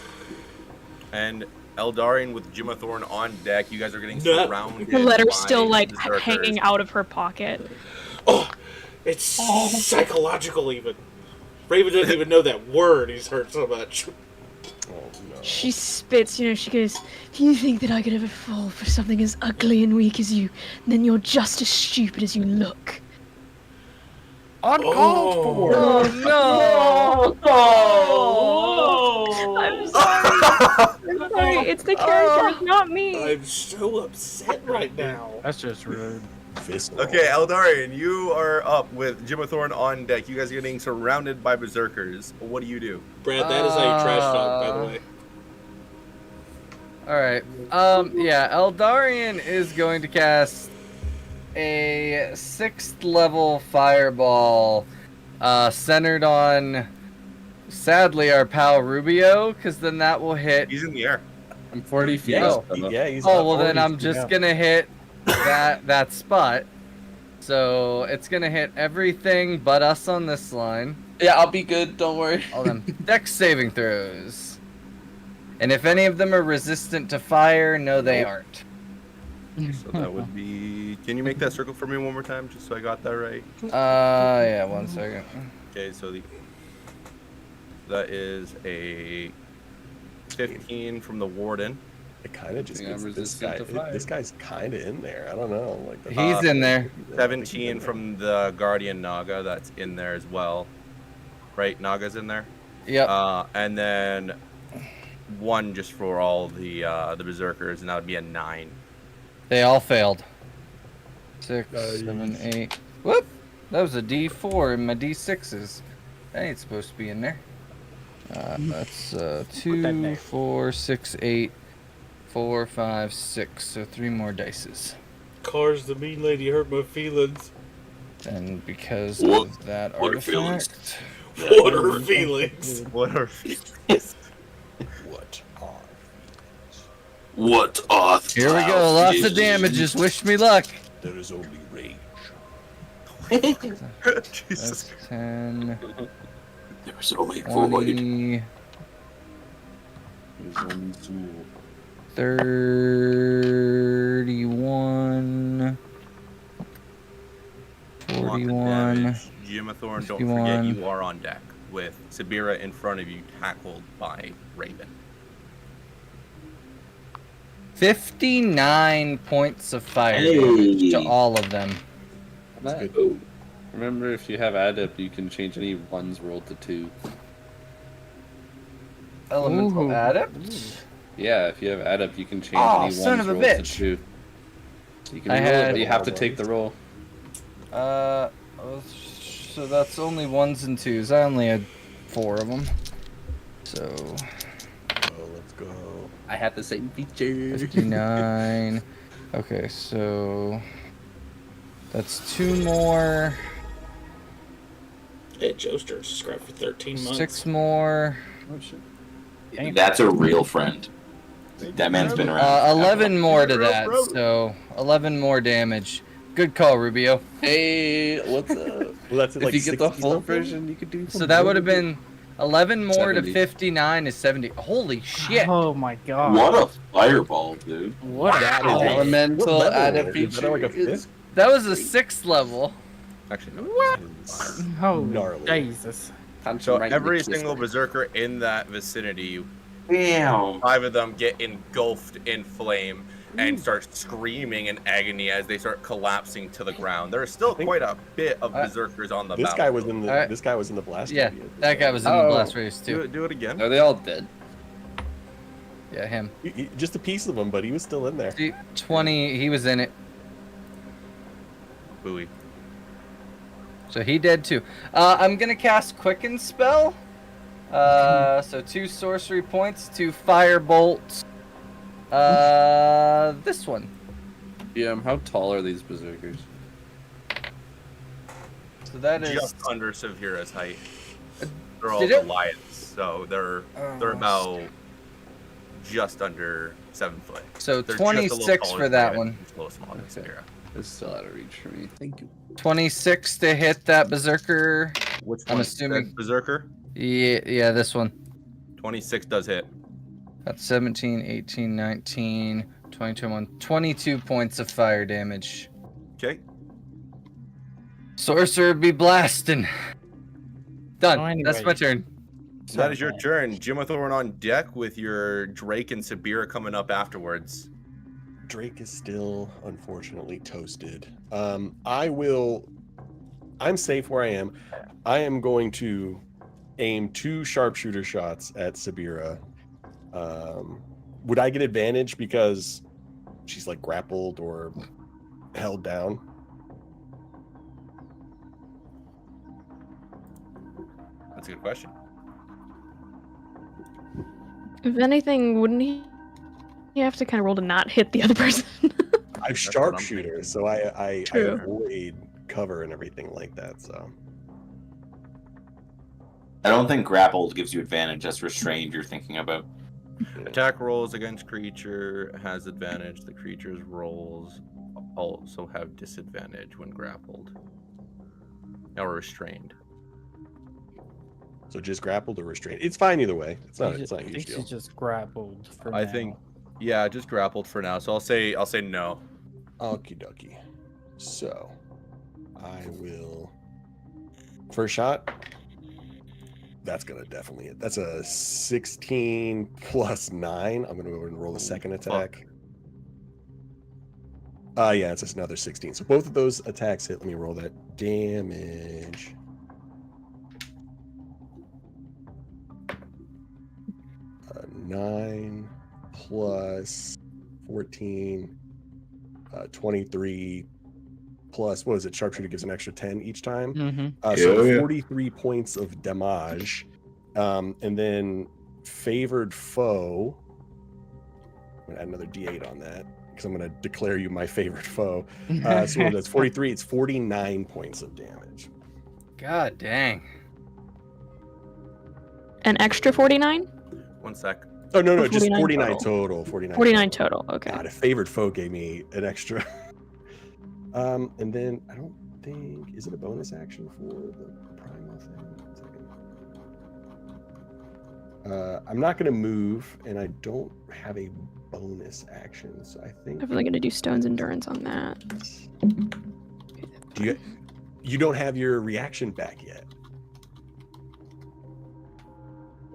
And Eldarian with Jimathorn on deck. You guys are getting No. surrounded. The letter's by still like berserkers. hanging out of her pocket. It's psychological even. Raven doesn't even know that word. He's hurt so much. She spits, she goes, "Do you think that I could ever fall for something as ugly and weak as you? Then you're just as stupid as you look." Uncalled for! Oh no! I'm sorry. I'm sorry. It's the character, it's not me. I'm so upset right now. That's just rude. Okay, Eldarian, you are up with Jimathorn on deck. You guys are getting surrounded by berserkers. What do you do? Brad, that is how you trash talk, by the way. Alright. Yeah, Eldarian is going to cast a 6th level fireball centered on, sadly, our pal Rubio, because then that will hit. He's in the air. I'm 40 feet Yeah, up. he's Oh, up well then 40 I'm feet just up. gonna hit that spot. So it's gonna hit everything but us on this line. Yeah, I'll be good. Don't worry. All them dex saving throws. And if any of them are resistant to fire, no, they aren't. So that would be. Can you make that circle for me one more time, just so I got that right? Yeah, 1 second. Okay, so that is a 15 from the warden. It kind of just Yeah, gets this resistant guy. to fire. This guy's kind of in there. I don't know. Like He's in there. 17 from the guardian Naga. That's in there as well. Right, Naga's in there. Yep. And then 1 just for all the berserkers, and that would be a 9. They all failed. 6, 7, 8. Whoop! That was a D4 in my D6s. That ain't supposed to be in there. That's 2, 4, 6, 8, 4, 5, 6. So 3 more dices. Cars, the mean lady hurt my feelings. And because What? of that What are artifact. What are feelings? What are feelings? What are Here we go. Lots of damages. Wish me luck. There is only rage. Jesus. That's 10. There's only void. 20. 31. 41. Jimathorn, don't 51. forget you are on deck with Sabira in front of you, tackled by Raven. 59 points of fire Hey. damage to all of them. Remember, if you have adept, you can change any ones rolled to 2. Elemental Ooh. adept? Yeah, if you have adept, you can change Oh, any son ones of a rolled to bitch. 2. You can I roll had- it, but you have to take the roll. So that's only 1s and 2s. I only had 4 of them. So, Oh, let's go. I had the same feature. 59. Okay, so that's 2 more. Hey, Joester subscribed for 13 months. 6 more. Oh shit. That's a real friend. That man's been around. 11 more to that, so 11 more damage. Good call, Rubio. Hey, what's up? Well, that's If like you get the 60 full something? version, you could do. So that would have been 11 more 70. to 59 is 70. Holy shit. Oh my god. What a fireball, dude. What That a is a- elemental what level added is it? Is that like a feature. fifth? That was a 6th level. Actually, no. What? Oh, Gnarly. Jesus. So Right in the every kiss single line. berserker in that vicinity, Damn. 5 of them get engulfed in flame and start screaming in agony as they start collapsing to the ground. There is still quite a bit of berserkers on the This guy was in the Alright. this guy was in the blast. Yeah, radius. that guy was in the blast race too. Do it again. Are they all dead? Yeah, him. Just a piece of him, but he was still in there. 20, he was in it. Buoy. So he did too. I'm gonna cast Quicken Spell. So 2 sorcery points, 2 fire bolts. This one. Yeah, how tall are these berserkers? So that is Just under Severa's height. They're all Did it- Goliaths, so they're about just under 7 foot. So They're just a little 26 taller for than that Goliath, one. and a little smaller than Severa. It's still out of reach for me. Thank you. 26 to hit that berserker. Which I'm one? assuming Berserker? Yeah, this one. 26 does hit. That's 17, 18, 19, 20, 21, 22 points of fire damage. Okay. Sorcerer be blasting. Done. Oh, That's my turn. So that is your turn. Jimothoran on deck with your Drake and Sabira coming up afterwards. Drake is still unfortunately toasted. I'm safe where I am. I am going to aim 2 sharpshooter shots at Sabira. Would I get advantage because she's like grappled or held down? That's a good question. If anything, wouldn't he? You have to kind of roll to not hit the other person. I'm sharpshooter, so I True. avoid cover and everything like that. So I don't think grappled gives you advantage. That's restrained you're thinking about. Attack rolls against creature has advantage. The creature's rolls also have disadvantage when grappled or restrained. so just grappled or restrained. It's fine either way. It's not a I huge think deal. she's just grappled for I now. think, yeah, just grappled for now. So I'll say no. Okie dokie. So I will first shot. That's gonna definitely hit. That's a 16 plus 9. I'm gonna go over and roll the second attack. Yeah, it's just another 16. So both of those attacks hit. Let me roll that damage. Uh, 9 plus 14, 23 plus, what is it? Sharpshooter gives an extra 10 each time. So 43 points of damage. And then favored foe. I'm gonna add another D8 on that because I'm gonna declare you my favorite foe. So that's 43. It's 49 points of damage. God dang. An extra 49? 1 sec. Oh no, Or just 49 49 total. total. 49. 49 total. Okay. God, a favored foe gave me an extra. And then I don't think, is it a bonus action for the primal thing? One second. I'm not gonna move, and I don't have a bonus action, so I think. Definitely gonna do Stone's Endurance on that. You don't have your reaction back yet.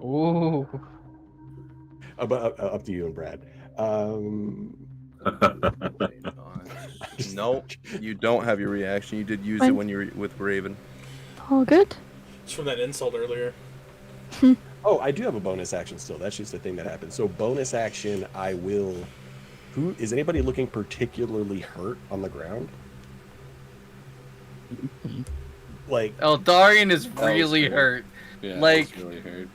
Ooh. Up to you and Brad. Nope, you don't have your reaction. You did use it Fine. when you were with Raven. All good. It's from that insult earlier. Oh, I do have a bonus action still. That's just the thing that happens. So bonus action, I will. Who is anybody looking particularly hurt on the ground? Like Eldarian is really hurt. Yeah, Like, it's really hurt.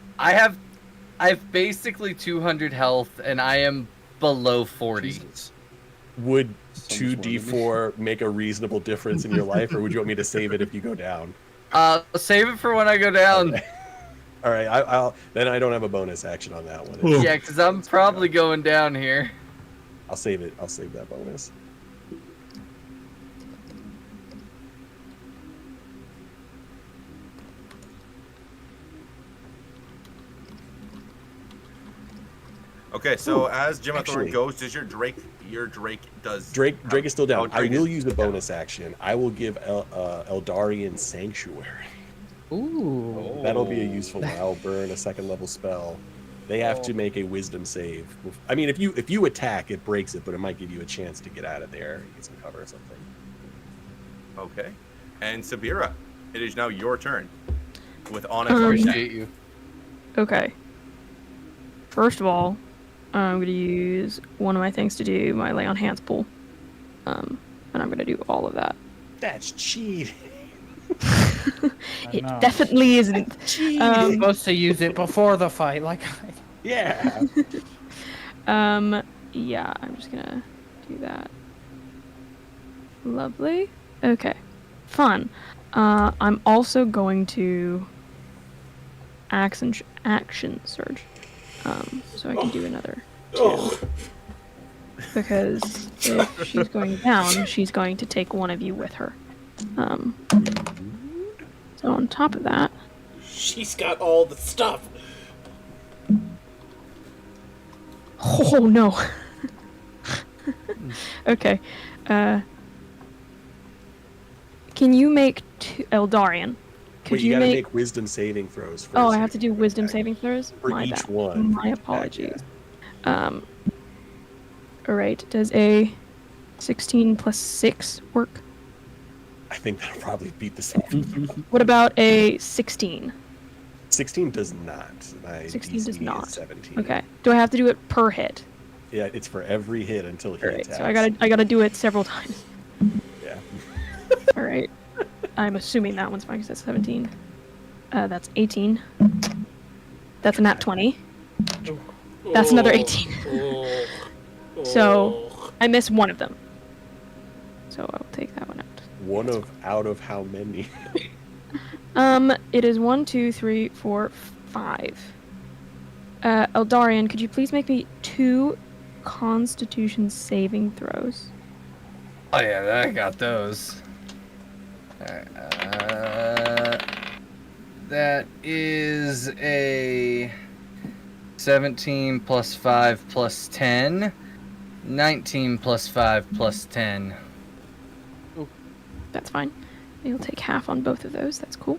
I've basically 200 health and I am below 40. Jesus. Would So much more than me. 2d4 make a reasonable difference in your life, or would you want me to save it if you go down? Save it for when I go down. Okay. All right, I'll then I don't have a bonus action on that one. Yeah, because I'm probably going down here. I'll save it. I'll save that bonus. Okay, so as Jim Actually- Thorne goes, does your Drake does Drake is still down. Drake I will is use a bonus action. I will give Eldarian Sanctuary. Ooh. That'll be a useful one. I'll burn a second level spell. They have to make a wisdom save. I mean, if you attack, it breaks it, but it might give you a chance to get out of there and get some cover or something. Okay. And Sabira, it is now your turn. With Onyx on Appreciate deck. you. Okay. First of all, I'm going to use one of my things to do my lay on hands pull. And I'm going to do all of that. That's cheating. It definitely isn't. I'm supposed to use it before the fight, like Yeah. Yeah, I'm just gonna do that. Lovely. Okay. Fun. I'm also going to action surge. So I can do another 2. Because if she's going down, she's going to take one of you with her. So on top of that, She's got all the stuff. oh no. Okay. Can you make Eldarian? Could Wait, you gotta make... make wisdom saving throws first. Oh, I have to do wisdom saving throws? For My each bad. one. My apologies. Alright, does a 16 plus 6 work? I think that'll probably beat this one. What about a 16? 16 does not. My 16 does DC not. is 17. Okay. Do I have to do it per hit? Yeah, it's for every hit until he Alright, attacks. so I gotta do it several times. Yeah. Alright. I'm assuming that one's fine because that's 17. That's 18. That's a nat 20. That's another 18. So I miss one of them. So I'll take that one out. One out of how many? It is 1, 2, 3, 4, 5. Eldarian, could you please make me 2 Constitution saving throws? Oh yeah, I got those. Alright, that is a 17 plus 5 plus 10. 19 plus 5 plus 10. That's fine. You'll take half on both of those. That's cool.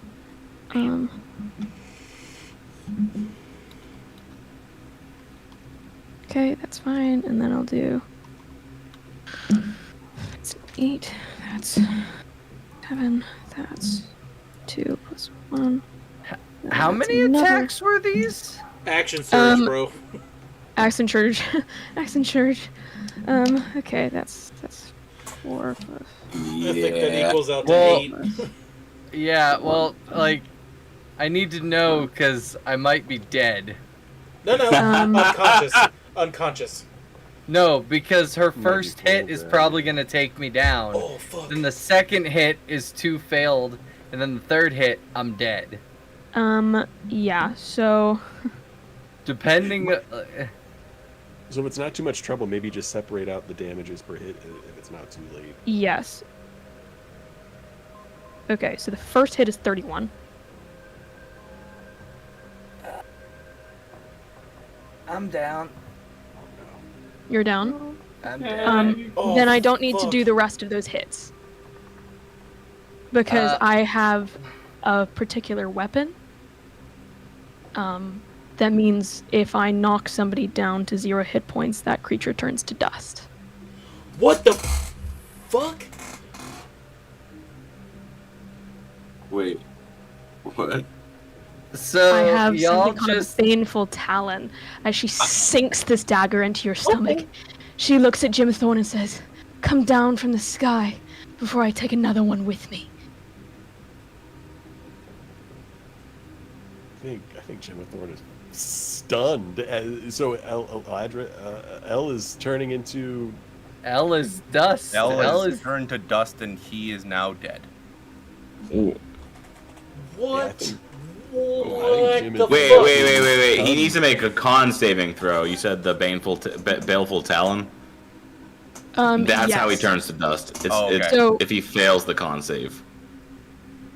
Okay, that's fine. And then I'll do... That's 8. That's 7. That's 2 plus 1. How many attacks were these? Action surge, bro. Action surge. Action surge. Okay, that's 4 plus... I think that equals out to Well, 8. Yeah, well, like, I need to know because I might be dead. No, unconscious. Unconscious. No, because her first hit is probably going to take me down. Oh, fuck. Then the second hit is 2 failed, and then the third hit, I'm dead. Yeah, so... Depending... So if it's not too much trouble, maybe just separate out the damages per hit if it's not too late. Yes. Okay, so the first hit is 31. I'm down. You're down? I'm down. Then I don't need to do the rest of those hits. Because I have a particular weapon. That means if I knock somebody down to 0 hit points, that creature turns to dust. What the fuck? Wait. What? So I have y'all something called just... a baneful talon. As she sinks this dagger into your stomach, she looks at Jim Thorne and says, "Come down from the sky before I take another one with me." I think Jim Thorne is stunned. So L is turning into... L is dust. L L is is turned to dust and he is now dead. Ooh. What? Wait. He needs to make a con saving throw. You said the baleful talon. That's how he yes. turns to dust. So- if he fails the con save.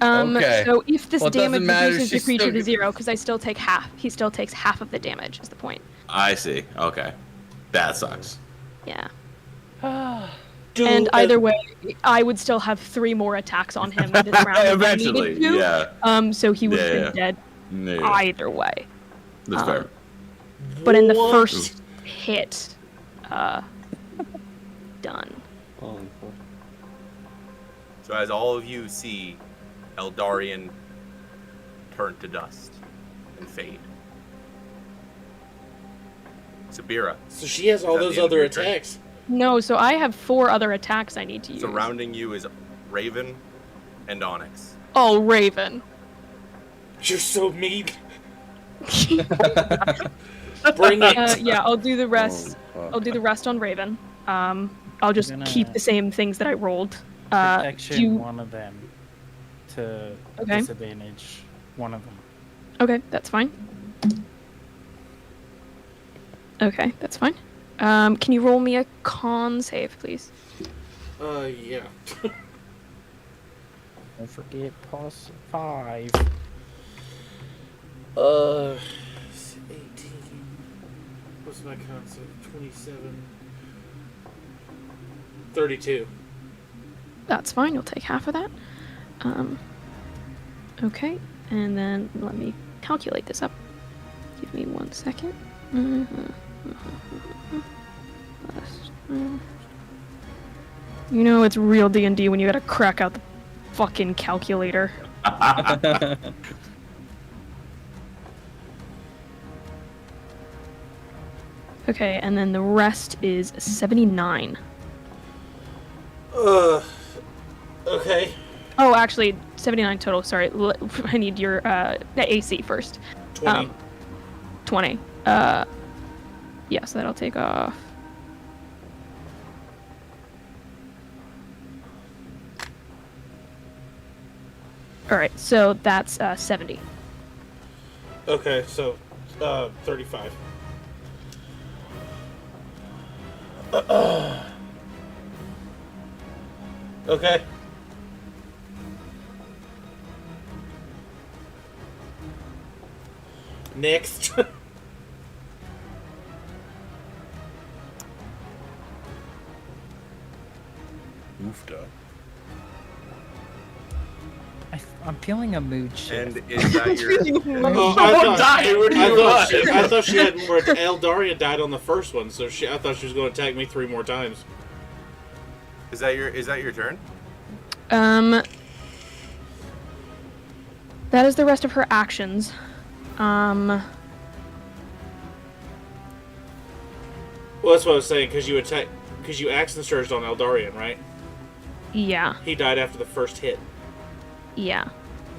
So if this Well, it doesn't damage matter, reduces the she's creature still to 0, because I still take half. He still takes half of the damage. Is the point? I see. Okay, that sucks. Yeah. Dude, and either way, I would still have 3 more attacks on him this round if I Eventually, needed to. yeah. So he would have Yeah. been dead Yeah. either way. That's fair. But in the first hit, done. So as all of you see Eldarian turn to dust and fade. Sabira. So she has all those other attacks. No, so I have 4 other attacks I need to use. Surrounding you is Raven and Onyx. Oh, Raven. You're so mean. Bring it. Yeah, I'll do the rest. I'll do the rest on Raven. I'll just keep the same things that I rolled. Protection, one of them. To Okay. disadvantage one of them. Okay, that's fine. Okay, that's fine. Can you roll me a con save, please? Yeah. Don't forget plus 5. 18. What's my concept? 27. 32. That's fine. You'll take half of that. Okay, and then let me calculate this up. Give me 1 second. You know it's real D&D when you gotta crack out the fucking calculator. Okay, and then the rest is 79. Okay. Oh, actually, 79 total. Sorry, I need your AC first. 20. 20. Yeah, so that'll take off. All right, so that's 70. Okay, so 35. Okay. Next. Oofda. I'm feeling a mood shift. And is that your... I thought she had more. Eldaria died on the first one, so I thought she was going to attack me 3 more times. Is that your turn? That is the rest of her actions. Well, that's what I was saying, because you accent surged on Eldarian, right? Yeah. He died after the first hit. Yeah.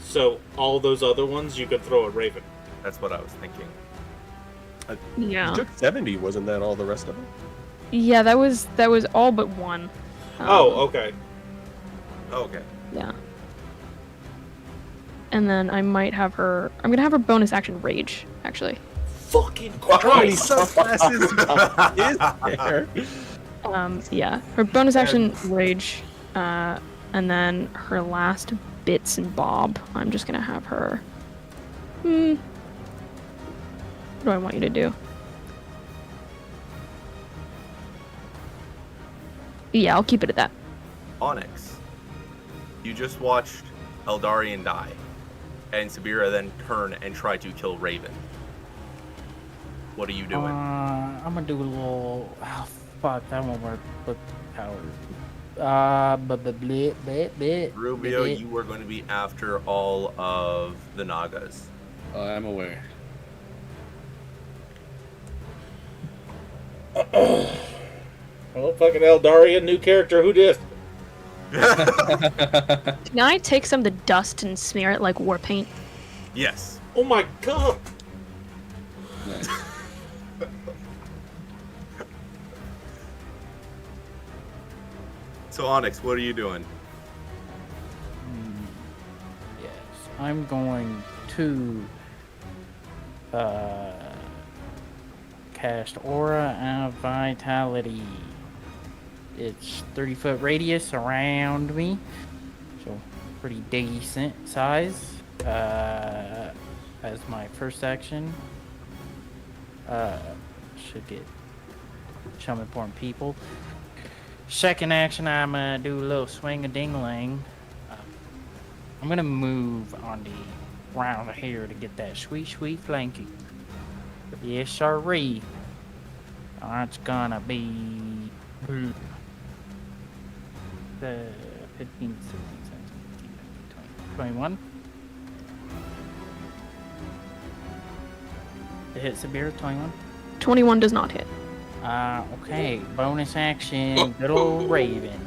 So all those other ones you could throw at Raven. That's what I was thinking. Yeah. You took 70, wasn't that all the rest of them? Yeah, that was all but 1. Oh, okay. Okay. Yeah. And then I might have her. I'm gonna have her bonus action rage, actually. Fucking How many Christ! subclasses is there? Yeah, her bonus action rage, and then her last bits and bob. I'm just gonna have her. What do I want you to do? Yeah, I'll keep it at that. Onyx, you just watched Eldarian die, and Sabira then turn and try to kill Raven. What are you doing? I'm gonna do a little. Oh, fuck, that won't work with power. Rubio, you are going to be after all of the Nagas. I'm aware. Oh, fucking Eldaria, new character. Who dis? Can I take some of the dust and smear it like war paint? Yes. Oh my god. Nice. So Onyx, what are you doing? Yes. I'm going to cast Aura of Vitality. It's 30-foot radius around me, so pretty decent size. As my first action, should get some important people. Second action, I'm gonna do a little swing a ding-a-ling. I'm gonna move on the ground here to get that sweet flanking. Yes, sirree. That's gonna be the 15, 16, 17, 18, 19, 20, 21. To hit Sabir, 21. 21 does not hit. Okay. Bonus action, good old Raven.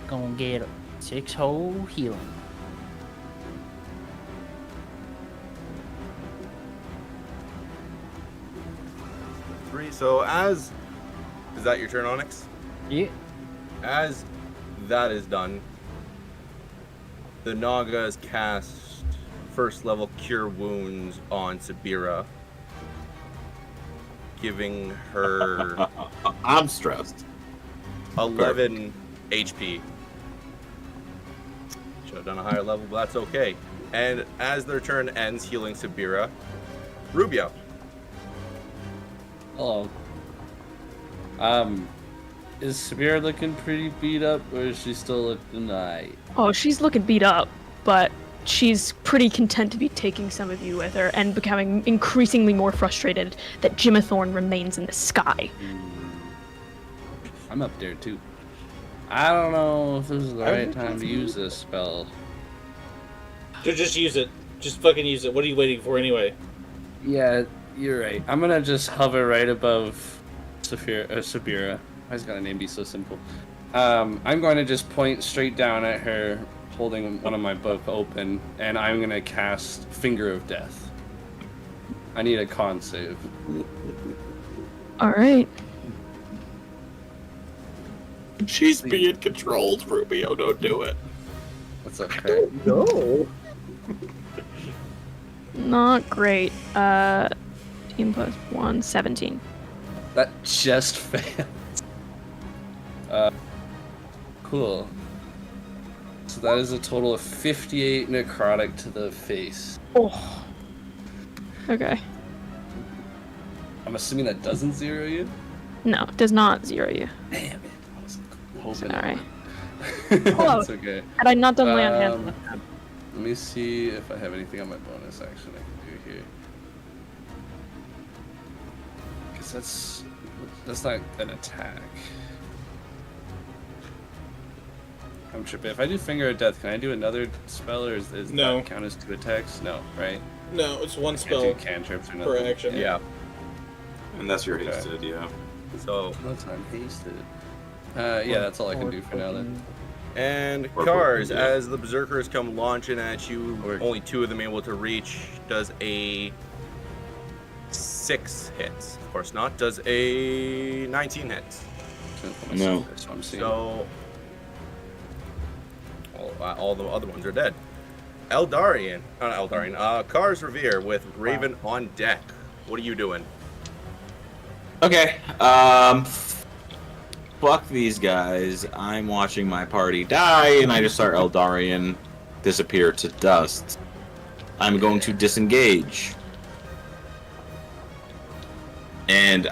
Gonna get a 6-hole healing. So as... Is that your turn, Onyx? Yeah. As that is done, the Naga has cast first level Cure Wounds on Sabira, giving her... I'm stressed. 11 HP. Should have done a higher level, but that's okay. And as their turn ends healing Sabira, Rubio. Hello. Is Sabira looking pretty beat up, or is she still looking alright? Oh, she's looking beat up, but she's pretty content to be taking some of you with her and becoming increasingly more frustrated that Jimathorn remains in the sky. I'm up there too. I don't know if this is the right time to use this spell. Just use it. Just fucking use it. What are you waiting for anyway? Yeah, you're right. I'm gonna just hover right above Sabira. Why's got a name be so simple? I'm going to just point straight down at her, holding one of my book open, and I'm gonna cast Finger of Death. I need a con save. Alright. She's being controlled, Rubio. Don't do it. That's okay. No. Not great. 18 plus 1, 17. That just failed. Cool. So that is a total of 58 necrotic to the face. Oh. Okay. I'm assuming that doesn't zero you? No, it does not zero you. Damn it. I was hoping Alright. That's okay. Had I not done lay on hands. Let me see if I have anything on my bonus action I can do here. Because that's not an attack. I'm tripping. If I do Finger of Death, can I do another spell, or is No. that count as 2 attacks? No, right? No, it's one I spell can't do cantrips or per nothing. action. Yeah. And that's your hasted, yeah. So... No time hasted. Yeah, that's all I can do for now then. And Cars, as the Berserkers come launching at you, only 2 of them able to reach, does a 6 hits. Of course not. Does a 19 hits. No. So all the other ones are dead. Eldarian, not Eldarian. Cars Revere with Raven on deck. What are you doing? Okay. Fuck these guys. I'm watching my party die, and I just start Eldarian disappear to dust. I'm going to disengage. And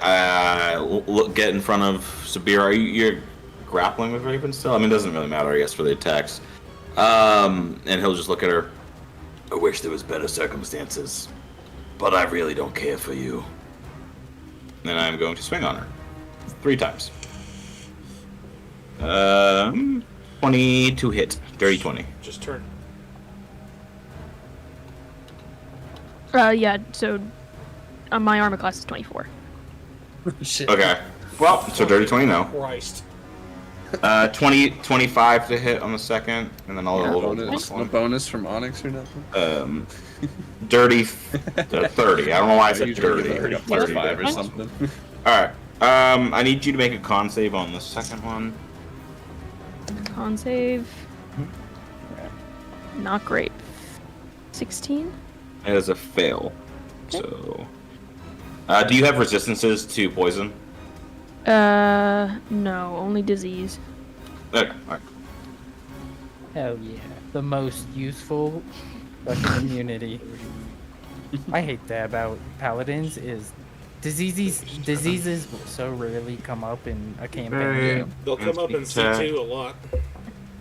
get in front of Sabir. You're grappling with Raven still? I mean, it doesn't really matter, I guess, for the attacks. And he'll just look at her. I wish there was better circumstances, but I really don't care for you. And I'm going to swing on her 3 times. 20 to hit. Dirty 20. Just turn. Yeah, so my armor class is 24. Shit. Okay. Well, so dirty 20 now. Christ. 25 to hit on the second, and then I'll No bonus from Onyx or nothing? Dirty 30. I don't know why I said dirty. Like a plus 5 or something. Alright. I need you to make a con save on the second one. Con save. Not great. 16? That is a fail. So, do you have resistances to poison? No, only disease. Okay, alright. Hell yeah. The most useful fucking immunity. I hate that about paladins is diseases will so rarely come up in a campaign. They'll come up in C2 a lot.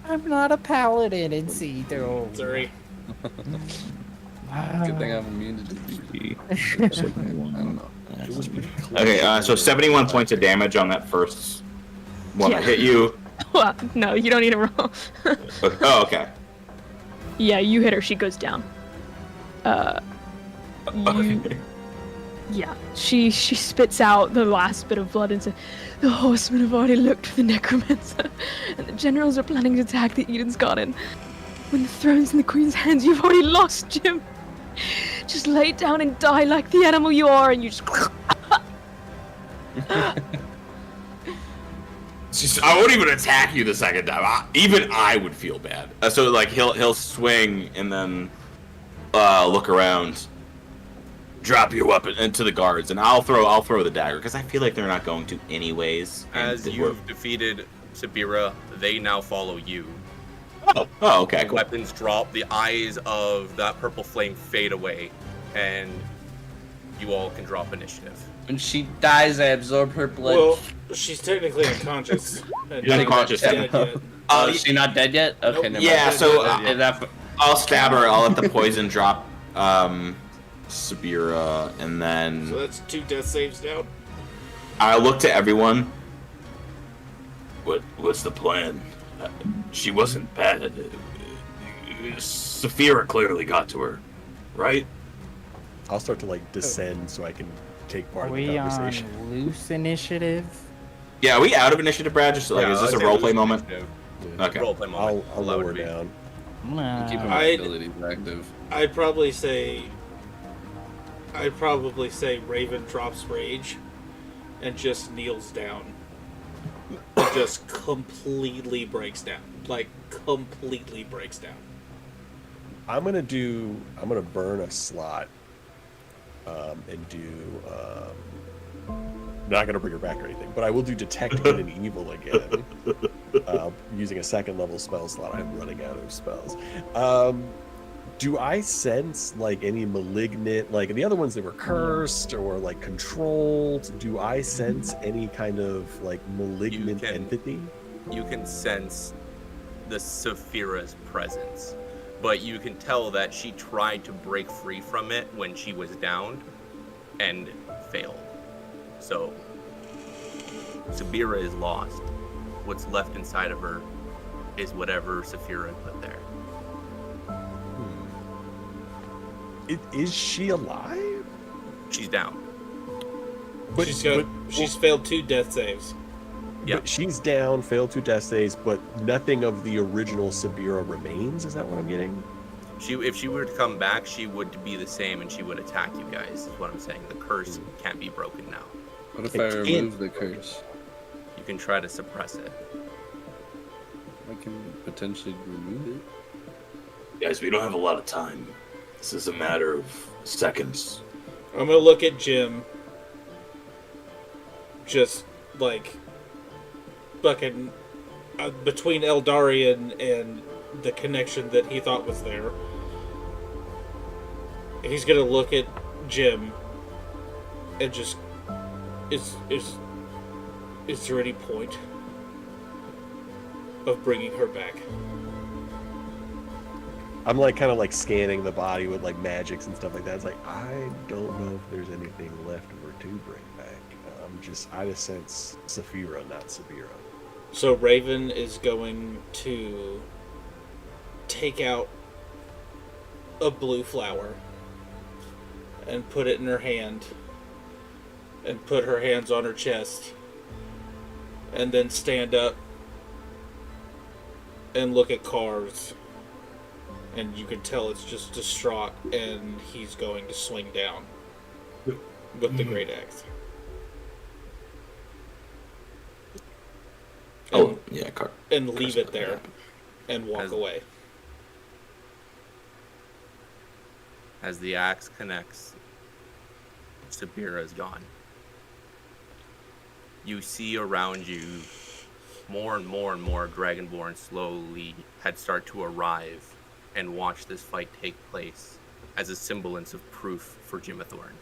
I'm not a paladin in C2. Sorry. Good thing I'm immune to disease. Okay, so 71 points of damage on that first one that hit you. Well, no, you don't need to roll. Oh, okay. Yeah, you hit her, she goes down. Yeah, she spits out the last bit of blood and says, "The horsemen have already looked for the necromancer, and the generals are planning to attack the Eden's Garden. When the throne's in the queen's hands, you've already lost, Jim. Just lay down and die like the animal you are, and you just." I won't even attack you the second time. Even I would feel bad. So like he'll swing and then look around, drop your weapon into the guards, and I'll throw the dagger because I feel like they're not going to anyways. As you've defeated Sabira, they now follow you. Oh, okay. Cool. Weapons drop, the eyes of that purple flame fade away, and you all can drop initiative. When she dies, I absorb her blood. Well, she's technically unconscious. You're unconscious. Is she not dead yet? Okay, never Yeah, mind. so I'll stab her. I'll let the poison drop Sabira, and then So that's 2 death saves down. I look to everyone. What's the plan? She wasn't bad. Saphira clearly got to her, right? I'll start to like descend so I can take part Are in the we conversation. on loose initiative? Yeah, are we out of initiative, Brad? Just like, is this a roleplay moment? Yeah. Okay. Roleplay moment. I'll lower down. Keep my abilities active. I'd probably say Raven drops rage and just kneels down. And just completely breaks down. Like, completely breaks down. I'm gonna burn a slot, and do. Not gonna bring her back or anything, but I will do detect good and evil again, using a 2nd level spell slot. I'm running out of spells. Do I sense like any malignant, like the other ones that were cursed or like controlled? Do I sense any kind of like malignant entity? You can sense the Saphira's presence, but you can tell that she tried to break free from it when she was downed and failed. So Sabira is lost. What's left inside of her is whatever Saphira put there. Is she alive? She's down. But she's failed 2 death saves. Yeah. But she's down, failed 2 death saves, but nothing of the original Sabira remains. Is that what I'm getting? If she were to come back, she would be the same and she would attack you guys, is what I'm saying. The curse can't be broken now. What if I remove the curse? You can try to suppress it. I can potentially remove it. Guys, we don't have a lot of time. This is a matter of seconds. I'm gonna look at Jim. Just like fucking between Eldarian and the connection that he thought was there. He's gonna look at Jim and just is there any point of bringing her back? I'm like kind of like scanning the body with like magics and stuff like that. It's like I don't know if there's anything left of her to bring back. I just sense Saphira, not Sabira. So Raven is going to take out a blue flower and put it in her hand and put her hands on her chest and then stand up and look at Cars, and you can tell it's just distraught, and he's going to swing down with the great axe. Oh, yeah, and leave it there and walk away. As the axe connects, Sabira is gone. You see around you more and more and more Dragonborn slowly had start to arrive and watch this fight take place as a semblance of proof for Jimmathorn.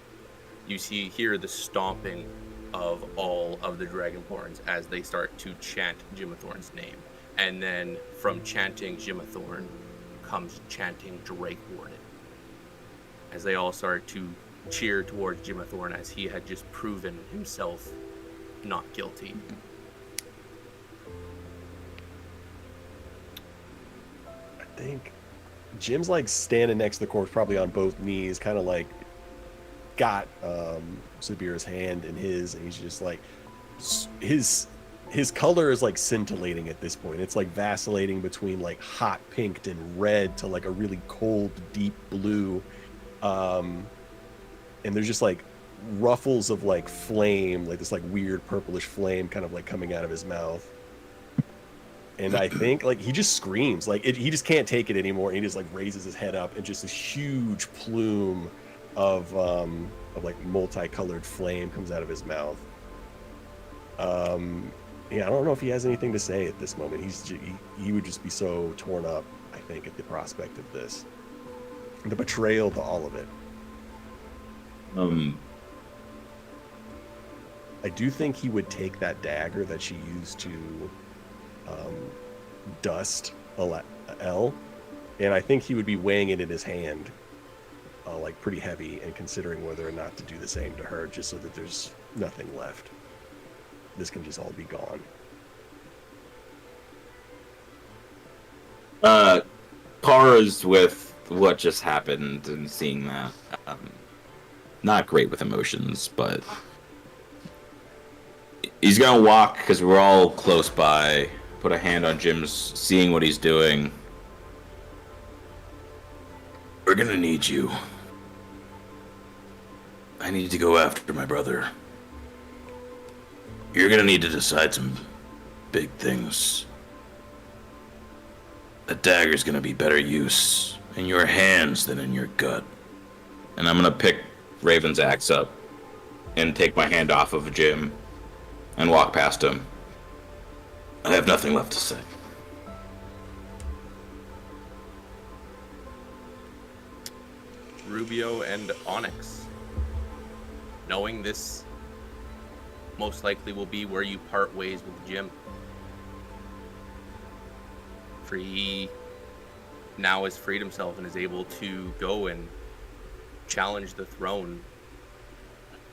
You see here the stomping of all of the Dragonborns as they start to chant Jimmathorn's name. And then from chanting Jimmathorn comes chanting Drake Warden. As they all start to cheer towards Jimmathorn as he had just proven himself not guilty. I think Jim's like standing next to the corpse, probably on both knees, kind of like got Sabira's hand in his, and he's just like his color is like scintillating at this point. It's like vacillating between like hot pink and red to like a really cold deep blue, and there's just like ruffles of like flame, like this like weird purplish flame kind of like coming out of his mouth. And I think like he just screams, like he just can't take it anymore, and he just like raises his head up, and just this huge plume of like multicolored flame comes out of his mouth. Yeah, I don't know if he has anything to say at this moment. He would just be so torn up, I think, at the prospect of this, the betrayal to all of it. I do think he would take that dagger that she used to dust L, and I think he would be weighing it in his hand, like pretty heavy, and considering whether or not to do the same to her, just so that there's nothing left. This can just all be gone. Kara's with what just happened and seeing that. Not great with emotions, but he's gonna walk because we're all close by. Put a hand on Jim's, seeing what he's doing. We're gonna need you. I need to go after my brother. You're gonna need to decide some big things. That dagger's gonna be better use in your hands than in your gut. And I'm gonna pick Raven's axe up and take my hand off of Jim and walk past him. I have nothing left to say. Rubio and Onyx, knowing this most likely will be where you part ways with Jim. For he now has freed himself and is able to go and challenge the throne.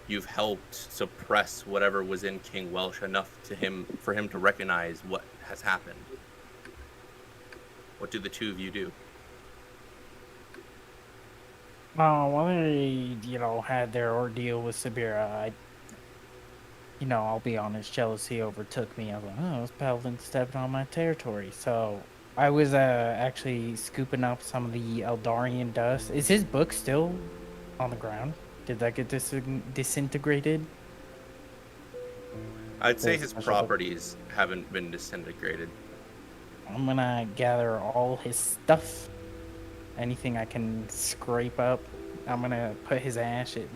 You've helped suppress whatever was in King Welsh enough for him to recognize what has happened. What do the two of you do? Well, they, had their ordeal with Sabira, I'll be honest, jealousy overtook me. I was like, oh, this paladin stepped on my territory. So I was actually scooping up some of the Eldarian dust. Is his book still on the ground? Did that get disintegrated? I'd say his properties haven't been disintegrated. I'm gonna gather all his stuff. Anything I can scrape up. I'm gonna put his ashes,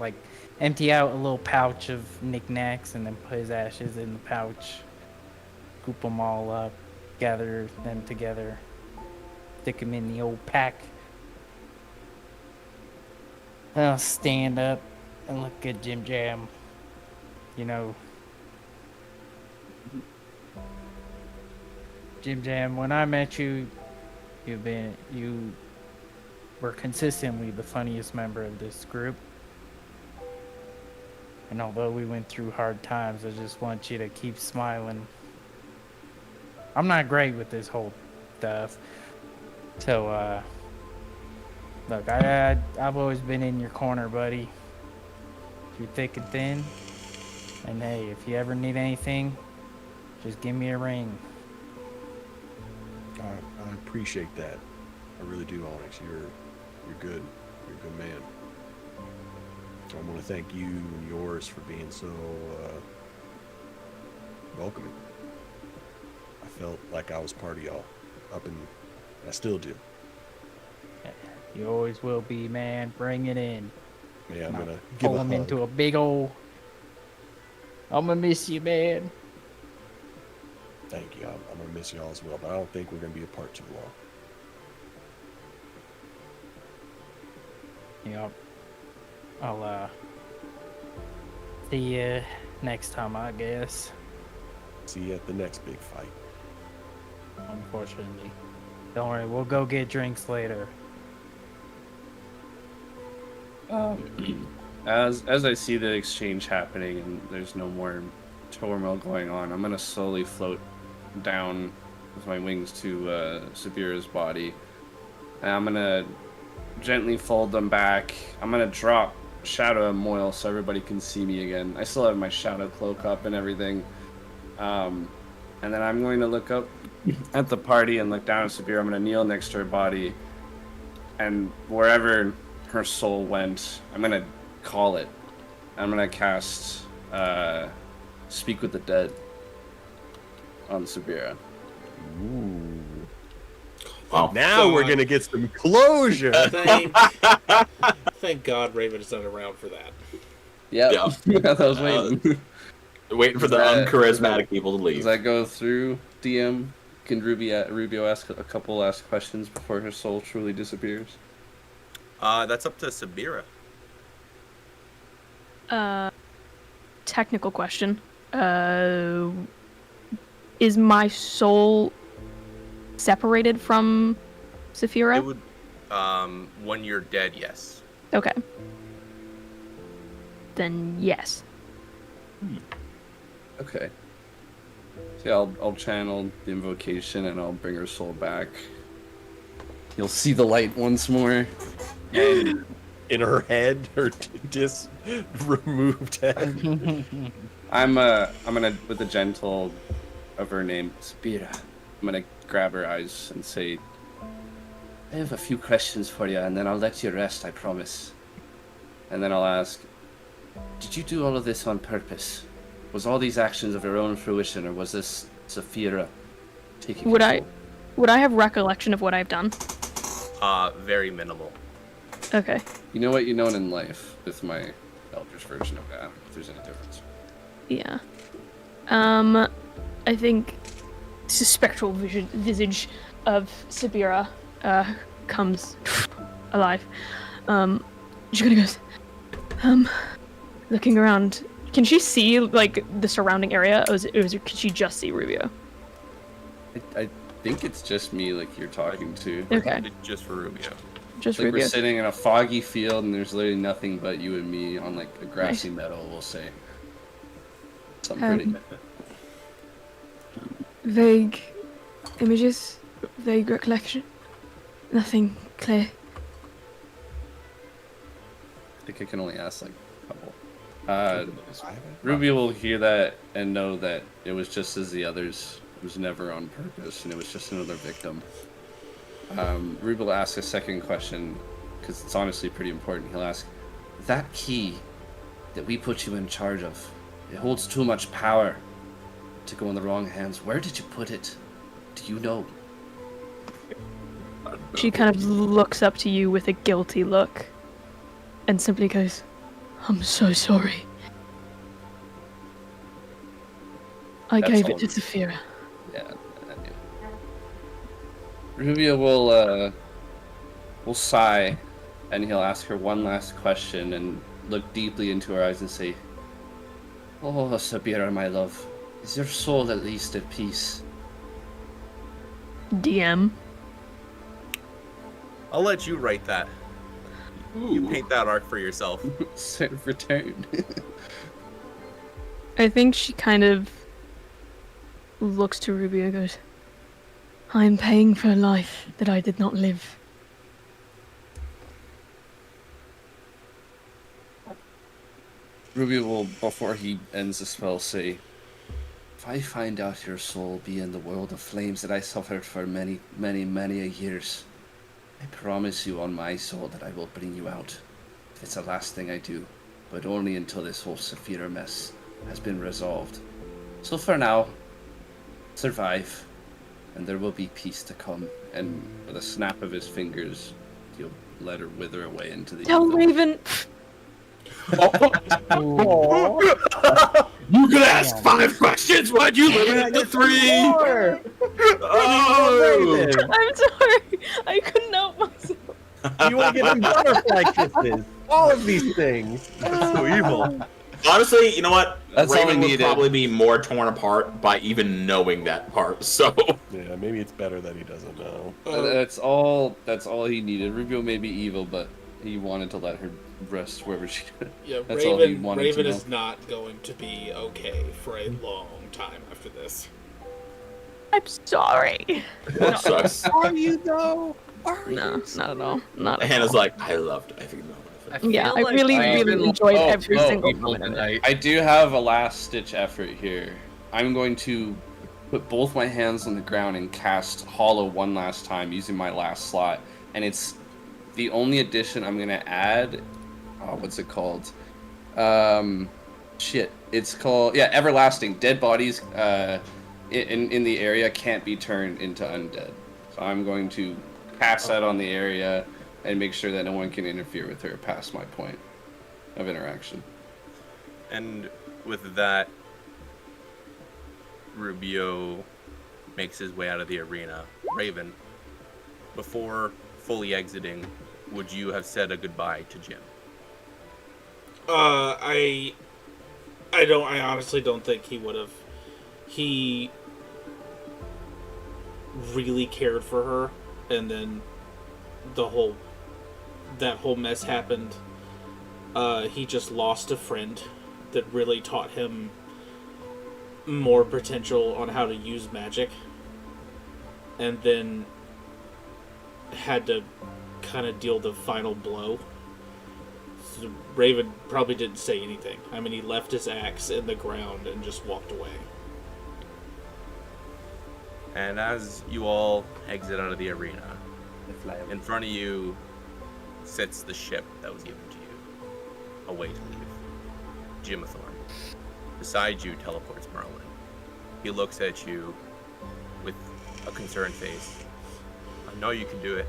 empty out a little pouch of knickknacks and then put his ashes in the pouch. Scoop them all up. Gather them together. Stick them in the old pack. I'll stand up and look at Jim Jam. Jim Jam, when I met you, you were consistently the funniest member of this group. And although we went through hard times, I just want you to keep smiling. I'm not great with this whole stuff. So, look, I've always been in your corner, buddy. Through thick and thin. And hey, if you ever need anything, just give me a ring. I appreciate that. I really do, Onyx. You're good. You're a good man. I want to thank you and yours for being so welcoming. I felt like I was part of y'all, I still do. You always will be, man. Bring it in. Yeah, I'm gonna give Pull a him hug. into a big old. I'm gonna miss you, man. Thank you. I'm gonna miss y'all as well, but I don't think we're gonna be apart too long. Yep. I'll see you next time, I guess. See you at the next big fight. Unfortunately. Don't worry, we'll go get drinks later. As I see the exchange happening and there's no more turmoil going on, I'm gonna slowly float down with my wings to Sabira's body, and I'm gonna gently fold them back. I'm gonna drop Shadow and Moil so everybody can see me again. I still have my Shadow cloak up and everything, and then I'm going to look up at the party and look down at Sabira. I'm gonna kneel next to her body, and wherever her soul went, I'm gonna call it. I'm gonna cast Speak with the Dead on Sabira. Ooh. Wow. Now we're gonna get some closure. Thank God Raven is not around for that. Yep. Yeah. I was waiting. Waiting for the uncharismatic people to leave. Does that go through DM? Can Rubio ask a couple last questions before her soul truly disappears? That's up to Sabira. Technical question. Is my soul separated from Saphira? It would, when you're dead, yes. Okay. Then yes. Okay. So I'll channel the invocation and I'll bring her soul back. You'll see the light once more. And in her head, her removed head. I'm gonna, with the gentle of her name, Sabira, I'm gonna grab her eyes and say, I have a few questions for you, and then I'll let you rest, I promise. And then I'll ask, did you do all of this on purpose? Was all these actions of your own fruition, or was this Saphira taking Would control? would I have recollection of what I've done? Very minimal. Okay. You know what you know in life with my Eldritch version of that, if there's any difference. Yeah. I think the spectral visage of Sabira comes alive. She kind of goes, looking around. Can she see like the surrounding area, or can she just see Rubio? I think it's just me, like you're talking to. Okay. It's just for Rubio. Just like Rubio. we're sitting in a foggy field and there's literally nothing but you and me on like a grassy meadow, we'll say. Something pretty. Vague images, vague recollection. Nothing clear. I think I can only ask like a couple. Ruby will hear that and know that it was just as the others. It was never on purpose, and it was just another victim. Ruby will ask a second question, because it's honestly pretty important. He'll ask, that key that we put you in charge of, it holds too much power to go in the wrong hands. Where did you put it? Do you know? She kind of looks up to you with a guilty look and simply goes, I'm so sorry. I That's gave all it to it is. Saphira. Yeah, I knew. Rubio will sigh, and he'll ask her one last question and look deeply into her eyes and say, oh, Sabira, my love, is your soul at least at peace? DM. I'll let you write that. You paint that arc for yourself. Serve return. I think she kind of looks to Ruby and goes, I'm paying for a life that I did not live. Ruby will, before he ends the spell, say, if I find out your soul be in the world of flames that I suffered for many, many, many years, I promise you on my soul that I will bring you out. If it's the last thing I do, but only until this whole Saphira mess has been resolved. So for now, survive, and there will be peace to come. And with a snap of his fingers, he'll let her wither away into the Tell ether. Raven. You could ask 5 questions. Why'd you limit it to 3? Oh. I'm sorry. I couldn't help myself. You want to give him butterfly kisses. All of these things. That's so evil. Honestly, you know what? That's all Raven we would needed. probably be more torn apart by even knowing that part. So yeah, maybe it's better that he doesn't know. That's all he needed. Rubio may be evil, but he wanted to let her rest wherever she could. Yeah, That's all he Raven. wanted Raven to know. is not going to be okay for a long time after this. I'm sorry. that sucks. Are you though? No, not at all. Not at Hannah's all. like, I loved it. I think Yeah, I really enjoyed every single moment of it. I do have a last-ditch effort here. I'm going to put both my hands on the ground and cast Hollow one last time using my last slot. And it's the only addition I'm going to add. Oh, what's it called? It's called, Everlasting. Dead bodies in the area can't be turned into undead. So I'm going to cast that on the area and make sure that no one can interfere with her past my point of interaction. And with that, Rubio makes his way out of the arena. Raven, before fully exiting, would you have said a goodbye to Jim? I honestly don't think he would have. He really cared for her, and then that whole mess happened. He just lost a friend that really taught him more potential on how to use magic, and then had to kind of deal the final blow. So Raven probably didn't say anything. I mean, he left his axe in the ground and just walked away. And as you all exit out of the arena, in front of you sits the ship that was given to you, a way to leave. Jimathorn. Beside you teleports Merlin. He looks at you with a concerned face. I know you can do it,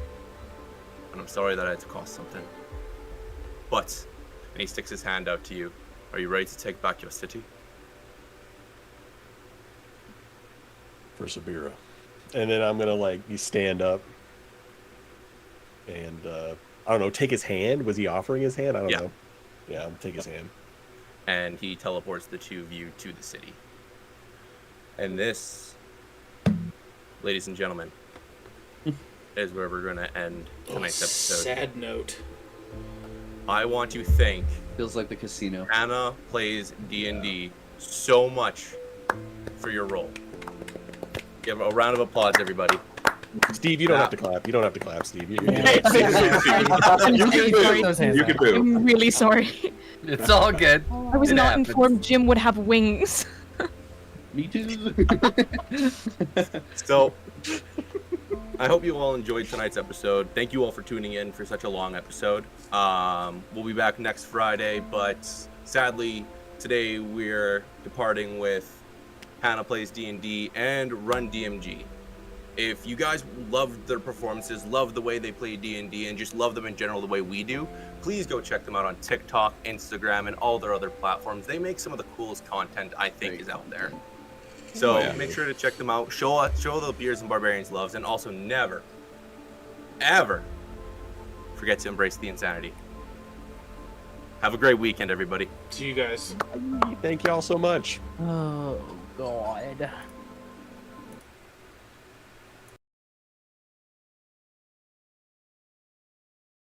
and I'm sorry that I had to cost something. But, and he sticks his hand out to you, are you ready to take back your city? For Sabira. And then I'm gonna you stand up and I don't know, take his hand. Was he offering his hand? I don't know. Yeah, I'll take his hand. And he teleports the two of you to the city. And this, ladies and gentlemen, is where we're gonna end tonight's episode. Sad note. I want to thank Feels like the casino. Anna Plays D&D so much for your role. Give a round of applause, everybody. Steve, you don't have to clap. You don't have to clap, Steve. You can boo. I'm really sorry. It's all good. I was It not happens. informed Jim would have wings. Me too. So, I hope you all enjoyed tonight's episode. Thank you all for tuning in for such a long episode. We'll be back next Friday, but sadly, today we're departing with Hannah Plays D&D and Run DMG. If you guys loved their performances, love the way they play D&D, and just love them in general the way we do, please go check them out on TikTok, Instagram, and all their other platforms. They make some of the coolest content I think is out there. So make sure to check them out. Show the Beers and Barbarians loves, and also never, ever forget to embrace the insanity. Have a great weekend, everybody. See you guys. Thank you all so much. Oh, God.